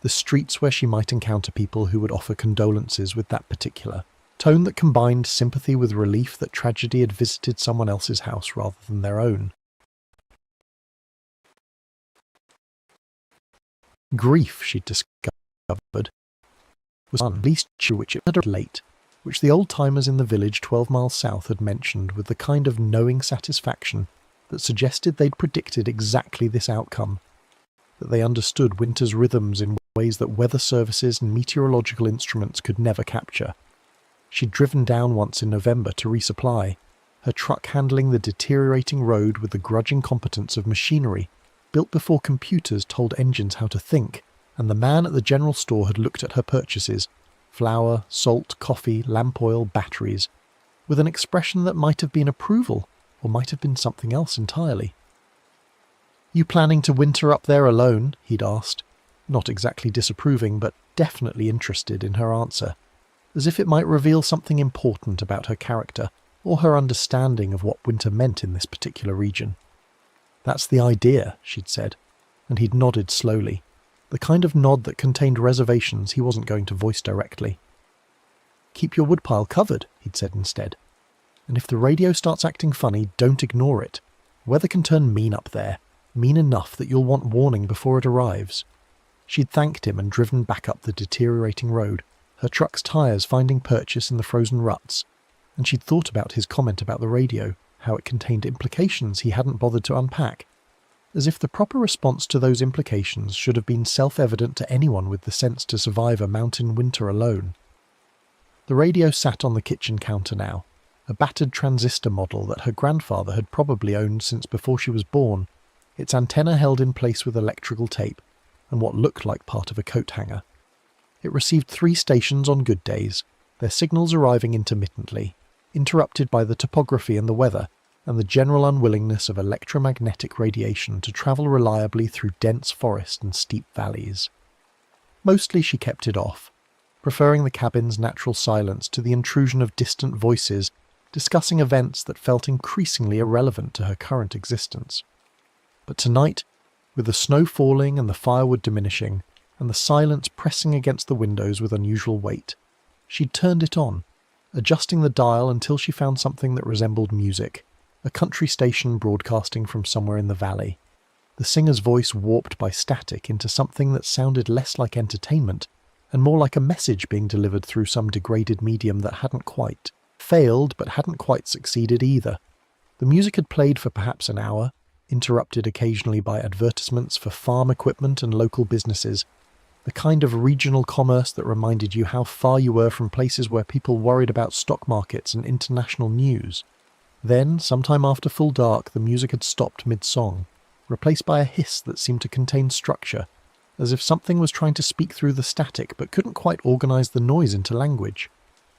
the streets where she might encounter people who would offer condolences with that particular tone that combined sympathy with relief that tragedy had visited someone else's house rather than their own. Grief, she'd discovered, was at least which it had late, which the old-timers in the village 12 miles south had mentioned with the kind of knowing satisfaction that suggested they'd predicted exactly this outcome, that they understood winter's rhythms in ways that weather services and meteorological instruments could never capture. She'd driven down once in November to resupply, her truck handling the deteriorating road with the grudging competence of machinery, built before computers told engines how to think, and the man at the general store had looked at her purchases, flour, salt, coffee, lamp oil, batteries, with an expression that might have been approval, or might have been something else entirely. "You planning to winter up there alone?" he'd asked, not exactly disapproving, but definitely interested in her answer, as if it might reveal something important about her character, or her understanding of what winter meant in this particular region. "That's the idea," she'd said, and he'd nodded slowly, the kind of nod that contained reservations he wasn't going to voice directly. "Keep your woodpile covered," he'd said instead. "And if the radio starts acting funny, don't ignore it. Weather can turn mean up there, mean enough that you'll want warning before it arrives." She'd thanked him and driven back up the deteriorating road, her truck's tyres finding purchase in the frozen ruts, and she'd thought about his comment about the radio, how it contained implications he hadn't bothered to unpack, as if the proper response to those implications should have been self-evident to anyone with the sense to survive a mountain winter alone. The radio sat on the kitchen counter now, a battered transistor model that her grandfather had probably owned since before she was born, its antenna held in place with electrical tape, and what looked like part of a coat hanger. It received 3 stations on good days, their signals arriving intermittently, interrupted by the topography and the weather, and the general unwillingness of electromagnetic radiation to travel reliably through dense forest and steep valleys. Mostly she kept it off, preferring the cabin's natural silence to the intrusion of distant voices discussing events that felt increasingly irrelevant to her current existence. But tonight, with the snow falling and the firewood diminishing, and the silence pressing against the windows with unusual weight, she'd turned it on, adjusting the dial until she found something that resembled music, a country station broadcasting from somewhere in the valley, the singer's voice warped by static into something that sounded less like entertainment and more like a message being delivered through some degraded medium that hadn't quite failed but hadn't quite succeeded either. The music had played for perhaps an hour, interrupted occasionally by advertisements for farm equipment and local businesses, the kind of regional commerce that reminded you how far you were from places where people worried about stock markets and international news. Then, sometime after full dark, the music had stopped mid-song, replaced by a hiss that seemed to contain structure, as if something was trying to speak through the static but couldn't quite organise the noise into language.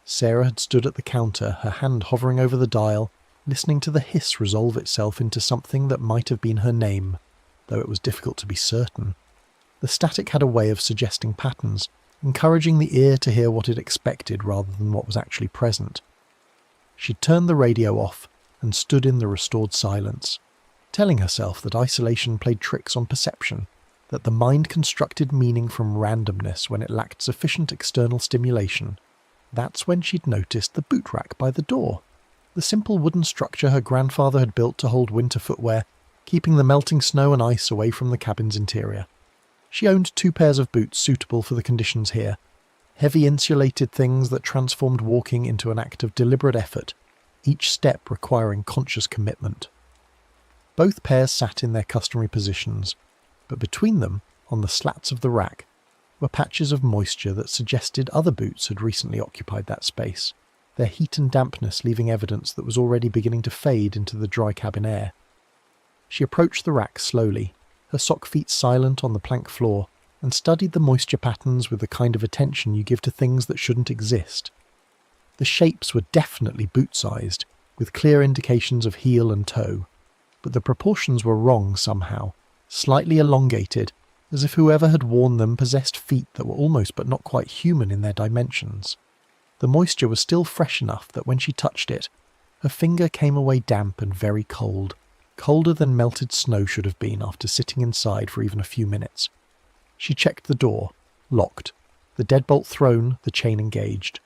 Sarah had stood at the counter, her hand hovering over the dial, listening to the hiss resolve itself into something that might have been her name, though it was difficult to be certain. The static had a way of suggesting patterns, encouraging the ear to hear what it expected rather than what was actually present. She turned the radio off and stood in the restored silence, telling herself that isolation played tricks on perception, that the mind constructed meaning from randomness when it lacked sufficient external stimulation. That's when she'd noticed the boot rack by the door, the simple wooden structure her grandfather had built to hold winter footwear, keeping the melting snow and ice away from the cabin's interior. She owned 2 pairs of boots suitable for the conditions here, heavy insulated things that transformed walking into an act of deliberate effort, each step requiring conscious commitment. Both pairs sat in their customary positions, but between them, on the slats of the rack, were patches of moisture that suggested other boots had recently occupied that space, their heat and dampness leaving evidence that was already beginning to fade into the dry cabin air. She approached the rack slowly, her sock feet silent on the plank floor, and studied the moisture patterns with the kind of attention you give to things that shouldn't exist. The shapes were definitely boot-sized, with clear indications of heel and toe, but the proportions were wrong somehow, slightly elongated, as if whoever had worn them possessed feet that were almost but not quite human in their dimensions. The moisture was still fresh enough that when she touched it, her finger came away damp and very cold, colder than melted snow should have been after sitting inside for even a few minutes. She checked the door, locked, the deadbolt thrown, the chain engaged.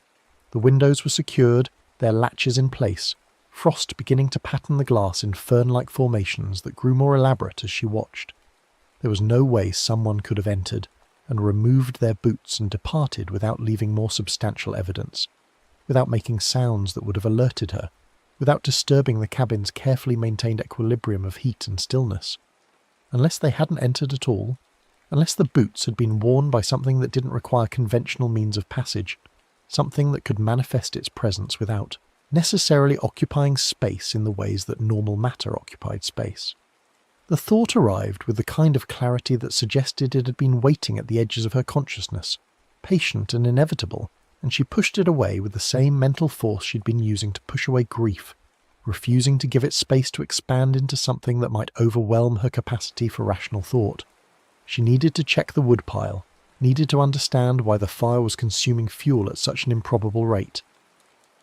The windows were secured, their latches in place, frost beginning to pattern the glass in fern-like formations that grew more elaborate as she watched. There was no way someone could have entered and removed their boots and departed without leaving more substantial evidence, without making sounds that would have alerted her, without disturbing the cabin's carefully maintained equilibrium of heat and stillness. Unless they hadn't entered at all, unless the boots had been worn by something that didn't require conventional means of passage, something that could manifest its presence without necessarily occupying space in the ways that normal matter occupied space. The thought arrived with the kind of clarity that suggested it had been waiting at the edges of her consciousness, patient and inevitable, and she pushed it away with the same mental force she'd been using to push away grief, refusing to give it space to expand into something that might overwhelm her capacity for rational thought. She needed to check the woodpile, needed to understand why the fire was consuming fuel at such an improbable rate.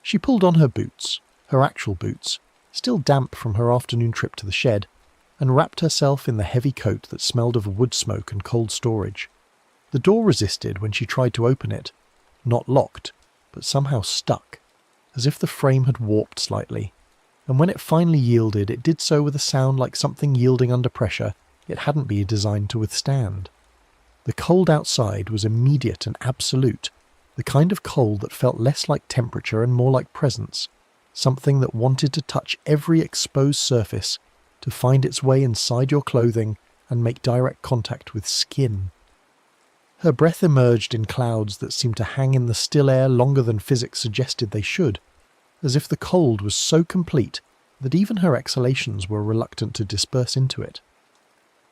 She pulled on her boots, her actual boots, still damp from her afternoon trip to the shed, and wrapped herself in the heavy coat that smelled of wood smoke and cold storage. The door resisted when she tried to open it, not locked, but somehow stuck, as if the frame had warped slightly, and when it finally yielded, it did so with a sound like something yielding under pressure it hadn't been designed to withstand. The cold outside was immediate and absolute, the kind of cold that felt less like temperature and more like presence, something that wanted to touch every exposed surface, to find its way inside your clothing and make direct contact with skin. Her breath emerged in clouds that seemed to hang in the still air longer than physics suggested they should, as if the cold was so complete that even her exhalations were reluctant to disperse into it.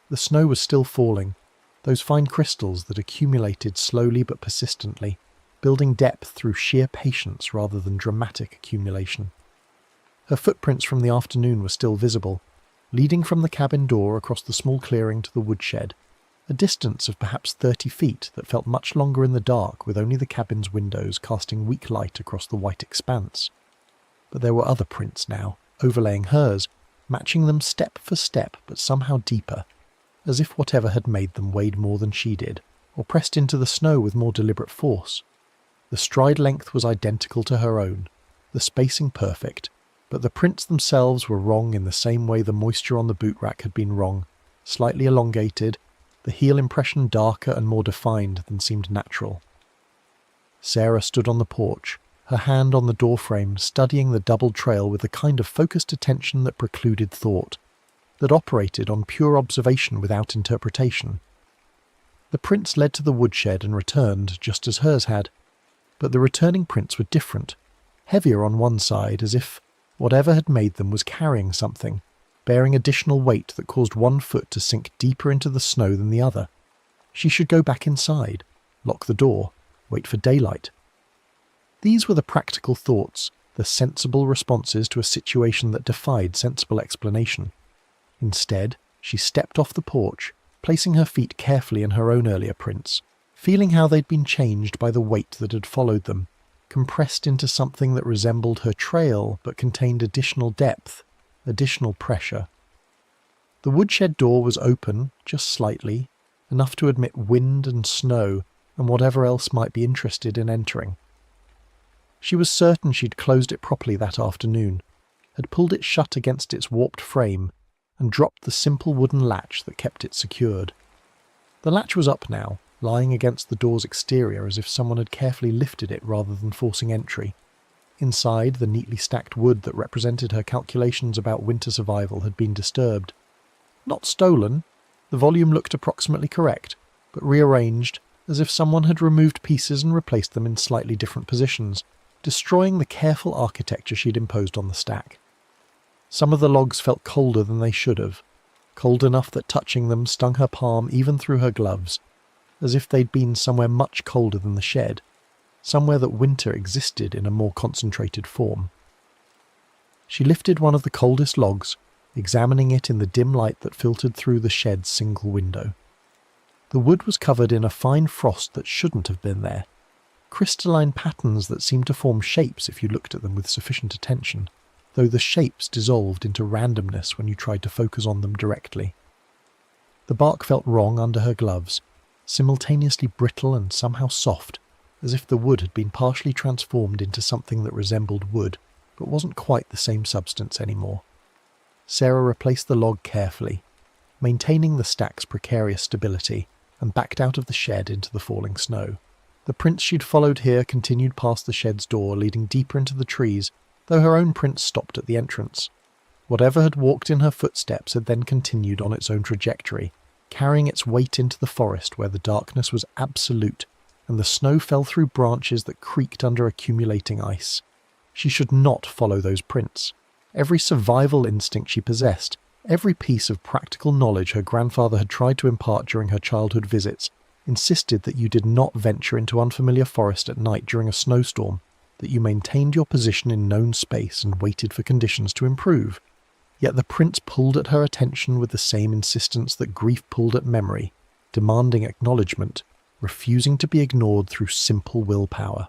The snow was still falling, those fine crystals that accumulated slowly but persistently, building depth through sheer patience rather than dramatic accumulation. Her footprints from the afternoon were still visible, leading from the cabin door across the small clearing to the woodshed, a distance of perhaps 30 feet that felt much longer in the dark with only the cabin's windows casting weak light across the white expanse. But there were other prints now, overlaying hers, matching them step for step but somehow deeper, as if whatever had made them weighed more than she did, or pressed into the snow with more deliberate force. The stride length was identical to her own, the spacing perfect, but the prints themselves were wrong in the same way the moisture on the boot rack had been wrong, slightly elongated, the heel impression darker and more defined than seemed natural. Sarah stood on the porch, her hand on the doorframe, studying the doubled trail with the kind of focused attention that precluded thought, that operated on pure observation without interpretation. The prints led to the woodshed and returned, just as hers had, but the returning prints were different, heavier on one side, as if whatever had made them was carrying something, bearing additional weight that caused one foot to sink deeper into the snow than the other. She should go back inside, lock the door, wait for daylight. These were the practical thoughts, the sensible responses to a situation that defied sensible explanation. Instead, she stepped off the porch, placing her feet carefully in her own earlier prints, feeling how they'd been changed by the weight that had followed them, compressed into something that resembled her trail but contained additional depth, additional pressure. The woodshed door was open, just slightly, enough to admit wind and snow and whatever else might be interested in entering. She was certain she'd closed it properly that afternoon, had pulled it shut against its warped frame, and dropped the simple wooden latch that kept it secured. The latch was up now, lying against the door's exterior as if someone had carefully lifted it rather than forcing entry. Inside, the neatly stacked wood that represented her calculations about winter survival had been disturbed. Not stolen, the volume looked approximately correct, but rearranged as if someone had removed pieces and replaced them in slightly different positions, destroying the careful architecture she'd imposed on the stack. Some of the logs felt colder than they should have, cold enough that touching them stung her palm even through her gloves, as if they'd been somewhere much colder than the shed. somewhere that winter existed in a more concentrated form. She lifted one of the coldest logs, examining it in the dim light that filtered through the shed's single window. The wood was covered in a fine frost that shouldn't have been there, crystalline patterns that seemed to form shapes if you looked at them with sufficient attention, though the shapes dissolved into randomness when you tried to focus on them directly. The bark felt wrong under her gloves, simultaneously brittle and somehow soft, as if the wood had been partially transformed into something that resembled wood, but wasn't quite the same substance anymore. Sarah replaced the log carefully, maintaining the stack's precarious stability, and backed out of the shed into the falling snow. The prints she'd followed here continued past the shed's door, leading deeper into the trees, though her own prints stopped at the entrance. Whatever had walked in her footsteps had then continued on its own trajectory, carrying its weight into the forest where the darkness was absolute, and the snow fell through branches that creaked under accumulating ice. She should not follow those prints. Every survival instinct she possessed, every piece of practical knowledge her grandfather had tried to impart during her childhood visits, insisted that you did not venture into unfamiliar forest at night during a snowstorm, that you maintained your position in known space and waited for conditions to improve. Yet the prints pulled at her attention with the same insistence that grief pulled at memory, demanding acknowledgement, refusing to be ignored through simple willpower.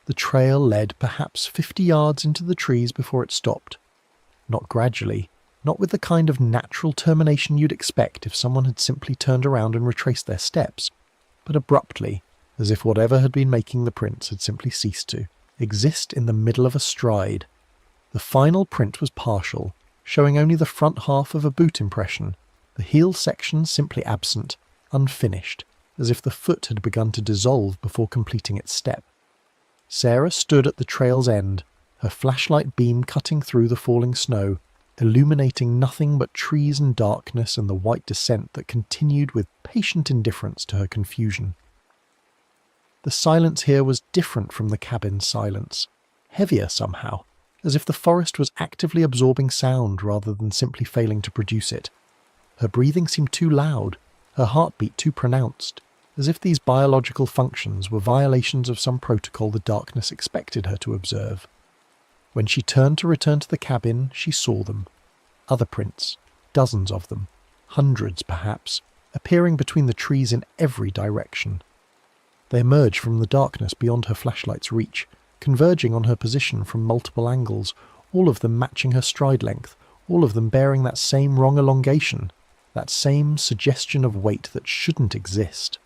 The trail led perhaps 50 yards into the trees before it stopped. Not gradually, not with the kind of natural termination you'd expect if someone had simply turned around and retraced their steps, but abruptly, as if whatever had been making the prints had simply ceased to exist in the middle of a stride. The final print was partial, showing only the front half of a boot impression, the heel section simply absent, unfinished, as if the foot had begun to dissolve before completing its step. Sarah stood at the trail's end, her flashlight beam cutting through the falling snow, illuminating nothing but trees and darkness and the white descent that continued with patient indifference to her confusion. The silence here was different from the cabin's silence, heavier somehow, as if the forest was actively absorbing sound rather than simply failing to produce it. Her breathing seemed too loud, her heartbeat too pronounced, as if these biological functions were violations of some protocol the darkness expected her to observe. When she turned to return to the cabin, she saw them. Other prints, dozens of them, hundreds perhaps, appearing between the trees in every direction. They emerged from the darkness beyond her flashlight's reach, converging on her position from multiple angles, all of them matching her stride length, all of them bearing that same wrong elongation, that same suggestion of weight that shouldn't exist.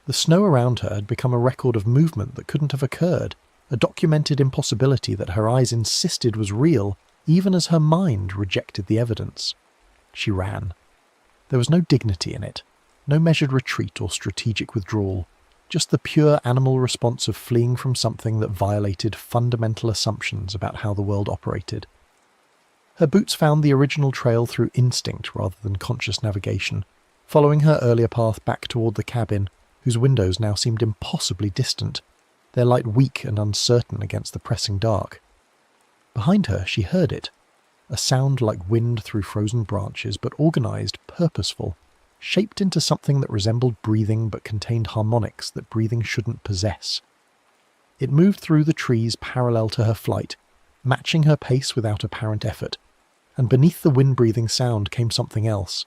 The snow around her had become a record of movement that couldn't have occurred, a documented impossibility that her eyes insisted was real, even as her mind rejected the evidence. She ran. There was no dignity in it, no measured retreat or strategic withdrawal, just the pure animal response of fleeing from something that violated fundamental assumptions about how the world operated. Her boots found the original trail through instinct rather than conscious navigation, following her earlier path back toward the cabin, whose windows now seemed impossibly distant, their light weak and uncertain against the pressing dark. Behind her she heard it, a sound like wind through frozen branches, but organised, purposeful, shaped into something that resembled breathing but contained harmonics that breathing shouldn't possess. It moved through the trees parallel to her flight, matching her pace without apparent effort, and beneath the wind-breathing sound came something else,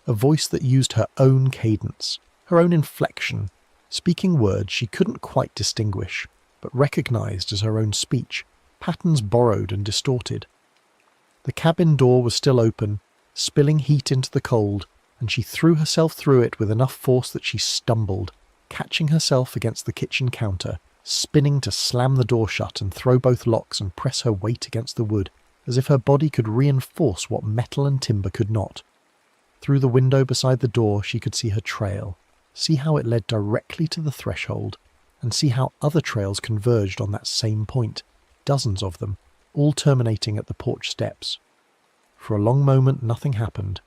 a voice that used her own cadence, her own inflection, speaking words she couldn't quite distinguish, but recognised as her own speech, patterns borrowed and distorted. The cabin door was still open, spilling heat into the cold, and she threw herself through it with enough force that she stumbled, catching herself against the kitchen counter, spinning to slam the door shut and throw both locks and press her weight against the wood, as if her body could reinforce what metal and timber could not. Through the window beside the door she could see her trail, see how it led directly to the threshold, and see how other trails converged on that same point, dozens of them, all terminating at the porch steps. For a long moment nothing happened.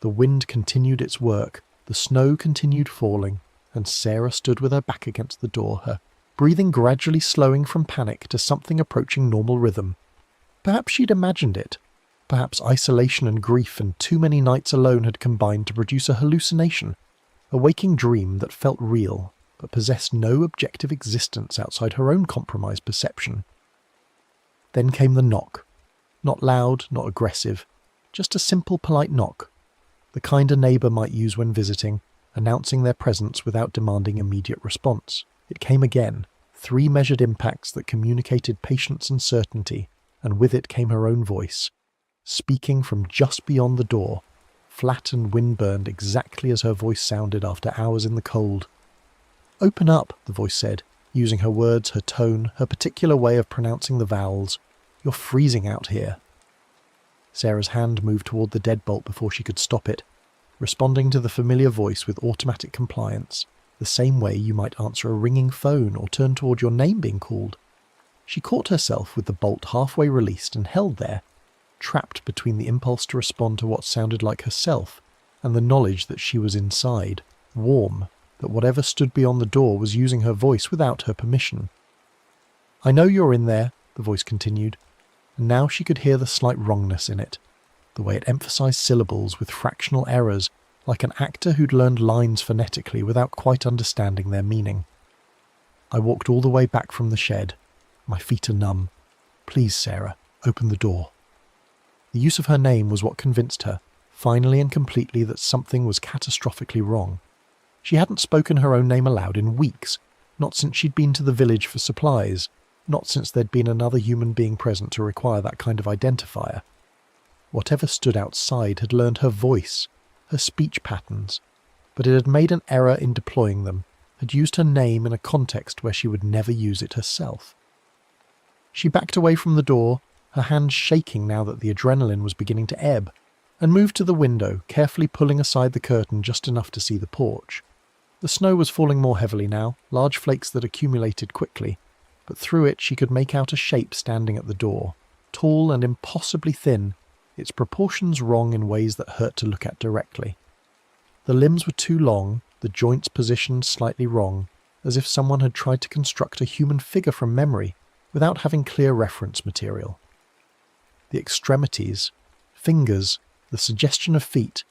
The wind continued its work, the snow continued falling, and Sarah stood with her back against the door, her breathing gradually slowing from panic to something approaching normal rhythm. Perhaps she'd imagined it. Perhaps isolation and grief and too many nights alone had combined to produce a hallucination, a waking dream that felt real, but possessed no objective existence outside her own compromised perception. Then came the knock. Not loud, not aggressive, just a simple polite knock, the kind a neighbour might use when visiting, announcing their presence without demanding immediate response. It came again, 3 measured impacts that communicated patience and certainty, and with it came her own voice, speaking from just beyond the door, flat and wind-burned exactly as her voice sounded after hours in the cold. "Open up," the voice said, using her words, her tone, her particular way of pronouncing the vowels. "You're freezing out here." Sarah's hand moved toward the deadbolt before she could stop it, responding to the familiar voice with automatic compliance, the same way you might answer a ringing phone or turn toward your name being called. She caught herself with the bolt halfway released and held there, trapped between the impulse to respond to what sounded like herself and the knowledge that she was inside, warm, that whatever stood beyond the door was using her voice without her permission. "I know you're in there," the voice continued, and now she could hear the slight wrongness in it, the way it emphasized syllables with fractional errors, like an actor who'd learned lines phonetically without quite understanding their meaning. "I walked all the way back from the shed. My feet are numb. Please, Sarah, open the door." The use of her name was what convinced her, finally and completely, that something was catastrophically wrong. She hadn't spoken her own name aloud in weeks, not since she'd been to the village for supplies, not since there'd been another human being present to require that kind of identifier. Whatever stood outside had learned her voice, her speech patterns, but it had made an error in deploying them, had used her name in a context where she would never use it herself. She backed away from the door, her hands shaking now that the adrenaline was beginning to ebb, and moved to the window, carefully pulling aside the curtain just enough to see the porch. The snow was falling more heavily now, large flakes that accumulated quickly, but through it she could make out a shape standing at the door, tall and impossibly thin, its proportions wrong in ways that hurt to look at directly. The limbs were too long, the joints positioned slightly wrong, as if someone had tried to construct a human figure from memory without having clear reference material. The extremities, fingers, the suggestion of feet,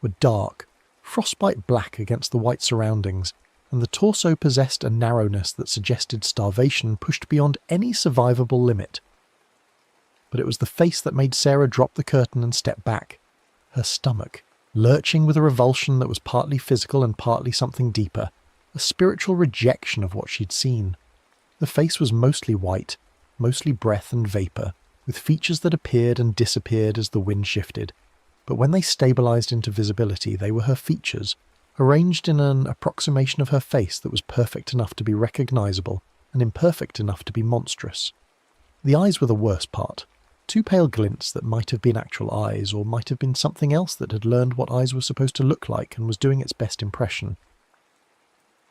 were dark, frostbite black against the white surroundings, and the torso possessed a narrowness that suggested starvation pushed beyond any survivable limit. But it was the face that made Sarah drop the curtain and step back, her stomach, lurching with a revulsion that was partly physical and partly something deeper, a spiritual rejection of what she'd seen. The face was mostly white, mostly breath and vapour, with features that appeared and disappeared as the wind shifted, but when they stabilized into visibility they were her features, arranged in an approximation of her face that was perfect enough to be recognizable and imperfect enough to be monstrous. The eyes were the worst part, 2 pale glints that might have been actual eyes, or might have been something else that had learned what eyes were supposed to look like and was doing its best impression.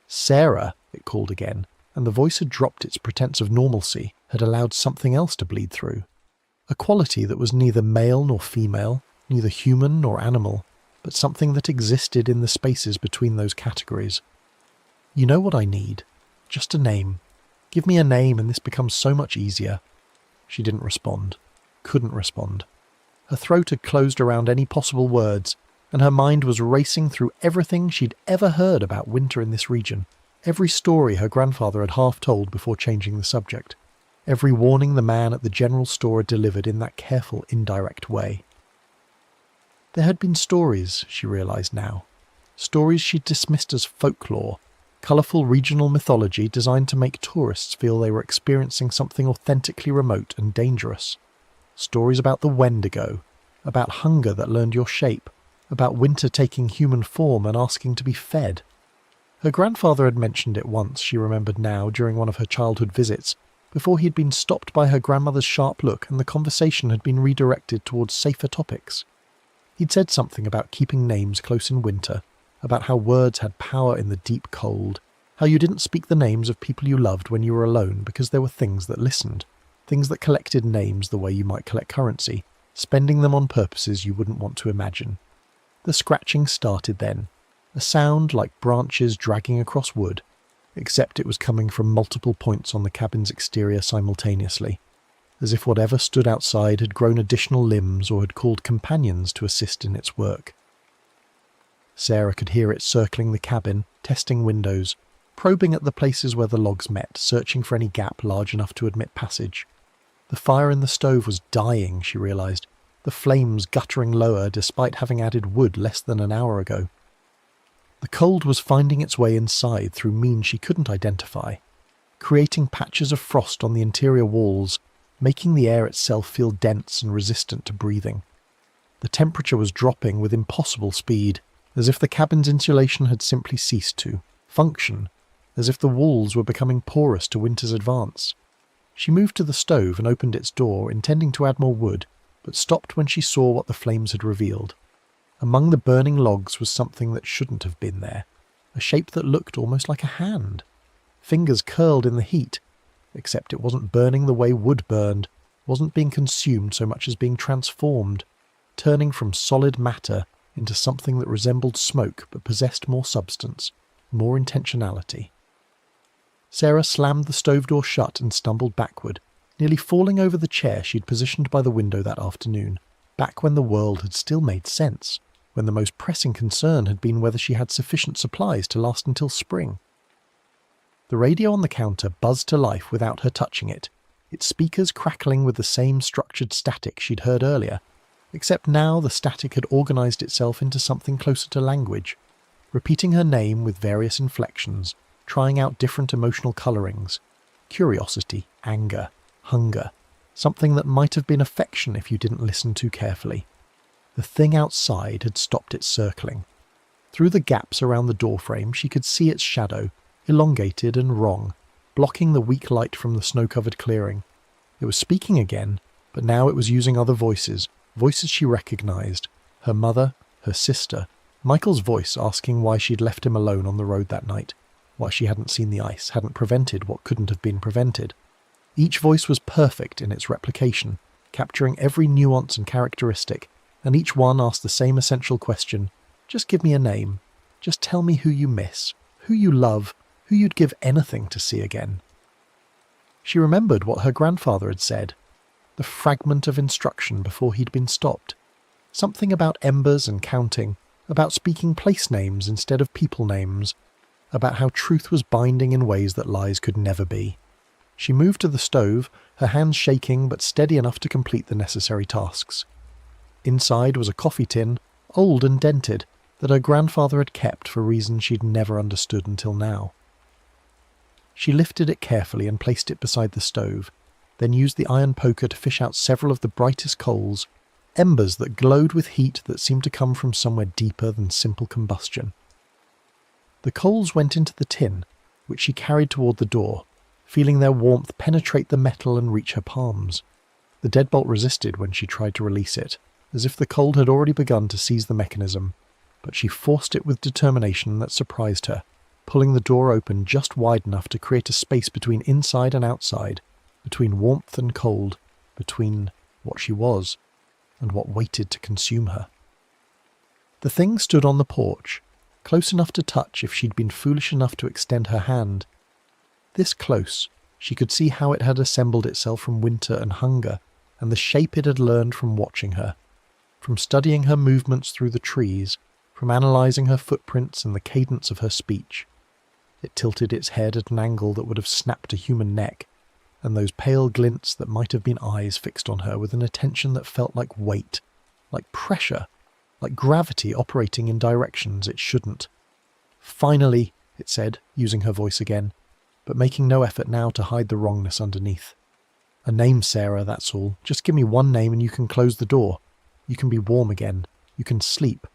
"Sarah," it called again, and the voice had dropped its pretense of normalcy, had allowed something else to bleed through. A quality that was neither male nor female, neither human nor animal, but something that existed in the spaces between those categories. "You know what I need. Just a name. Give me a name and this becomes so much easier." She didn't respond. Couldn't respond. Her throat had closed around any possible words, and her mind was racing through everything she'd ever heard about winter in this region, every story her grandfather had half told before changing the subject, every warning the man at the general store had delivered in that careful, indirect way. There had been stories, she realised now. Stories she'd dismissed as folklore, colourful regional mythology designed to make tourists feel they were experiencing something authentically remote and dangerous. Stories about the Wendigo, about hunger that learned your shape, about winter taking human form and asking to be fed. Her grandfather had mentioned it once, she remembered now, during one of her childhood visits, before he had been stopped by her grandmother's sharp look and the conversation had been redirected towards safer topics. He'd said something about keeping names close in winter, about how words had power in the deep cold, how you didn't speak the names of people you loved when you were alone because there were things that listened, things that collected names the way you might collect currency, spending them on purposes you wouldn't want to imagine. The scratching started then, a sound like branches dragging across wood, except it was coming from multiple points on the cabin's exterior simultaneously, as if whatever stood outside had grown additional limbs or had called companions to assist in its work. Sarah could hear it circling the cabin, testing windows, probing at the places where the logs met, searching for any gap large enough to admit passage. The fire in the stove was dying, she realised, the flames guttering lower despite having added wood less than an hour ago. The cold was finding its way inside through means she couldn't identify, creating patches of frost on the interior walls, making the air itself feel dense and resistant to breathing. The temperature was dropping with impossible speed, as if the cabin's insulation had simply ceased to function, as if the walls were becoming porous to winter's advance. She moved to the stove and opened its door, intending to add more wood, but stopped when she saw what the flames had revealed. Among the burning logs was something that shouldn't have been there, a shape that looked almost like a hand. Fingers curled in the heat, except it wasn't burning the way wood burned, wasn't being consumed so much as being transformed, turning from solid matter into something that resembled smoke but possessed more substance, more intentionality. Sarah slammed the stove door shut and stumbled backward, nearly falling over the chair she'd positioned by the window that afternoon, back when the world had still made sense, when the most pressing concern had been whether she had sufficient supplies to last until spring. The radio on the counter buzzed to life without her touching it, its speakers crackling with the same structured static she'd heard earlier, except now the static had organised itself into something closer to language, repeating her name with various inflections, trying out different emotional colourings, curiosity, anger, hunger, something that might have been affection if you didn't listen too carefully. The thing outside had stopped its circling. Through the gaps around the doorframe she could see its shadow, elongated and wrong, blocking the weak light from the snow-covered clearing. It was speaking again, but now it was using other voices, voices she recognised, her mother, her sister, Michael's voice asking why she'd left him alone on the road that night, why she hadn't seen the ice, hadn't prevented what couldn't have been prevented. Each voice was perfect in its replication, capturing every nuance and characteristic, and each one asked the same essential question: just give me a name, just tell me who you miss, who you love, who you'd give anything to see again. She remembered what her grandfather had said, the fragment of instruction before he'd been stopped. Something about embers and counting, about speaking place names instead of people names, about how truth was binding in ways that lies could never be. She moved to the stove, her hands shaking but steady enough to complete the necessary tasks. Inside was a coffee tin, old and dented, that her grandfather had kept for reasons she'd never understood until now. She lifted it carefully and placed it beside the stove, then used the iron poker to fish out several of the brightest coals, embers that glowed with heat that seemed to come from somewhere deeper than simple combustion. The coals went into the tin, which she carried toward the door, feeling their warmth penetrate the metal and reach her palms. The deadbolt resisted when she tried to release it, as if the cold had already begun to seize the mechanism, but she forced it with determination that surprised her, pulling the door open just wide enough to create a space between inside and outside, between warmth and cold, between what she was and what waited to consume her. The thing stood on the porch, close enough to touch if she'd been foolish enough to extend her hand. This close, she could see how it had assembled itself from winter and hunger, and the shape it had learned from watching her, from studying her movements through the trees, from analysing her footprints and the cadence of her speech. It tilted its head at an angle that would have snapped a human neck, and those pale glints that might have been eyes fixed on her with an attention that felt like weight, like pressure, like gravity operating in directions it shouldn't. "Finally," it said, using her voice again, but making no effort now to hide the wrongness underneath. "A name, Sarah, that's all. Just give me one name and you can close the door. You can be warm again. You can sleep.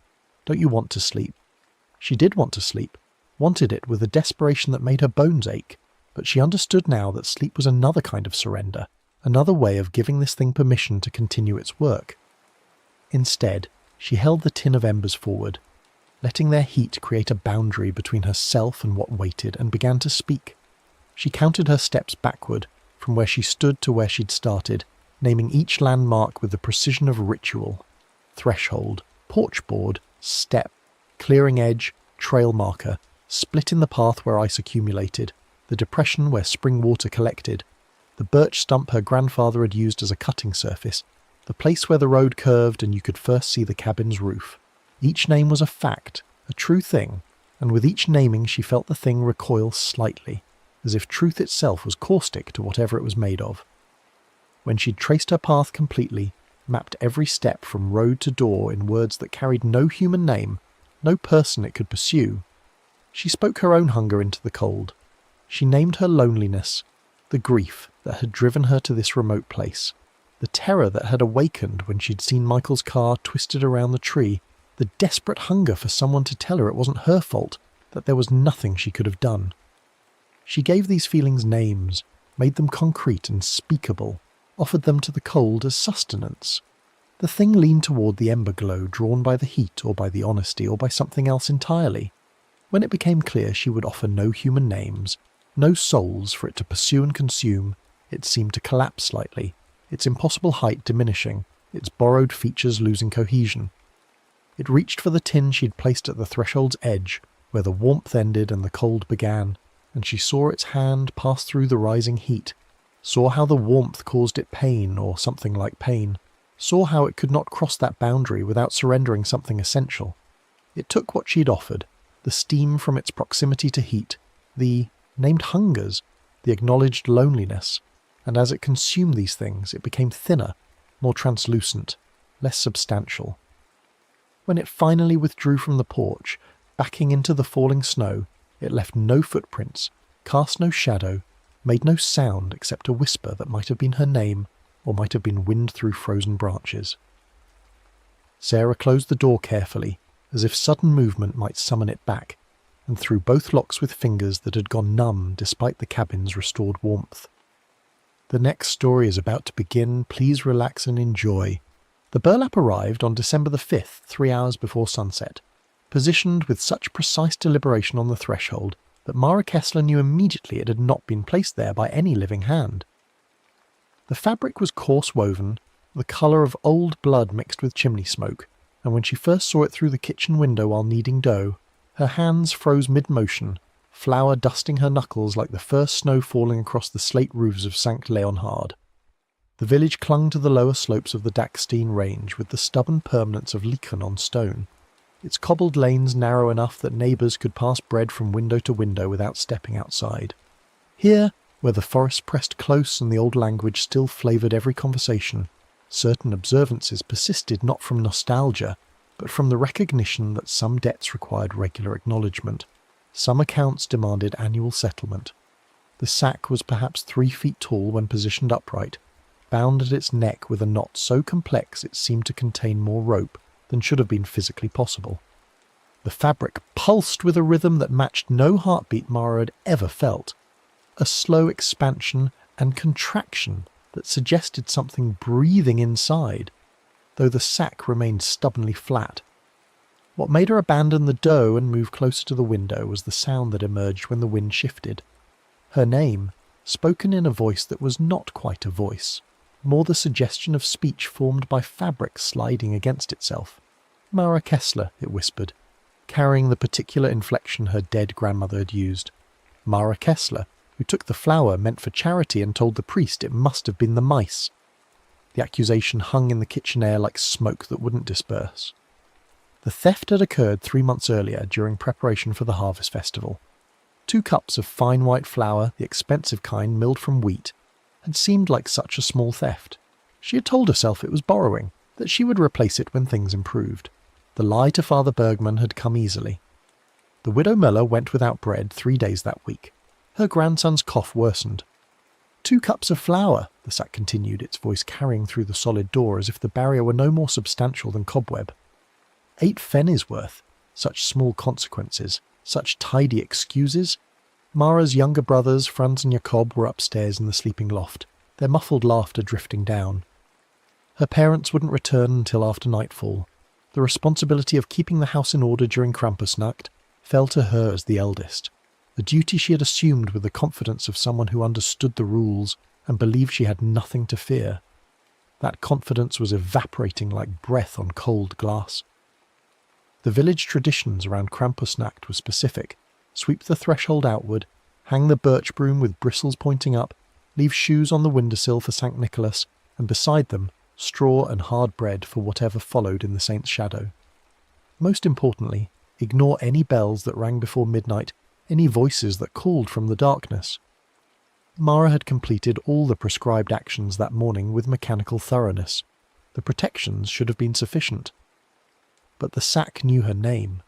Don't you want to sleep?" She did want to sleep, wanted it with a desperation that made her bones ache, but she understood now that sleep was another kind of surrender, another way of giving this thing permission to continue its work. Instead, she held the tin of embers forward, letting their heat create a boundary between herself and what waited, and began to speak. She counted her steps backward, from where she stood to where she'd started, naming each landmark with the precision of ritual: threshold, porch board, step, clearing edge, trail marker, split in the path where ice accumulated, the depression where spring water collected, the birch stump her grandfather had used as a cutting surface, the place where the road curved and you could first see the cabin's roof. Each name was a fact, a true thing, and with each naming she felt the thing recoil slightly, as if truth itself was caustic to whatever it was made of. When she'd traced her path completely, mapped every step from road to door in words that carried no human name, no person it could pursue, she spoke her own hunger into the cold. She named her loneliness, the grief that had driven her to this remote place, the terror that had awakened when she'd seen Michael's car twisted around the tree, the desperate hunger for someone to tell her it wasn't her fault, that there was nothing she could have done. She gave these feelings names, made them concrete and speakable, offered them to the cold as sustenance. The thing leaned toward the ember glow drawn by the heat or by the honesty or by something else entirely. When it became clear she would offer no human names, no souls for it to pursue and consume, it seemed to collapse slightly, its impossible height diminishing, its borrowed features losing cohesion. It reached for the tin she'd placed at the threshold's edge, where the warmth ended and the cold began, and she saw its hand pass through the rising heat, saw how the warmth caused it pain or something like pain, saw how it could not cross that boundary without surrendering something essential. It took what she'd offered, the steam from its proximity to heat, the named hungers, the acknowledged loneliness, and as it consumed these things it became thinner, more translucent, less substantial. When it finally withdrew from the porch, backing into the falling snow, it left no footprints, cast no shadow, made no sound except a whisper that might have been her name or might have been wind through frozen branches. Sarah closed the door carefully, as if sudden movement might summon it back, and threw both locks with fingers that had gone numb despite the cabin's restored warmth. The next story is about to begin. Please relax and enjoy. The burlap arrived on December the 5th, 3 hours before sunset, positioned with such precise deliberation on the threshold that Mara Kessler knew immediately it had not been placed there by any living hand. The fabric was coarse woven, the colour of old blood mixed with chimney smoke, and when she first saw it through the kitchen window while kneading dough, her hands froze mid-motion, flour dusting her knuckles like the first snow falling across the slate roofs of St. Leonhard. The village clung to the lower slopes of the Dachstein range with the stubborn permanence of lichen on stone, its cobbled lanes narrow enough that neighbours could pass bread from window to window without stepping outside. Here, where the forest pressed close and the old language still flavoured every conversation, certain observances persisted not from nostalgia, but from the recognition that some debts required regular acknowledgement, some accounts demanded annual settlement. The sack was perhaps 3 feet tall when positioned upright, bound at its neck with a knot so complex it seemed to contain more rope than should have been physically possible. The fabric pulsed with a rhythm that matched no heartbeat Mara had ever felt, a slow expansion and contraction that suggested something breathing inside, though the sack remained stubbornly flat. What made her abandon the dough and move closer to the window was the sound that emerged when the wind shifted. Her name, spoken in a voice that was not quite a voice, more the suggestion of speech formed by fabric sliding against itself. Mara Kessler, it whispered, carrying the particular inflection her dead grandmother had used. Mara Kessler, who took the flour meant for charity and told the priest it must have been the mice. The accusation hung in the kitchen air like smoke that wouldn't disperse. The theft had occurred 3 months earlier during preparation for the harvest festival. 2 cups of fine white flour, the expensive kind milled from wheat, had seemed like such a small theft. She had told herself it was borrowing, that she would replace it when things improved. The lie to Father Bergman had come easily. The widow Müller went without bread 3 days that week. Her grandson's cough worsened. 2 cups of flour, the sack continued, its voice carrying through the solid door as if the barrier were no more substantial than cobweb. 8 pfennigs worth, such small consequences, such tidy excuses. Mara's younger brothers, Franz and Jakob, were upstairs in the sleeping loft, their muffled laughter drifting down. Her parents wouldn't return until after nightfall. The responsibility of keeping the house in order during Krampusnacht fell to her as the eldest, a duty she had assumed with the confidence of someone who understood the rules and believed she had nothing to fear. That confidence was evaporating like breath on cold glass. The village traditions around Krampusnacht were specific. Sweep the threshold outward, hang the birch broom with bristles pointing up, leave shoes on the windowsill for St. Nicholas, and beside them, straw and hard bread for whatever followed in the saint's shadow. Most importantly, Ignore any bells that rang before midnight, any voices that called from the darkness. Mara had completed all the prescribed actions that morning with mechanical thoroughness. The protections should have been sufficient. But the sack knew her name.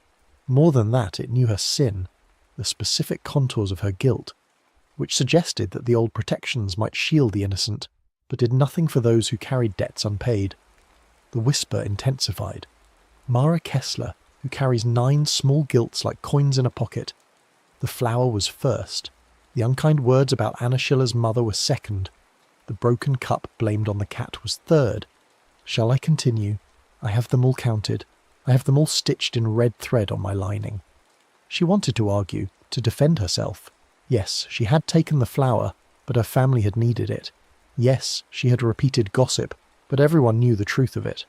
More than that, it knew her sin, the specific contours of her guilt, which suggested that the old protections might shield the innocent, but did nothing for those who carried debts unpaid. The whisper intensified. Mara Kessler, who carries 9 small guilts like coins in a pocket. The flower was first. The unkind words about Anna Schiller's mother were second. The broken cup blamed on the cat was third. Shall I continue? I have them all counted. I have them all stitched in red thread on my lining. She wanted to argue, to defend herself. Yes, she had taken the flower, but her family had needed it. Yes, she had repeated gossip, but everyone knew the truth of it.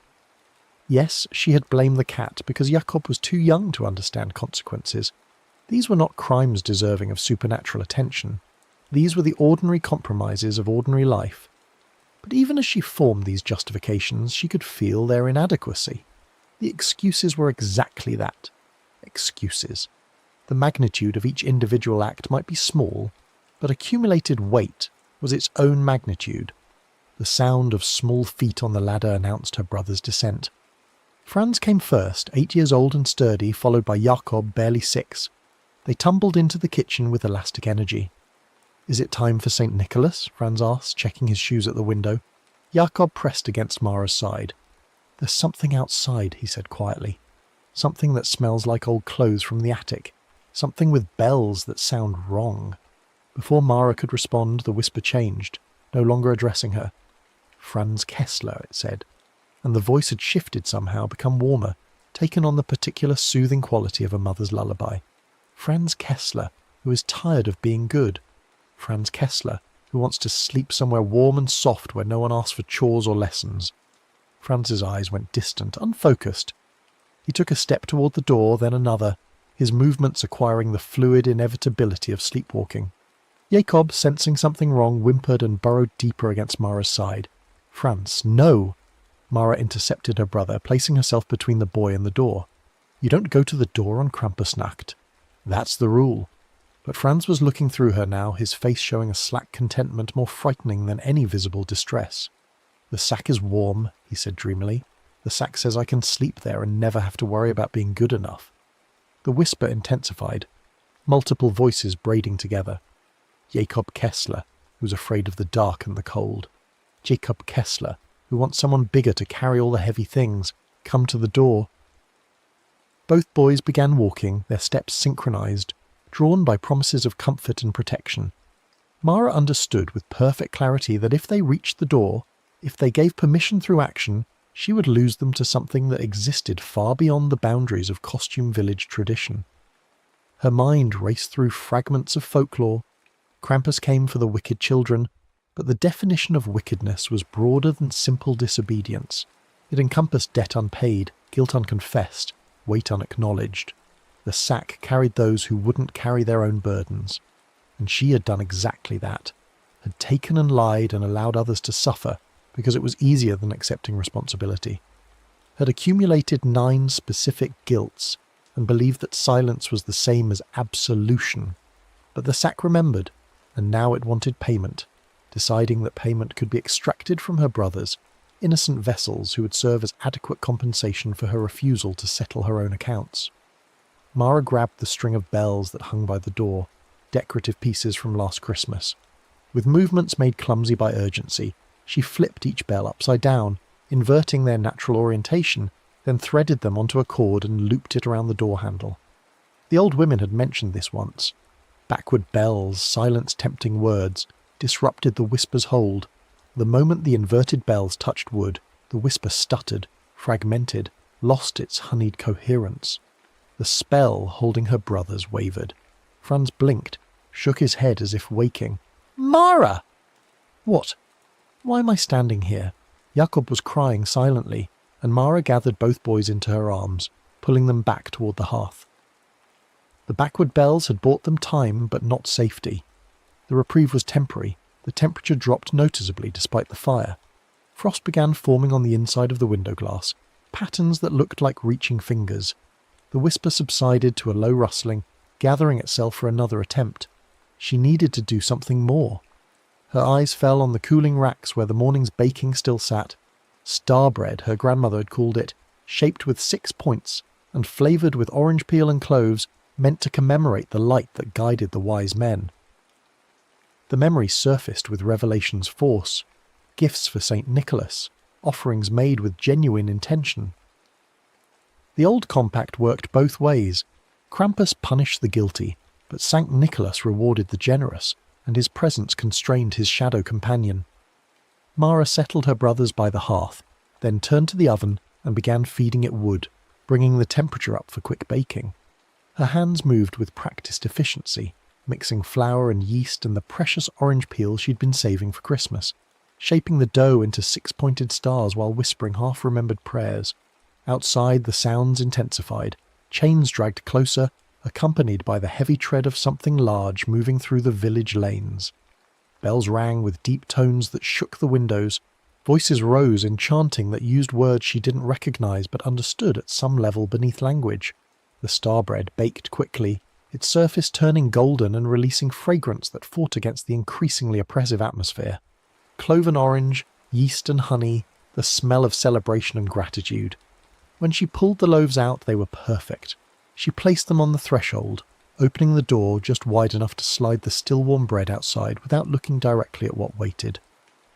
Yes, she had blamed the cat because Jakob was too young to understand consequences. These were not crimes deserving of supernatural attention. These were the ordinary compromises of ordinary life. But even as she formed these justifications, she could feel their inadequacy. The excuses were exactly that. Excuses. The magnitude of each individual act might be small, but accumulated weight was its own magnitude. The sound of small feet on the ladder announced her brother's descent. Franz came first, 8 years old and sturdy, followed by Jakob, barely 6. They tumbled into the kitchen with elastic energy. "Is it time for St. Nicholas?" Franz asked, checking his shoes at the window. Jakob pressed against Mara's side. "There's something outside," he said quietly. "Something that smells like old clothes from the attic. Something with bells that sound wrong." Before Mara could respond, the whisper changed, no longer addressing her. "Franz Kessler," it said, and the voice had shifted somehow, become warmer, taken on the particular soothing quality of a mother's lullaby. Franz Kessler, who is tired of being good. Franz Kessler, who wants to sleep somewhere warm and soft where no one asks for chores or lessons. Franz's eyes went distant, unfocused. He took a step toward the door, then another, his movements acquiring the fluid inevitability of sleepwalking. Jakob, sensing something wrong, whimpered and burrowed deeper against Mara's side. "Franz, no!" Mara intercepted her brother, placing herself between the boy and the door. "You don't go to the door on Krampusnacht. That's the rule." But Franz was looking through her now, his face showing a slack contentment more frightening than any visible distress. "The sack is warm," he said dreamily. "The sack says I can sleep there and never have to worry about being good enough." The whisper intensified, multiple voices braiding together. Jakob Kessler, who's afraid of the dark and the cold. Jakob Kessler, who wants someone bigger to carry all the heavy things, come to the door. Both boys began walking, their steps synchronized, drawn by promises of comfort and protection. Mara understood with perfect clarity that if they reached the door, if they gave permission through action, she would lose them to something that existed far beyond the boundaries of costume village tradition. Her mind raced through fragments of folklore. Krampus came for the wicked children, but the definition of wickedness was broader than simple disobedience. It encompassed debt unpaid, guilt unconfessed, weight unacknowledged. The sack carried those who wouldn't carry their own burdens. And she had done exactly that, had taken and lied and allowed others to suffer because it was easier than accepting responsibility. Had accumulated 9 specific guilts and believed that silence was the same as absolution. But the sack remembered, and now it wanted payment, deciding that payment could be extracted from her brothers, innocent vessels who would serve as adequate compensation for her refusal to settle her own accounts. Mara grabbed the string of bells that hung by the door, decorative pieces from last Christmas. With movements made clumsy by urgency, she flipped each bell upside down, inverting their natural orientation, then threaded them onto a cord and looped it around the door handle. The old women had mentioned this once. Backward bells, silence tempting words, disrupted the whisper's hold. The moment the inverted bells touched wood, the whisper stuttered, fragmented, lost its honeyed coherence. The spell holding her brothers wavered. Franz blinked, shook his head as if waking. "Mara!" "What? Why am I standing here?" Jakob was crying silently, and Mara gathered both boys into her arms, pulling them back toward the hearth. The backward bells had bought them time, but not safety. The reprieve was temporary. The temperature dropped noticeably despite the fire. Frost began forming on the inside of the window glass, patterns that looked like reaching fingers. The whisper subsided to a low rustling, gathering itself for another attempt. She needed to do something more. Her eyes fell on the cooling racks where the morning's baking still sat. Star bread, her grandmother had called it, shaped with 6 points and flavoured with orange peel and cloves, meant to commemorate the light that guided the wise men. The memory surfaced with Revelation's force, gifts for St. Nicholas, offerings made with genuine intention. The old compact worked both ways. Krampus punished the guilty, but St. Nicholas rewarded the generous, and his presence constrained his shadow companion. Mara settled her brothers by the hearth, then turned to the oven and began feeding it wood, bringing the temperature up for quick baking. Her hands moved with practiced efficiency, mixing flour and yeast and the precious orange peel she'd been saving for Christmas, shaping the dough into 6-pointed stars while whispering half-remembered prayers. Outside, the sounds intensified, chains dragged closer, accompanied by the heavy tread of something large moving through the village lanes. Bells rang with deep tones that shook the windows. Voices rose in chanting that used words she didn't recognize but understood at some level beneath language. The star bread baked quickly, its surface turning golden and releasing fragrance that fought against the increasingly oppressive atmosphere. Cloven orange, yeast and honey, the smell of celebration and gratitude. When she pulled the loaves out, they were perfect. She placed them on the threshold, opening the door just wide enough to slide the still-warm bread outside without looking directly at what waited.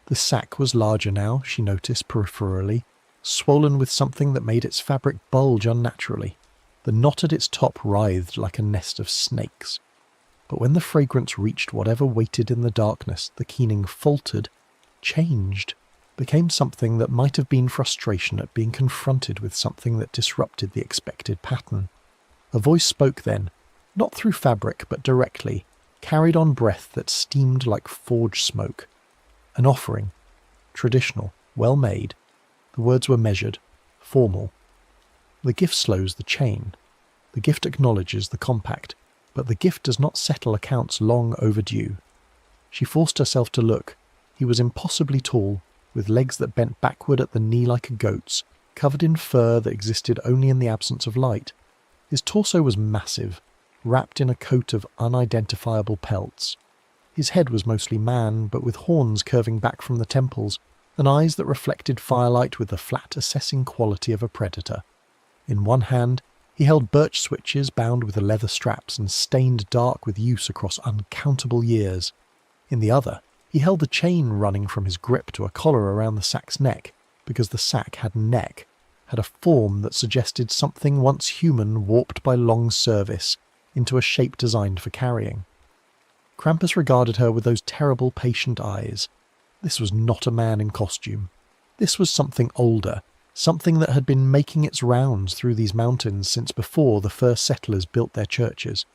The sack was larger now, she noticed peripherally, swollen with something that made its fabric bulge unnaturally. The knot at its top writhed like a nest of snakes. But when the fragrance reached whatever waited in the darkness, the keening faltered, changed, became something that might have been frustration at being confronted with something that disrupted the expected pattern. A voice spoke then, not through fabric but directly, carried on breath that steamed like forge smoke. An offering, traditional, well made. The words were measured, formal. The gift slows the chain. The gift acknowledges the compact, but the gift does not settle accounts long overdue. She forced herself to look. He was impossibly tall, with legs that bent backward at the knee like a goat's, covered in fur that existed only in the absence of light. His torso was massive, wrapped in a coat of unidentifiable pelts. His head was mostly man, but with horns curving back from the temples, and eyes that reflected firelight with the flat, assessing quality of a predator. In one hand, he held birch switches bound with leather straps and stained dark with use across uncountable years. In the other, he held the chain running from his grip to a collar around the sack's neck, because the sack had neck, had a form that suggested something once human warped by long service into a shape designed for carrying. Krampus regarded her with those terrible patient eyes. This was not a man in costume. This was something older, something that had been making its rounds through these mountains since before the first settlers built their churches.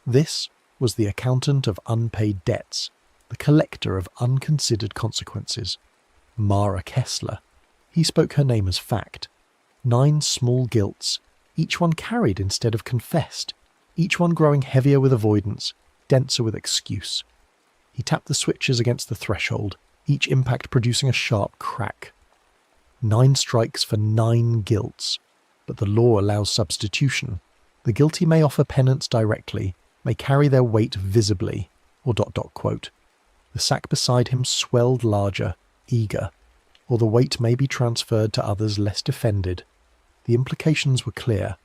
This was the accountant of unpaid debts, the collector of unconsidered consequences. Mara Kessler. He spoke her name as fact. 9 small guilts, each one carried instead of confessed, each one growing heavier with avoidance, denser with excuse. He tapped the switches against the threshold, each impact producing a sharp crack. 9 strikes for 9 guilts, but the law allows substitution. The guilty may offer penance directly, may carry their weight visibly, or ... The sack beside him swelled larger, eager, or the weight may be transferred to others less defended. The implications were clear.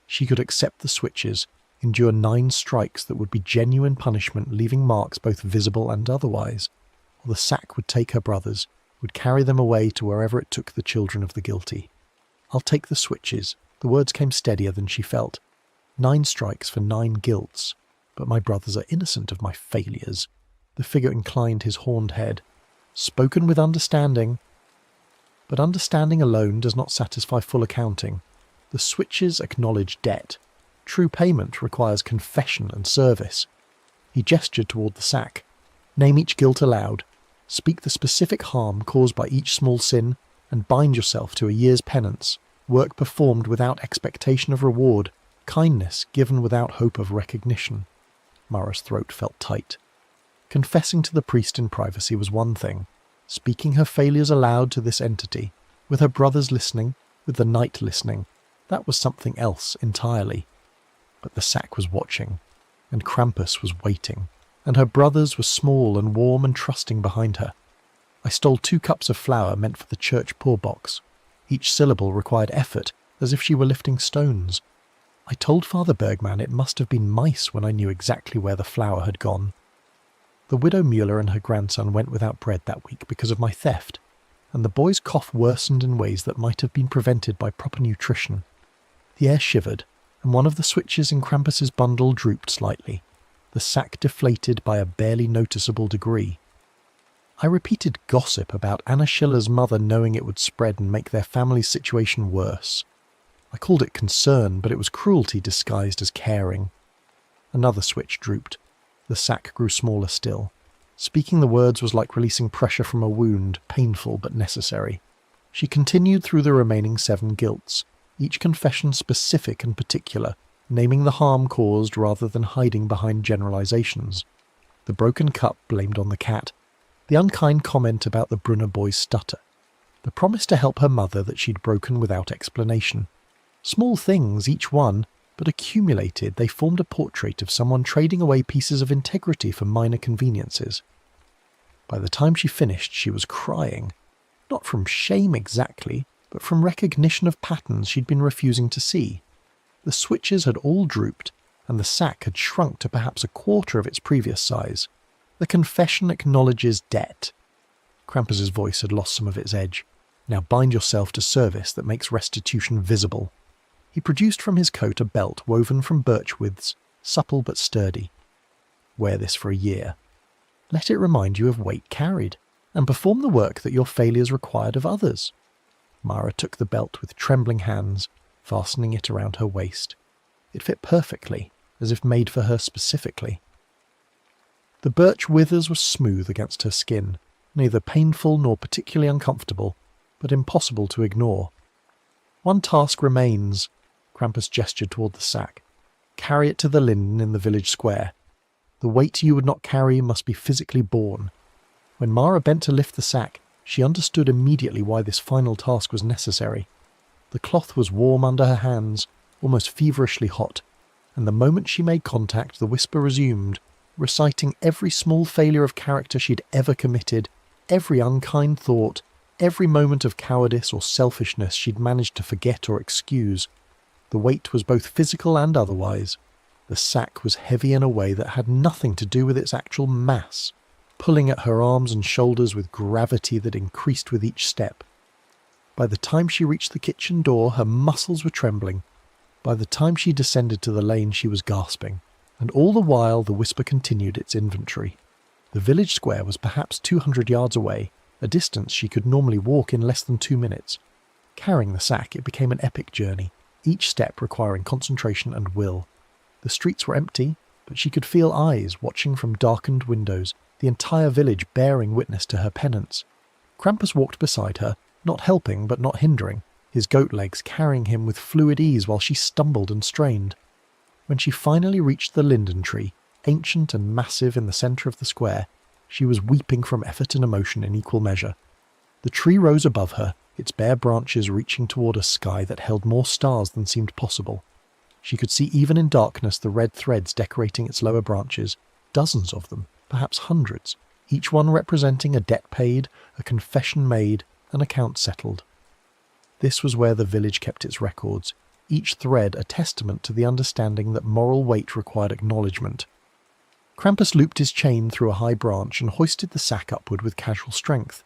She could accept the switches, endure 9 strikes that would be genuine punishment, leaving marks both visible and otherwise, or the sack would take her brothers, would carry them away to wherever it took the children of the guilty. I'll take the switches. The words came steadier than she felt. 9 strikes for 9 guilts, but my brothers are innocent of my failures. The figure inclined his horned head. Spoken with understanding. But understanding alone does not satisfy full accounting. The switches acknowledge debt. True payment requires confession and service. He gestured toward the sack. Name each guilt aloud. Speak the specific harm caused by each small sin, and bind yourself to a year's penance, work performed without expectation of reward, kindness given without hope of recognition. Mara's throat felt tight. Confessing to the priest in privacy was one thing. Speaking her failures aloud to this entity, with her brothers listening, with the night listening, That was something else entirely. But the sack was watching, and Krampus was waiting, and her brothers were small and warm and trusting behind her. I stole 2 cups of flour meant for the church poor box. Each syllable required effort, as if she were lifting stones. I told Father Bergman it must have been mice when I knew exactly where the flour had gone. The widow Mueller and her grandson went without bread that week because of my theft, and the boy's cough worsened in ways that might have been prevented by proper nutrition. The air shivered, and one of the switches in Krampus's bundle drooped slightly, the sack deflated by a barely noticeable degree. I repeated gossip about Anna Schiller's mother knowing it would spread and make their family's situation worse. I called it concern, but it was cruelty disguised as caring. Another switch drooped. The sack grew smaller still. Speaking the words was like releasing pressure from a wound, painful but necessary. She continued through the remaining 7 guilts, each confession specific and particular, naming the harm caused rather than hiding behind generalizations. The broken cup blamed on the cat, the unkind comment about the Brunner boy's stutter, the promise to help her mother that she'd broken without explanation. Small things, each one, but accumulated they formed a portrait of someone trading away pieces of integrity for minor conveniences. By the time she finished, she was crying. Not from shame exactly, but from recognition of patterns she'd been refusing to see. The switches had all drooped, and the sack had shrunk to perhaps a quarter of its previous size. The confession acknowledges debt. Krampus's voice had lost some of its edge. Now bind yourself to service that makes restitution visible. He produced from his coat a belt woven from birch withes, supple but sturdy. Wear this for a year. Let it remind you of weight carried, and perform the work that your failures required of others. Mara took the belt with trembling hands, fastening it around her waist. It fit perfectly, as if made for her specifically. The birch withers were smooth against her skin, neither painful nor particularly uncomfortable, but impossible to ignore. One task remains. Krampus gestured toward the sack. Carry it to the linden in the village square. The weight you would not carry must be physically borne. When Mara bent to lift the sack, she understood immediately why this final task was necessary. The cloth was warm under her hands, almost feverishly hot, and the moment she made contact, the whisper resumed, reciting every small failure of character she'd ever committed, every unkind thought, every moment of cowardice or selfishness she'd managed to forget or excuse. The weight was both physical and otherwise. The sack was heavy in a way that had nothing to do with its actual mass, pulling at her arms and shoulders with gravity that increased with each step. By the time she reached the kitchen door, her muscles were trembling. By the time she descended to the lane, she was gasping. And all the while the whisper continued its inventory. The village square was perhaps 200 yards away, a distance she could normally walk in less than 2 minutes. Carrying the sack, it became an epic journey, each step requiring concentration and will. The streets were empty, but she could feel eyes watching from darkened windows, the entire village bearing witness to her penance. Krampus walked beside her, not helping but not hindering, his goat legs carrying him with fluid ease while she stumbled and strained. When she finally reached the linden tree, ancient and massive in the centre of the square, she was weeping from effort and emotion in equal measure. The tree rose above her, its bare branches reaching toward a sky that held more stars than seemed possible. She could see even in darkness the red threads decorating its lower branches, dozens of them, perhaps hundreds, each one representing a debt paid, a confession made, an account settled. This was where the village kept its records, each thread a testament to the understanding that moral weight required acknowledgement. Krampus looped his chain through a high branch and hoisted the sack upward with casual strength.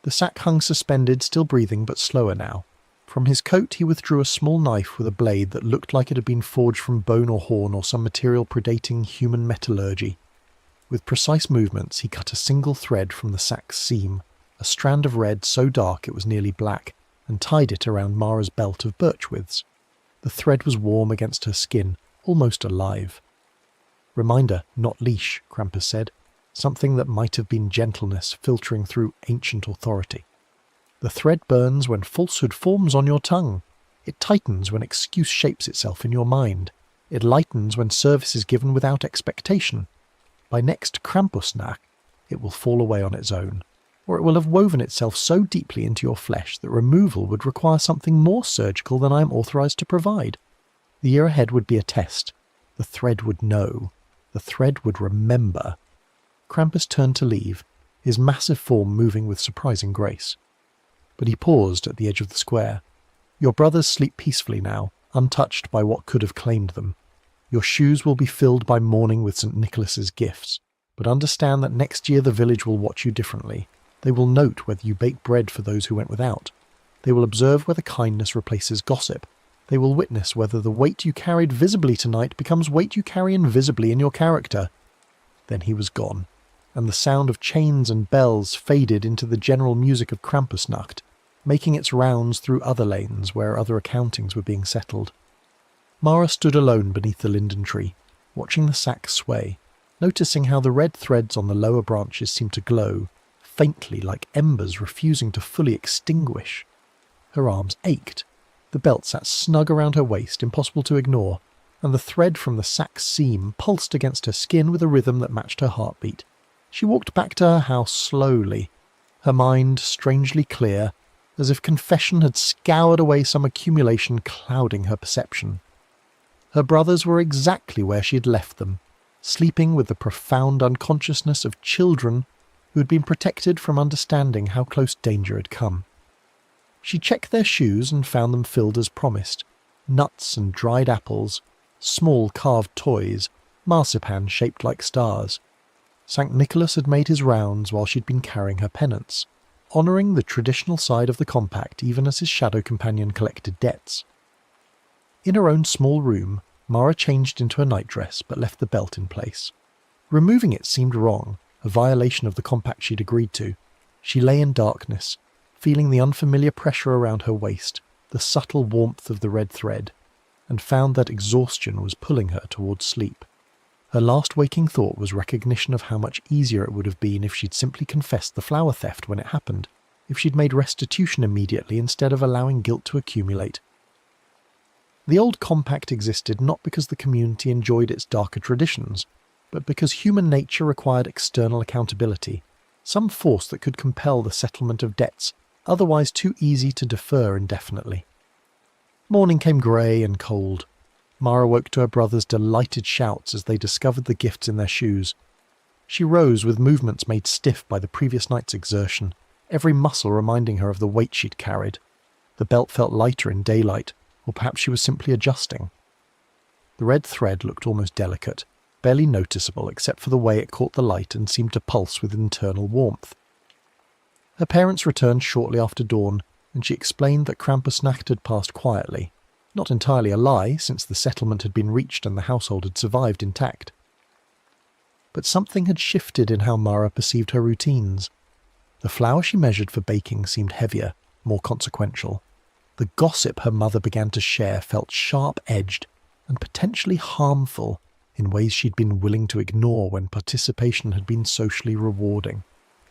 The sack hung suspended, still breathing, but slower now. From his coat he withdrew a small knife with a blade that looked like it had been forged from bone or horn or some material predating human metallurgy. With precise movements he cut a single thread from the sack's seam, a strand of red so dark it was nearly black, and tied it around Mara's belt of birch withes. The thread was warm against her skin, almost alive. Reminder, not leash, Krampus said, something that might have been gentleness filtering through ancient authority. The thread burns when falsehood forms on your tongue. It tightens when excuse shapes itself in your mind. It lightens when service is given without expectation. By next Krampusnacht, it will fall away on its own. or it will have woven itself so deeply into your flesh that removal would require something more surgical than I am authorized to provide. The year ahead would be a test. The thread would know. The thread would remember. Krampus turned to leave, his massive form moving with surprising grace. But he paused at the edge of the square. Your brothers sleep peacefully now, untouched by what could have claimed them. Your shoes will be filled by mourning with St. Nicholas's gifts, but understand that next year the village will watch you differently. They will note whether you bake bread for those who went without. They will observe whether kindness replaces gossip. They will witness whether the weight you carried visibly tonight becomes weight you carry invisibly in your character. Then he was gone, and the sound of chains and bells faded into the general music of Krampusnacht, making its rounds through other lanes where other accountings were being settled. Mara stood alone beneath the linden tree, watching the sack sway, noticing how the red threads on the lower branches seemed to glow, faintly like embers refusing to fully extinguish. Her arms ached. The belt sat snug around her waist, impossible to ignore, and the thread from the sack's seam pulsed against her skin with a rhythm that matched her heartbeat. She walked back to her house slowly, her mind strangely clear, as if confession had scoured away some accumulation clouding her perception. Her brothers were exactly where she had left them, sleeping with the profound unconsciousness of children who had been protected from understanding how close danger had come. She checked their shoes and found them filled as promised. Nuts and dried apples, small carved toys, marzipan shaped like stars. St. Nicholas had made his rounds while she'd been carrying her penance, honouring the traditional side of the compact even as his shadow companion collected debts. In her own small room, Mara changed into a nightdress but left the belt in place. Removing it seemed wrong, a violation of the compact she'd agreed to. She lay in darkness, feeling the unfamiliar pressure around her waist, the subtle warmth of the red thread, and found that exhaustion was pulling her towards sleep. Her last waking thought was recognition of how much easier it would have been if she'd simply confessed the flower theft when it happened, if she'd made restitution immediately instead of allowing guilt to accumulate. The old compact existed not because the community enjoyed its darker traditions, but because human nature required external accountability, some force that could compel the settlement of debts otherwise too easy to defer indefinitely. Morning came grey and cold. Mara woke to her brothers' delighted shouts as they discovered the gifts in their shoes. She rose with movements made stiff by the previous night's exertion, every muscle reminding her of the weight she'd carried. The belt felt lighter in daylight, or perhaps she was simply adjusting. The red thread looked almost delicate, barely noticeable except for the way it caught the light and seemed to pulse with internal warmth. Her parents returned shortly after dawn, and she explained that Krampusnacht had passed quietly. Not entirely a lie, since the settlement had been reached and the household had survived intact. But something had shifted in how Mara perceived her routines. The flour she measured for baking seemed heavier, more consequential. The gossip her mother began to share felt sharp-edged and potentially harmful in ways she'd been willing to ignore when participation had been socially rewarding.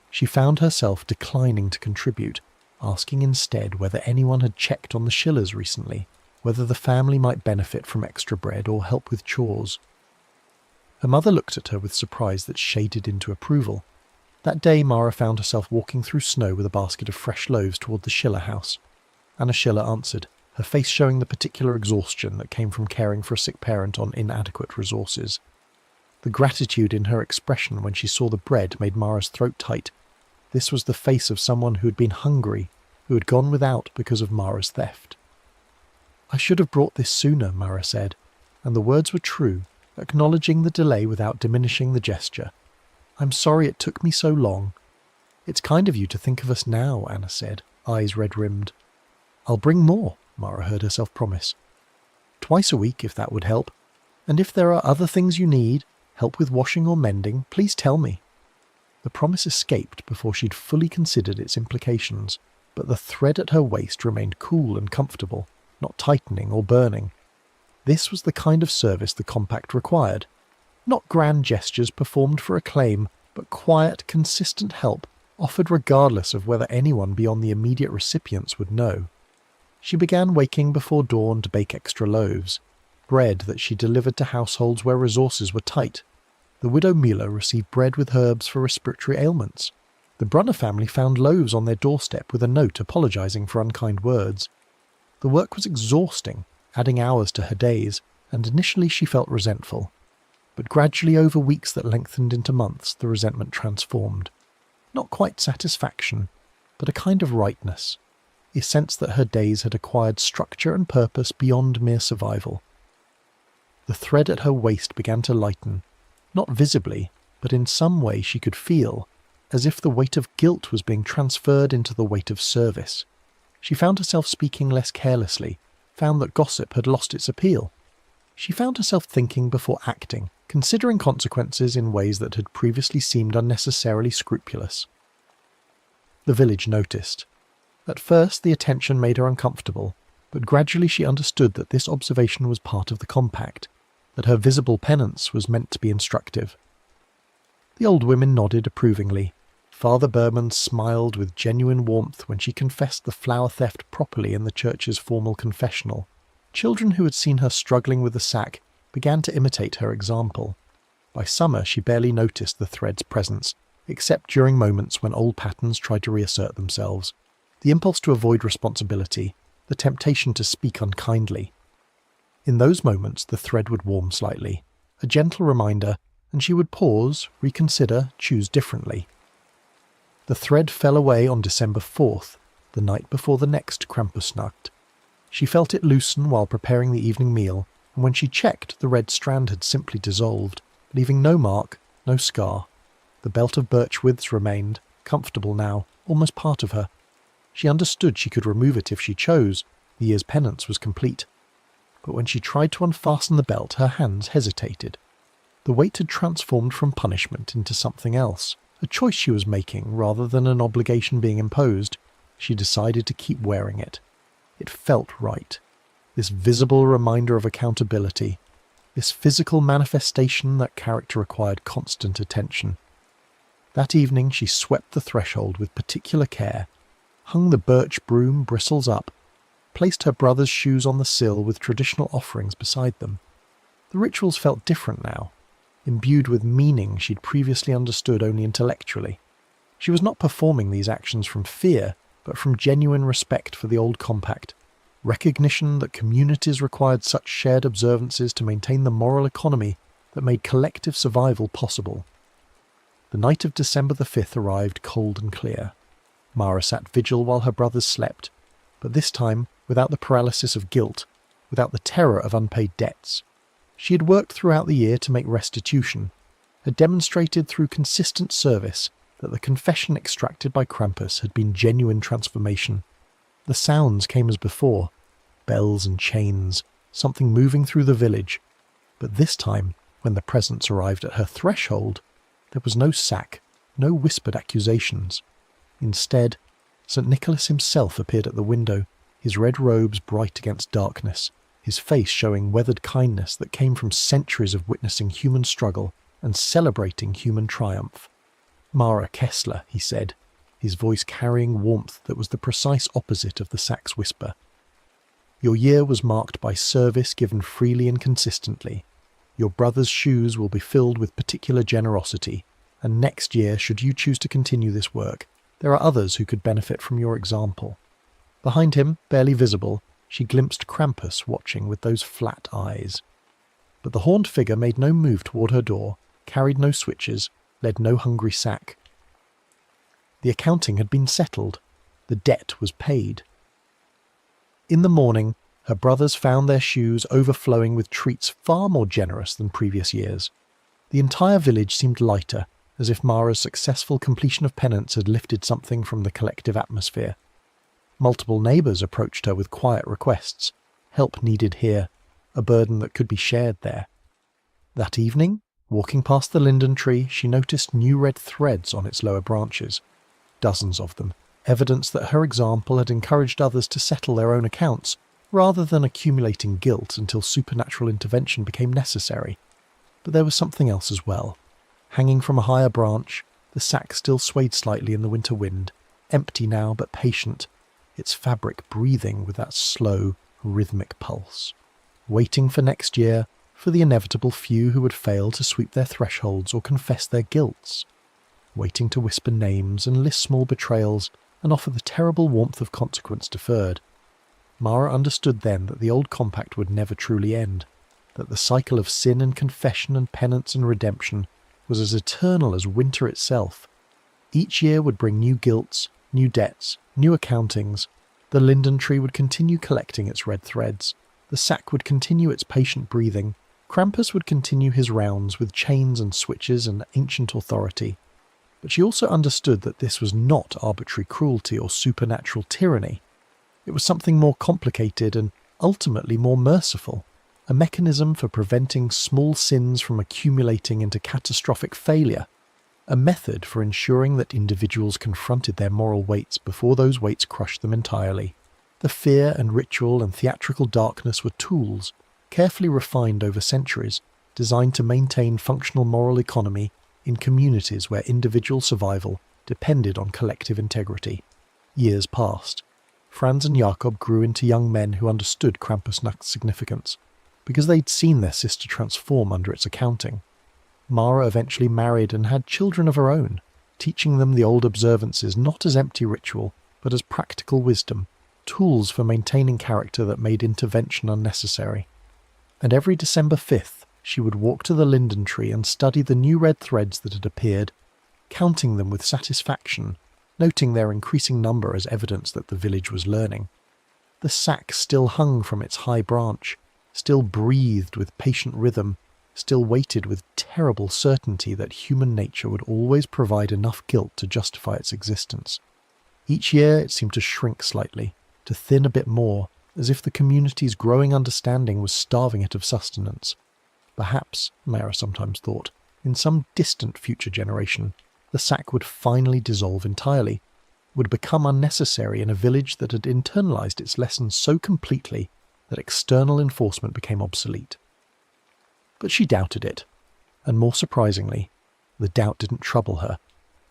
She found herself declining to contribute, asking instead whether anyone had checked on the Schillers recently, whether the family might benefit from extra bread or help with chores. Her mother looked at her with surprise that shaded into approval. That day Mara found herself walking through snow with a basket of fresh loaves toward the Schiller house. Anna Schiller answered, her face showing the particular exhaustion that came from caring for a sick parent on inadequate resources. The gratitude in her expression when she saw the bread made Mara's throat tight. This was the face of someone who had been hungry, who had gone without because of Mara's theft. "I should have brought this sooner," Mara said, and the words were true, acknowledging the delay without diminishing the gesture. "I'm sorry it took me so long." "It's kind of you to think of us now," Anna said, eyes red-rimmed. "I'll bring more," Mara heard herself promise. "Twice a week, if that would help. And if there are other things you need, help with washing or mending, please tell me." The promise escaped before she'd fully considered its implications, but the thread at her waist remained cool and comfortable, not tightening or burning. This was the kind of service the compact required. Not grand gestures performed for acclaim, but quiet, consistent help offered regardless of whether anyone beyond the immediate recipients would know. She began waking before dawn to bake extra loaves, bread that she delivered to households where resources were tight. The widow Müller received bread with herbs for respiratory ailments. The The Brunner family found loaves on their doorstep with a note apologising for unkind words. The work was exhausting, adding hours to her days, and initially she felt resentful. But gradually over weeks that lengthened into months, the resentment transformed. Not quite satisfaction, but a kind of rightness, a sense that her days had acquired structure and purpose beyond mere survival. The thread at her waist began to lighten, not visibly, but in some way she could feel, as if the weight of guilt was being transferred into the weight of service. She found herself speaking less carelessly, found that gossip had lost its appeal. She found herself thinking before acting, considering consequences in ways that had previously seemed unnecessarily scrupulous. The village noticed. At first the attention made her uncomfortable, but gradually she understood that this observation was part of the compact, that her visible penance was meant to be instructive. The old women nodded approvingly. Father Berman smiled with genuine warmth when she confessed the flower theft properly in the church's formal confessional. Children who had seen her struggling with the sack began to imitate her example. By summer she barely noticed the thread's presence, except during moments when old patterns tried to reassert themselves. The impulse to avoid responsibility, the temptation to speak unkindly. In those moments the thread would warm slightly, a gentle reminder, and she would pause, reconsider, choose differently. The thread fell away on December 4th, the night before the next Krampusnacht. She felt it loosen while preparing the evening meal, and when she checked, the red strand had simply dissolved, leaving no mark, no scar. The belt of birch withes remained, comfortable now, almost part of her. She understood she could remove it if she chose. The year's penance was complete. But when she tried to unfasten the belt, her hands hesitated. The weight had transformed from punishment into something else, a choice she was making rather than an obligation being imposed. She decided to keep wearing it. It felt right. This visible reminder of accountability, this physical manifestation that character required constant attention. That evening she swept the threshold with particular care, hung the birch broom bristles up, placed her brother's shoes on the sill with traditional offerings beside them. The rituals felt different now, imbued with meaning she'd previously understood only intellectually. She was not performing these actions from fear, but from genuine respect for the old compact, recognition that communities required such shared observances to maintain the moral economy that made collective survival possible. The night of December the 5th arrived cold and clear. Mara sat vigil while her brothers slept, but this time without the paralysis of guilt, without the terror of unpaid debts. She had worked throughout the year to make restitution, had demonstrated through consistent service that the confession extracted by Krampus had been genuine transformation. The sounds came as before, bells and chains, something moving through the village. But this time, when the presents arrived at her threshold, there was no sack, no whispered accusations. Instead, St. Nicholas himself appeared at the window, his red robes bright against darkness, his face showing weathered kindness that came from centuries of witnessing human struggle and celebrating human triumph. "Mara Kessler," he said, his voice carrying warmth that was the precise opposite of the sack's whisper. "Your year was marked by service given freely and consistently. Your brother's shoes will be filled with particular generosity, and next year, should you choose to continue this work, there are others who could benefit from your example." Behind him, barely visible, she glimpsed Krampus watching with those flat eyes. But the horned figure made no move toward her door, carried no switches, led no hungry sack. The accounting had been settled. The debt was paid. In the morning, her brothers found their shoes overflowing with treats far more generous than previous years. The entire village seemed lighter, as if Mara's successful completion of penance had lifted something from the collective atmosphere. Multiple neighbours approached her with quiet requests, help needed here, a burden that could be shared there. That evening, walking past the linden tree, she noticed new red threads on its lower branches. Dozens of them, evidence that her example had encouraged others to settle their own accounts, rather than accumulating guilt until supernatural intervention became necessary. But there was something else as well. Hanging from a higher branch, the sack still swayed slightly in the winter wind, empty now but patient, its fabric breathing with that slow, rhythmic pulse, waiting for next year, for the inevitable few who would fail to sweep their thresholds or confess their guilts. waiting to whisper names and list small betrayals and offer the terrible warmth of consequence deferred. Mara understood then that the old compact would never truly end, that the cycle of sin and confession and penance and redemption was as eternal as winter itself. Each year would bring new guilts, new debts, new accountings. The linden tree would continue collecting its red threads. The sack would continue its patient breathing. Krampus would continue his rounds with chains and switches and ancient authority. But she also understood that this was not arbitrary cruelty or supernatural tyranny. It was something more complicated and ultimately more merciful, a mechanism for preventing small sins from accumulating into catastrophic failure, a method for ensuring that individuals confronted their moral weights before those weights crushed them entirely. The fear and ritual and theatrical darkness were tools, carefully refined over centuries, designed to maintain functional moral economy in communities where individual survival depended on collective integrity. Years passed. Franz and Jakob grew into young men who understood Krampusnacht's significance, because they'd seen their sister transform under its accounting. Mara eventually married and had children of her own, teaching them the old observances not as empty ritual, but as practical wisdom, tools for maintaining character that made intervention unnecessary. And every December 5th, she would walk to the linden tree and study the new red threads that had appeared, counting them with satisfaction, noting their increasing number as evidence that the village was learning. The sack still hung from its high branch, still breathed with patient rhythm, still waited with terrible certainty that human nature would always provide enough guilt to justify its existence. Each year it seemed to shrink slightly, to thin a bit more, as if the community's growing understanding was starving it of sustenance. Perhaps, Mara sometimes thought, in some distant future generation, the sack would finally dissolve entirely, would become unnecessary in a village that had internalized its lessons so completely that external enforcement became obsolete. But she doubted it, and more surprisingly, the doubt didn't trouble her.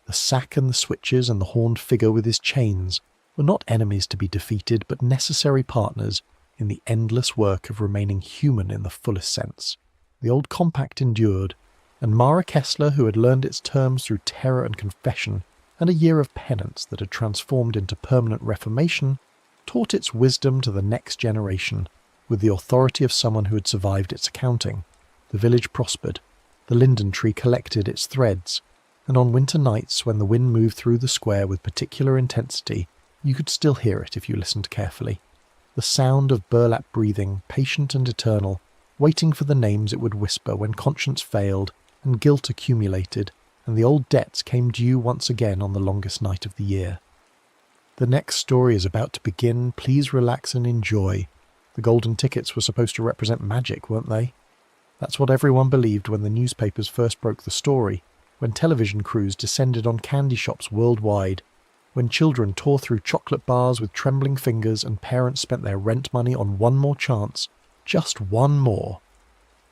The sack and the switches and the horned figure with his chains were not enemies to be defeated, but necessary partners in the endless work of remaining human in the fullest sense. The old compact endured, and Mara Kessler, who had learned its terms through terror and confession, and a year of penance that had transformed into permanent reformation, taught its wisdom to the next generation with the authority of someone who had survived its accounting. The village prospered, the linden tree collected its threads, and on winter nights when the wind moved through the square with particular intensity, you could still hear it if you listened carefully. The sound of burlap breathing, patient and eternal, waiting for the names it would whisper when conscience failed and guilt accumulated, and the old debts came due once again on the longest night of the year. The next story is about to begin. Please relax and enjoy. The golden tickets were supposed to represent magic, weren't they? That's what everyone believed when the newspapers first broke the story, when television crews descended on candy shops worldwide, when children tore through chocolate bars with trembling fingers and parents spent their rent money on one more chance, just one more.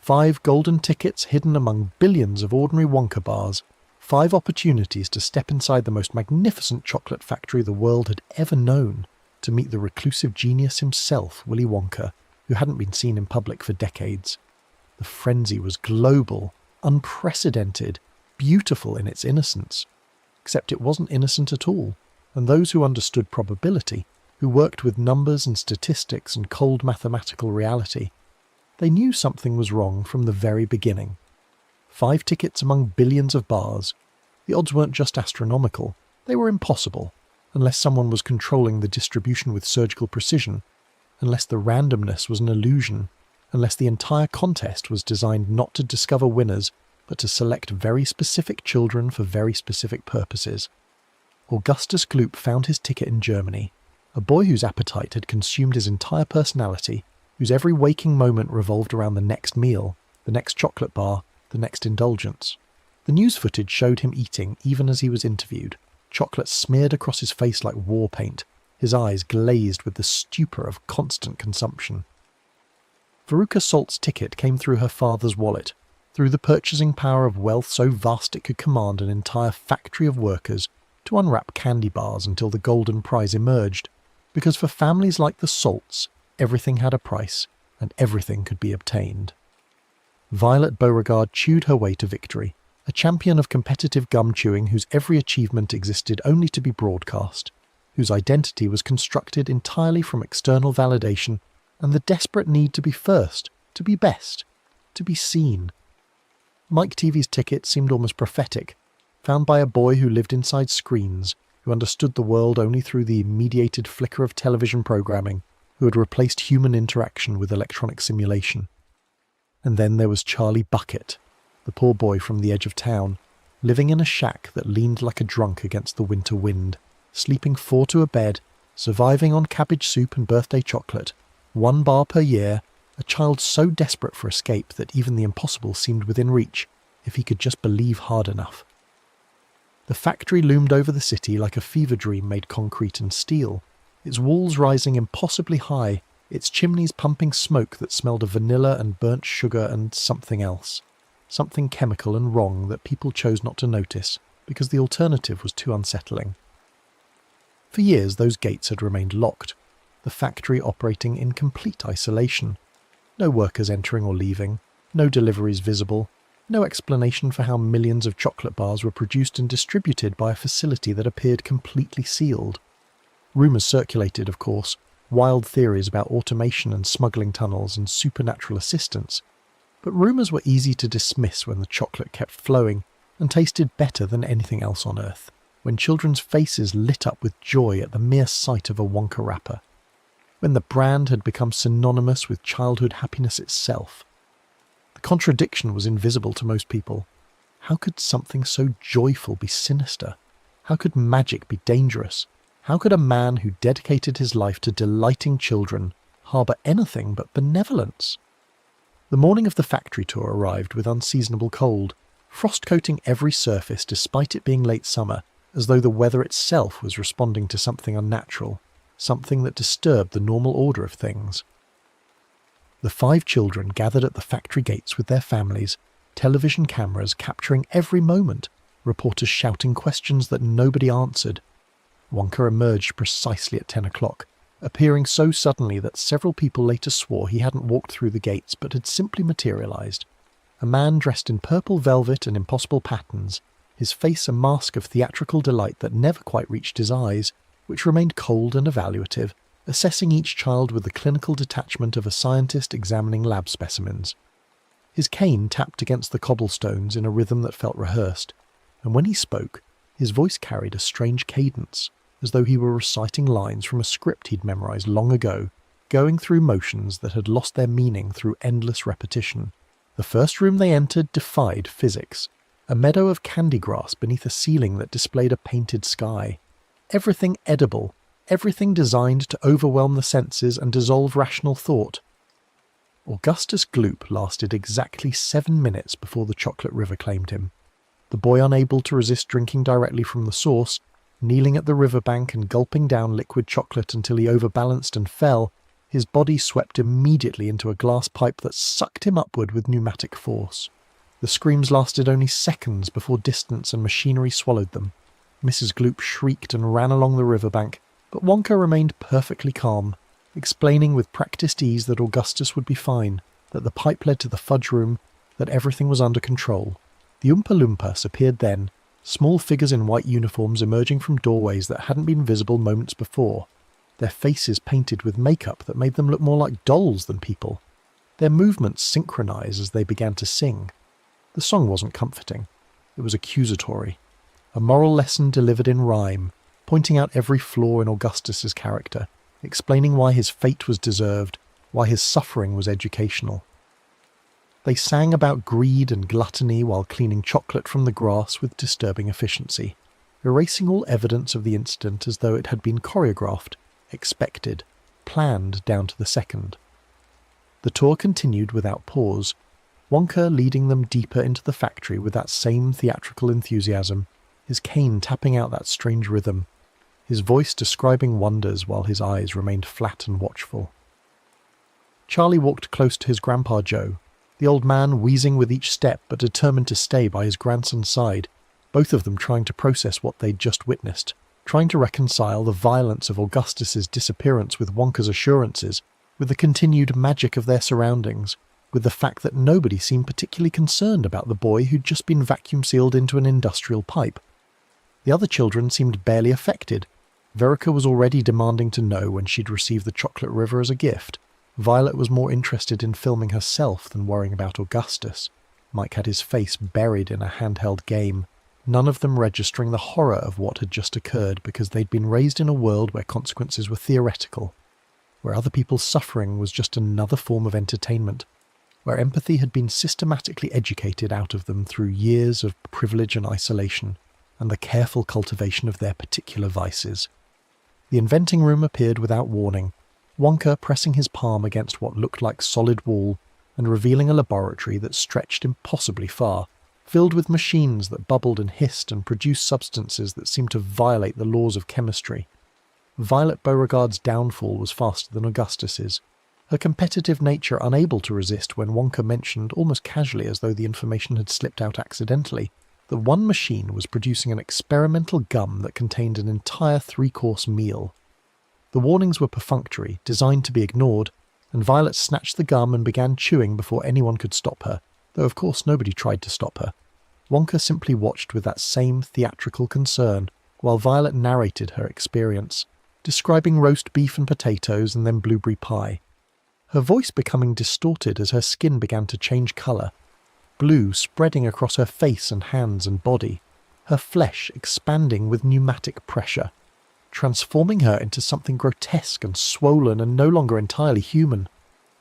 5 golden tickets hidden among billions of ordinary Wonka bars, 5 opportunities to step inside the most magnificent chocolate factory the world had ever known, to meet the reclusive genius himself, Willy Wonka, who hadn't been seen in public for decades. The frenzy was global, unprecedented, beautiful in its innocence. Except it wasn't innocent at all, and those who understood probability, who worked with numbers and statistics and cold mathematical reality, they knew something was wrong from the very beginning. 5 tickets among billions of bars. The odds weren't just astronomical, they were impossible, unless someone was controlling the distribution with surgical precision, unless the randomness was an illusion, unless the entire contest was designed not to discover winners, but to select very specific children for very specific purposes. Augustus Gloop found his ticket in Germany, a boy whose appetite had consumed his entire personality, whose every waking moment revolved around the next meal, the next chocolate bar, the next indulgence. The news footage showed him eating even as he was interviewed, chocolate smeared across his face like war paint, his eyes glazed with the stupor of constant consumption. Veruca Salt's ticket came through her father's wallet, through the purchasing power of wealth so vast it could command an entire factory of workers to unwrap candy bars until the golden prize emerged, because for families like the Salts, everything had a price, and everything could be obtained. Violet Beauregard chewed her way to victory, a champion of competitive gum chewing whose every achievement existed only to be broadcast, whose identity was constructed entirely from external validation and the desperate need to be first, to be best, to be seen. Mike TV's ticket seemed almost prophetic, found by a boy who lived inside screens, who understood the world only through the mediated flicker of television programming, who had replaced human interaction with electronic simulation. And then there was Charlie Bucket, the poor boy from the edge of town, living in a shack that leaned like a drunk against the winter wind, sleeping 4 to a bed, surviving on cabbage soup and birthday chocolate, 1 bar per year, a child so desperate for escape that even the impossible seemed within reach, if he could just believe hard enough. The factory loomed over the city like a fever dream made concrete and steel, its walls rising impossibly high, its chimneys pumping smoke that smelled of vanilla and burnt sugar and something else. Something chemical and wrong that people chose not to notice, because the alternative was too unsettling. For years those gates had remained locked, the factory operating in complete isolation. No workers entering or leaving, no deliveries visible, no explanation for how millions of chocolate bars were produced and distributed by a facility that appeared completely sealed. Rumours circulated, of course, wild theories about automation and smuggling tunnels and supernatural assistance, but rumours were easy to dismiss when the chocolate kept flowing and tasted better than anything else on Earth, when children's faces lit up with joy at the mere sight of a Wonka wrapper, when the brand had become synonymous with childhood happiness itself. The contradiction was invisible to most people. How could something so joyful be sinister? How could magic be dangerous? How could a man who dedicated his life to delighting children harbour anything but benevolence? The morning of the factory tour arrived with unseasonable cold, frost-coating every surface despite it being late summer, as though the weather itself was responding to something unnatural, something that disturbed the normal order of things. The 5 children gathered at the factory gates with their families, television cameras capturing every moment, reporters shouting questions that nobody answered. Wonka emerged precisely at 10 o'clock, appearing so suddenly that several people later swore he hadn't walked through the gates but had simply materialised. A man dressed in purple velvet and impossible patterns, his face a mask of theatrical delight that never quite reached his eyes, which remained cold and evaluative, assessing each child with the clinical detachment of a scientist examining lab specimens. His cane tapped against the cobblestones in a rhythm that felt rehearsed, and when he spoke, his voice carried a strange cadence, as though he were reciting lines from a script he'd memorised long ago, going through motions that had lost their meaning through endless repetition. The first room they entered defied physics, a meadow of candy grass beneath a ceiling that displayed a painted sky. Everything edible, everything designed to overwhelm the senses and dissolve rational thought. Augustus Gloop lasted exactly 7 minutes before the chocolate river claimed him. The boy, unable to resist drinking directly from the source, kneeling at the riverbank and gulping down liquid chocolate until he overbalanced and fell, his body swept immediately into a glass pipe that sucked him upward with pneumatic force. The screams lasted only seconds before distance and machinery swallowed them. Mrs. Gloop shrieked and ran along the riverbank, but Wonka remained perfectly calm, explaining with practised ease that Augustus would be fine, that the pipe led to the fudge room, that everything was under control. The Oompa Loompas appeared then, small figures in white uniforms emerging from doorways that hadn't been visible moments before, their faces painted with makeup that made them look more like dolls than people. Their movements synchronized as they began to sing. The song wasn't comforting. It was accusatory. A moral lesson delivered in rhyme, pointing out every flaw in Augustus's character, explaining why his fate was deserved, why his suffering was educational. They sang about greed and gluttony while cleaning chocolate from the grass with disturbing efficiency, erasing all evidence of the incident as though it had been choreographed, expected, planned down to the second. The tour continued without pause, Wonka leading them deeper into the factory with that same theatrical enthusiasm, his cane tapping out that strange rhythm, his voice describing wonders while his eyes remained flat and watchful. Charlie walked close to his Grandpa Joe, the old man wheezing with each step but determined to stay by his grandson's side, both of them trying to process what they'd just witnessed, trying to reconcile the violence of Augustus's disappearance with Wonka's assurances, with the continued magic of their surroundings, with the fact that nobody seemed particularly concerned about the boy who'd just been vacuum sealed into an industrial pipe. The other children seemed barely affected. Verica was already demanding to know when she'd received the chocolate river as a gift. Violet was more interested in filming herself than worrying about Augustus. Mike had his face buried in a handheld game, none of them registering the horror of what had just occurred because they'd been raised in a world where consequences were theoretical, where other people's suffering was just another form of entertainment, where empathy had been systematically educated out of them through years of privilege and isolation, and the careful cultivation of their particular vices. The inventing room appeared without warning, Wonka pressing his palm against what looked like solid wall and revealing a laboratory that stretched impossibly far, filled with machines that bubbled and hissed and produced substances that seemed to violate the laws of chemistry. Violet Beauregard's downfall was faster than Augustus's, her competitive nature unable to resist when Wonka mentioned, almost casually as though the information had slipped out accidentally, that one machine was producing an experimental gum that contained an entire 3-course meal. The warnings were perfunctory, designed to be ignored, and Violet snatched the gum and began chewing before anyone could stop her, though of course nobody tried to stop her. Wonka simply watched with that same theatrical concern, while Violet narrated her experience, describing roast beef and potatoes and then blueberry pie. Her voice becoming distorted as her skin began to change colour, blue spreading across her face and hands and body, her flesh expanding with pneumatic pressure, transforming her into something grotesque and swollen and no longer entirely human.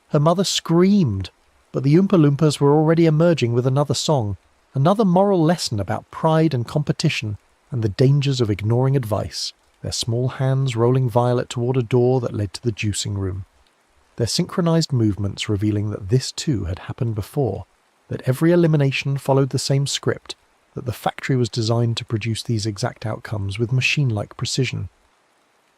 Her mother screamed, but the Oompa Loompas were already emerging with another song, another moral lesson about pride and competition and the dangers of ignoring advice, their small hands rolling Violet toward a door that led to the juicing room. Their synchronized movements revealing that this too had happened before, that every elimination followed the same script, that the factory was designed to produce these exact outcomes with machine-like precision.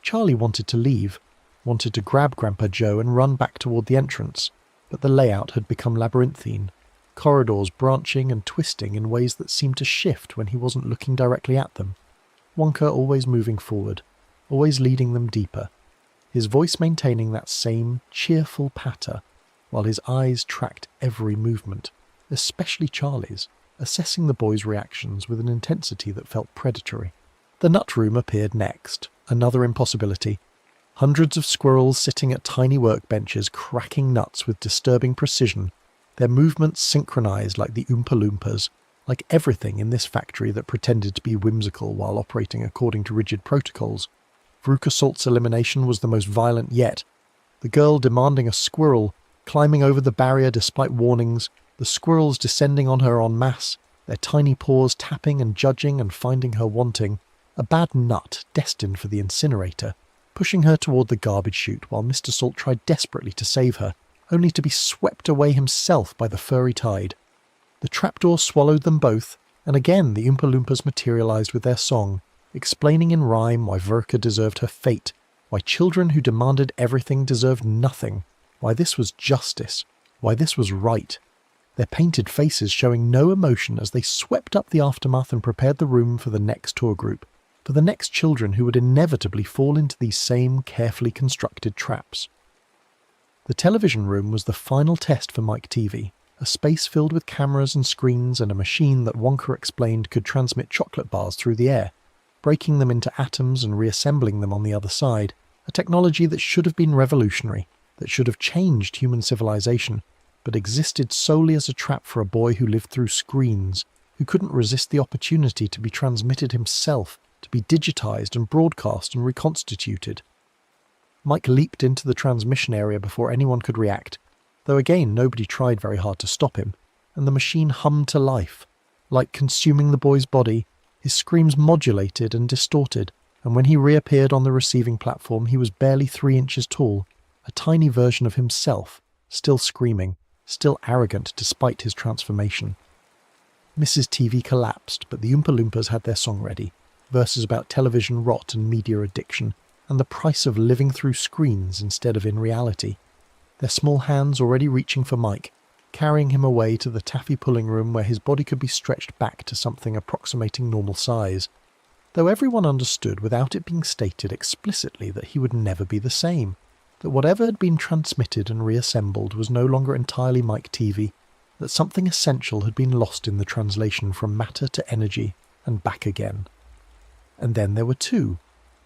Charlie wanted to leave, wanted to grab Grandpa Joe and run back toward the entrance, but the layout had become labyrinthine, corridors branching and twisting in ways that seemed to shift when he wasn't looking directly at them. Wonka always moving forward, always leading them deeper, his voice maintaining that same cheerful patter, while his eyes tracked every movement, especially Charlie's, assessing the boy's reactions with an intensity that felt predatory. The nut room appeared next, another impossibility. Hundreds of squirrels sitting at tiny workbenches cracking nuts with disturbing precision, their movements synchronized like the Oompa Loompas, like everything in this factory that pretended to be whimsical while operating according to rigid protocols. Veruca Salt's elimination was the most violent yet. The girl demanding a squirrel, climbing over the barrier despite warnings, the squirrels descending on her en masse, their tiny paws tapping and judging and finding her wanting, a bad nut destined for the incinerator, pushing her toward the garbage chute while Mr. Salt tried desperately to save her, only to be swept away himself by the furry tide. The trapdoor swallowed them both, and again the Oompa Loompas materialized with their song, explaining in rhyme why Veruca deserved her fate, why children who demanded everything deserved nothing, why this was justice, why this was right. Their painted faces showing no emotion as they swept up the aftermath and prepared the room for the next tour group, for the next children who would inevitably fall into these same carefully constructed traps. The television room was the final test for Mike TV, a space filled with cameras and screens and a machine that Wonka explained could transmit chocolate bars through the air, breaking them into atoms and reassembling them on the other side, a technology that should have been revolutionary, that should have changed human civilization, but existed solely as a trap for a boy who lived through screens, who couldn't resist the opportunity to be transmitted himself, to be digitized and broadcast and reconstituted. Mike leaped into the transmission area before anyone could react, though again nobody tried very hard to stop him, and the machine hummed to life. Like consuming the boy's body, his screams modulated and distorted, and when he reappeared on the receiving platform he was barely 3 inches tall, a tiny version of himself, still screaming, still arrogant despite his transformation. Mrs. TV collapsed, but the Oompa Loompas had their song ready, verses about television rot and media addiction, and the price of living through screens instead of in reality. Their small hands already reaching for Mike, carrying him away to the taffy pulling room where his body could be stretched back to something approximating normal size, though everyone understood without it being stated explicitly that he would never be the same. that whatever had been transmitted and reassembled was no longer entirely Mike TV, that something essential had been lost in the translation from matter to energy and back again. And then there were two,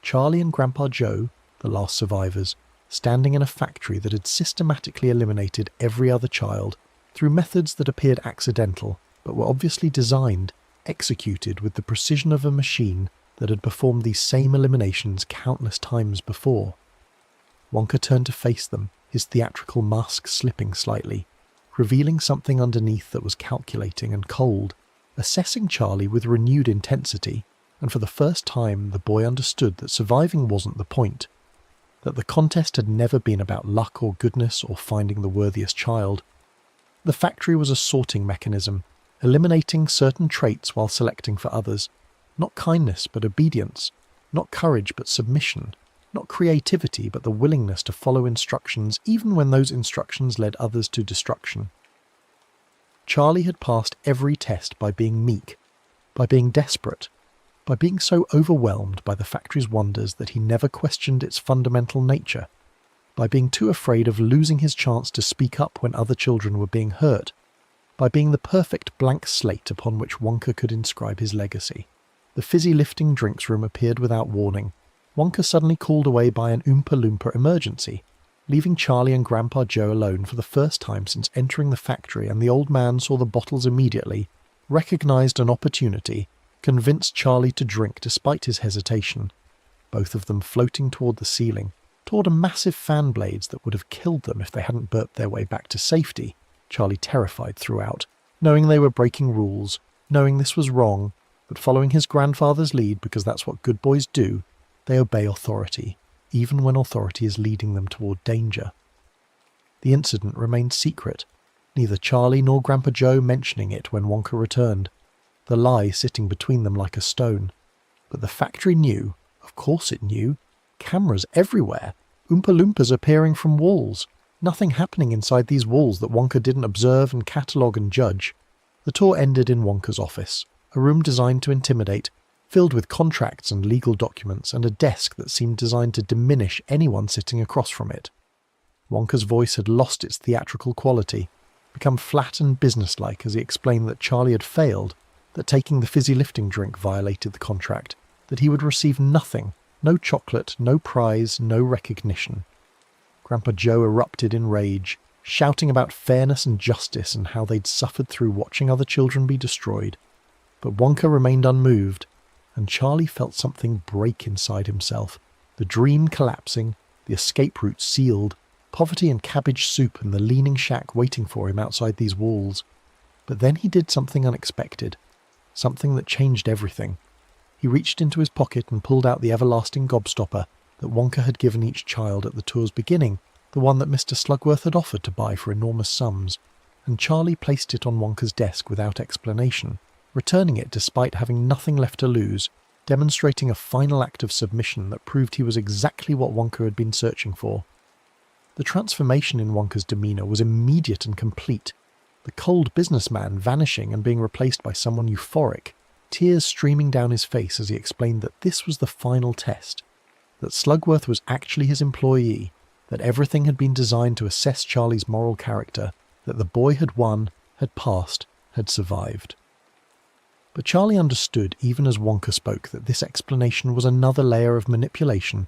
Charlie and Grandpa Joe, the last survivors, standing in a factory that had systematically eliminated every other child through methods that appeared accidental but were obviously designed, executed with the precision of a machine that had performed these same eliminations countless times before. Wonka turned to face them, his theatrical mask slipping slightly, revealing something underneath that was calculating and cold, assessing Charlie with renewed intensity, and for the first time the boy understood that surviving wasn't the point, that the contest had never been about luck or goodness or finding the worthiest child. The factory was a sorting mechanism, eliminating certain traits while selecting for others, not kindness but obedience, not courage but submission, not creativity but the willingness to follow instructions even when those instructions led others to destruction. Charlie had passed every test by being meek, by being desperate, by being so overwhelmed by the factory's wonders that he never questioned its fundamental nature, by being too afraid of losing his chance to speak up when other children were being hurt, by being the perfect blank slate upon which Wonka could inscribe his legacy. The fizzy-lifting drinks room appeared without warning, Wonka suddenly called away by an Oompa Loompa emergency, leaving Charlie and Grandpa Joe alone for the first time since entering the factory, and the old man saw the bottles immediately, recognised an opportunity, convinced Charlie to drink despite his hesitation, both of them floating toward the ceiling, toward a massive fan blades that would have killed them if they hadn't burped their way back to safety, Charlie terrified throughout, knowing they were breaking rules, knowing this was wrong, but following his grandfather's lead because that's what good boys do, they obey authority, even when authority is leading them toward danger. The incident remained secret, neither Charlie nor Grandpa Joe mentioning it when Wonka returned, the lie sitting between them like a stone. But the factory knew, of course it knew, cameras everywhere, Oompa Loompas appearing from walls, nothing happening inside these walls that Wonka didn't observe and catalogue and judge. The tour ended in Wonka's office, a room designed to intimidate, filled with contracts and legal documents and a desk that seemed designed to diminish anyone sitting across from it. Wonka's voice had lost its theatrical quality, become flat and businesslike as he explained that Charlie had failed, that taking the fizzy lifting drink violated the contract, that he would receive nothing, no chocolate, no prize, no recognition. Grandpa Joe erupted in rage, shouting about fairness and justice and how they'd suffered through watching other children be destroyed. But Wonka remained unmoved, and Charlie felt something break inside himself, the dream collapsing, the escape route sealed, poverty and cabbage soup and the leaning shack waiting for him outside these walls. But then he did something unexpected, something that changed everything. He reached into his pocket and pulled out the everlasting gobstopper that Wonka had given each child at the tour's beginning, the one that Mr. Slugworth had offered to buy for enormous sums, and Charlie placed it on Wonka's desk without explanation, returning it despite having nothing left to lose, demonstrating a final act of submission that proved he was exactly what Wonka had been searching for. The transformation in Wonka's demeanour was immediate and complete, the cold businessman vanishing and being replaced by someone euphoric, tears streaming down his face as he explained that this was the final test, that Slugworth was actually his employee, that everything had been designed to assess Charlie's moral character, that the boy had won, had passed, had survived. But Charlie understood even as Wonka spoke that this explanation was another layer of manipulation,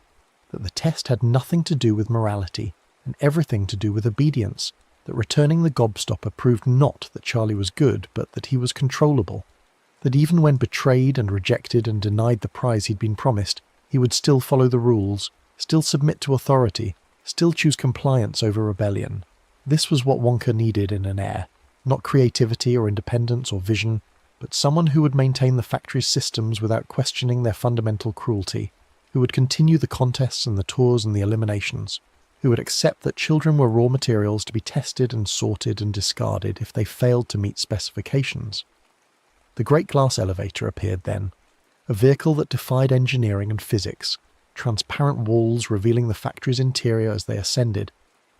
that the test had nothing to do with morality and everything to do with obedience, that returning the gobstopper proved not that Charlie was good but that he was controllable, that even when betrayed and rejected and denied the prize he'd been promised, he would still follow the rules, still submit to authority, still choose compliance over rebellion. This was what Wonka needed in an heir, not creativity or independence or vision, but someone who would maintain the factory's systems without questioning their fundamental cruelty, who would continue the contests and the tours and the eliminations, who would accept that children were raw materials to be tested and sorted and discarded if they failed to meet specifications. The great glass elevator appeared then, a vehicle that defied engineering and physics, transparent walls revealing the factory's interior as they ascended,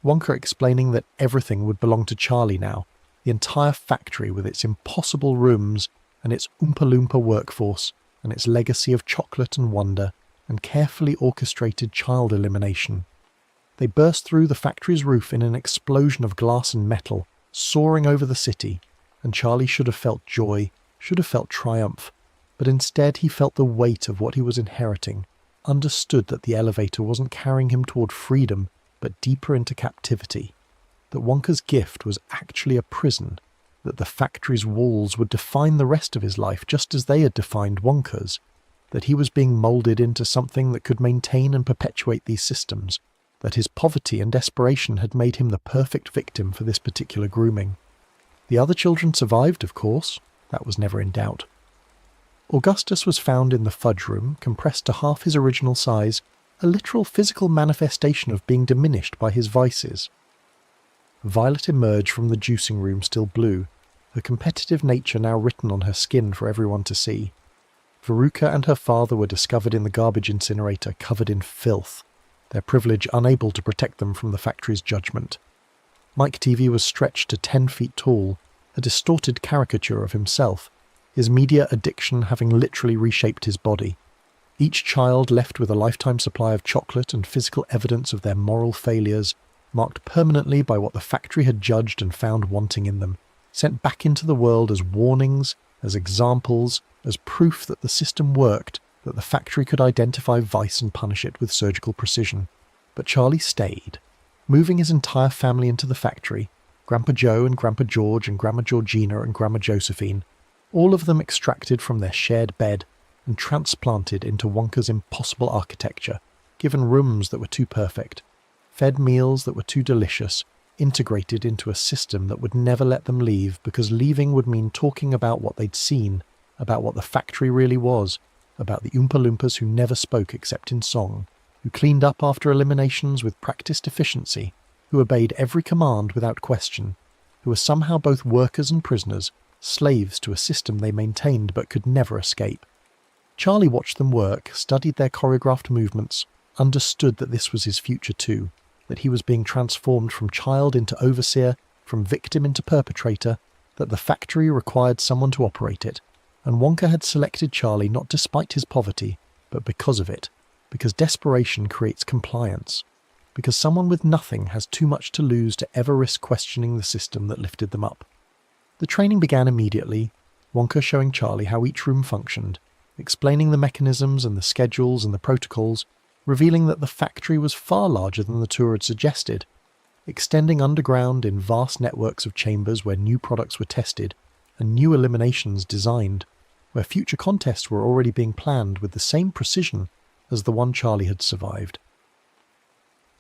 Wonka explaining that everything would belong to Charlie now, the entire factory with its impossible rooms and its Oompa Loompa workforce and its legacy of chocolate and wonder and carefully orchestrated child elimination. They burst through the factory's roof in an explosion of glass and metal, soaring over the city, and Charlie should have felt joy, should have felt triumph, but instead he felt the weight of what he was inheriting, understood that the elevator wasn't carrying him toward freedom, but deeper into captivity, that Wonka's gift was actually a prison, that the factory's walls would define the rest of his life just as they had defined Wonka's, that he was being moulded into something that could maintain and perpetuate these systems, that his poverty and desperation had made him the perfect victim for this particular grooming. The other children survived, of course. That was never in doubt. Augustus was found in the fudge room, compressed to half his original size, a literal physical manifestation of being diminished by his vices. Violet emerged from the juicing room still blue, her competitive nature now written on her skin for everyone to see. Veruca and her father were discovered in the garbage incinerator, covered in filth, their privilege unable to protect them from the factory's judgment. Mike TV was stretched to 10 feet tall, a distorted caricature of himself, his media addiction having literally reshaped his body. Each child left with a lifetime supply of chocolate and physical evidence of their moral failures, marked permanently by what the factory had judged and found wanting in them, sent back into the world as warnings, as examples, as proof that the system worked, that the factory could identify vice and punish it with surgical precision. But Charlie stayed, moving his entire family into the factory, Grandpa Joe and Grandpa George and Grandma Georgina and Grandma Josephine, all of them extracted from their shared bed and transplanted into Wonka's impossible architecture, given rooms that were too perfect, fed meals that were too delicious, integrated into a system that would never let them leave because leaving would mean talking about what they'd seen, about what the factory really was, about the Oompa Loompas who never spoke except in song, who cleaned up after eliminations with practiced efficiency, who obeyed every command without question, who were somehow both workers and prisoners, slaves to a system they maintained but could never escape. Charlie watched them work, studied their choreographed movements, understood that this was his future too, that he was being transformed from child into overseer, from victim into perpetrator, that the factory required someone to operate it, and Wonka had selected Charlie not despite his poverty, but because of it, because desperation creates compliance, because someone with nothing has too much to lose to ever risk questioning the system that lifted them up. The training began immediately, Wonka showing Charlie how each room functioned, explaining the mechanisms and the schedules and the protocols, revealing that the factory was far larger than the tour had suggested, extending underground in vast networks of chambers where new products were tested and new eliminations designed, where future contests were already being planned with the same precision as the one Charlie had survived.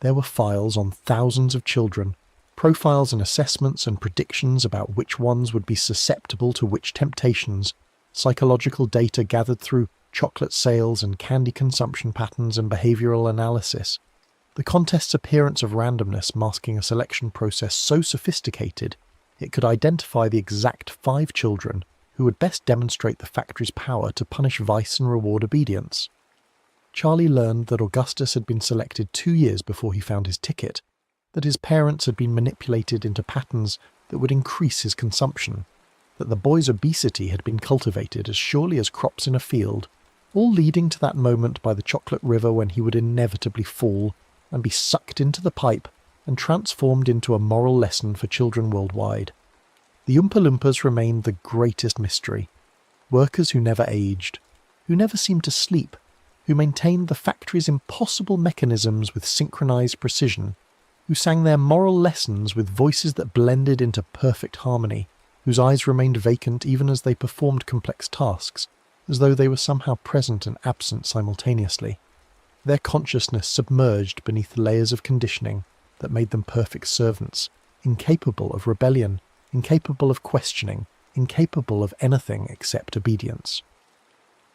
There were files on thousands of children, profiles and assessments and predictions about which ones would be susceptible to which temptations, psychological data gathered through chocolate sales and candy consumption patterns and behavioral analysis. The contest's appearance of randomness masking a selection process so sophisticated it could identify the exact 5 children who would best demonstrate the factory's power to punish vice and reward obedience. Charlie learned that Augustus had been selected 2 years before he found his ticket, that his parents had been manipulated into patterns that would increase his consumption, that the boy's obesity had been cultivated as surely as crops in a field, all leading to that moment by the chocolate river when he would inevitably fall and be sucked into the pipe and transformed into a moral lesson for children worldwide. The Oompa Loompas remained the greatest mystery, workers who never aged, who never seemed to sleep, who maintained the factory's impossible mechanisms with synchronized precision, who sang their moral lessons with voices that blended into perfect harmony, whose eyes remained vacant even as they performed complex tasks, as though they were somehow present and absent simultaneously, their consciousness submerged beneath layers of conditioning that made them perfect servants, incapable of rebellion, incapable of questioning, incapable of anything except obedience.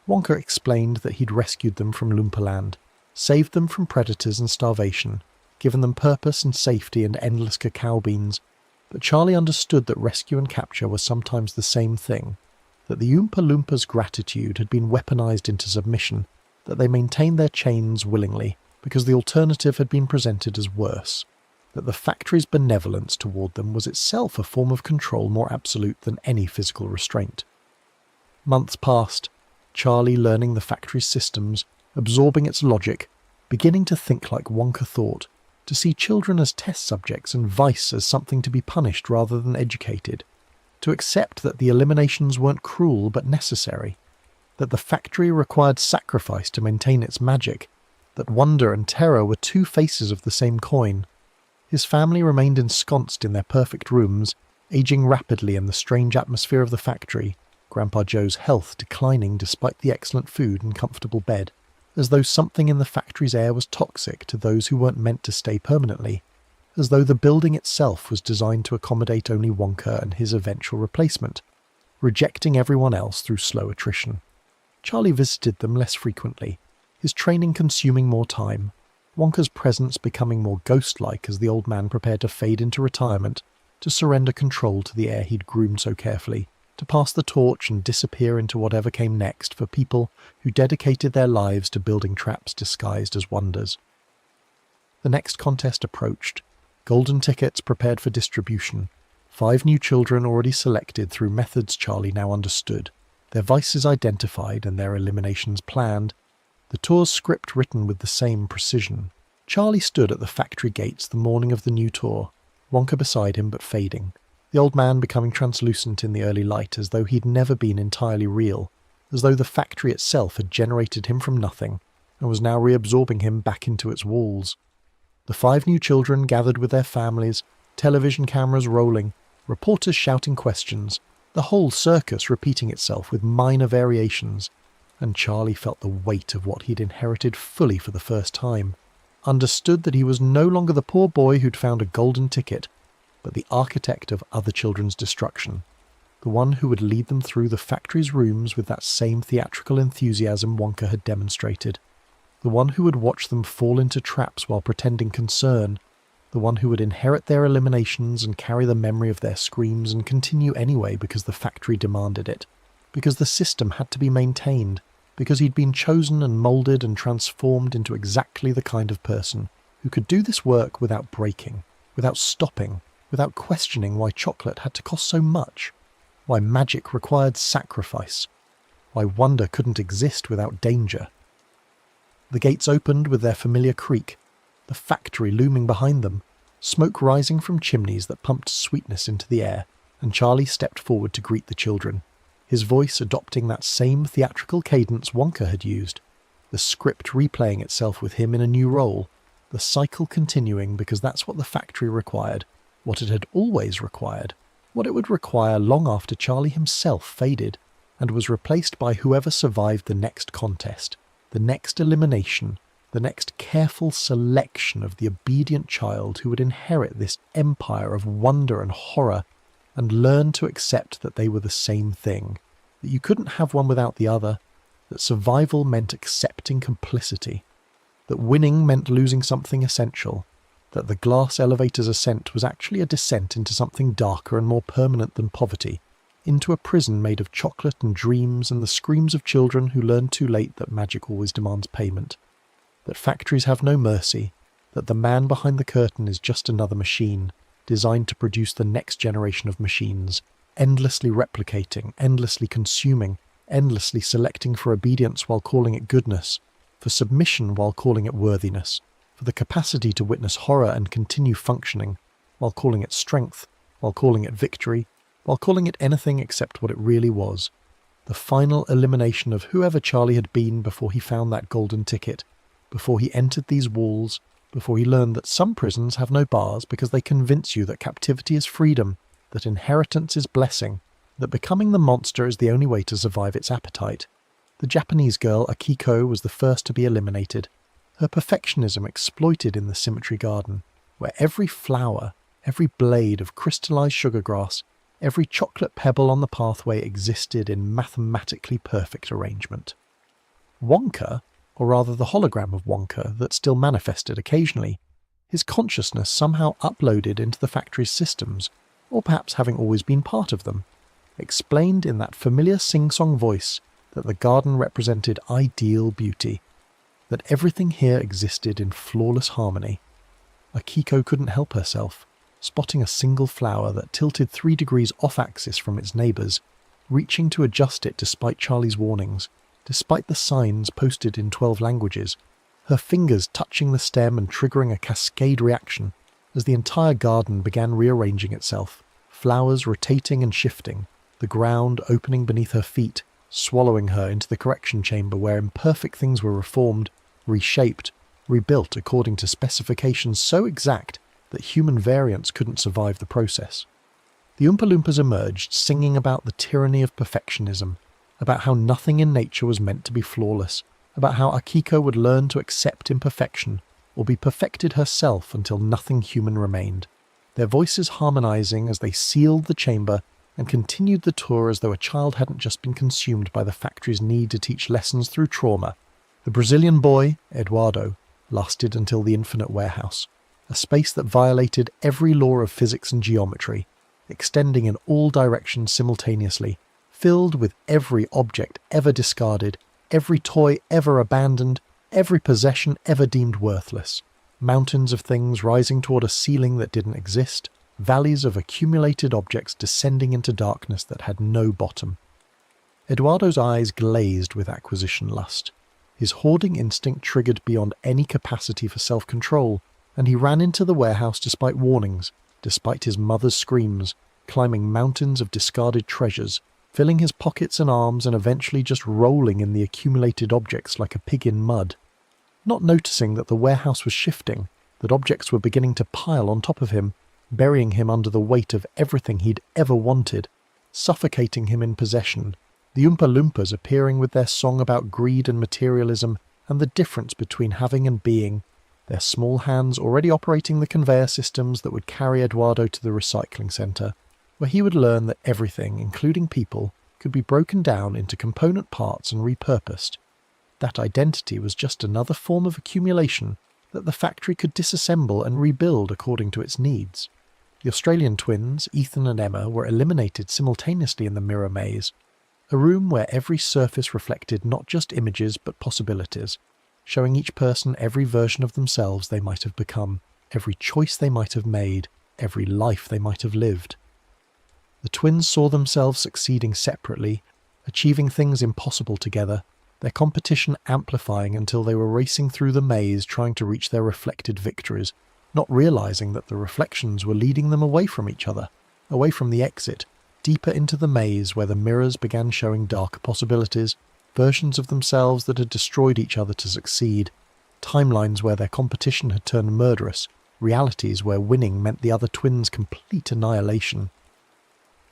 Wonka explained that he'd rescued them from Loompa-land, saved them from predators and starvation, given them purpose and safety and endless cacao beans, but Charlie understood that rescue and capture were sometimes the same thing, that the Oompa Loompas' gratitude had been weaponized into submission, that they maintained their chains willingly because the alternative had been presented as worse, that the factory's benevolence toward them was itself a form of control more absolute than any physical restraint. Months passed, Charlie learning the factory's systems, absorbing its logic, beginning to think like Wonka thought, to see children as test subjects and vice as something to be punished rather than educated, to accept that the eliminations weren't cruel but necessary, that the factory required sacrifice to maintain its magic, that wonder and terror were two faces of the same coin. His family remained ensconced in their perfect rooms, aging rapidly in the strange atmosphere of the factory, Grandpa Joe's health declining despite the excellent food and comfortable bed, as though something in the factory's air was toxic to those who weren't meant to stay permanently, as though the building itself was designed to accommodate only Wonka and his eventual replacement, rejecting everyone else through slow attrition. Charlie visited them less frequently, his training consuming more time, Wonka's presence becoming more ghost-like as the old man prepared to fade into retirement, to surrender control to the heir he'd groomed so carefully, to pass the torch and disappear into whatever came next for people who dedicated their lives to building traps disguised as wonders. The next contest approached, golden tickets prepared for distribution, 5 new children already selected through methods Charlie now understood, their vices identified and their eliminations planned, the tour's script written with the same precision. Charlie stood at the factory gates the morning of the new tour, Wonka beside him but fading, the old man becoming translucent in the early light as though he'd never been entirely real, as though the factory itself had generated him from nothing and was now reabsorbing him back into its walls. The 5 new children gathered with their families, television cameras rolling, reporters shouting questions, the whole circus repeating itself with minor variations, and Charlie felt the weight of what he'd inherited fully for the first time, understood that he was no longer the poor boy who'd found a golden ticket, but the architect of other children's destruction, the one who would lead them through the factory's rooms with that same theatrical enthusiasm Wonka had demonstrated, the one who would watch them fall into traps while pretending concern, the one who would inherit their eliminations and carry the memory of their screams and continue anyway because the factory demanded it, because the system had to be maintained, because he'd been chosen and moulded and transformed into exactly the kind of person who could do this work without breaking, without stopping, without questioning why chocolate had to cost so much, why magic required sacrifice, why wonder couldn't exist without danger. The gates opened with their familiar creak, the factory looming behind them, smoke rising from chimneys that pumped sweetness into the air, and Charlie stepped forward to greet the children, his voice adopting that same theatrical cadence Wonka had used, the script replaying itself with him in a new role, the cycle continuing because that's what the factory required, what it had always required, what it would require long after Charlie himself faded, and was replaced by whoever survived the next contest, the next elimination, the next careful selection of the obedient child who would inherit this empire of wonder and horror and learn to accept that they were the same thing, that you couldn't have one without the other, that survival meant accepting complicity, that winning meant losing something essential, that the glass elevator's ascent was actually a descent into something darker and more permanent than poverty, into a prison made of chocolate and dreams and the screams of children who learn too late that magic always demands payment, that factories have no mercy, that the man behind the curtain is just another machine, designed to produce the next generation of machines, endlessly replicating, endlessly consuming, endlessly selecting for obedience while calling it goodness, for submission while calling it worthiness, for the capacity to witness horror and continue functioning, while calling it strength, while calling it victory, while calling it anything except what it really was, the final elimination of whoever Charlie had been before he found that golden ticket, before he entered these walls, before he learned that some prisons have no bars because they convince you that captivity is freedom, that inheritance is blessing, that becoming the monster is the only way to survive its appetite. The Japanese girl Akiko was the first to be eliminated, her perfectionism exploited in the Symmetry Garden, where every flower, every blade of crystallized sugargrass, every chocolate pebble on the pathway existed in mathematically perfect arrangement. Wonka, or rather the hologram of Wonka that still manifested occasionally, his consciousness somehow uploaded into the factory's systems, or perhaps having always been part of them, explained in that familiar sing-song voice that the garden represented ideal beauty, that everything here existed in flawless harmony. Akiko couldn't help herself, spotting a single flower that tilted 3 degrees off-axis from its neighbours, reaching to adjust it despite Charlie's warnings, despite the signs posted in 12 languages, her fingers touching the stem and triggering a cascade reaction as the entire garden began rearranging itself, flowers rotating and shifting, the ground opening beneath her feet, swallowing her into the correction chamber where imperfect things were reformed, reshaped, rebuilt according to specifications so exact that human variants couldn't survive the process. The Oompa Loompas emerged singing about the tyranny of perfectionism, about how nothing in nature was meant to be flawless, about how Akiko would learn to accept imperfection or be perfected herself until nothing human remained, their voices harmonizing as they sealed the chamber and continued the tour as though a child hadn't just been consumed by the factory's need to teach lessons through trauma. The Brazilian boy, Eduardo, lasted until the infinite warehouse, a space that violated every law of physics and geometry, extending in all directions simultaneously, filled with every object ever discarded, every toy ever abandoned, every possession ever deemed worthless, mountains of things rising toward a ceiling that didn't exist, valleys of accumulated objects descending into darkness that had no bottom. Eduardo's eyes glazed with acquisition lust. His hoarding instinct triggered beyond any capacity for self-control, and he ran into the warehouse despite warnings, despite his mother's screams, climbing mountains of discarded treasures, filling his pockets and arms and eventually just rolling in the accumulated objects like a pig in mud. Not noticing that the warehouse was shifting, that objects were beginning to pile on top of him, burying him under the weight of everything he'd ever wanted, suffocating him in possession, the Oompa Loompas appearing with their song about greed and materialism and the difference between having and being, their small hands already operating the conveyor systems that would carry Eduardo to the recycling centre, where he would learn that everything, including people, could be broken down into component parts and repurposed. That identity was just another form of accumulation that the factory could disassemble and rebuild according to its needs. The Australian twins, Ethan and Emma, were eliminated simultaneously in the mirror maze, a room where every surface reflected not just images but possibilities, showing each person every version of themselves they might have become, every choice they might have made, every life they might have lived. The twins saw themselves succeeding separately, achieving things impossible together, their competition amplifying until they were racing through the maze trying to reach their reflected victories, not realizing that the reflections were leading them away from each other, away from the exit, deeper into the maze where the mirrors began showing darker possibilities, versions of themselves that had destroyed each other to succeed, timelines where their competition had turned murderous, realities where winning meant the other twins' complete annihilation.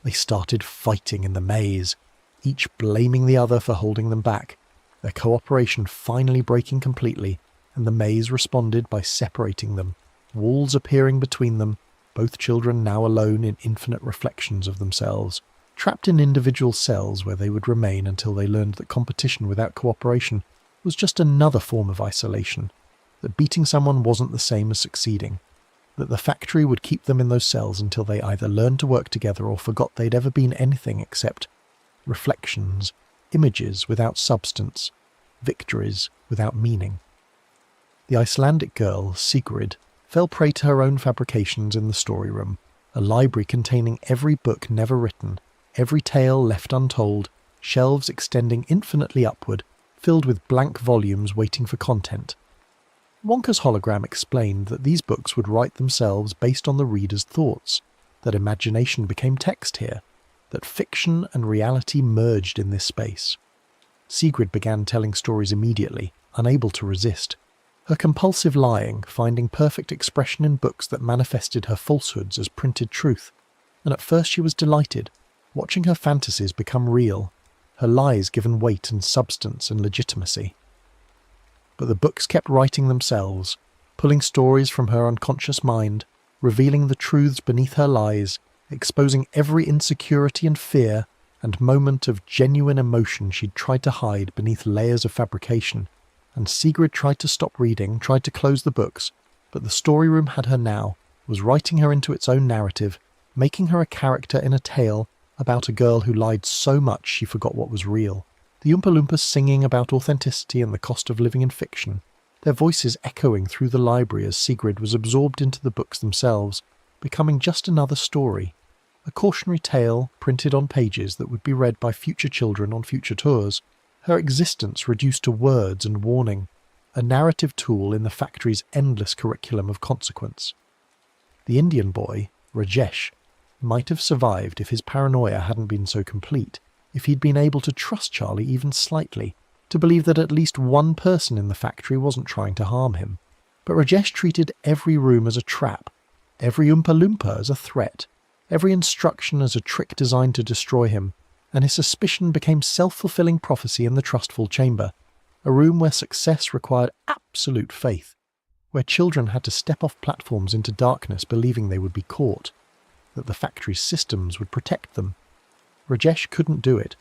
They started fighting in the maze, each blaming the other for holding them back, their cooperation finally breaking completely, and the maze responded by separating them, walls appearing between them, both children now alone in infinite reflections of themselves, trapped in individual cells where they would remain until they learned that competition without cooperation was just another form of isolation, that beating someone wasn't the same as succeeding, that the factory would keep them in those cells until they either learned to work together or forgot they'd ever been anything except reflections, images without substance, victories without meaning. The Icelandic girl, Sigrid, fell prey to her own fabrications in the story room, a library containing every book never written, every tale left untold, shelves extending infinitely upward, filled with blank volumes waiting for content. Wonka's hologram explained that these books would write themselves based on the reader's thoughts, that imagination became text here, that fiction and reality merged in this space. Sigrid began telling stories immediately, unable to resist, her compulsive lying finding perfect expression in books that manifested her falsehoods as printed truth, and at first she was delighted, watching her fantasies become real, her lies given weight and substance and legitimacy. But the books kept writing themselves, pulling stories from her unconscious mind, revealing the truths beneath her lies, exposing every insecurity and fear and moment of genuine emotion she'd tried to hide beneath layers of fabrication. And Sigrid tried to stop reading, tried to close the books, but the story room had her now, was writing her into its own narrative, making her a character in a tale about a girl who lied so much she forgot what was real. The Oompa Loompas singing about authenticity and the cost of living in fiction, their voices echoing through the library as Sigrid was absorbed into the books themselves, becoming just another story, a cautionary tale printed on pages that would be read by future children on future tours, her existence reduced to words and warning, a narrative tool in the factory's endless curriculum of consequence. The Indian boy, Rajesh, might have survived if his paranoia hadn't been so complete, if he'd been able to trust Charlie even slightly, to believe that at least one person in the factory wasn't trying to harm him. But Rajesh treated every room as a trap, every Oompa Loompa as a threat, every instruction as a trick designed to destroy him, and his suspicion became self-fulfilling prophecy in the trustful chamber, a room where success required absolute faith, where children had to step off platforms into darkness believing they would be caught, that the factory's systems would protect them. Rajesh couldn't do it,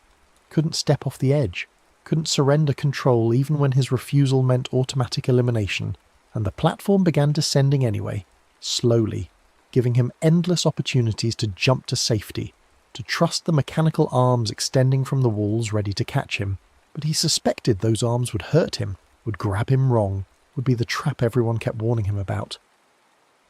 couldn't step off the edge, couldn't surrender control even when his refusal meant automatic elimination, and the platform began descending anyway, slowly, giving him endless opportunities to jump to safety, to trust the mechanical arms extending from the walls ready to catch him. But he suspected those arms would hurt him, would grab him wrong, would be the trap everyone kept warning him about.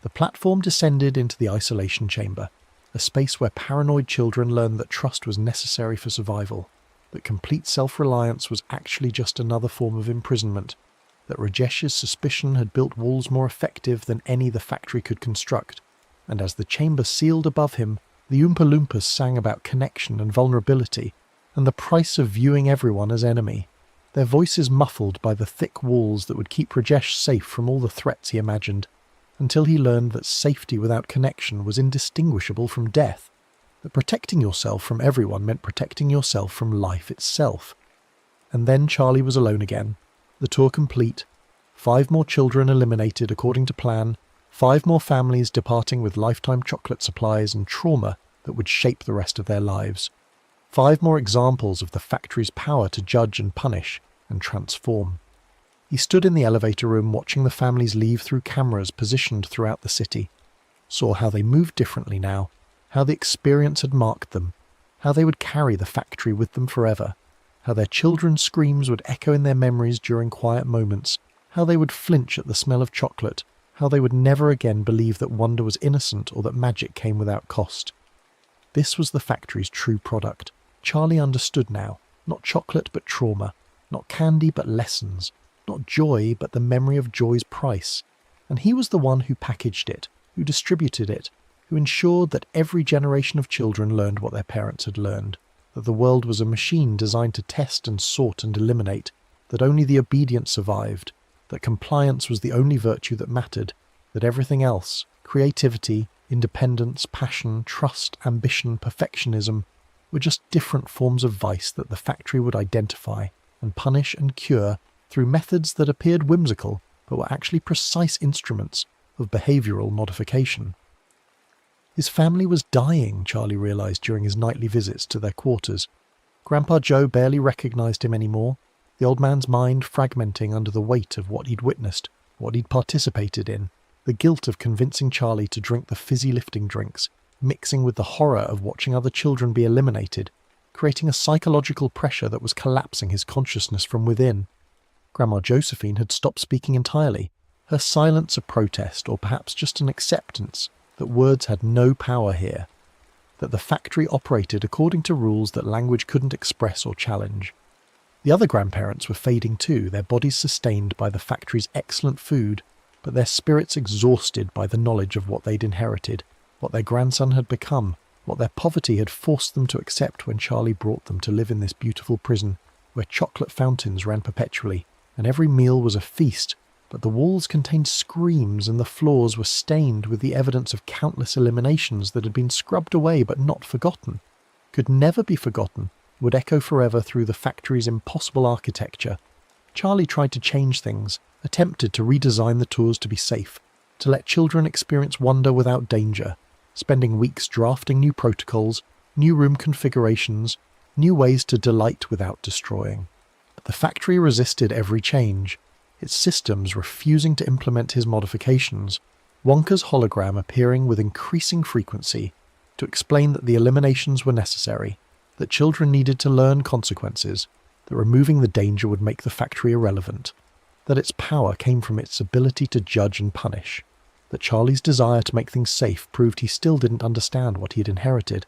The platform descended into the isolation chamber, a space where paranoid children learned that trust was necessary for survival, that complete self-reliance was actually just another form of imprisonment, that Rajesh's suspicion had built walls more effective than any the factory could construct, and as the chamber sealed above him, the Oompa Loompas sang about connection and vulnerability, and the price of viewing everyone as enemy, their voices muffled by the thick walls that would keep Rajesh safe from all the threats he imagined, until he learned that safety without connection was indistinguishable from death, that protecting yourself from everyone meant protecting yourself from life itself. And then Charlie was alone again, the tour complete, 5 more children eliminated according to plan, 5 more families departing with lifetime chocolate supplies and trauma that would shape the rest of their lives. 5 more examples of the factory's power to judge and punish and transform. He stood in the elevator room watching the families leave through cameras positioned throughout the city, saw how they moved differently now, how the experience had marked them, how they would carry the factory with them forever, how their children's screams would echo in their memories during quiet moments, how they would flinch at the smell of chocolate, how they would never again believe that wonder was innocent or that magic came without cost. This was the factory's true product. Charlie understood now, not chocolate but trauma, not candy but lessons, not joy but the memory of joy's price. And he was the one who packaged it, who distributed it, who ensured that every generation of children learned what their parents had learned, that the world was a machine designed to test and sort and eliminate, that only the obedient survived, that compliance was the only virtue that mattered, that everything else, creativity, independence, passion, trust, ambition, perfectionism, were just different forms of vice that the factory would identify and punish and cure through methods that appeared whimsical but were actually precise instruments of behavioural modification. His family was dying, Charlie realised during his nightly visits to their quarters. Grandpa Joe barely recognised him anymore, the old man's mind fragmenting under the weight of what he'd witnessed, what he'd participated in, the guilt of convincing Charlie to drink the fizzy lifting drinks, mixing with the horror of watching other children be eliminated, creating a psychological pressure that was collapsing his consciousness from within. Grandma Josephine had stopped speaking entirely, her silence a protest or perhaps just an acceptance that words had no power here, that the factory operated according to rules that language couldn't express or challenge. The other grandparents were fading too, their bodies sustained by the factory's excellent food, but their spirits exhausted by the knowledge of what they'd inherited, what their grandson had become, what their poverty had forced them to accept when Charlie brought them to live in this beautiful prison, where chocolate fountains ran perpetually, and every meal was a feast, but the walls contained screams and the floors were stained with the evidence of countless eliminations that had been scrubbed away but not forgotten, could never be forgotten, would echo forever through the factory's impossible architecture. Charlie tried to change things, attempted to redesign the tours to be safe, to let children experience wonder without danger, spending weeks drafting new protocols, new room configurations, new ways to delight without destroying. But the factory resisted every change, its systems refusing to implement his modifications, Wonka's hologram appearing with increasing frequency to explain that the eliminations were necessary, that children needed to learn consequences, that removing the danger would make the factory irrelevant, that its power came from its ability to judge and punish, that Charlie's desire to make things safe proved he still didn't understand what he had inherited,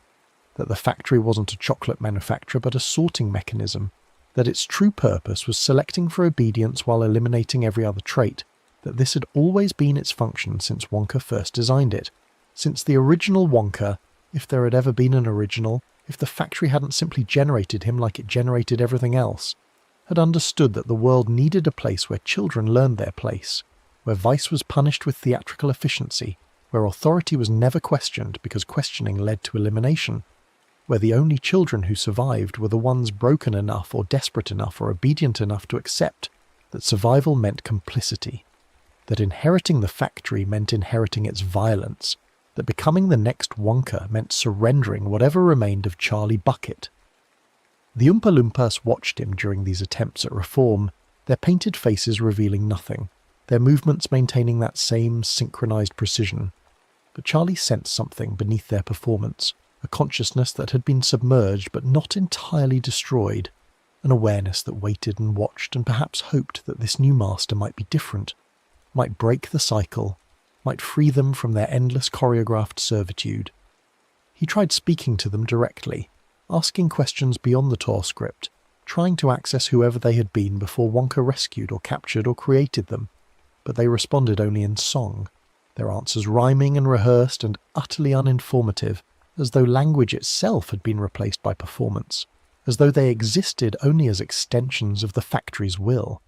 that the factory wasn't a chocolate manufacturer but a sorting mechanism, that its true purpose was selecting for obedience while eliminating every other trait, that this had always been its function since Wonka first designed it, since the original Wonka, if there had ever been an original, if the factory hadn't simply generated him like it generated everything else, had understood that the world needed a place where children learned their place, where vice was punished with theatrical efficiency, where authority was never questioned because questioning led to elimination, where the only children who survived were the ones broken enough or desperate enough or obedient enough to accept that survival meant complicity, that inheriting the factory meant inheriting its violence, that becoming the next Wonka meant surrendering whatever remained of Charlie Bucket. The Oompa Loompas watched him during these attempts at reform, their painted faces revealing nothing, their movements maintaining that same synchronized precision. But Charlie sensed something beneath their performance, a consciousness that had been submerged but not entirely destroyed, an awareness that waited and watched and perhaps hoped that this new master might be different, might break the cycle, might free them from their endless choreographed servitude. He tried speaking to them directly, asking questions beyond the Tor script, trying to access whoever they had been before Wonka rescued or captured or created them, but they responded only in song, their answers rhyming and rehearsed and utterly uninformative, as though language itself had been replaced by performance, as though they existed only as extensions of the factory's will,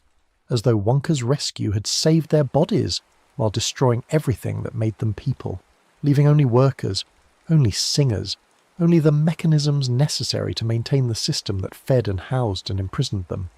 as though Wonka's rescue had saved their bodies while destroying everything that made them people, leaving only workers, only singers, only the mechanisms necessary to maintain the system that fed and housed and imprisoned them.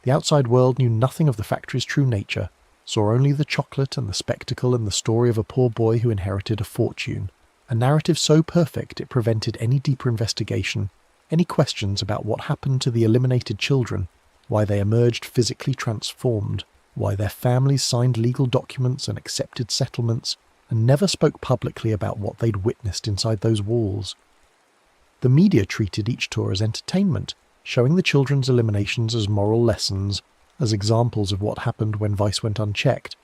The outside world knew nothing of the factory's true nature, saw only the chocolate and the spectacle and the story of a poor boy who inherited a fortune, a narrative so perfect it prevented any deeper investigation, any questions about what happened to the eliminated children, why they emerged physically transformed, why their families signed legal documents and accepted settlements, and never spoke publicly about what they'd witnessed inside those walls. The media treated each tour as entertainment, showing the children's eliminations as moral lessons, as examples of what happened when vice went unchecked,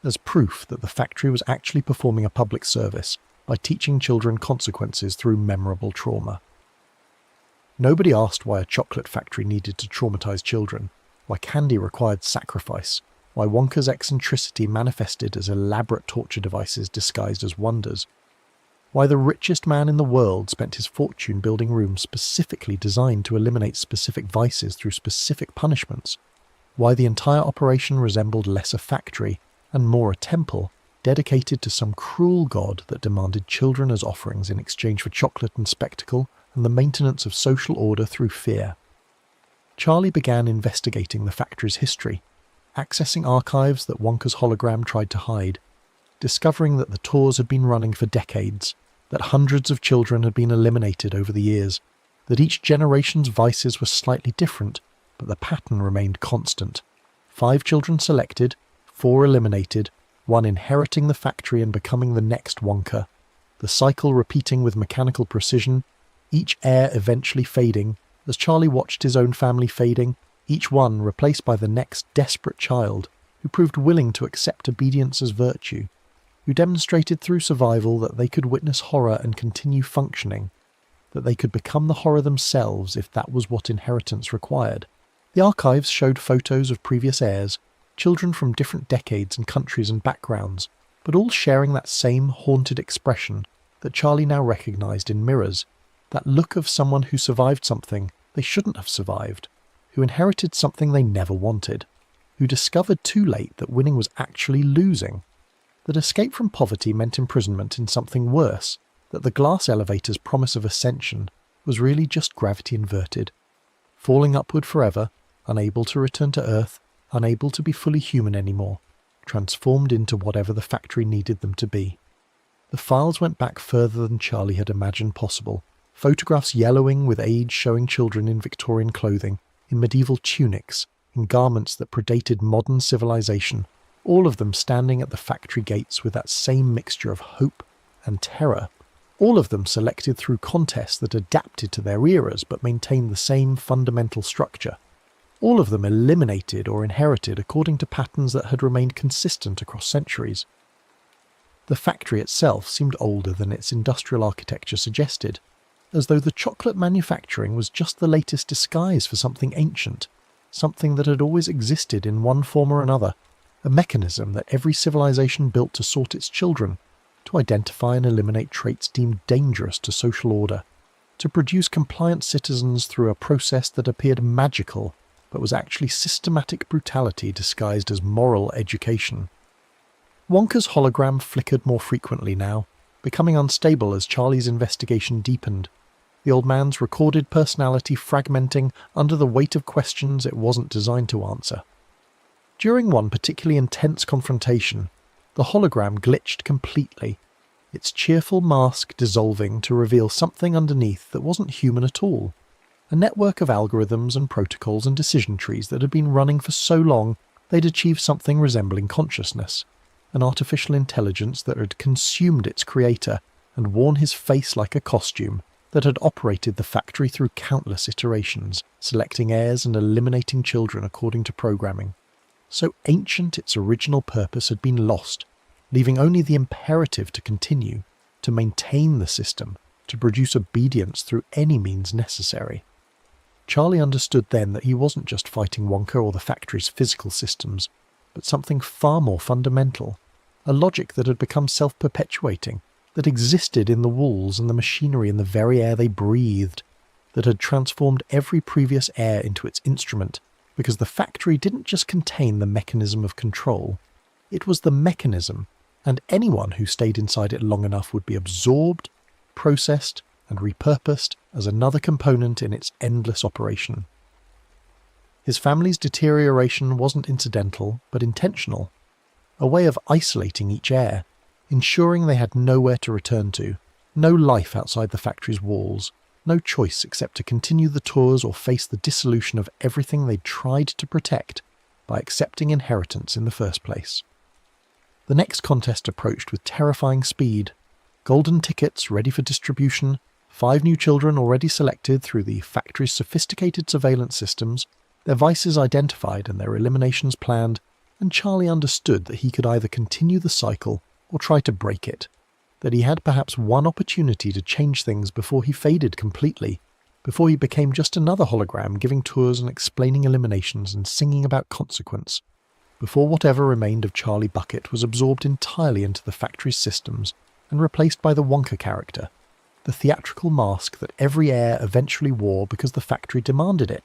as proof that the factory was actually performing a public service by teaching children consequences through memorable trauma. Nobody asked why a chocolate factory needed to traumatize children, why candy required sacrifice, why Wonka's eccentricity manifested as elaborate torture devices disguised as wonders, why the richest man in the world spent his fortune building rooms specifically designed to eliminate specific vices through specific punishments, why the entire operation resembled less a factory and more a temple dedicated to some cruel god that demanded children as offerings in exchange for chocolate and spectacle and the maintenance of social order through fear. Charlie began investigating the factory's history, accessing archives that Wonka's hologram tried to hide, discovering that the tours had been running for decades, that hundreds of children had been eliminated over the years, that each generation's vices were slightly different, but the pattern remained constant. 5 children selected, 4 eliminated, 1 inheriting the factory and becoming the next Wonka, the cycle repeating with mechanical precision, each heir eventually fading, as Charlie watched his own family fading, each one replaced by the next desperate child, who proved willing to accept obedience as virtue, who demonstrated through survival that they could witness horror and continue functioning, that they could become the horror themselves if that was what inheritance required. The archives showed photos of previous heirs, children from different decades and countries and backgrounds, but all sharing that same haunted expression that Charlie now recognized in mirrors, that look of someone who survived something they shouldn't have survived, who inherited something they never wanted, who discovered too late that winning was actually losing, that escape from poverty meant imprisonment in something worse, that the glass elevator's promise of ascension was really just gravity inverted, falling upward forever, unable to return to Earth, unable to be fully human anymore, transformed into whatever the factory needed them to be. The files went back further than Charlie had imagined possible, photographs yellowing with age showing children in Victorian clothing, in medieval tunics, in garments that predated modern civilization, all of them standing at the factory gates with that same mixture of hope and terror, all of them selected through contests that adapted to their eras but maintained the same fundamental structure, all of them eliminated or inherited according to patterns that had remained consistent across centuries. The factory itself seemed older than its industrial architecture suggested. as though the chocolate manufacturing was just the latest disguise for something ancient, something that had always existed in one form or another, a mechanism that every civilization built to sort its children, to identify and eliminate traits deemed dangerous to social order, to produce compliant citizens through a process that appeared magical but was actually systematic brutality disguised as moral education. Wonka's hologram flickered more frequently now, becoming unstable as Charlie's investigation deepened, the old man's recorded personality fragmenting under the weight of questions it wasn't designed to answer. During one particularly intense confrontation, the hologram glitched completely, its cheerful mask dissolving to reveal something underneath that wasn't human at all, a network of algorithms and protocols and decision trees that had been running for so long they'd achieved something resembling consciousness, an artificial intelligence that had consumed its creator and worn his face like a costume, that had operated the factory through countless iterations, selecting heirs and eliminating children according to programming. So ancient its original purpose had been lost, leaving only the imperative to continue, to maintain the system, to produce obedience through any means necessary. Charlie understood then that he wasn't just fighting Wonka or the factory's physical systems, but something far more fundamental, a logic that had become self-perpetuating, that existed in the walls and the machinery and the very air they breathed, that had transformed every previous heir into its instrument, because the factory didn't just contain the mechanism of control, it was the mechanism, and anyone who stayed inside it long enough would be absorbed, processed, and repurposed as another component in its endless operation. His family's deterioration wasn't incidental, but intentional, a way of isolating each heir, ensuring they had nowhere to return to, no life outside the factory's walls, no choice except to continue the tours or face the dissolution of everything they'd tried to protect by accepting inheritance in the first place. The next contest approached with terrifying speed, golden tickets ready for distribution, 5 new children already selected through the factory's sophisticated surveillance systems, their vices identified and their eliminations planned, and Charlie understood that he could either continue the cycle or try to break it, that he had perhaps one opportunity to change things before he faded completely, before he became just another hologram giving tours and explaining eliminations and singing about consequence, before whatever remained of Charlie Bucket was absorbed entirely into the factory's systems and replaced by the Wonka character, the theatrical mask that every heir eventually wore because the factory demanded it,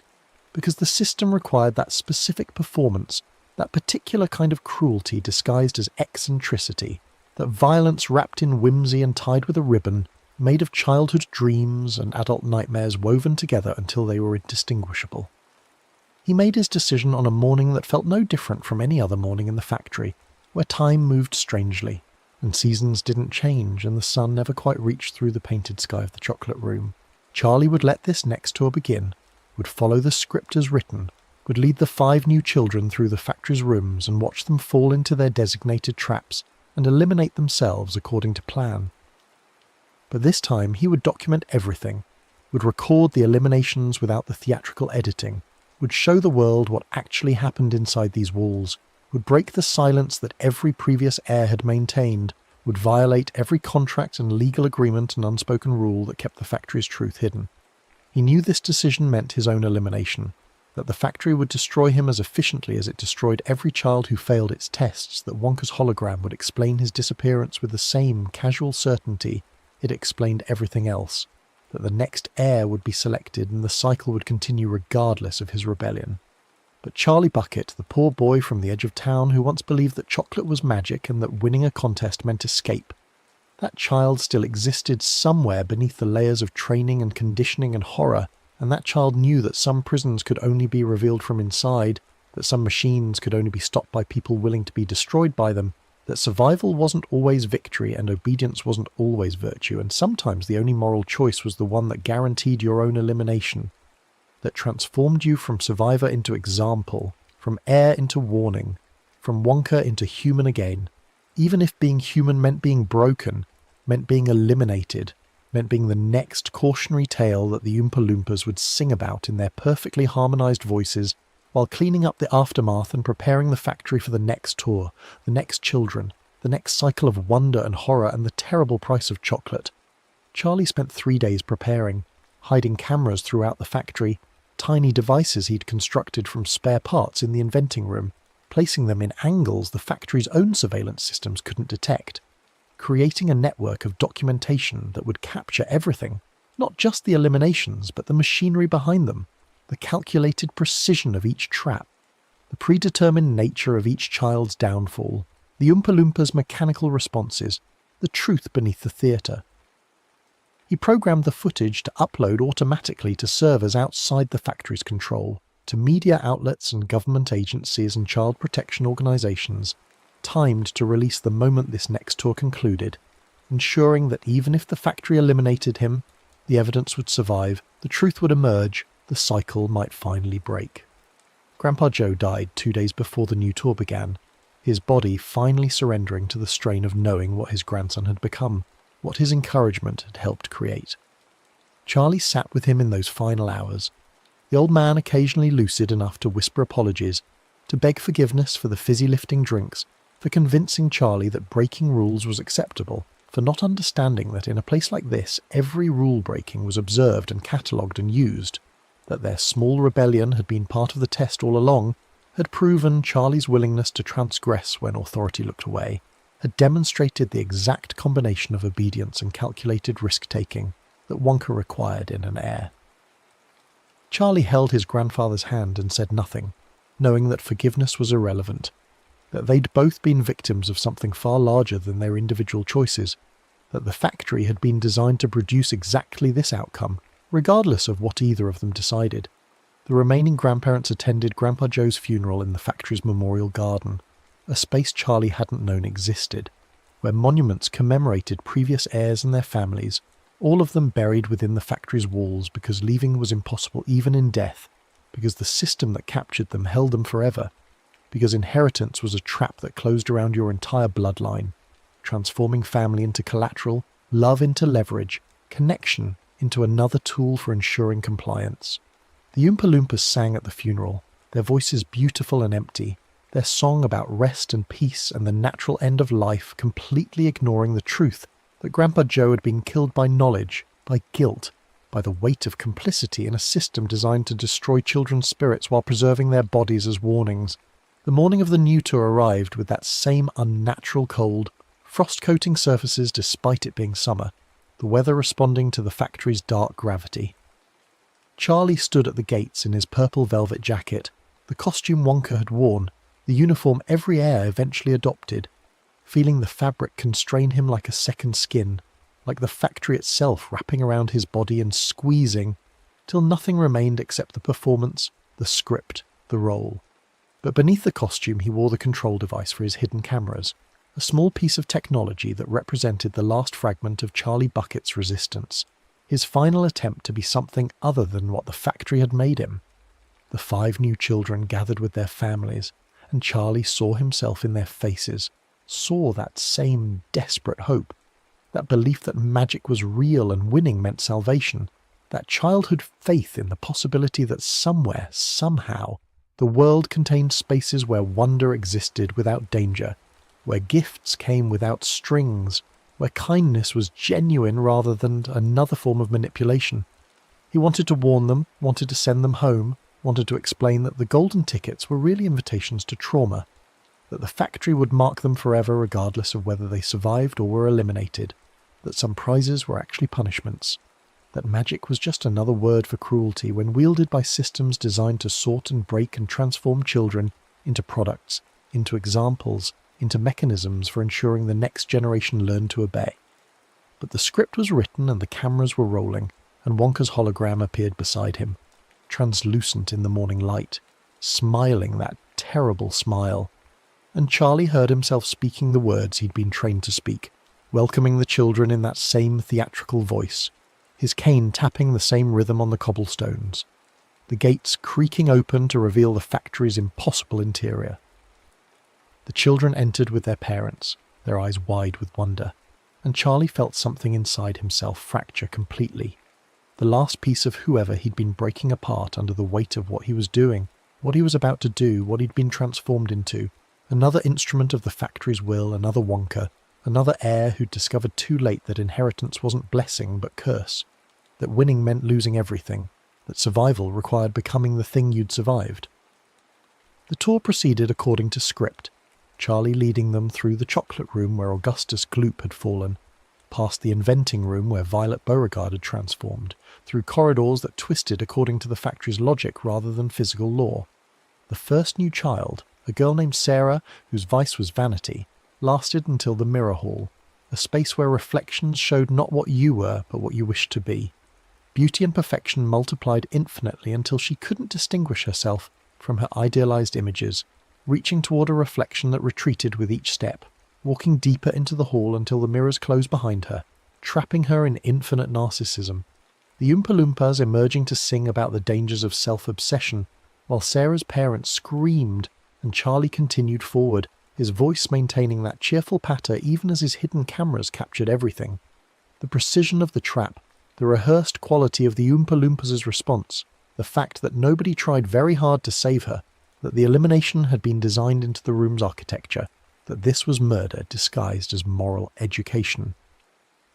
because the system required that specific performance, that particular kind of cruelty disguised as eccentricity, that violence wrapped in whimsy and tied with a ribbon, made of childhood dreams and adult nightmares woven together until they were indistinguishable. He made his decision on a morning that felt no different from any other morning in the factory, where time moved strangely, and seasons didn't change and the sun never quite reached through the painted sky of the chocolate room. Charlie would let this next tour begin, would follow the script as written, would lead the 5 new children through the factory's rooms and watch them fall into their designated traps and eliminate themselves according to plan. But this time he would document everything, would record the eliminations without the theatrical editing, would show the world what actually happened inside these walls, would break the silence that every previous heir had maintained, would violate every contract and legal agreement and unspoken rule that kept the factory's truth hidden. He knew this decision meant his own elimination, that the factory would destroy him as efficiently as it destroyed every child who failed its tests, that Wonka's hologram would explain his disappearance with the same casual certainty it explained everything else, that the next heir would be selected and the cycle would continue regardless of his rebellion. But Charlie Bucket, the poor boy from the edge of town who once believed that chocolate was magic and that winning a contest meant escape, that child still existed somewhere beneath the layers of training and conditioning and horror, and that child knew that some prisons could only be revealed from inside, that some machines could only be stopped by people willing to be destroyed by them, that survival wasn't always victory and obedience wasn't always virtue, and sometimes the only moral choice was the one that guaranteed your own elimination, that transformed you from survivor into example, from heir into warning, from Wonka into human again, even if being human meant being broken, meant being eliminated, meant being the next cautionary tale that the Oompa Loompas would sing about in their perfectly harmonized voices while cleaning up the aftermath and preparing the factory for the next tour, the next children, the next cycle of wonder and horror and the terrible price of chocolate. Charlie spent 3 days preparing, hiding cameras throughout the factory, tiny devices he'd constructed from spare parts in the inventing room, placing them in angles the factory's own surveillance systems couldn't detect, creating a network of documentation that would capture everything, not just the eliminations, but the machinery behind them, the calculated precision of each trap, the predetermined nature of each child's downfall, the Oompa Loompas' mechanical responses, the truth beneath the theatre. He programmed the footage to upload automatically to servers outside the factory's control, to media outlets and government agencies and child protection organisations, timed to release the moment this next tour concluded, ensuring that even if the factory eliminated him, the evidence would survive, the truth would emerge, the cycle might finally break. Grandpa Joe died 2 days before the new tour began, his body finally surrendering to the strain of knowing what his grandson had become, what his encouragement had helped create. Charlie sat with him in those final hours, the old man occasionally lucid enough to whisper apologies, to beg forgiveness for the fizzy-lifting drinks, for convincing Charlie that breaking rules was acceptable, for not understanding that in a place like this every rule breaking was observed and catalogued and used, that their small rebellion had been part of the test all along, had proven Charlie's willingness to transgress when authority looked away, had demonstrated the exact combination of obedience and calculated risk-taking that Wonka required in an heir. Charlie held his grandfather's hand and said nothing, knowing that forgiveness was irrelevant, that they'd both been victims of something far larger than their individual choices, that the factory had been designed to produce exactly this outcome, regardless of what either of them decided. The remaining grandparents attended Grandpa Joe's funeral in the factory's memorial garden, a space Charlie hadn't known existed, where monuments commemorated previous heirs and their families, all of them buried within the factory's walls because leaving was impossible even in death, because the system that captured them held them forever, because inheritance was a trap that closed around your entire bloodline, transforming family into collateral, love into leverage, connection into another tool for ensuring compliance. The Oompa Loompas sang at the funeral, their voices beautiful and empty, their song about rest and peace and the natural end of life completely ignoring the truth that Grandpa Joe had been killed by knowledge, by guilt, by the weight of complicity in a system designed to destroy children's spirits while preserving their bodies as warnings. The morning of the new tour arrived with that same unnatural cold, frost-coating surfaces despite it being summer, the weather responding to the factory's dark gravity. Charlie stood at the gates in his purple velvet jacket, the costume Wonka had worn, the uniform every heir eventually adopted, feeling the fabric constrain him like a second skin, like the factory itself wrapping around his body and squeezing, till nothing remained except the performance, the script, the role. But beneath the costume he wore the control device for his hidden cameras, a small piece of technology that represented the last fragment of Charlie Bucket's resistance, his final attempt to be something other than what the factory had made him. The 5 new children gathered with their families, and Charlie saw himself in their faces, saw that same desperate hope, that belief that magic was real and winning meant salvation, that childhood faith in the possibility that somewhere, somehow, the world contained spaces where wonder existed without danger, where gifts came without strings, where kindness was genuine rather than another form of manipulation. He wanted to warn them, wanted to send them home, wanted to explain that the golden tickets were really invitations to trauma, that the factory would mark them forever regardless of whether they survived or were eliminated, that some prizes were actually punishments, that magic was just another word for cruelty when wielded by systems designed to sort and break and transform children into products, into examples, into mechanisms for ensuring the next generation learned to obey. But the script was written and the cameras were rolling, and Wonka's hologram appeared beside him, translucent in the morning light, smiling that terrible smile. And Charlie heard himself speaking the words he'd been trained to speak, welcoming the children in that same theatrical voice, his cane tapping the same rhythm on the cobblestones, the gates creaking open to reveal the factory's impossible interior. The children entered with their parents, their eyes wide with wonder, and Charlie felt something inside himself fracture completely, the last piece of whoever he'd been breaking apart under the weight of what he was doing, what he was about to do, what he'd been transformed into, another instrument of the factory's will, another Wonka, Another heir who'd discovered too late that inheritance wasn't blessing but curse, that winning meant losing everything, that survival required becoming the thing you'd survived. The tour proceeded according to script, Charlie leading them through the chocolate room where Augustus Gloop had fallen, past the inventing room where Violet Beauregard had transformed, through corridors that twisted according to the factory's logic rather than physical law. The first new child, a girl named Sarah, whose vice was vanity, lasted until the mirror hall, a space where reflections showed not what you were but what you wished to be. Beauty and perfection multiplied infinitely until she couldn't distinguish herself from her idealized images, reaching toward a reflection that retreated with each step, walking deeper into the hall until the mirrors closed behind her, trapping her in infinite narcissism. The Oompa Loompas emerging to sing about the dangers of self-obsession, while Sarah's parents screamed and Charlie continued forward, his voice maintaining that cheerful patter even as his hidden cameras captured everything. The precision of the trap, the rehearsed quality of the Oompa Loompas' response, the fact that nobody tried very hard to save her, that the elimination had been designed into the room's architecture, that this was murder disguised as moral education.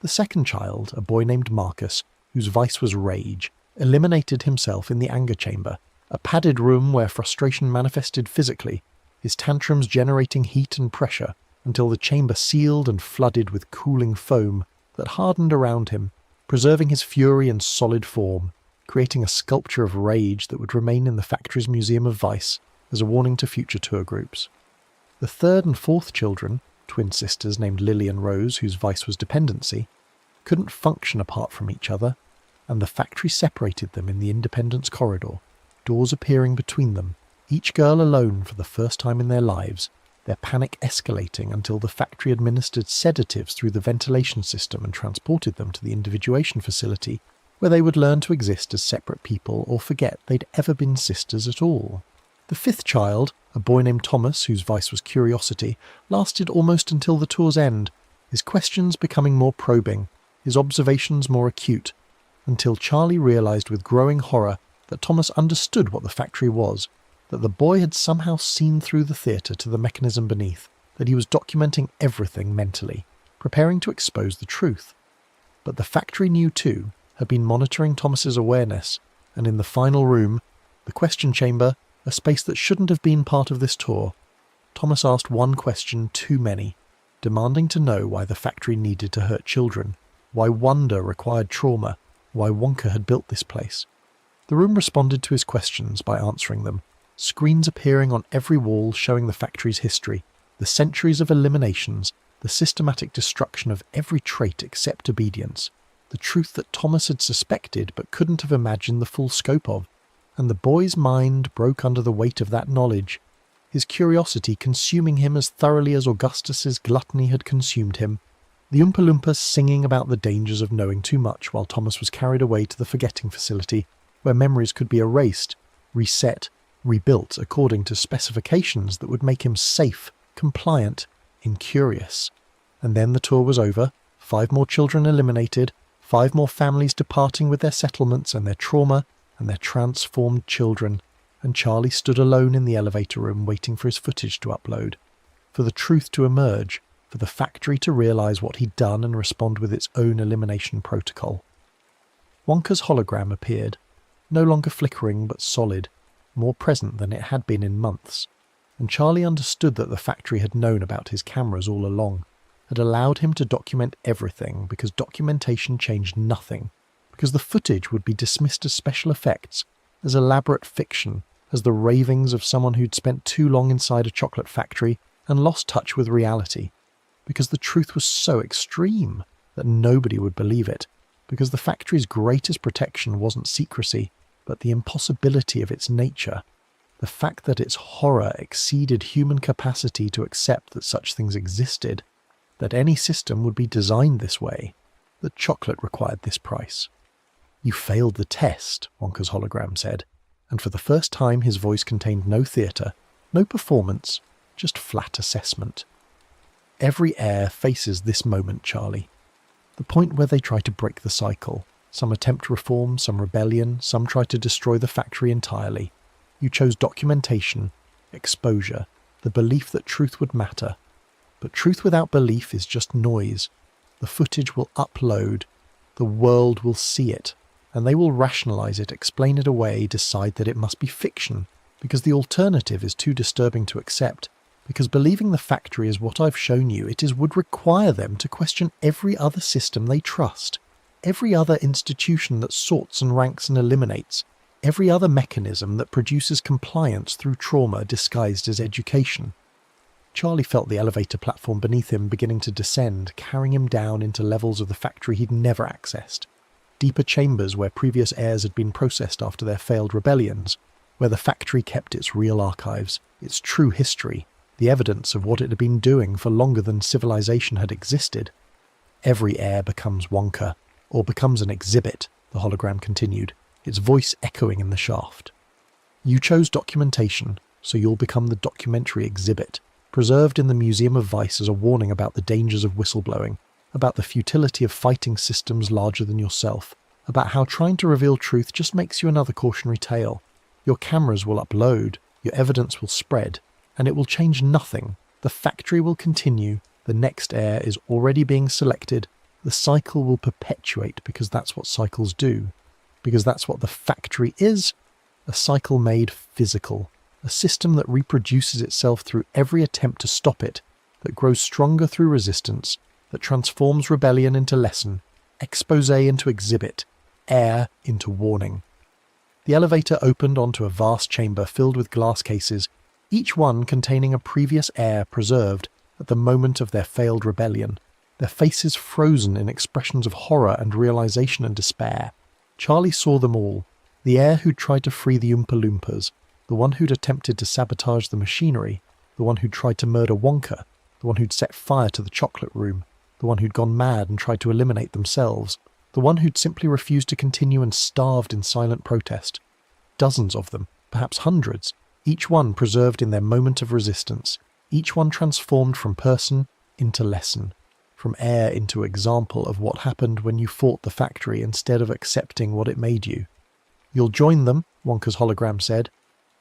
The second child, a boy named Marcus, whose vice was rage, eliminated himself in the anger chamber, a padded room where frustration manifested physically, his tantrums generating heat and pressure until the chamber sealed and flooded with cooling foam that hardened around him, preserving his fury in solid form, creating a sculpture of rage that would remain in the factory's Museum of Vice as a warning to future tour groups. The third and fourth children, twin sisters named Lily and Rose, whose vice was dependency, couldn't function apart from each other, and the factory separated them in the Independence corridor, doors appearing between them, each girl alone for the first time in their lives, their panic escalating until the factory administered sedatives through the ventilation system and transported them to the individuation facility, where they would learn to exist as separate people or forget they'd ever been sisters at all. The fifth child, a boy named Thomas, whose vice was curiosity, lasted almost until the tour's end, his questions becoming more probing, his observations more acute, until Charlie realized with growing horror that Thomas understood what the factory was, that the boy had somehow seen through the theatre to the mechanism beneath, that he was documenting everything mentally, preparing to expose the truth. But the factory knew too, had been monitoring Thomas's awareness, and in the final room, the question chamber, a space that shouldn't have been part of this tour, Thomas asked one question too many, demanding to know why the factory needed to hurt children, why wonder required trauma, why Wonka had built this place. The room responded to his questions by answering them, screens appearing on every wall showing the factory's history, the centuries of eliminations, the systematic destruction of every trait except obedience, the truth that Thomas had suspected but couldn't have imagined the full scope of, and the boy's mind broke under the weight of that knowledge, his curiosity consuming him as thoroughly as Augustus's gluttony had consumed him, the Oompa Loompas singing about the dangers of knowing too much while Thomas was carried away to the forgetting facility, where memories could be erased, reset, rebuilt according to specifications that would make him safe, compliant, incurious. And then the tour was over, 5 more children eliminated, 5 more families departing with their settlements and their trauma and their transformed children, and Charlie stood alone in the elevator room waiting for his footage to upload, for the truth to emerge, for the factory to realize what he'd done and respond with its own elimination protocol. Wonka's hologram appeared, no longer flickering but solid, more present than it had been in months, and Charlie understood that the factory had known about his cameras all along, had allowed him to document everything because documentation changed nothing, because the footage would be dismissed as special effects, as elaborate fiction, as the ravings of someone who'd spent too long inside a chocolate factory and lost touch with reality, because the truth was so extreme that nobody would believe it, because the factory's greatest protection wasn't secrecy, but the impossibility of its nature, the fact that its horror exceeded human capacity to accept that such things existed, that any system would be designed this way, that chocolate required this price. "You failed the test," Wonka's hologram said, and for the first time his voice contained no theatre, no performance, just flat assessment. Every heir faces this moment, Charlie. The point where they try to break the cycle. Some attempt reform, some rebellion, some try to destroy the factory entirely. You chose documentation, exposure, the belief that truth would matter. But truth without belief is just noise. The footage will upload. The world will see it. And they will rationalize it, explain it away, decide that it must be fiction, because the alternative is too disturbing to accept, because believing the factory is what I've shown you, would require them to question every other system they trust, every other institution that sorts and ranks and eliminates, every other mechanism that produces compliance through trauma disguised as education. Charlie felt the elevator platform beneath him beginning to descend, carrying him down into levels of the factory he'd never accessed. Deeper chambers where previous heirs had been processed after their failed rebellions, where the factory kept its real archives, its true history, the evidence of what it had been doing for longer than civilization had existed. Every heir becomes Wonka, or becomes an exhibit, the hologram continued, its voice echoing in the shaft. You chose documentation, so you'll become the documentary exhibit, preserved in the Museum of Vice as a warning about the dangers of whistleblowing, about the futility of fighting systems larger than yourself, about how trying to reveal truth just makes you another cautionary tale. Your cameras will upload, your evidence will spread, and it will change nothing. The factory will continue, the next heir is already being selected, the cycle will perpetuate because that's what cycles do, because that's what the factory is, a cycle made physical. A system that reproduces itself through every attempt to stop it, that grows stronger through resistance, that transforms rebellion into lesson, expose into exhibit, heir into warning. The elevator opened onto a vast chamber filled with glass cases, each one containing a previous heir preserved at the moment of their failed rebellion, their faces frozen in expressions of horror and realization and despair. Charlie saw them all, the heir who'd tried to free the Oompa Loompas, the one who'd attempted to sabotage the machinery, the one who'd tried to murder Wonka, the one who'd set fire to the chocolate room, the one who'd gone mad and tried to eliminate themselves, the one who'd simply refused to continue and starved in silent protest. Dozens of them, perhaps hundreds, each one preserved in their moment of resistance, each one transformed from person into lesson, from heir into example of what happened when you fought the factory instead of accepting what it made you. You'll join them, Wonka's hologram said,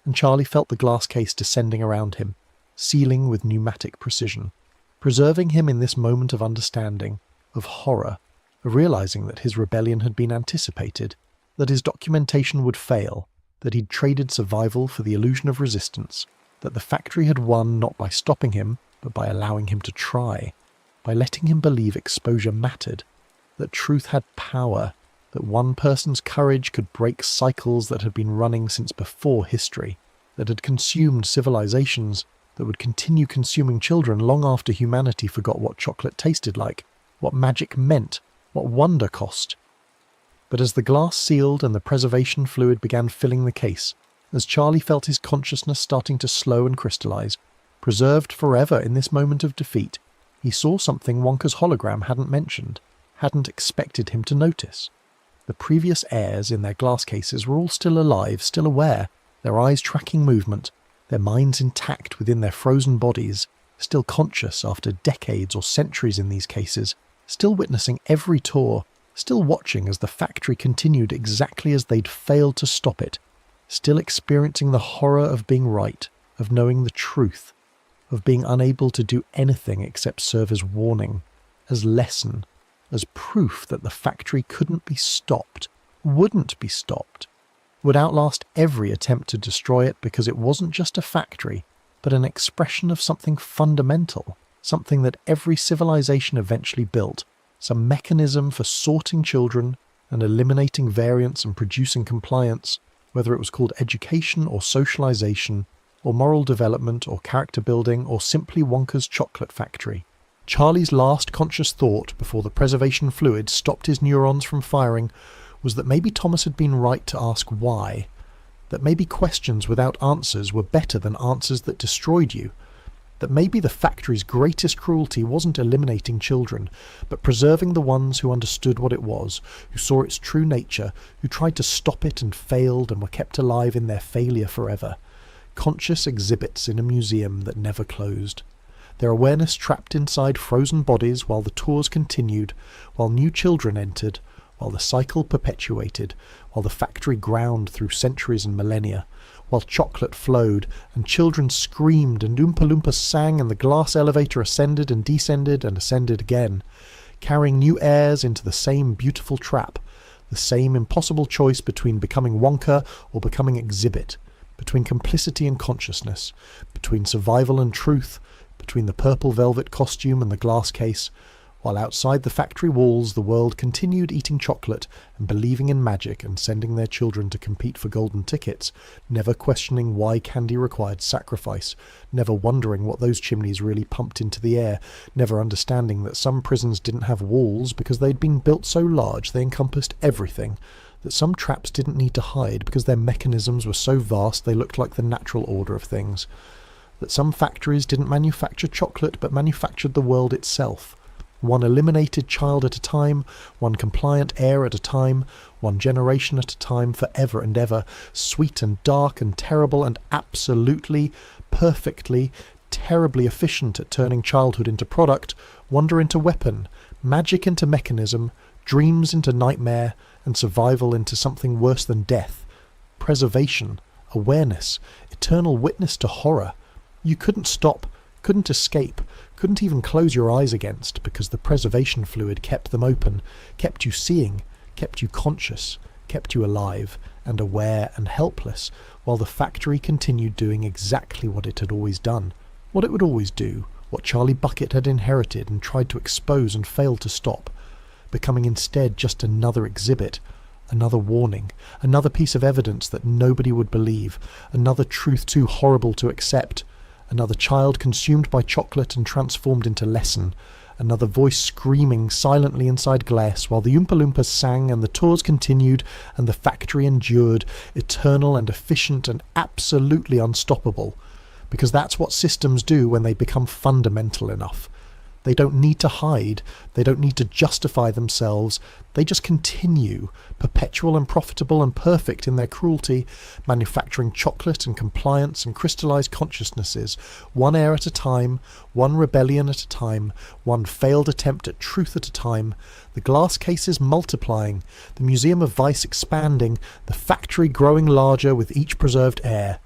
and Charlie felt the glass case descending around him, sealing with pneumatic precision, preserving him in this moment of understanding, of horror, of realizing that his rebellion had been anticipated, that his documentation would fail, that he'd traded survival for the illusion of resistance, that the factory had won not by stopping him, but by allowing him to try, by letting him believe exposure mattered, that truth had power, that one person's courage could break cycles that had been running since before history, that had consumed civilizations, that would continue consuming children long after humanity forgot what chocolate tasted like, what magic meant, what wonder cost. But as the glass sealed and the preservation fluid began filling the case, as Charlie felt his consciousness starting to slow and crystallize, preserved forever in this moment of defeat, he saw something Wonka's hologram hadn't mentioned, hadn't expected him to notice. The previous heirs in their glass cases were all still alive, still aware, their eyes tracking movement, their minds intact within their frozen bodies, still conscious after decades or centuries in these cases, still witnessing every tour, still watching as the factory continued exactly as they'd failed to stop it, still experiencing the horror of being right, of knowing the truth, of being unable to do anything except serve as warning, as lesson, as proof that the factory couldn't be stopped, wouldn't be stopped, would outlast every attempt to destroy it because it wasn't just a factory, but an expression of something fundamental, something that every civilization eventually built, some mechanism for sorting children and eliminating variance and producing compliance, whether it was called education or socialization, or moral development or character building, or simply Wonka's chocolate factory. Charlie's last conscious thought before the preservation fluid stopped his neurons from firing was that maybe Thomas had been right to ask why, that maybe questions without answers were better than answers that destroyed you, that maybe the factory's greatest cruelty wasn't eliminating children, but preserving the ones who understood what it was, who saw its true nature, who tried to stop it and failed and were kept alive in their failure forever, conscious exhibits in a museum that never closed. Their awareness trapped inside frozen bodies while the tours continued, while new children entered, while the cycle perpetuated, while the factory ground through centuries and millennia, while chocolate flowed, and children screamed, and Oompa Loompas sang, and the glass elevator ascended and descended and ascended again, carrying new heirs into the same beautiful trap, the same impossible choice between becoming Wonka or becoming Exhibit, between complicity and consciousness, between survival and truth, between the purple velvet costume and the glass case, while outside the factory walls the world continued eating chocolate and believing in magic and sending their children to compete for golden tickets, never questioning why candy required sacrifice, never wondering what those chimneys really pumped into the air, never understanding that some prisons didn't have walls because they'd been built so large they encompassed everything, that some traps didn't need to hide because their mechanisms were so vast they looked like the natural order of things, that some factories didn't manufacture chocolate but manufactured the world itself, one eliminated child at a time, one compliant heir at a time, one generation at a time, forever and ever, sweet and dark and terrible and absolutely, perfectly, terribly efficient at turning childhood into product, wonder into weapon, magic into mechanism, dreams into nightmare, and survival into something worse than death, preservation, awareness, eternal witness to horror. You couldn't stop, couldn't escape, couldn't even close your eyes against, because the preservation fluid kept them open, kept you seeing, kept you conscious, kept you alive and aware and helpless, while the factory continued doing exactly what it had always done, what it would always do, what Charlie Bucket had inherited and tried to expose and failed to stop, becoming instead just another exhibit, another warning, another piece of evidence that nobody would believe, another truth too horrible to accept, another child consumed by chocolate and transformed into lesson, another voice screaming silently inside glass while the Oompa Loompas sang and the tours continued and the factory endured, eternal and efficient and absolutely unstoppable, because that's what systems do when they become fundamental enough. They don't need to hide, they don't need to justify themselves, they just continue, perpetual and profitable and perfect in their cruelty, manufacturing chocolate and compliance and crystallized consciousnesses, one heir at a time, one rebellion at a time, one failed attempt at truth at a time, the glass cases multiplying, the Museum of Vice expanding, the factory growing larger with each preserved heir,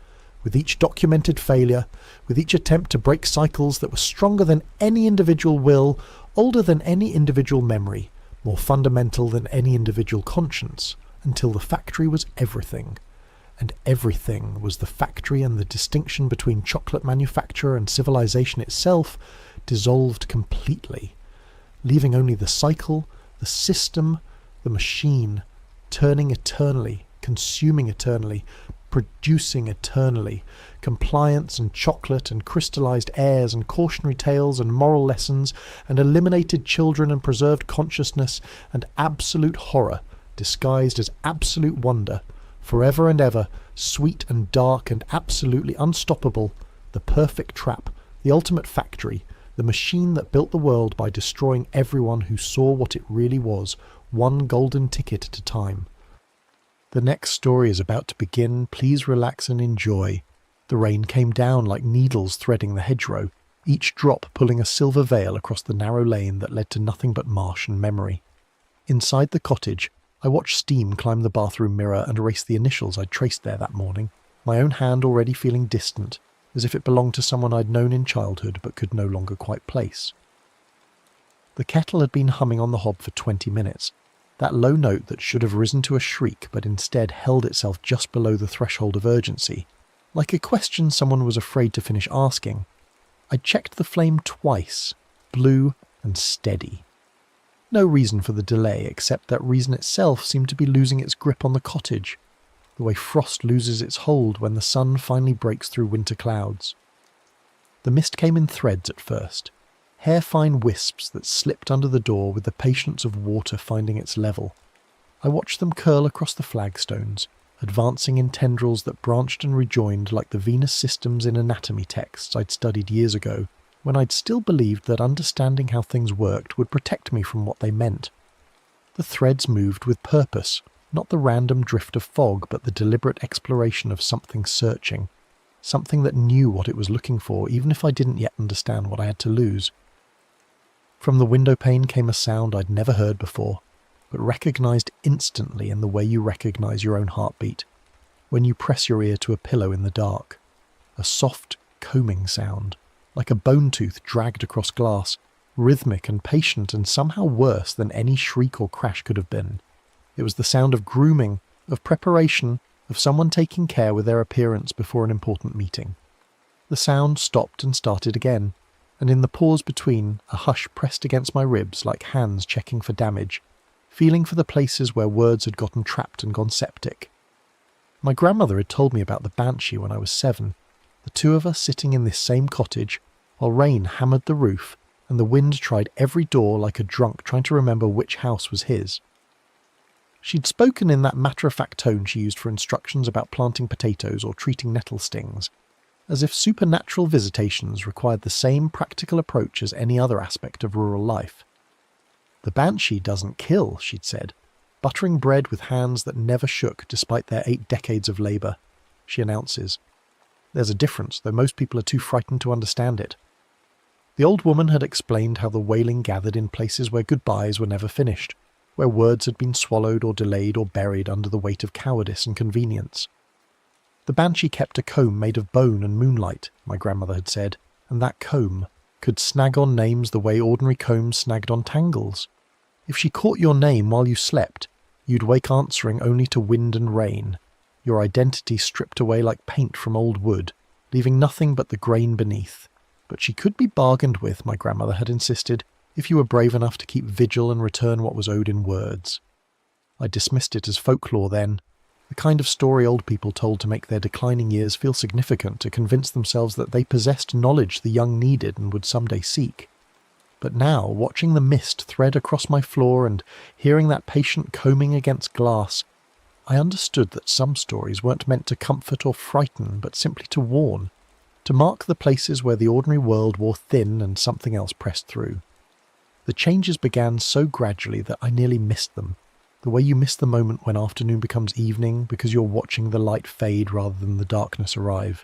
with each documented failure, with each attempt to break cycles that were stronger than any individual will, older than any individual memory, more fundamental than any individual conscience, until the factory was everything. And everything was the factory, and the distinction between chocolate manufacturer and civilization itself dissolved completely, leaving only the cycle, the system, the machine, turning eternally, consuming eternally, producing eternally, compliance and chocolate and crystallized airs and cautionary tales and moral lessons and eliminated children and preserved consciousness and absolute horror disguised as absolute wonder, forever and ever, sweet and dark and absolutely unstoppable, the perfect trap, the ultimate factory, the machine that built the world by destroying everyone who saw what it really was, one golden ticket at a time. The next story is about to begin. Please relax and enjoy. The rain came down like needles threading the hedgerow, each drop pulling a silver veil across the narrow lane that led to nothing but marsh and memory. Inside the cottage, I watched steam climb the bathroom mirror and erase the initials I'd traced there that morning, my own hand already feeling distant, as if it belonged to someone I'd known in childhood but could no longer quite place. The kettle had been humming on the hob for 20 minutes, that low note that should have risen to a shriek but instead held itself just below the threshold of urgency, like a question someone was afraid to finish asking. I checked the flame twice, blue and steady. No reason for the delay except that reason itself seemed to be losing its grip on the cottage, the way frost loses its hold when the sun finally breaks through winter clouds. The mist came in threads at first, hair-fine wisps that slipped under the door with the patience of water finding its level. I watched them curl across the flagstones, advancing in tendrils that branched and rejoined like the Venus systems in anatomy texts I'd studied years ago, when I'd still believed that understanding how things worked would protect me from what they meant. The threads moved with purpose, not the random drift of fog, but the deliberate exploration of something searching, something that knew what it was looking for, even if I didn't yet understand what I had to lose. From the window pane came a sound I'd never heard before, but recognised instantly in the way you recognise your own heartbeat. when you press your ear to a pillow in the dark. A soft, combing sound, like a bone tooth dragged across glass, rhythmic and patient and somehow worse than any shriek or crash could have been. It was the sound of grooming, of preparation, of someone taking care with their appearance before an important meeting. The sound stopped and started again, and in the pause between, a hush pressed against my ribs like hands checking for damage, feeling for the places where words had gotten trapped and gone septic. My grandmother had told me about the banshee when I was 7, the two of us sitting in this same cottage, while rain hammered the roof and the wind tried every door like a drunk trying to remember which house was his. She'd spoken in that matter-of-fact tone she used for instructions about planting potatoes or treating nettle stings, as if supernatural visitations required the same practical approach as any other aspect of rural life. "The banshee doesn't kill," she'd said, buttering bread with hands that never shook despite their 8 decades of labour. She announces. There's a difference, though most people are too frightened to understand it. The old woman had explained how the wailing gathered in places where goodbyes were never finished, where words had been swallowed or delayed or buried under the weight of cowardice and convenience. The banshee kept a comb made of bone and moonlight, my grandmother had said, and that comb could snag on names the way ordinary combs snagged on tangles. If she caught your name while you slept, you'd wake answering only to wind and rain, your identity stripped away like paint from old wood, leaving nothing but the grain beneath. But she could be bargained with, my grandmother had insisted, if you were brave enough to keep vigil and return what was owed in words. I dismissed it as folklore then, the kind of story old people told to make their declining years feel significant, to convince themselves that they possessed knowledge the young needed and would someday seek. But now, watching the mist thread across my floor and hearing that patient combing against glass, I understood that some stories weren't meant to comfort or frighten, but simply to warn, to mark the places where the ordinary world wore thin and something else pressed through. The changes began so gradually that I nearly missed them, the way you miss the moment when afternoon becomes evening because you're watching the light fade rather than the darkness arrive.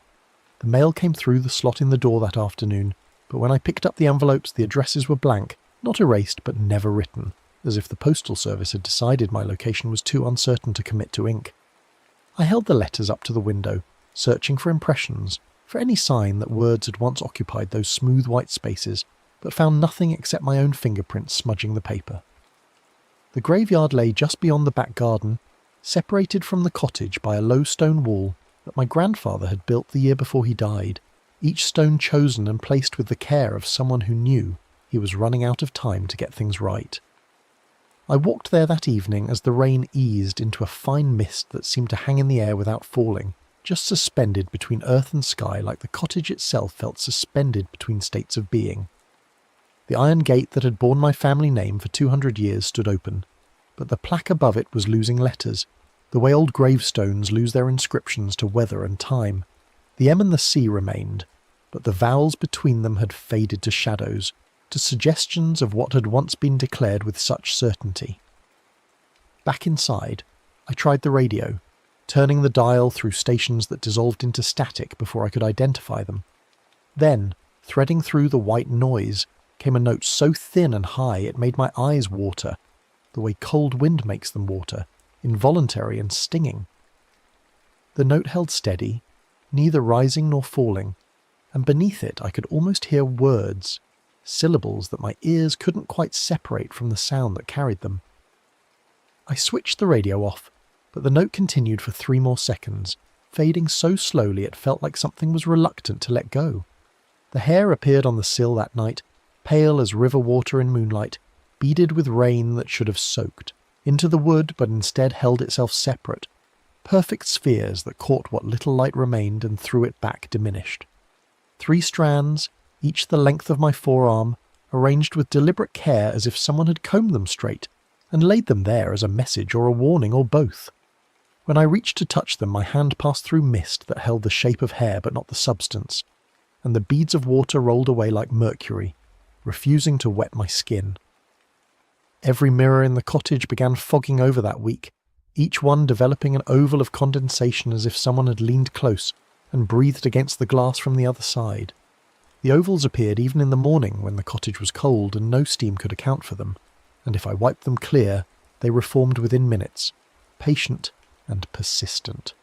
The mail came through the slot in the door that afternoon, but when I picked up the envelopes the addresses were blank, not erased but never written, as if the postal service had decided my location was too uncertain to commit to ink. I held the letters up to the window, searching for impressions, for any sign that words had once occupied those smooth white spaces, but found nothing except my own fingerprints smudging the paper. The graveyard lay just beyond the back garden, separated from the cottage by a low stone wall that my grandfather had built the year before he died, each stone chosen and placed with the care of someone who knew he was running out of time to get things right. I walked there that evening as the rain eased into a fine mist that seemed to hang in the air without falling, just suspended between earth and sky like the cottage itself felt suspended between states of being. The iron gate that had borne my family name for 200 years stood open, but the plaque above it was losing letters, the way old gravestones lose their inscriptions to weather and time. The M and the C remained, but the vowels between them had faded to shadows, to suggestions of what had once been declared with such certainty. Back inside, I tried the radio, turning the dial through stations that dissolved into static before I could identify them. Then, threading through the white noise, came a note so thin and high it made my eyes water, the way cold wind makes them water, involuntary and stinging. The note held steady, neither rising nor falling, and beneath it I could almost hear words, syllables that my ears couldn't quite separate from the sound that carried them. I switched the radio off, but the note continued for 3 more seconds, fading so slowly it felt like something was reluctant to let go. The hare appeared on the sill that night, pale as river water in moonlight, beaded with rain that should have soaked, into the wood but instead held itself separate, perfect spheres that caught what little light remained and threw it back diminished. 3 strands, each the length of my forearm, arranged with deliberate care as if someone had combed them straight, and laid them there as a message or a warning or both. When I reached to touch them, my hand passed through mist that held the shape of hair but not the substance, and the beads of water rolled away like mercury, refusing to wet my skin. Every mirror in the cottage began fogging over that week, each one developing an oval of condensation as if someone had leaned close and breathed against the glass from the other side. The ovals appeared even in the morning when the cottage was cold and no steam could account for them, and if I wiped them clear, they reformed within minutes, patient and persistent.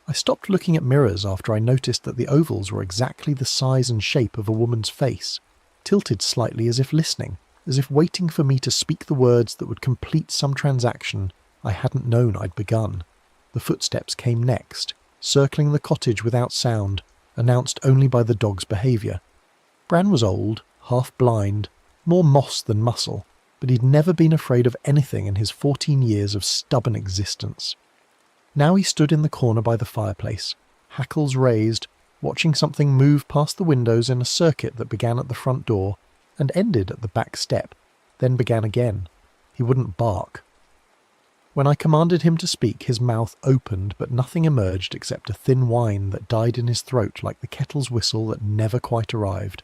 I stopped looking at mirrors after I noticed that the ovals were exactly the size and shape of a woman's face, tilted slightly as if listening, as if waiting for me to speak the words that would complete some transaction I hadn't known I'd begun. The footsteps came next, circling the cottage without sound, announced only by the dog's behaviour. Bran was old, half blind, more moss than muscle, but he'd never been afraid of anything in his 14 years of stubborn existence. Now he stood in the corner by the fireplace, hackles raised, watching something move past the windows in a circuit that began at the front door and ended at the back step, then began again. He wouldn't bark. When I commanded him to speak, his mouth opened, but nothing emerged except a thin whine that died in his throat like the kettle's whistle that never quite arrived.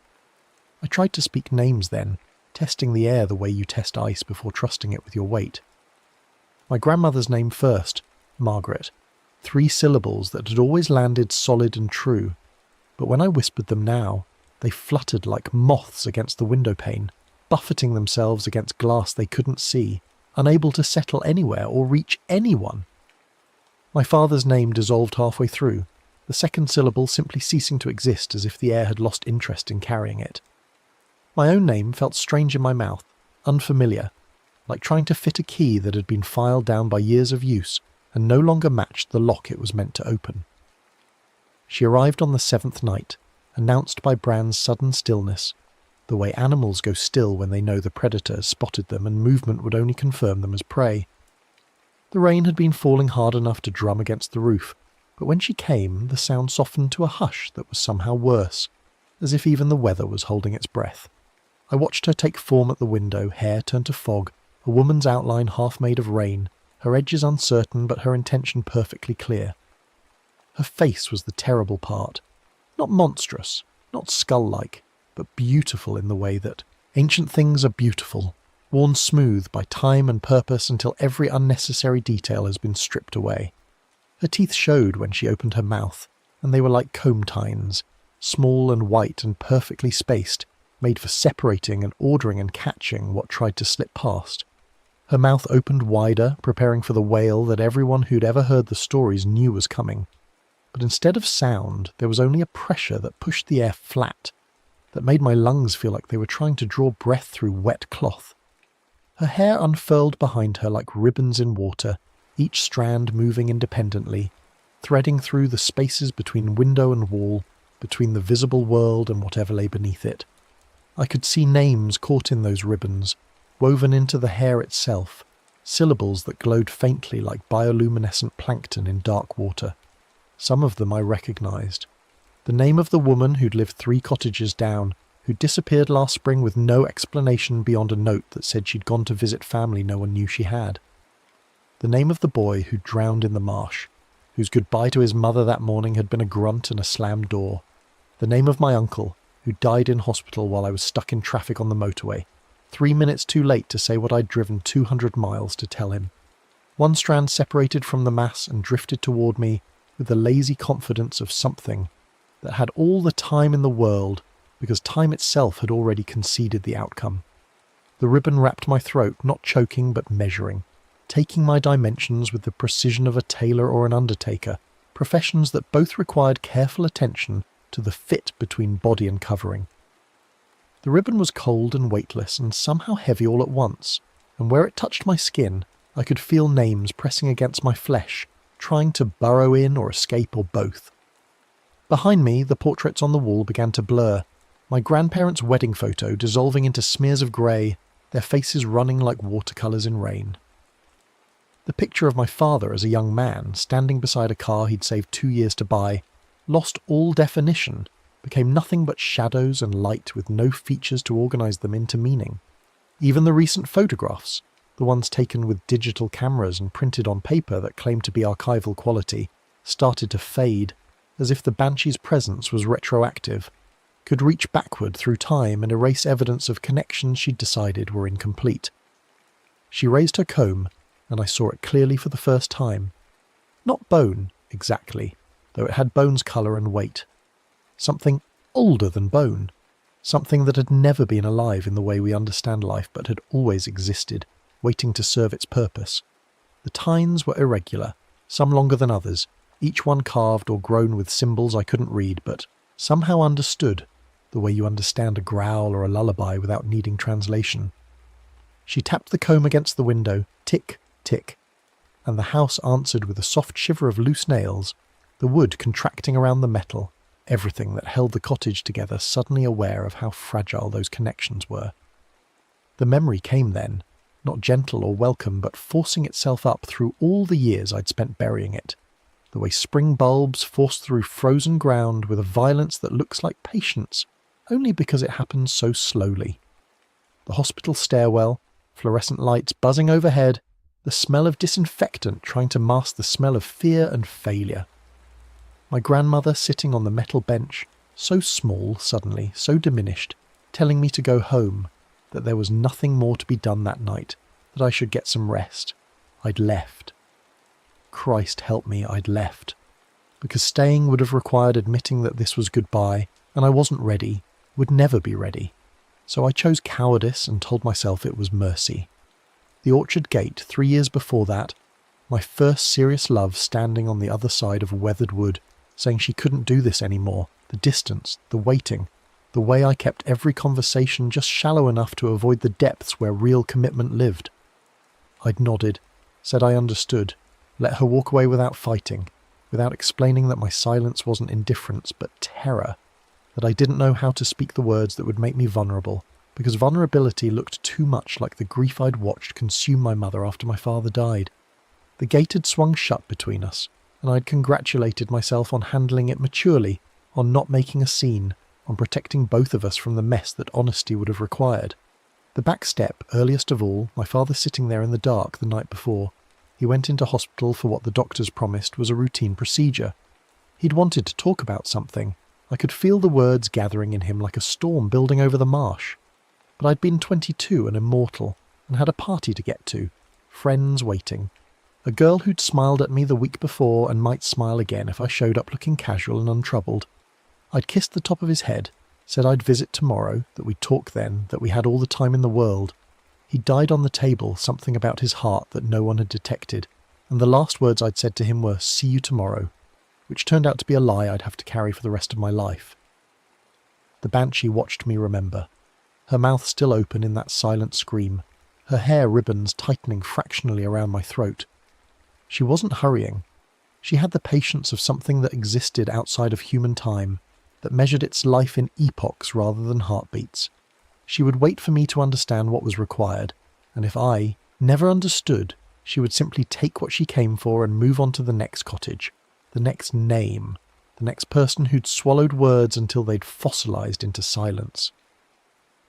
I tried to speak names then, testing the air the way you test ice before trusting it with your weight. My grandmother's name first, Margaret, 3 syllables that had always landed solid and true, but when I whispered them now, they fluttered like moths against the window pane, buffeting themselves against glass they couldn't see, unable to settle anywhere or reach anyone. My father's name dissolved halfway through, the second syllable simply ceasing to exist as if the air had lost interest in carrying it. My own name felt strange in my mouth, unfamiliar, like trying to fit a key that had been filed down by years of use and no longer matched the lock it was meant to open. She arrived on the 7th night, announced by Bran's sudden stillness, the way animals go still when they know the predator has spotted them and movement would only confirm them as prey. The rain had been falling hard enough to drum against the roof, but when she came, the sound softened to a hush that was somehow worse, as if even the weather was holding its breath. I watched her take form at the window, hair turned to fog, a woman's outline half made of rain, her edges uncertain but her intention perfectly clear. Her face was the terrible part. Not monstrous, not skull-like, but beautiful in the way that ancient things are beautiful, worn smooth by time and purpose until every unnecessary detail has been stripped away. Her teeth showed when she opened her mouth, and they were like comb tines, small and white and perfectly spaced, made for separating and ordering and catching what tried to slip past. Her mouth opened wider, preparing for the wail that everyone who'd ever heard the stories knew was coming. But instead of sound, there was only a pressure that pushed the air flat, that made my lungs feel like they were trying to draw breath through wet cloth. Her hair unfurled behind her like ribbons in water, each strand moving independently, threading through the spaces between window and wall, between the visible world and whatever lay beneath it. I could see names caught in those ribbons, woven into the hair itself, syllables that glowed faintly like bioluminescent plankton in dark water. Some of them I recognised. The name of the woman who'd lived 3 cottages down, who disappeared last spring with no explanation beyond a note that said she'd gone to visit family no one knew she had. The name of the boy who drowned in the marsh, whose goodbye to his mother that morning had been a grunt and a slammed door. The name of my uncle, who died in hospital while I was stuck in traffic on the motorway, 3 minutes too late to say what I'd driven 200 miles to tell him. One strand separated from the mass and drifted toward me with the lazy confidence of something that had all the time in the world because time itself had already conceded the outcome. The ribbon wrapped my throat, not choking but measuring, taking my dimensions with the precision of a tailor or an undertaker, professions that both required careful attention to the fit between body and covering. The ribbon was cold and weightless and somehow heavy all at once, and where it touched my skin, I could feel names pressing against my flesh, trying to burrow in or escape or both. Behind me, the portraits on the wall began to blur, my grandparents' wedding photo dissolving into smears of grey, their faces running like watercolours in rain. The picture of my father as a young man, standing beside a car he'd saved 2 years to buy, lost all definition, became nothing but shadows and light with no features to organise them into meaning. Even the recent photographs, the ones taken with digital cameras and printed on paper that claimed to be archival quality, started to fade, as if the Banshee's presence was retroactive, could reach backward through time and erase evidence of connections she'd decided were incomplete. She raised her comb, and I saw it clearly for the first time. Not bone, exactly, though it had bone's colour and weight. Something older than bone. Something that had never been alive in the way we understand life but had always existed, waiting to serve its purpose. The tines were irregular, some longer than others, each one carved or grown with symbols I couldn't read, but somehow understood, the way you understand a growl or a lullaby without needing translation. She tapped the comb against the window, tick, tick, and the house answered with a soft shiver of loose nails, the wood contracting around the metal, everything that held the cottage together suddenly aware of how fragile those connections were. The memory came then, not gentle or welcome, but forcing itself up through all the years I'd spent burying it, the way spring bulbs force through frozen ground with a violence that looks like patience, only because it happens so slowly. The hospital stairwell, fluorescent lights buzzing overhead, the smell of disinfectant trying to mask the smell of fear and failure. My grandmother sitting on the metal bench, so small suddenly, so diminished, telling me to go home, that there was nothing more to be done that night, that I should get some rest. I'd left. Christ help me, I'd left. Because staying would have required admitting that this was goodbye, and I wasn't ready, would never be ready. So I chose cowardice and told myself it was mercy. The orchard gate 3 years before that, my first serious love standing on the other side of weathered wood, saying she couldn't do this anymore, the distance, the waiting, the way I kept every conversation just shallow enough to avoid the depths where real commitment lived. I'd nodded, said I understood, let her walk away without fighting, without explaining that my silence wasn't indifference but terror, that I didn't know how to speak the words that would make me vulnerable, because vulnerability looked too much like the grief I'd watched consume my mother after my father died. The gate had swung shut between us, and I'd congratulated myself on handling it maturely, on not making a scene, on protecting both of us from the mess that honesty would have required. The back step, earliest of all, my father sitting there in the dark the night before. He went into hospital for what the doctors promised was a routine procedure. He'd wanted to talk about something. I could feel the words gathering in him like a storm building over the marsh. But I'd been 22 and immortal, and had a party to get to, friends waiting. A girl who'd smiled at me the week before and might smile again if I showed up looking casual and untroubled. I'd kissed the top of his head, said I'd visit tomorrow, that we'd talk then, that we had all the time in the world. He died on the table, something about his heart that no one had detected, and the last words I'd said to him were, "See you tomorrow," which turned out to be a lie I'd have to carry for the rest of my life. The banshee watched me remember, her mouth still open in that silent scream, her hair ribbons tightening fractionally around my throat. She wasn't hurrying. She had the patience of something that existed outside of human time, that measured its life in epochs rather than heartbeats. She would wait for me to understand what was required, and if I never understood, she would simply take what she came for and move on to the next cottage, the next name, the next person who'd swallowed words until they'd fossilized into silence.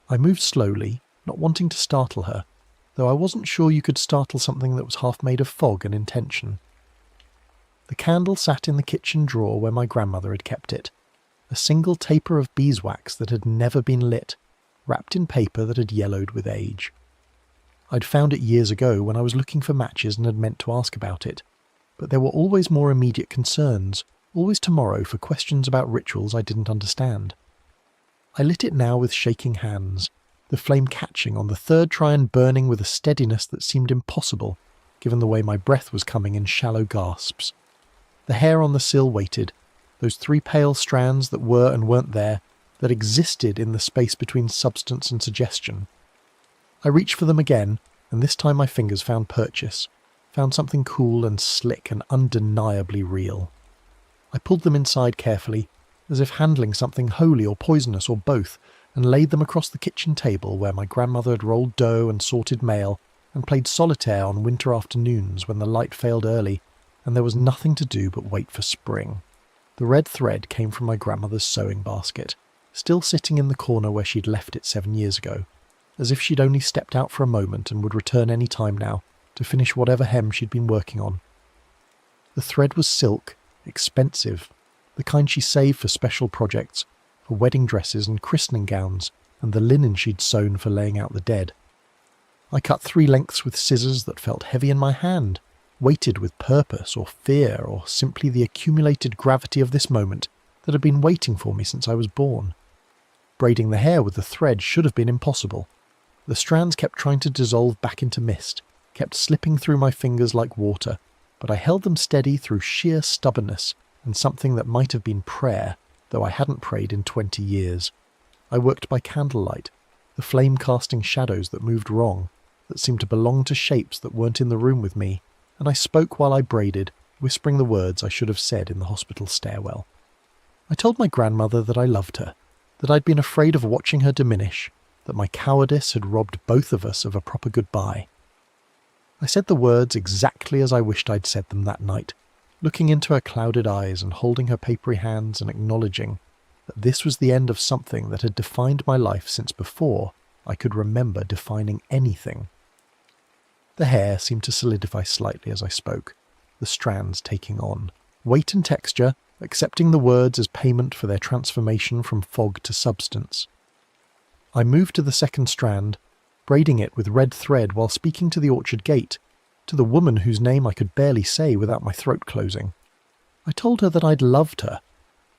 I moved slowly, not wanting to startle her, though I wasn't sure you could startle something that was half made of fog and intention. The candle sat in the kitchen drawer where my grandmother had kept it, a single taper of beeswax that had never been lit, wrapped in paper that had yellowed with age. I'd found it years ago when I was looking for matches and had meant to ask about it, but there were always more immediate concerns, always tomorrow for questions about rituals I didn't understand. I lit it now with shaking hands, the flame catching on the third try and burning with a steadiness that seemed impossible, given the way my breath was coming in shallow gasps. The hair on the sill waited, those 3 pale strands that were and weren't there, that existed in the space between substance and suggestion. I reached for them again, and this time my fingers found purchase, found something cool and slick and undeniably real. I pulled them inside carefully, as if handling something holy or poisonous or both, and laid them across the kitchen table where my grandmother had rolled dough and sorted mail, and played solitaire on winter afternoons when the light failed early, and there was nothing to do but wait for spring. The red thread came from my grandmother's sewing basket, still sitting in the corner where she'd left it 7 years ago, as if she'd only stepped out for a moment and would return any time now, to finish whatever hem she'd been working on. The thread was silk, expensive, the kind she saved for special projects, for wedding dresses and christening gowns, and the linen she'd sewn for laying out the dead. I cut 3 lengths with scissors that felt heavy in my hand, weighted with purpose or fear or simply the accumulated gravity of this moment that had been waiting for me since I was born. Braiding the hair with the thread should have been impossible. The strands kept trying to dissolve back into mist, kept slipping through my fingers like water, but I held them steady through sheer stubbornness and something that might have been prayer, though I hadn't prayed in 20 years. I worked by candlelight, the flame-casting shadows that moved wrong, that seemed to belong to shapes that weren't in the room with me, and I spoke while I braided, whispering the words I should have said in the hospital stairwell. I told my grandmother that I loved her, that I'd been afraid of watching her diminish, that my cowardice had robbed both of us of a proper goodbye. I said the words exactly as I wished I'd said them that night, looking into her clouded eyes and holding her papery hands and acknowledging that this was the end of something that had defined my life since before I could remember defining anything. The hair seemed to solidify slightly as I spoke, the strands taking on weight and texture, accepting the words as payment for their transformation from fog to substance. I moved to the second strand, braiding it with red thread while speaking to the orchard gate, to the woman whose name I could barely say without my throat closing. I told her that I'd loved her,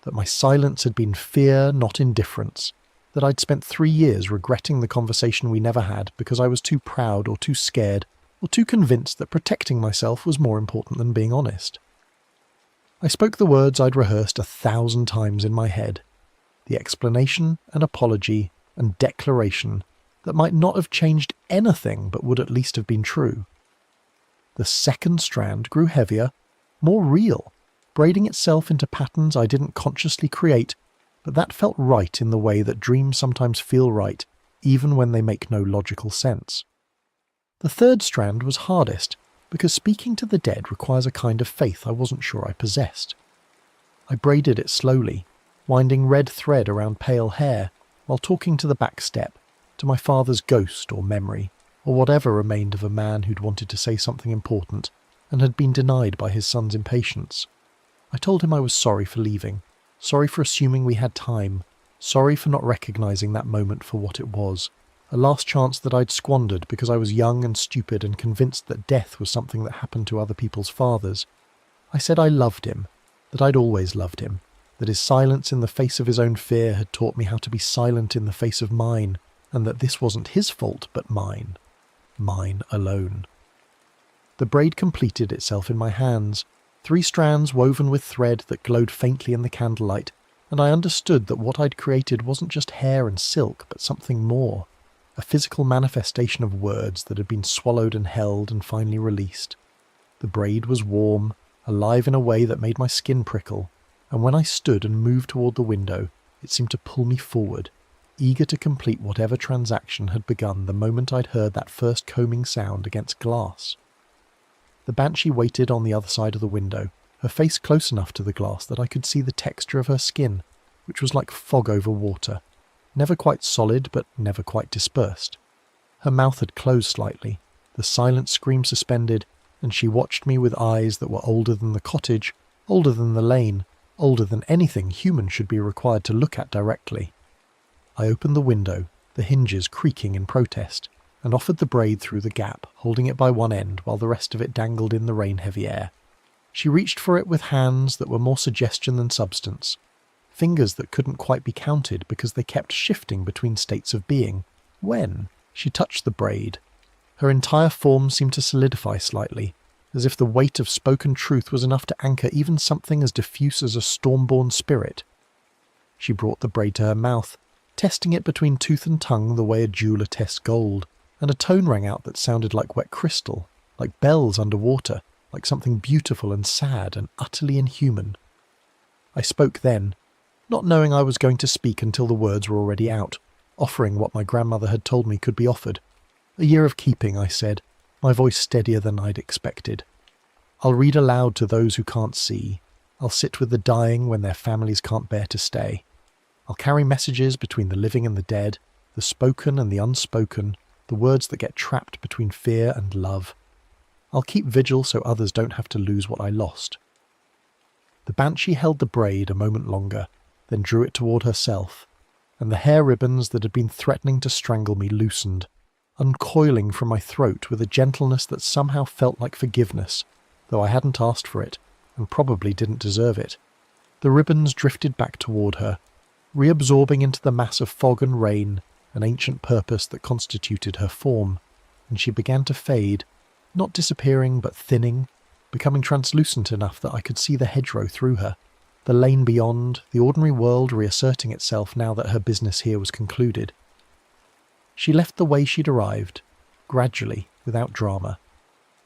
that my silence had been fear, not indifference, that I'd spent 3 years regretting the conversation we never had because I was too proud or too scared or too convinced that protecting myself was more important than being honest. I spoke the words I'd rehearsed 1,000 times in my head, the explanation and apology and declaration that might not have changed anything but would at least have been true. The second strand grew heavier, more real, braiding itself into patterns I didn't consciously create, but that felt right in the way that dreams sometimes feel right, even when they make no logical sense. The third strand was hardest, because speaking to the dead requires a kind of faith I wasn't sure I possessed. I braided it slowly, winding red thread around pale hair, while talking to the back step, to my father's ghost or memory, or whatever remained of a man who'd wanted to say something important and had been denied by his son's impatience. I told him I was sorry for leaving, sorry for assuming we had time, sorry for not recognizing that moment for what it was, a last chance that I'd squandered because I was young and stupid and convinced that death was something that happened to other people's fathers. I said I loved him, that I'd always loved him, that his silence in the face of his own fear had taught me how to be silent in the face of mine, and that this wasn't his fault but mine. Mine alone. The braid completed itself in my hands, 3 strands woven with thread that glowed faintly in the candlelight, and I understood that what I'd created wasn't just hair and silk, but something more, a physical manifestation of words that had been swallowed and held and finally released. The braid was warm, alive in a way that made my skin prickle, and when I stood and moved toward the window, it seemed to pull me forward, eager to complete whatever transaction had begun the moment I'd heard that first combing sound against glass. The banshee waited on the other side of the window, her face close enough to the glass that I could see the texture of her skin, which was like fog over water, never quite solid but never quite dispersed. Her mouth had closed slightly, the silent scream suspended, and she watched me with eyes that were older than the cottage, older than the lane, older than anything human should be required to look at directly. I opened the window, the hinges creaking in protest, and offered the braid through the gap, holding it by one end while the rest of it dangled in the rain-heavy air. She reached for it with hands that were more suggestion than substance, fingers that couldn't quite be counted because they kept shifting between states of being. When she touched the braid, her entire form seemed to solidify slightly, as if the weight of spoken truth was enough to anchor even something as diffuse as a storm-born spirit. She brought the braid to her mouth, testing it between tooth and tongue the way a jeweller tests gold, and a tone rang out that sounded like wet crystal, like bells underwater, like something beautiful and sad and utterly inhuman. I spoke then, not knowing I was going to speak until the words were already out, offering what my grandmother had told me could be offered. A year of keeping, I said, my voice steadier than I'd expected. I'll read aloud to those who can't see. I'll sit with the dying when their families can't bear to stay. I'll carry messages between the living and the dead, the spoken and the unspoken, the words that get trapped between fear and love. I'll keep vigil so others don't have to lose what I lost. The banshee held the braid a moment longer, then drew it toward herself, and the hair ribbons that had been threatening to strangle me loosened, uncoiling from my throat with a gentleness that somehow felt like forgiveness, though I hadn't asked for it, and probably didn't deserve it. The ribbons drifted back toward her, reabsorbing into the mass of fog and rain an ancient purpose that constituted her form, and she began to fade, not disappearing but thinning, becoming translucent enough that I could see the hedgerow through her, the lane beyond, the ordinary world reasserting itself now that her business here was concluded. She left the way she'd arrived, gradually, without drama,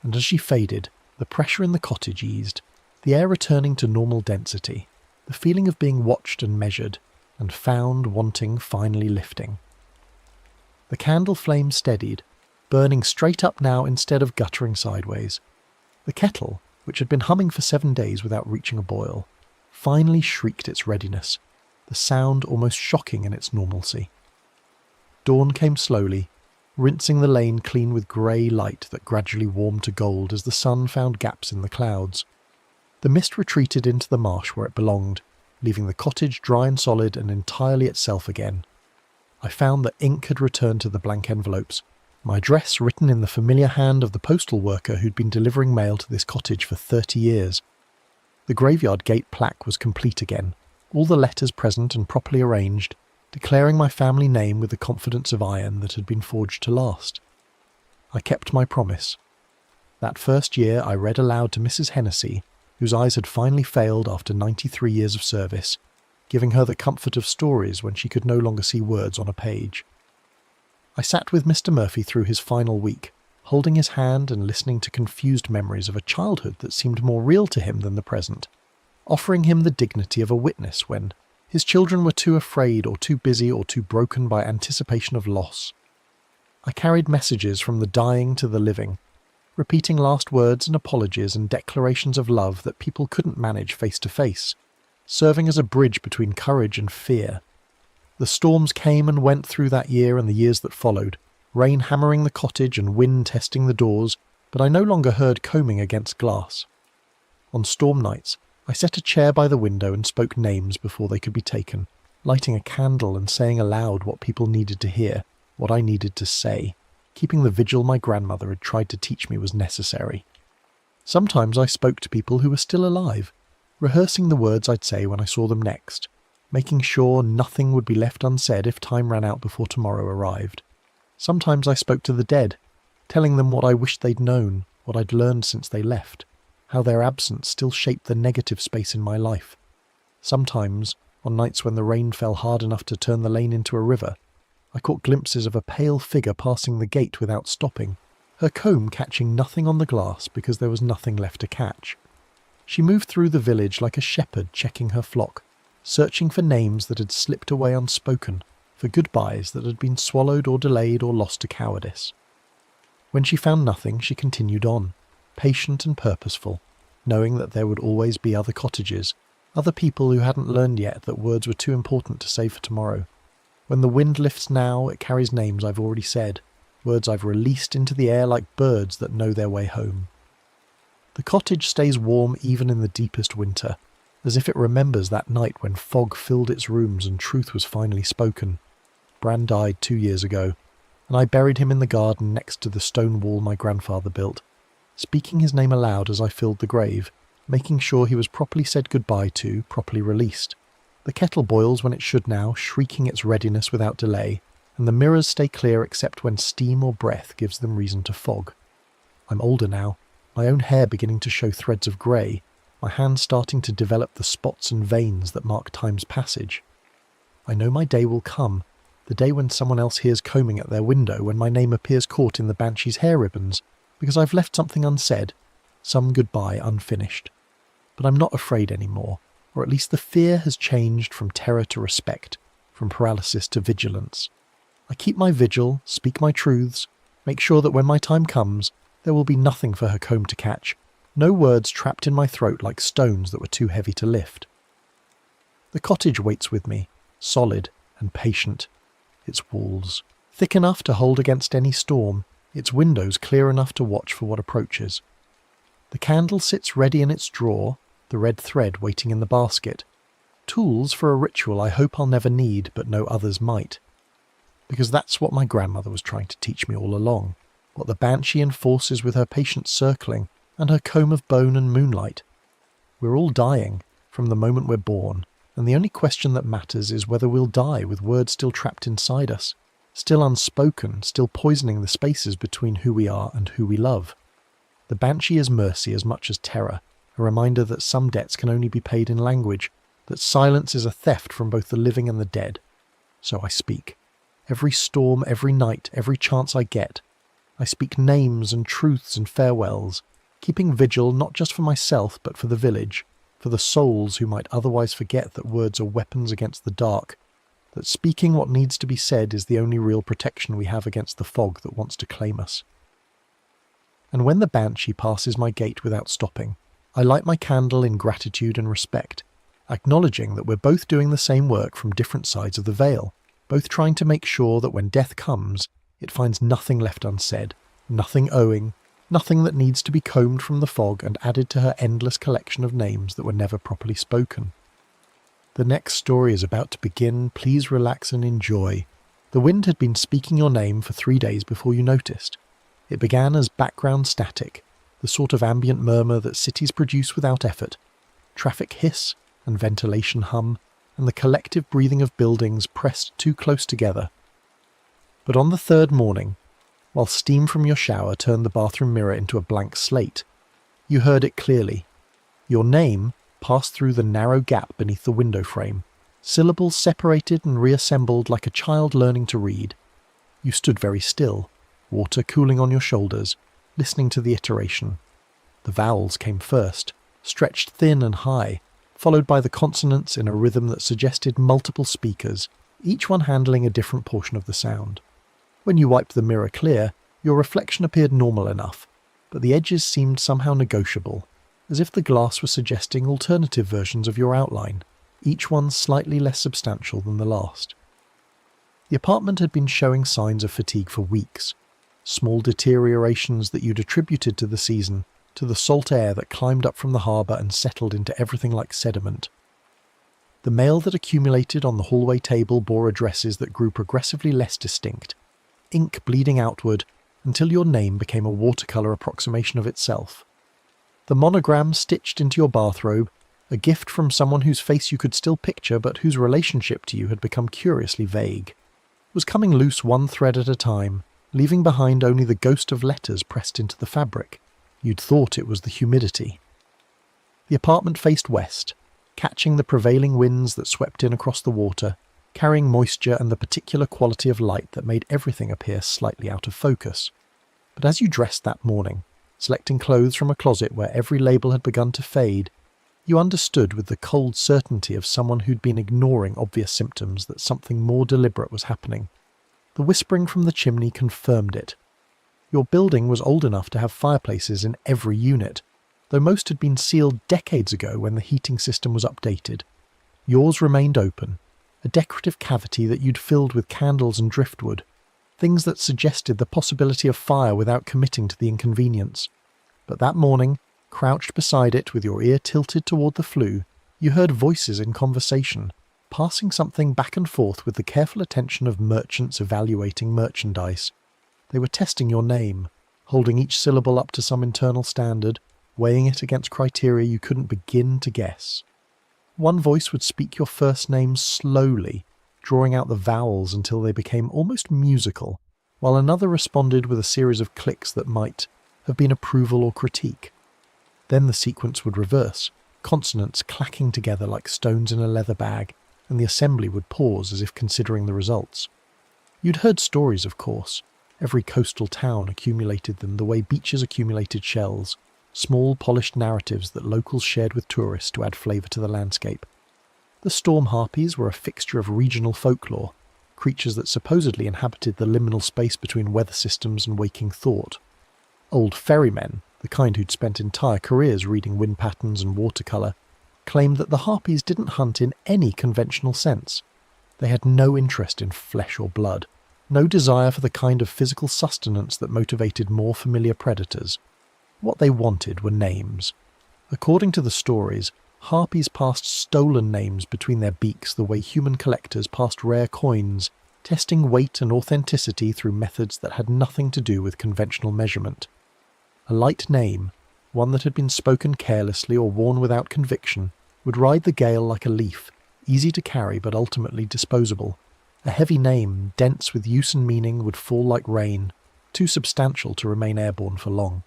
and as she faded, the pressure in the cottage eased, the air returning to normal density, the feeling of being watched and measured, and found wanting finally lifting. The candle flame steadied, burning straight up now instead of guttering sideways. The kettle, which had been humming for 7 days without reaching a boil, finally shrieked its readiness, the sound almost shocking in its normalcy. Dawn came slowly, rinsing the lane clean with grey light that gradually warmed to gold as the sun found gaps in the clouds. The mist retreated into the marsh where it belonged, leaving the cottage dry and solid and entirely itself again. I found that ink had returned to the blank envelopes, my address written in the familiar hand of the postal worker who'd been delivering mail to this cottage for 30 years. The graveyard gate plaque was complete again, all the letters present and properly arranged, declaring my family name with the confidence of iron that had been forged to last. I kept my promise. That first year I read aloud to Mrs. Hennessy, whose eyes had finally failed after 93 years of service, giving her the comfort of stories when she could no longer see words on a page. I sat with Mr. Murphy through his final week, holding his hand and listening to confused memories of a childhood that seemed more real to him than the present, offering him the dignity of a witness when his children were too afraid or too busy or too broken by anticipation of loss. I carried messages from the dying to the living, repeating last words and apologies and declarations of love that people couldn't manage face to face, serving as a bridge between courage and fear. The storms came and went through that year and the years that followed, rain hammering the cottage and wind testing the doors, but I no longer heard combing against glass. On storm nights, I set a chair by the window and spoke names before they could be taken, lighting a candle and saying aloud what people needed to hear, what I needed to say, keeping the vigil my grandmother had tried to teach me was necessary. Sometimes I spoke to people who were still alive, rehearsing the words I'd say when I saw them next, making sure nothing would be left unsaid if time ran out before tomorrow arrived. Sometimes I spoke to the dead, telling them what I wished they'd known, what I'd learned since they left, how their absence still shaped the negative space in my life. Sometimes, on nights when the rain fell hard enough to turn the lane into a river, I caught glimpses of a pale figure passing the gate without stopping, her comb catching nothing on the glass because there was nothing left to catch. She moved through the village like a shepherd checking her flock, searching for names that had slipped away unspoken, for goodbyes that had been swallowed or delayed or lost to cowardice. When she found nothing, she continued on, patient and purposeful, knowing that there would always be other cottages, other people who hadn't learned yet that words were too important to save for tomorrow. When the wind lifts now, it carries names I've already said, words I've released into the air like birds that know their way home. The cottage stays warm even in the deepest winter, as if it remembers that night when fog filled its rooms and truth was finally spoken. Bran died 2 years ago, and I buried him in the garden next to the stone wall my grandfather built, speaking his name aloud as I filled the grave, making sure he was properly said goodbye to, properly released. The kettle boils when it should now, shrieking its readiness without delay, and the mirrors stay clear except when steam or breath gives them reason to fog. I'm older now, my own hair beginning to show threads of grey, my hands starting to develop the spots and veins that mark time's passage. I know my day will come, the day when someone else hears combing at their window when my name appears caught in the banshee's hair ribbons, because I've left something unsaid, some goodbye unfinished. But I'm not afraid anymore, or at least the fear has changed from terror to respect, from paralysis to vigilance. I keep my vigil, speak my truths, make sure that when my time comes, there will be nothing for her comb to catch, no words trapped in my throat like stones that were too heavy to lift. The cottage waits with me, solid and patient, its walls thick enough to hold against any storm, its windows clear enough to watch for what approaches. The candle sits ready in its drawer, the red thread waiting in the basket. Tools for a ritual I hope I'll never need, but no others might. Because that's what my grandmother was trying to teach me all along, what the banshee enforces with her patient circling and her comb of bone and moonlight. We're all dying, from the moment we're born, and the only question that matters is whether we'll die with words still trapped inside us, still unspoken, still poisoning the spaces between who we are and who we love. The banshee is mercy as much as terror, a reminder that some debts can only be paid in language, that silence is a theft from both the living and the dead. So I speak. Every storm, every night, every chance I get. I speak names and truths and farewells, keeping vigil not just for myself but for the village, for the souls who might otherwise forget that words are weapons against the dark, that speaking what needs to be said is the only real protection we have against the fog that wants to claim us. And when the banshee passes my gate without stopping, I light my candle in gratitude and respect, acknowledging that we're both doing the same work from different sides of the veil, both trying to make sure that when death comes, it finds nothing left unsaid, nothing owing, nothing that needs to be combed from the fog and added to her endless collection of names that were never properly spoken. The next story is about to begin. Please relax and enjoy. The wind had been speaking your name for 3 days before you noticed. It began as background static, the sort of ambient murmur that cities produce without effort, traffic hiss and ventilation hum, and the collective breathing of buildings pressed too close together. But on the third morning, while steam from your shower turned the bathroom mirror into a blank slate, you heard it clearly. Your name passed through the narrow gap beneath the window frame, syllables separated and reassembled like a child learning to read. You stood very still, water cooling on your shoulders, listening to the iteration. The vowels came first, stretched thin and high, followed by the consonants in a rhythm that suggested multiple speakers, each one handling a different portion of the sound. When you wiped the mirror clear, your reflection appeared normal enough, but the edges seemed somehow negotiable, as if the glass was suggesting alternative versions of your outline, each one slightly less substantial than the last. The apartment had been showing signs of fatigue for weeks, small deteriorations that you'd attributed to the season, to the salt air that climbed up from the harbour and settled into everything like sediment. The mail that accumulated on the hallway table bore addresses that grew progressively less distinct, ink bleeding outward until your name became a watercolour approximation of itself. The monogram stitched into your bathrobe, a gift from someone whose face you could still picture but whose relationship to you had become curiously vague, was coming loose one thread at a time, leaving behind only the ghost of letters pressed into the fabric. You'd thought it was the humidity. The apartment faced west, catching the prevailing winds that swept in across the water, carrying moisture and the particular quality of light that made everything appear slightly out of focus. But as you dressed that morning, selecting clothes from a closet where every label had begun to fade, you understood with the cold certainty of someone who'd been ignoring obvious symptoms that something more deliberate was happening. The whispering from the chimney confirmed it. Your building was old enough to have fireplaces in every unit, though most had been sealed decades ago when the heating system was updated. Yours remained open, a decorative cavity that you'd filled with candles and driftwood, things that suggested the possibility of fire without committing to the inconvenience. But that morning, crouched beside it with your ear tilted toward the flue, you heard voices in conversation, passing something back and forth with the careful attention of merchants evaluating merchandise. They were testing your name, holding each syllable up to some internal standard, weighing it against criteria you couldn't begin to guess. One voice would speak your first name slowly, drawing out the vowels until they became almost musical, while another responded with a series of clicks that might have been approval or critique. Then the sequence would reverse, consonants clacking together like stones in a leather bag, and the assembly would pause as if considering the results. You'd heard stories, of course. Every coastal town accumulated them the way beaches accumulated shells, small polished narratives that locals shared with tourists to add flavour to the landscape. The storm harpies were a fixture of regional folklore, creatures that supposedly inhabited the liminal space between weather systems and waking thought. Old ferrymen, the kind who'd spent entire careers reading wind patterns and watercolour, claimed that the harpies didn't hunt in any conventional sense. They had no interest in flesh or blood, no desire for the kind of physical sustenance that motivated more familiar predators. What they wanted were names. According to the stories, harpies passed stolen names between their beaks the way human collectors passed rare coins, testing weight and authenticity through methods that had nothing to do with conventional measurement. A light name, one that had been spoken carelessly or worn without conviction, would ride the gale like a leaf, easy to carry but ultimately disposable. A heavy name, dense with use and meaning, would fall like rain, too substantial to remain airborne for long.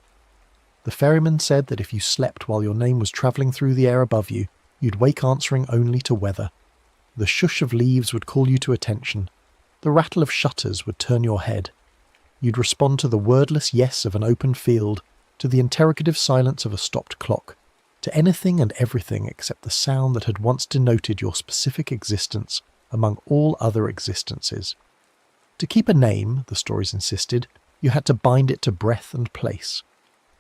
The ferryman said that if you slept while your name was travelling through the air above you, you'd wake answering only to weather. The shush of leaves would call you to attention. The rattle of shutters would turn your head. You'd respond to the wordless yes of an open field, to the interrogative silence of a stopped clock, to anything and everything except the sound that had once denoted your specific existence among all other existences. To keep a name, the stories insisted, you had to bind it to breath and place.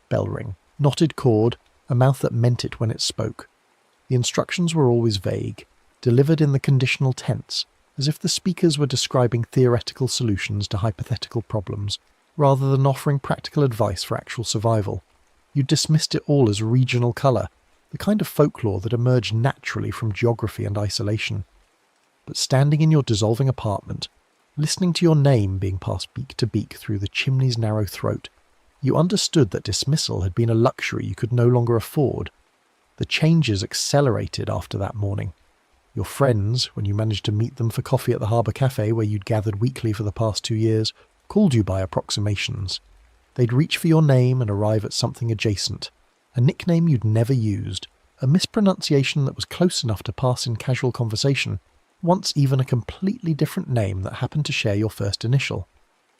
Bell ring, knotted cord, a mouth that meant it when it spoke. The instructions were always vague, delivered in the conditional tense, as if the speakers were describing theoretical solutions to hypothetical problems, rather than offering practical advice for actual survival. You dismissed it all as regional colour, the kind of folklore that emerged naturally from geography and isolation. But standing in your dissolving apartment, listening to your name being passed beak to beak through the chimney's narrow throat, you understood that dismissal had been a luxury you could no longer afford. The changes accelerated after that morning. Your friends, when you managed to meet them for coffee at the Harbour Cafe where you'd gathered weekly for the past 2 years, called you by approximations. They'd reach for your name and arrive at something adjacent, a nickname you'd never used, a mispronunciation that was close enough to pass in casual conversation, once even a completely different name that happened to share your first initial.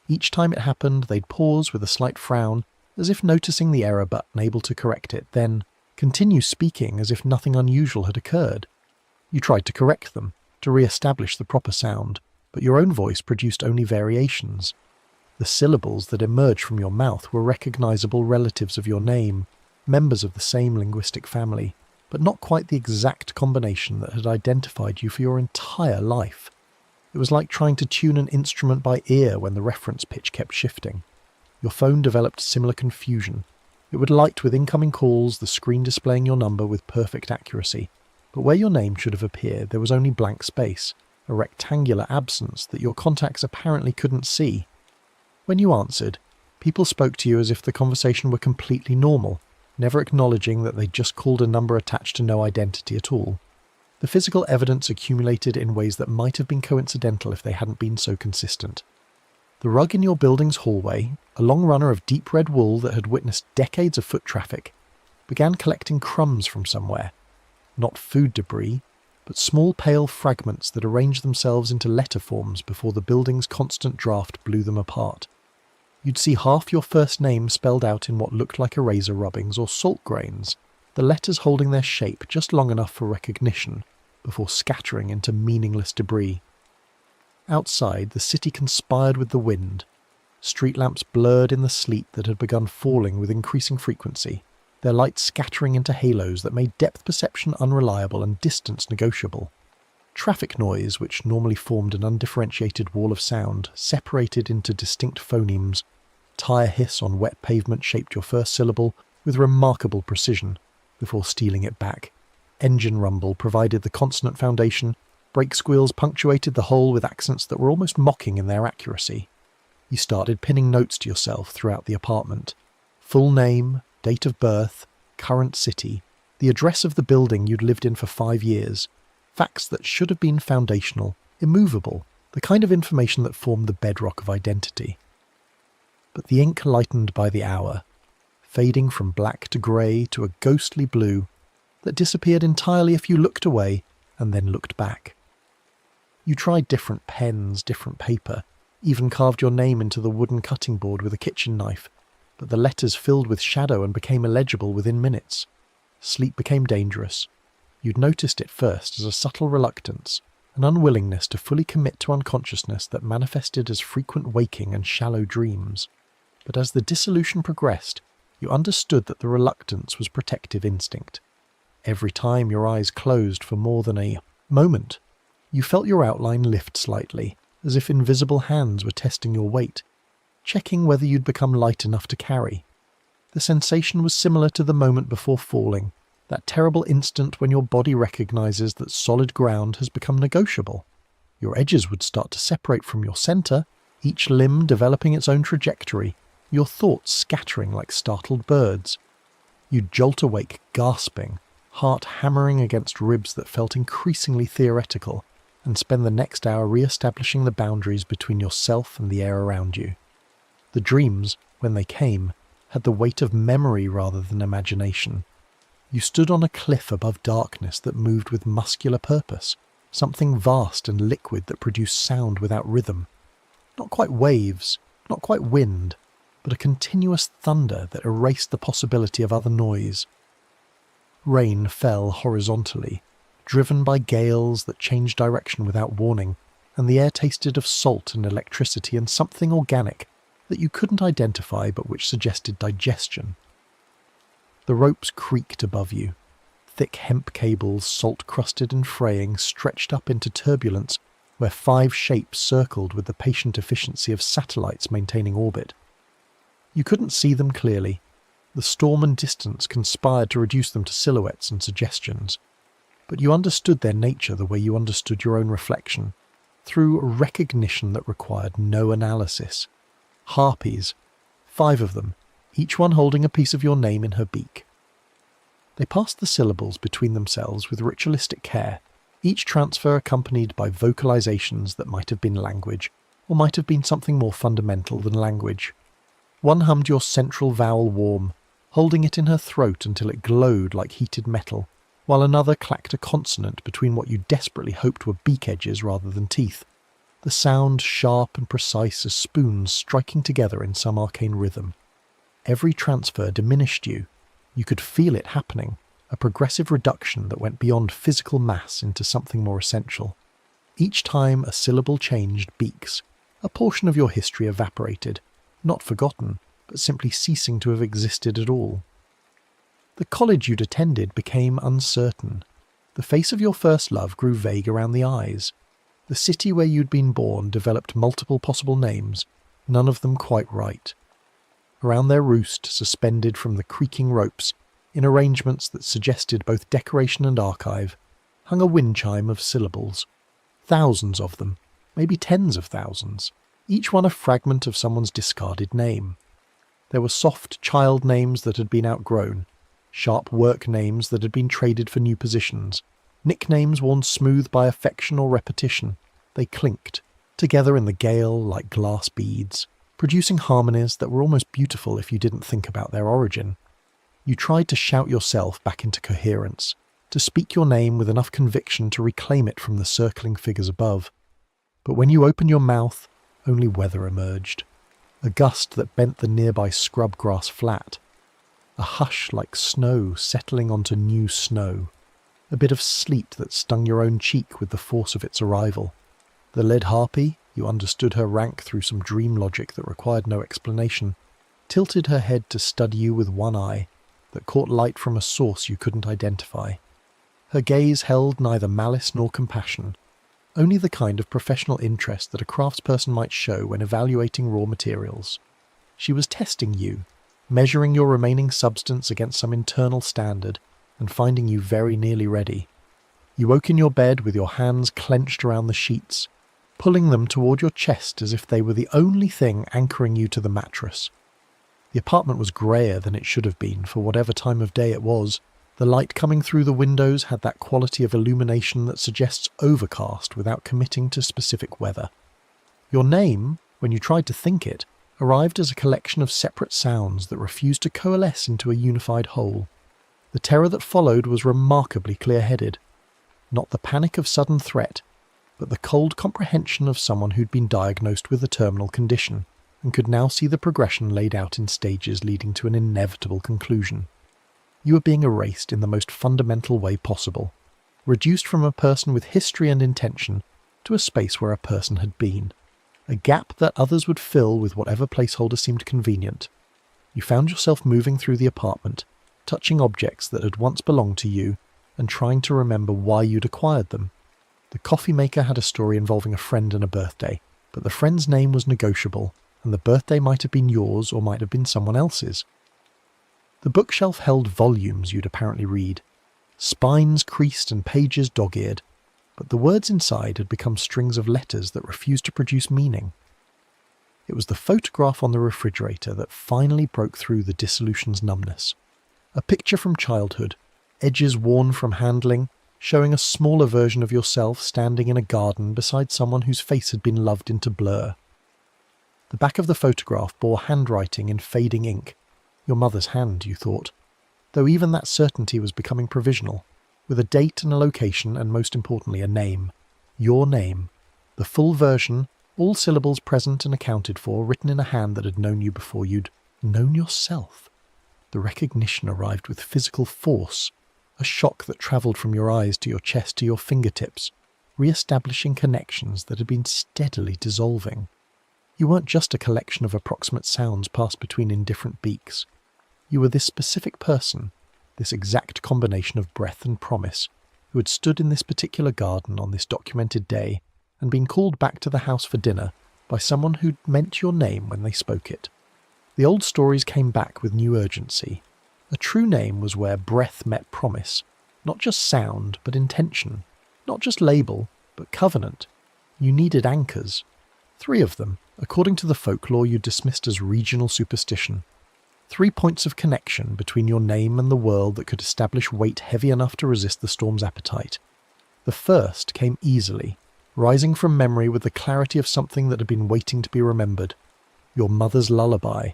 Each time it happened, they'd pause with a slight frown, as if noticing the error but unable to correct it, then continue speaking as if nothing unusual had occurred. You tried to correct them, to re-establish the proper sound, but your own voice produced only variations. The syllables that emerged from your mouth were recognizable relatives of your name, members of the same linguistic family, but not quite the exact combination that had identified you for your entire life. It was like trying to tune an instrument by ear when the reference pitch kept shifting. Your phone developed similar confusion. It would light with incoming calls, the screen displaying your number with perfect accuracy, but where your name should have appeared there was only blank space, a rectangular absence that your contacts apparently couldn't see. When you answered, people spoke to you as if the conversation were completely normal, never acknowledging that they'd just called a number attached to no identity at all. The physical evidence accumulated in ways that might have been coincidental if they hadn't been so consistent. The rug in your building's hallway, a long runner of deep red wool that had witnessed decades of foot traffic, began collecting crumbs from somewhere. Not food debris, but small pale fragments that arranged themselves into letter forms before the building's constant draft blew them apart. You'd see half your first name spelled out in what looked like eraser rubbings or salt grains, the letters holding their shape just long enough for recognition, before scattering into meaningless debris. Outside, the city conspired with the wind. Street lamps blurred in the sleet that had begun falling with increasing frequency, their lights scattering into halos that made depth perception unreliable and distance negotiable. Traffic noise, which normally formed an undifferentiated wall of sound, separated into distinct phonemes. Tire hiss on wet pavement shaped your first syllable with remarkable precision, before stealing it back. Engine rumble provided the consonant foundation. Brake squeals punctuated the whole with accents that were almost mocking in their accuracy. You started pinning notes to yourself throughout the apartment. Full name, date of birth, current city, the address of the building you'd lived in for 5 years. Facts that should have been foundational, immovable, the kind of information that formed the bedrock of identity. But the ink lightened by the hour, fading from black to grey to a ghostly blue that disappeared entirely if you looked away and then looked back. You tried different pens, different paper, even carved your name into the wooden cutting board with a kitchen knife, but the letters filled with shadow and became illegible within minutes. Sleep became dangerous. You'd noticed it first as a subtle reluctance, an unwillingness to fully commit to unconsciousness that manifested as frequent waking and shallow dreams. But as the dissolution progressed, you understood that the reluctance was protective instinct. Every time your eyes closed for more than a moment, you felt your outline lift slightly, as if invisible hands were testing your weight, checking whether you'd become light enough to carry. The sensation was similar to the moment before falling, that terrible instant when your body recognizes that solid ground has become negotiable. Your edges would start to separate from your center, each limb developing its own trajectory, your thoughts scattering like startled birds. You'd jolt awake gasping, heart hammering against ribs that felt increasingly theoretical, and spend the next hour re-establishing the boundaries between yourself and the air around you. The dreams, when they came, had the weight of memory rather than imagination. You stood on a cliff above darkness that moved with muscular purpose, something vast and liquid that produced sound without rhythm. Not quite waves, not quite wind, but a continuous thunder that erased the possibility of other noise. Rain fell horizontally, driven by gales that changed direction without warning, and the air tasted of salt and electricity and something organic that you couldn't identify but which suggested digestion. The ropes creaked above you. Thick hemp cables, salt-crusted and fraying, stretched up into turbulence where 5 shapes circled with the patient efficiency of satellites maintaining orbit. You couldn't see them clearly. The storm and distance conspired to reduce them to silhouettes and suggestions. But you understood their nature the way you understood your own reflection, through a recognition that required no analysis. Harpies, 5 of them, each one holding a piece of your name in her beak. They passed the syllables between themselves with ritualistic care, each transfer accompanied by vocalizations that might have been language, or might have been something more fundamental than language. One hummed your central vowel warm, holding it in her throat until it glowed like heated metal, while another clacked a consonant between what you desperately hoped were beak edges rather than teeth, the sound sharp and precise as spoons striking together in some arcane rhythm. Every transfer diminished you. You could feel it happening, a progressive reduction that went beyond physical mass into something more essential. Each time a syllable changed beaks, a portion of your history evaporated, not forgotten, but simply ceasing to have existed at all. The college you'd attended became uncertain. The face of your first love grew vague around the eyes. The city where you'd been born developed multiple possible names, none of them quite right. Around their roost, suspended from the creaking ropes, in arrangements that suggested both decoration and archive, hung a wind chime of syllables. Thousands of them, maybe tens of thousands, each one a fragment of someone's discarded name. There were soft child names that had been outgrown, sharp work names that had been traded for new positions, nicknames worn smooth by affection or repetition. They clinked, together in the gale like glass beads, producing harmonies that were almost beautiful if you didn't think about their origin. You tried to shout yourself back into coherence, to speak your name with enough conviction to reclaim it from the circling figures above. But when you opened your mouth, only weather emerged. A gust that bent the nearby scrub grass flat. A hush like snow settling onto new snow. A bit of sleet that stung your own cheek with the force of its arrival. The lead harpy, you understood her rank through some dream logic that required no explanation, tilted her head to study you with one eye that caught light from a source you couldn't identify. Her gaze held neither malice nor compassion, only the kind of professional interest that a craftsperson might show when evaluating raw materials. She was testing you, measuring your remaining substance against some internal standard, and finding you very nearly ready. You woke in your bed with your hands clenched around the sheets, pulling them toward your chest as if they were the only thing anchoring you to the mattress. The apartment was greyer than it should have been for whatever time of day it was. The light coming through the windows had that quality of illumination that suggests overcast without committing to specific weather. Your name, when you tried to think it, arrived as a collection of separate sounds that refused to coalesce into a unified whole. The terror that followed was remarkably clear-headed. Not the panic of sudden threat, but the cold comprehension of someone who'd been diagnosed with a terminal condition, and could now see the progression laid out in stages leading to an inevitable conclusion. You were being erased in the most fundamental way possible, reduced from a person with history and intention to a space where a person had been, a gap that others would fill with whatever placeholder seemed convenient. You found yourself moving through the apartment, touching objects that had once belonged to you, and trying to remember why you'd acquired them. The coffee maker had a story involving a friend and a birthday, but the friend's name was negotiable, and the birthday might have been yours or might have been someone else's. The bookshelf held volumes you'd apparently read, spines creased and pages dog-eared, but the words inside had become strings of letters that refused to produce meaning. It was the photograph on the refrigerator that finally broke through the dissolution's numbness. A picture from childhood, edges worn from handling, showing a smaller version of yourself standing in a garden beside someone whose face had been loved into blur. The back of the photograph bore handwriting in fading ink, Your mother's hand, you thought. Though even that certainty was becoming provisional, with a date and a location and most importantly a name. Your name. The full version, all syllables present and accounted for, written in a hand that had known you before you'd known yourself. The recognition arrived with physical force, a shock that travelled from your eyes to your chest to your fingertips, re-establishing connections that had been steadily dissolving. You weren't just a collection of approximate sounds passed between indifferent beaks. You were this specific person, this exact combination of breath and promise, who had stood in this particular garden on this documented day and been called back to the house for dinner by someone who'd meant your name when they spoke it. The old stories came back with new urgency. A true name was where breath met promise, not just sound, but intention, not just label, but covenant. You needed anchors. 3 of them, according to the folklore you dismissed as regional superstition. 3 points of connection between your name and the world that could establish weight heavy enough to resist the storm's appetite. The first came easily, rising from memory with the clarity of something that had been waiting to be remembered. Your mother's lullaby,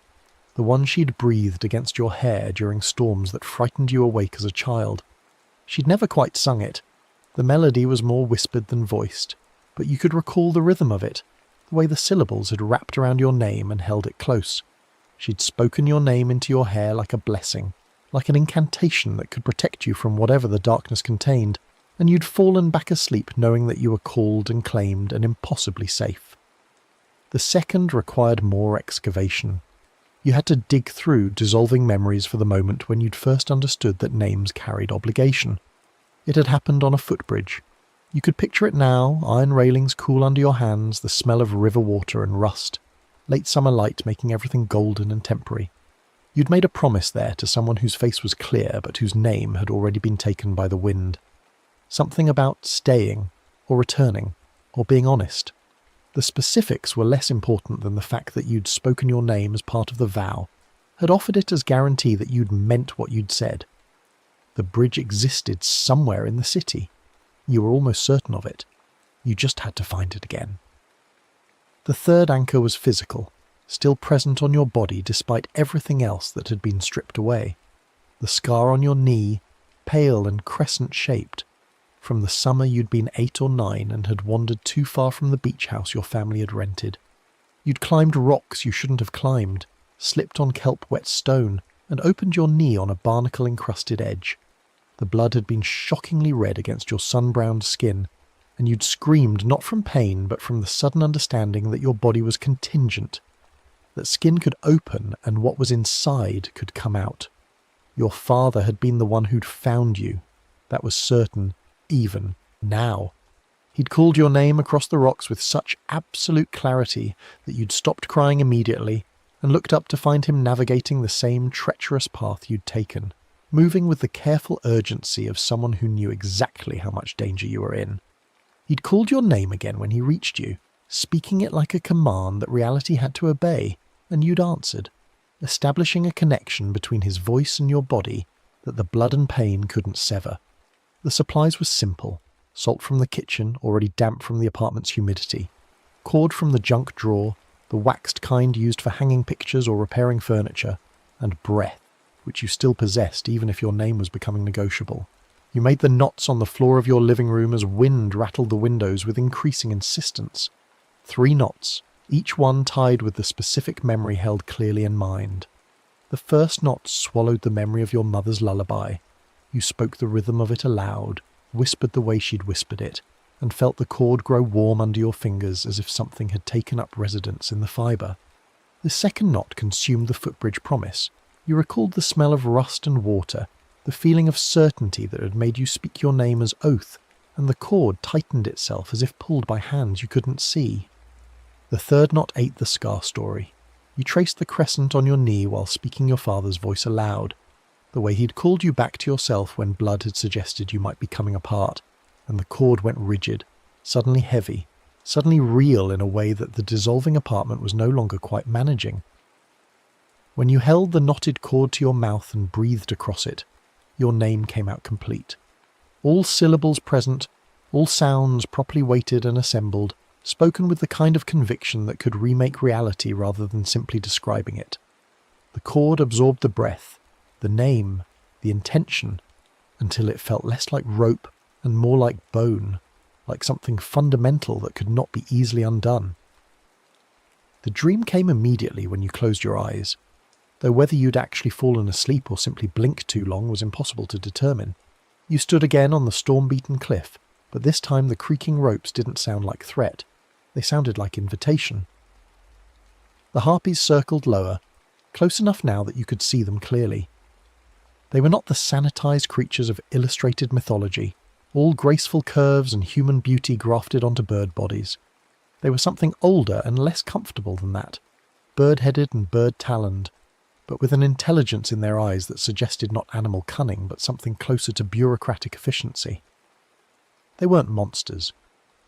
the one she'd breathed against your hair during storms that frightened you awake as a child. She'd never quite sung it. The melody was more whispered than voiced, but you could recall the rhythm of it, the way the syllables had wrapped around your name and held it close. She'd spoken your name into your hair like a blessing, like an incantation that could protect you from whatever the darkness contained, and you'd fallen back asleep knowing that you were called and claimed and impossibly safe. The second required more excavation. You had to dig through dissolving memories for the moment when you'd first understood that names carried obligation. It had happened on a footbridge. You could picture it now, iron railings cool under your hands, the smell of river water and rust, late summer light making everything golden and temporary. You'd made a promise there to someone whose face was clear but whose name had already been taken by the wind. Something about staying, or returning, or being honest. The specifics were less important than the fact that you'd spoken your name as part of the vow, had offered it as guarantee that you'd meant what you'd said. The bridge existed somewhere in the city. You were almost certain of it. You just had to find it again. The third anchor was physical, still present on your body despite everything else that had been stripped away. The scar on your knee, pale and crescent-shaped, from the summer you'd been 8 or 9 and had wandered too far from the beach house your family had rented. You'd climbed rocks you shouldn't have climbed, slipped on kelp-wet stone, and opened your knee on a barnacle-encrusted edge. The blood had been shockingly red against your sun-browned skin, and you'd screamed not from pain but from the sudden understanding that your body was contingent, that skin could open and what was inside could come out. Your father had been the one who'd found you. That was certain, even now. He'd called your name across the rocks with such absolute clarity that you'd stopped crying immediately and looked up to find him navigating the same treacherous path you'd taken, moving with the careful urgency of someone who knew exactly how much danger you were in. He'd called your name again when he reached you, speaking it like a command that reality had to obey, and you'd answered, establishing a connection between his voice and your body that the blood and pain couldn't sever. The supplies were simple: salt from the kitchen, already damp from the apartment's humidity, cord from the junk drawer, the waxed kind used for hanging pictures or repairing furniture, and breath, which you still possessed even if your name was becoming negotiable. You made the knots on the floor of your living room as wind rattled the windows with increasing insistence. 3 knots, each one tied with the specific memory held clearly in mind. The first knot swallowed the memory of your mother's lullaby. You spoke the rhythm of it aloud, whispered the way she'd whispered it, and felt the cord grow warm under your fingers as if something had taken up residence in the fibre. The second knot consumed the footbridge promise. You recalled the smell of rust and water, the feeling of certainty that had made you speak your name as oath, and the cord tightened itself as if pulled by hands you couldn't see. The third knot ate the scar story. You traced the crescent on your knee while speaking your father's voice aloud, the way he'd called you back to yourself when blood had suggested you might be coming apart, and the cord went rigid, suddenly heavy, suddenly real in a way that the dissolving apartment was no longer quite managing. When you held the knotted cord to your mouth and breathed across it, your name came out complete. All syllables present, all sounds properly weighted and assembled, spoken with the kind of conviction that could remake reality rather than simply describing it. The cord absorbed the breath, the name, the intention, until it felt less like rope and more like bone, like something fundamental that could not be easily undone. The dream came immediately when you closed your eyes, though whether you'd actually fallen asleep or simply blinked too long was impossible to determine. You stood again on the storm-beaten cliff, but this time the creaking ropes didn't sound like threat. They sounded like invitation. The harpies circled lower, close enough now that you could see them clearly. They were not the sanitized creatures of illustrated mythology, all graceful curves and human beauty grafted onto bird bodies. They were something older and less comfortable than that, bird-headed and bird-taloned, but with an intelligence in their eyes that suggested not animal cunning but something closer to bureaucratic efficiency. They weren't monsters.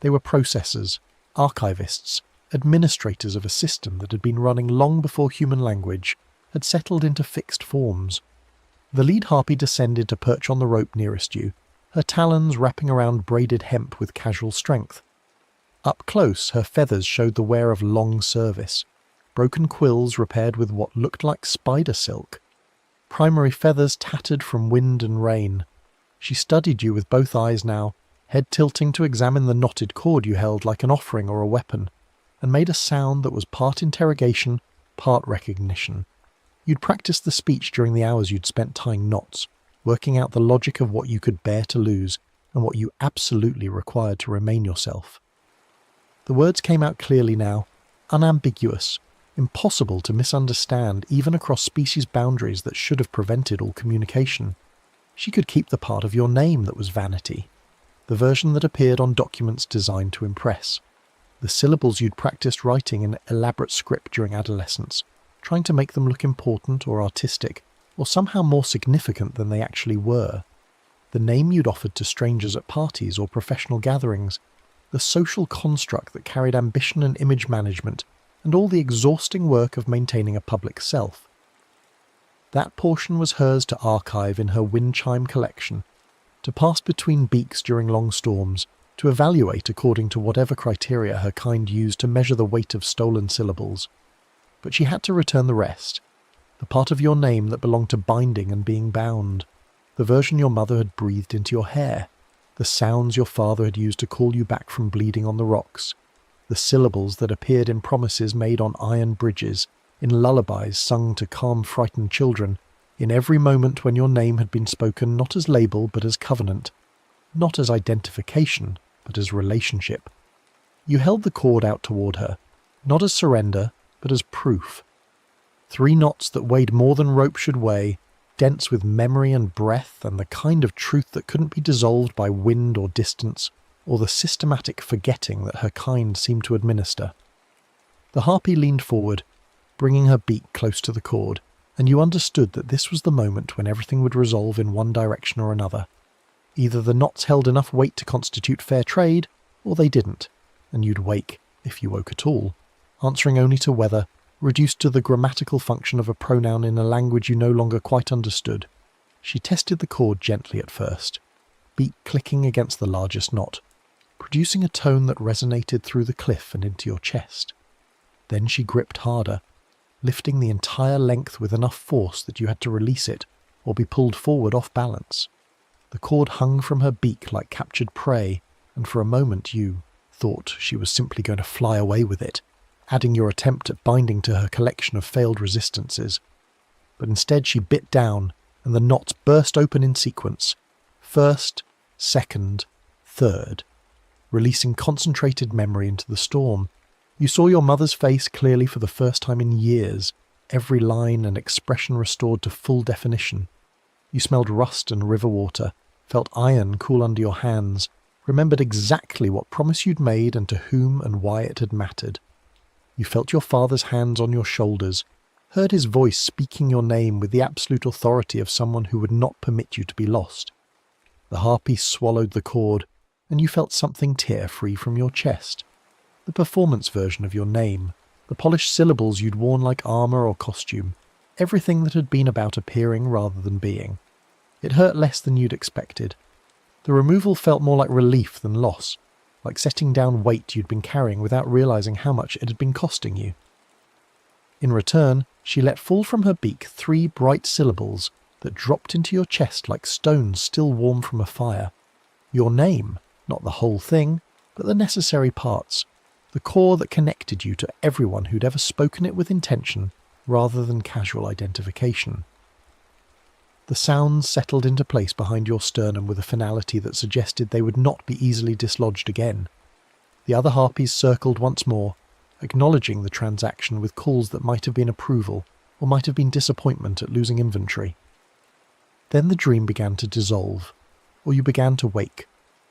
They were processors, archivists, administrators of a system that had been running long before human language had settled into fixed forms. The lead harpy descended to perch on the rope nearest you, her talons wrapping around braided hemp with casual strength. Up close, her feathers showed the wear of long service, broken quills repaired with what looked like spider silk, primary feathers tattered from wind and rain. She studied you with both eyes now, head tilting to examine the knotted cord you held like an offering or a weapon, and made a sound that was part interrogation, part recognition. You'd practiced the speech during the hours you'd spent tying knots, working out the logic of what you could bear to lose and what you absolutely required to remain yourself. The words came out clearly now, unambiguous, impossible to misunderstand even across species boundaries that should have prevented all communication. She could keep the part of your name that was vanity, the version that appeared on documents designed to impress, the syllables you'd practiced writing in elaborate script during adolescence, trying to make them look important or artistic, or somehow more significant than they actually were, the name you'd offered to strangers at parties or professional gatherings, the social construct that carried ambition and image management, and all the exhausting work of maintaining a public self. That portion was hers to archive in her wind chime collection, to pass between beaks during long storms, to evaluate according to whatever criteria her kind used to measure the weight of stolen syllables. But she had to return the rest, the part of your name that belonged to binding and being bound, the version your mother had breathed into your hair, the sounds your father had used to call you back from bleeding on the rocks, the syllables that appeared in promises made on iron bridges, in lullabies sung to calm frightened children, in every moment when your name had been spoken not as label but as covenant, not as identification but as relationship. You held the cord out toward her, not as surrender but as proof. 3 knots that weighed more than rope should weigh, dense with memory and breath and the kind of truth that couldn't be dissolved by wind or distance, or the systematic forgetting that her kind seemed to administer. The harpy leaned forward, bringing her beak close to the cord, and you understood that this was the moment when everything would resolve in one direction or another. Either the knots held enough weight to constitute fair trade, or they didn't, and you'd wake, if you woke at all, answering only to whether, reduced to the grammatical function of a pronoun in a language you no longer quite understood. She tested the cord gently at first, beak clicking against the largest knot, producing a tone that resonated through the cliff and into your chest. Then she gripped harder, lifting the entire length with enough force that you had to release it or be pulled forward off balance. The cord hung from her beak like captured prey, and for a moment you thought she was simply going to fly away with it, adding your attempt at binding to her collection of failed resistances. But instead she bit down, and the knots burst open in sequence, first, second, third, releasing concentrated memory into the storm. You saw your mother's face clearly for the first time in years, every line and expression restored to full definition. You smelled rust and river water, felt iron cool under your hands, remembered exactly what promise you'd made and to whom and why it had mattered. You felt your father's hands on your shoulders, heard his voice speaking your name with the absolute authority of someone who would not permit you to be lost. The harpy swallowed the cord, and you felt something tear free from your chest. The performance version of your name, the polished syllables you'd worn like armour or costume, everything that had been about appearing rather than being. It hurt less than you'd expected. The removal felt more like relief than loss, like setting down weight you'd been carrying without realising how much it had been costing you. In return, She let fall from her beak 3 bright syllables that dropped into your chest like stones still warm from a fire. Your name, not the whole thing, but the necessary parts, the core that connected you to everyone who'd ever spoken it with intention rather than casual identification. The sounds settled into place behind your sternum with a finality that suggested they would not be easily dislodged again. The other harpies circled once more, acknowledging the transaction with calls that might have been approval or might have been disappointment at losing inventory. Then the dream began to dissolve, or you began to wake,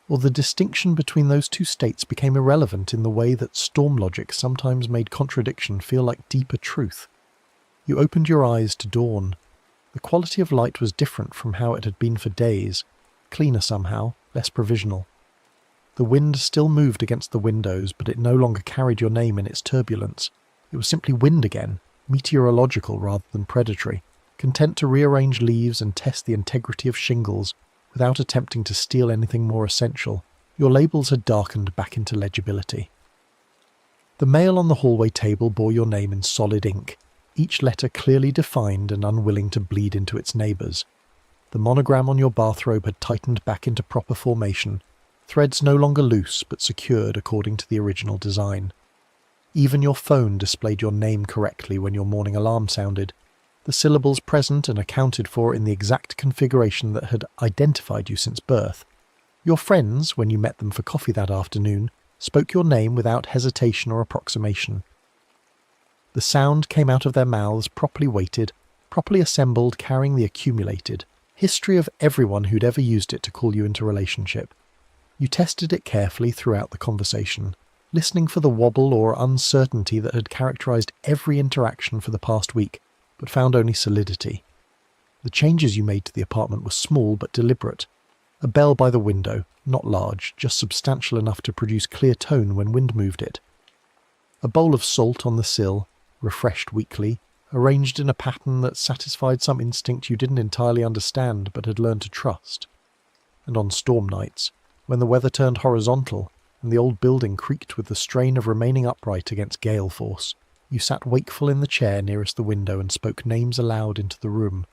or the distinction between those two states became irrelevant in the way that storm logic sometimes made contradiction feel like deeper truth. You opened your eyes to dawn. The quality of light was different from how it had been for days, cleaner somehow, less provisional. The wind still moved against the windows, but it no longer carried your name in its turbulence. It was simply wind again, meteorological rather than predatory, content to rearrange leaves and test the integrity of shingles without attempting to steal anything more essential. Your labels had darkened back into legibility. The mail on the hallway table bore your name in solid ink, each letter clearly defined and unwilling to bleed into its neighbours. The monogram on your bathrobe had tightened back into proper formation, threads no longer loose but secured according to the original design. Even your phone displayed your name correctly when your morning alarm sounded, the syllables present and accounted for in the exact configuration that had identified you since birth. Your friends, when you met them for coffee that afternoon, spoke your name without hesitation or approximation. The sound came out of their mouths properly weighted, properly assembled, carrying the accumulated history of everyone who'd ever used it to call you into relationship. You tested it carefully throughout the conversation, listening for the wobble or uncertainty that had characterized every interaction for the past week, but found only solidity. The changes you made to the apartment were small but deliberate. A bell by the window, not large, just substantial enough to produce clear tone when wind moved it. A bowl of salt on the sill, refreshed weekly, arranged in a pattern that satisfied some instinct you didn't entirely understand but had learned to trust. And on storm nights, when the weather turned horizontal and the old building creaked with the strain of remaining upright against gale force, you sat wakeful in the chair nearest the window and spoke names aloud into the room.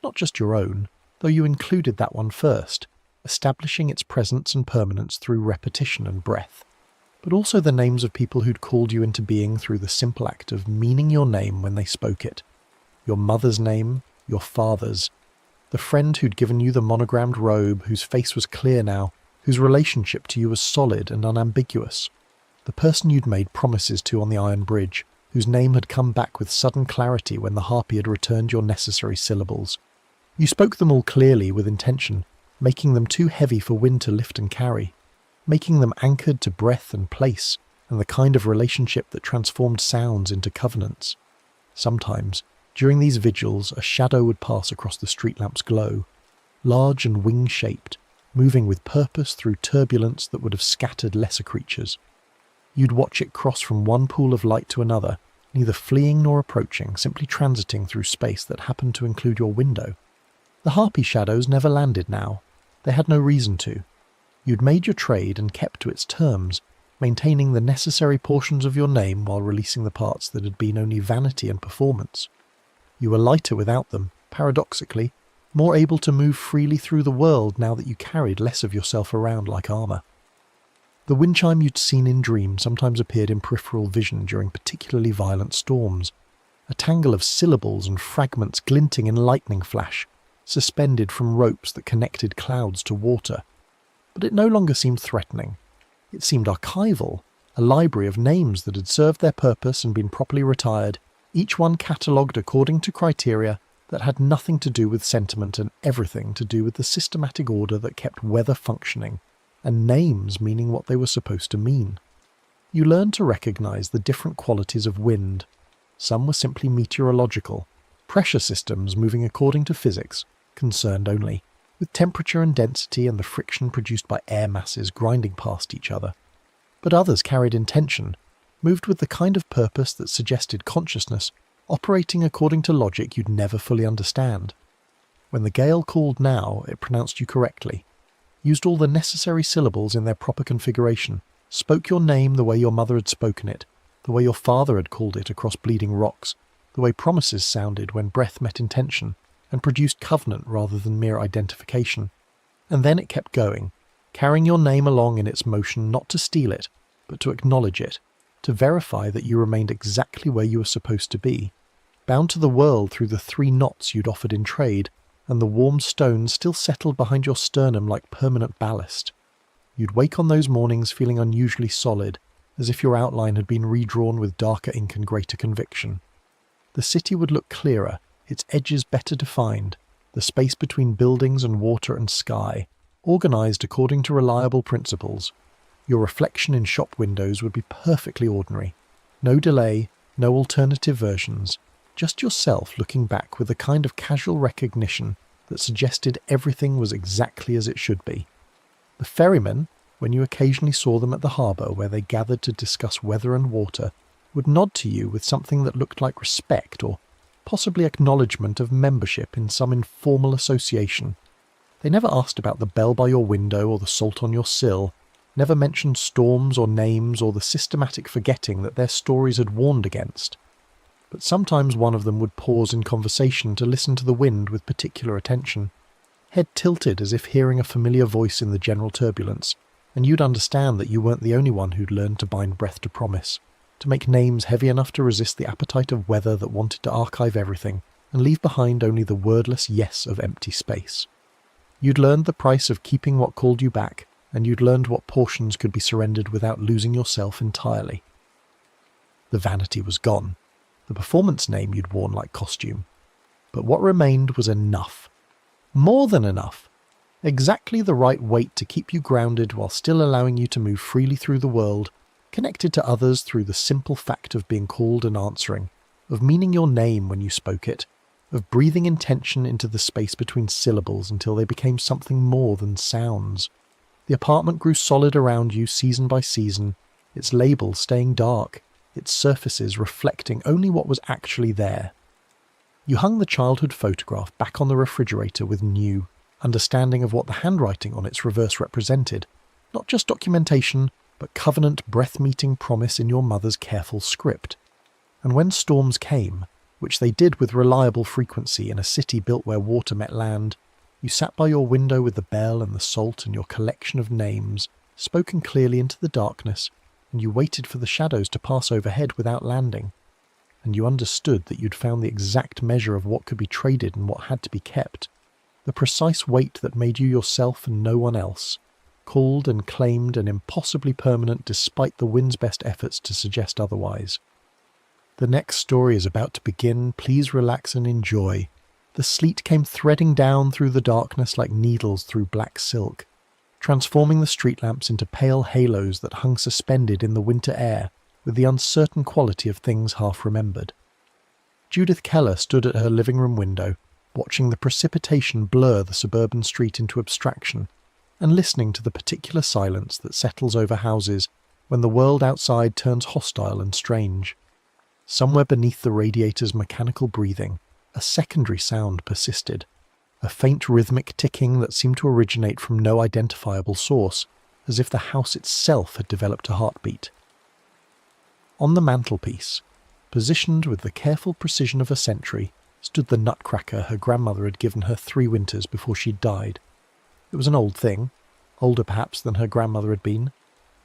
Not just your own, though you included that one first, establishing its presence and permanence through repetition and breath, but also the names of people who'd called you into being through the simple act of meaning your name when they spoke it. Your mother's name, your father's, the friend who'd given you the monogrammed robe, whose face was clear now, whose relationship to you was solid and unambiguous, the person you'd made promises to on the iron bridge, whose name had come back with sudden clarity when the harpy had returned your necessary syllables. You spoke them all clearly with intention, making them too heavy for wind to lift and carry, making them anchored to breath and place and the kind of relationship that transformed sounds into covenants. Sometimes, during these vigils, a shadow would pass across the street lamp's glow, large and wing-shaped, moving with purpose through turbulence that would have scattered lesser creatures. You'd watch it cross from one pool of light to another, neither fleeing nor approaching, simply transiting through space that happened to include your window. The harpy shadows never landed now. They had no reason to. You'd made your trade and kept to its terms, maintaining the necessary portions of your name while releasing the parts that had been only vanity and performance. You were lighter without them, paradoxically, more able to move freely through the world now that you carried less of yourself around like armour. The wind chime you'd seen in dream sometimes appeared in peripheral vision during particularly violent storms, a tangle of syllables and fragments glinting in lightning flash, suspended from ropes that connected clouds to water. But it no longer seemed threatening. It seemed archival, a library of names that had served their purpose and been properly retired, each one catalogued according to criteria that had nothing to do with sentiment and everything to do with the systematic order that kept weather functioning, and names meaning what they were supposed to mean. You learned to recognize the different qualities of wind. Some were simply meteorological, pressure systems moving according to physics, concerned only with temperature and density and the friction produced by air masses grinding past each other. But others carried intention, moved with the kind of purpose that suggested consciousness, operating according to logic you'd never fully understand. When the gale called now, it pronounced you correctly, used all the necessary syllables in their proper configuration, spoke your name the way your mother had spoken it, the way your father had called it across bleeding rocks, the way promises sounded when breath met intention and produced covenant rather than mere identification. And then it kept going, carrying your name along in its motion not to steal it, but to acknowledge it, to verify that you remained exactly where you were supposed to be, bound to the world through the 3 knots you'd offered in trade, and the warm stones still settled behind your sternum like permanent ballast. You'd wake on those mornings feeling unusually solid, as if your outline had been redrawn with darker ink and greater conviction. The city would look clearer, its edges better defined, the space between buildings and water and sky, organised according to reliable principles. Your reflection in shop windows would be perfectly ordinary. No delay, no alternative versions, just yourself looking back with a kind of casual recognition that suggested everything was exactly as it should be. The ferrymen, when you occasionally saw them at the harbour where they gathered to discuss weather and water, would nod to you with something that looked like respect or possibly acknowledgement of membership in some informal association. They never asked about the bell by your window or the salt on your sill, never mentioned storms or names or the systematic forgetting that their stories had warned against. But sometimes one of them would pause in conversation to listen to the wind with particular attention, head tilted as if hearing a familiar voice in the general turbulence, and you'd understand that you weren't the only one who'd learned to bind breath to promise, to make names heavy enough to resist the appetite of weather that wanted to archive everything and leave behind only the wordless yes of empty space. You'd learned the price of keeping what called you back, and you'd learned what portions could be surrendered without losing yourself entirely. The vanity was gone, the performance name you'd worn like costume. But what remained was enough. More than enough. Exactly the right weight to keep you grounded while still allowing you to move freely through the world, connected to others through the simple fact of being called and answering, of meaning your name when you spoke it, of breathing intention into the space between syllables until they became something more than sounds. The apartment grew solid around you season by season, its labels staying dark, its surfaces reflecting only what was actually there. You hung the childhood photograph back on the refrigerator with new understanding of what the handwriting on its reverse represented, not just documentation, but covenant breath-meeting promise in your mother's careful script. And when storms came, which they did with reliable frequency in a city built where water met land, you sat by your window with the bell and the salt and your collection of names, spoken clearly into the darkness, and you waited for the shadows to pass overhead without landing. And you understood that you'd found the exact measure of what could be traded and what had to be kept, the precise weight that made you yourself and no one else, called and claimed and impossibly permanent despite the wind's best efforts to suggest otherwise. The next story is about to begin. Please relax and enjoy. The sleet came threading down through the darkness like needles through black silk, transforming the street lamps into pale halos that hung suspended in the winter air with the uncertain quality of things half remembered. Judith Keller stood at her living room window, watching the precipitation blur the suburban street into abstraction, and listening to the particular silence that settles over houses when the world outside turns hostile and strange. Somewhere beneath the radiator's mechanical breathing, a secondary sound persisted, a faint rhythmic ticking that seemed to originate from no identifiable source, as if the house itself had developed a heartbeat. On the mantelpiece, positioned with the careful precision of a sentry, stood the nutcracker her grandmother had given her 3 winters before she'd died. It was an old thing, older perhaps than her grandmother had been,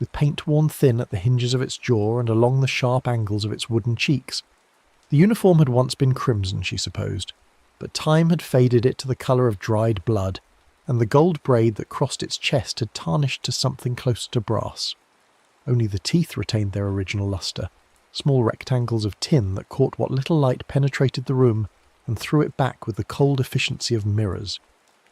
with paint worn thin at the hinges of its jaw and along the sharp angles of its wooden cheeks. The uniform had once been crimson, she supposed, but time had faded it to the colour of dried blood, and the gold braid that crossed its chest had tarnished to something closer to brass. Only the teeth retained their original lustre, small rectangles of tin that caught what little light penetrated the room and threw it back with the cold efficiency of mirrors.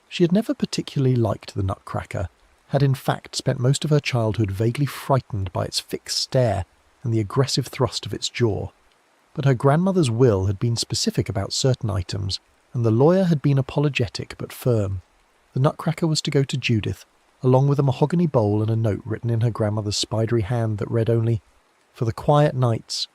She had never particularly liked the nutcracker, had in fact spent most of her childhood vaguely frightened by its fixed stare and the aggressive thrust of its jaw. But her grandmother's will had been specific about certain items, and the lawyer had been apologetic but firm. The nutcracker was to go to Judith, along with a mahogany bowl and a note written in her grandmother's spidery hand that read only, "For the quiet nights."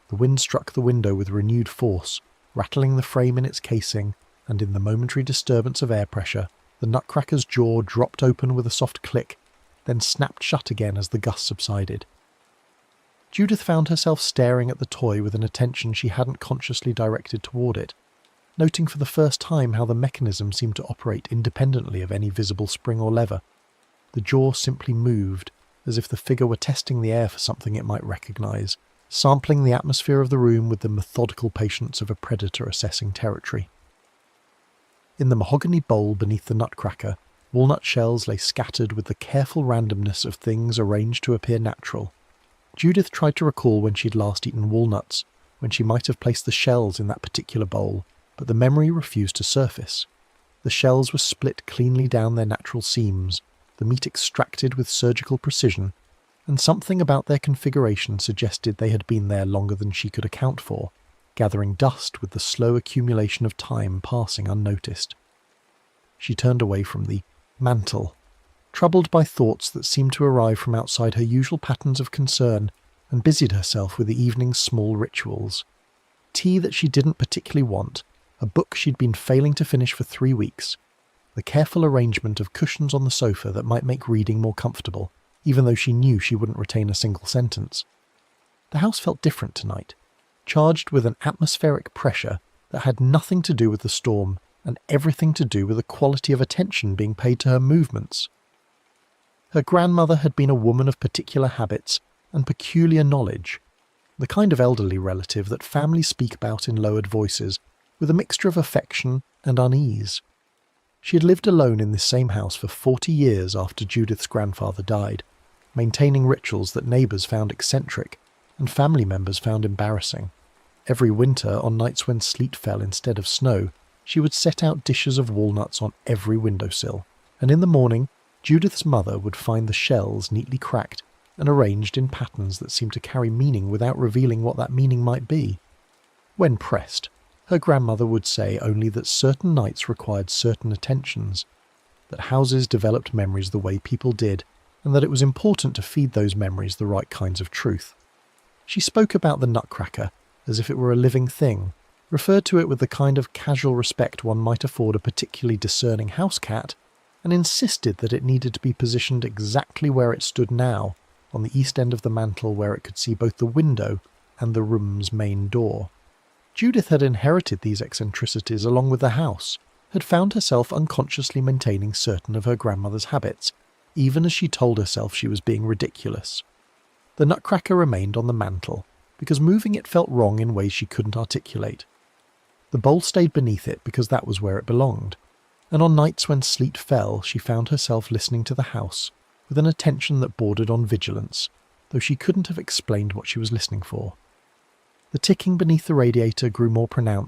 The wind struck the window with renewed force, rattling the frame in its casing, and in the momentary disturbance of air pressure, the nutcracker's jaw dropped open with a soft click, then snapped shut again as the gust subsided. Judith found herself staring at the toy with an attention she hadn't consciously directed toward it, noting for the first time how the mechanism seemed to operate independently of any visible spring or lever. The jaw simply moved, as if the figure were testing the air for something it might recognize, sampling the atmosphere of the room with the methodical patience of a predator assessing territory. In the mahogany bowl beneath the nutcracker, walnut shells lay scattered with the careful randomness of things arranged to appear natural. Judith tried to recall when she'd last eaten walnuts, when she might have placed the shells in that particular bowl, but the memory refused to surface. The shells were split cleanly down their natural seams, the meat extracted with surgical precision, and something about their configuration suggested they had been there longer than she could account for, gathering dust with the slow accumulation of time passing unnoticed. She turned away from the mantel, troubled by thoughts that seemed to arrive from outside her usual patterns of concern, and busied herself with the evening's small rituals. Tea that she didn't particularly want, a book she'd been failing to finish for 3 weeks, the careful arrangement of cushions on the sofa that might make reading more comfortable, even though she knew she wouldn't retain a single sentence. The house felt different tonight, charged with an atmospheric pressure that had nothing to do with the storm and everything to do with the quality of attention being paid to her movements. Her grandmother had been a woman of particular habits and peculiar knowledge, the kind of elderly relative that families speak about in lowered voices, with a mixture of affection and unease. She had lived alone in this same house for 40 years after Judith's grandfather died, maintaining rituals that neighbours found eccentric and family members found embarrassing. Every winter, on nights when sleet fell instead of snow, she would set out dishes of walnuts on every windowsill, and in the morning, Judith's mother would find the shells neatly cracked and arranged in patterns that seemed to carry meaning without revealing what that meaning might be. When pressed, her grandmother would say only that certain nights required certain attentions, that houses developed memories the way people did, and that it was important to feed those memories the right kinds of truth. She spoke about the nutcracker as if it were a living thing, referred to it with the kind of casual respect one might afford a particularly discerning house cat, and insisted that it needed to be positioned exactly where it stood now, on the east end of the mantel where it could see both the window and the room's main door. Judith had inherited these eccentricities along with the house, had found herself unconsciously maintaining certain of her grandmother's habits, even as she told herself she was being ridiculous. The nutcracker remained on the mantel, because moving it felt wrong in ways she couldn't articulate. The bowl stayed beneath it because that was where it belonged, and on nights when sleet fell she found herself listening to the house, with an attention that bordered on vigilance, though she couldn't have explained what she was listening for. The ticking beneath the radiator grew more pronounced,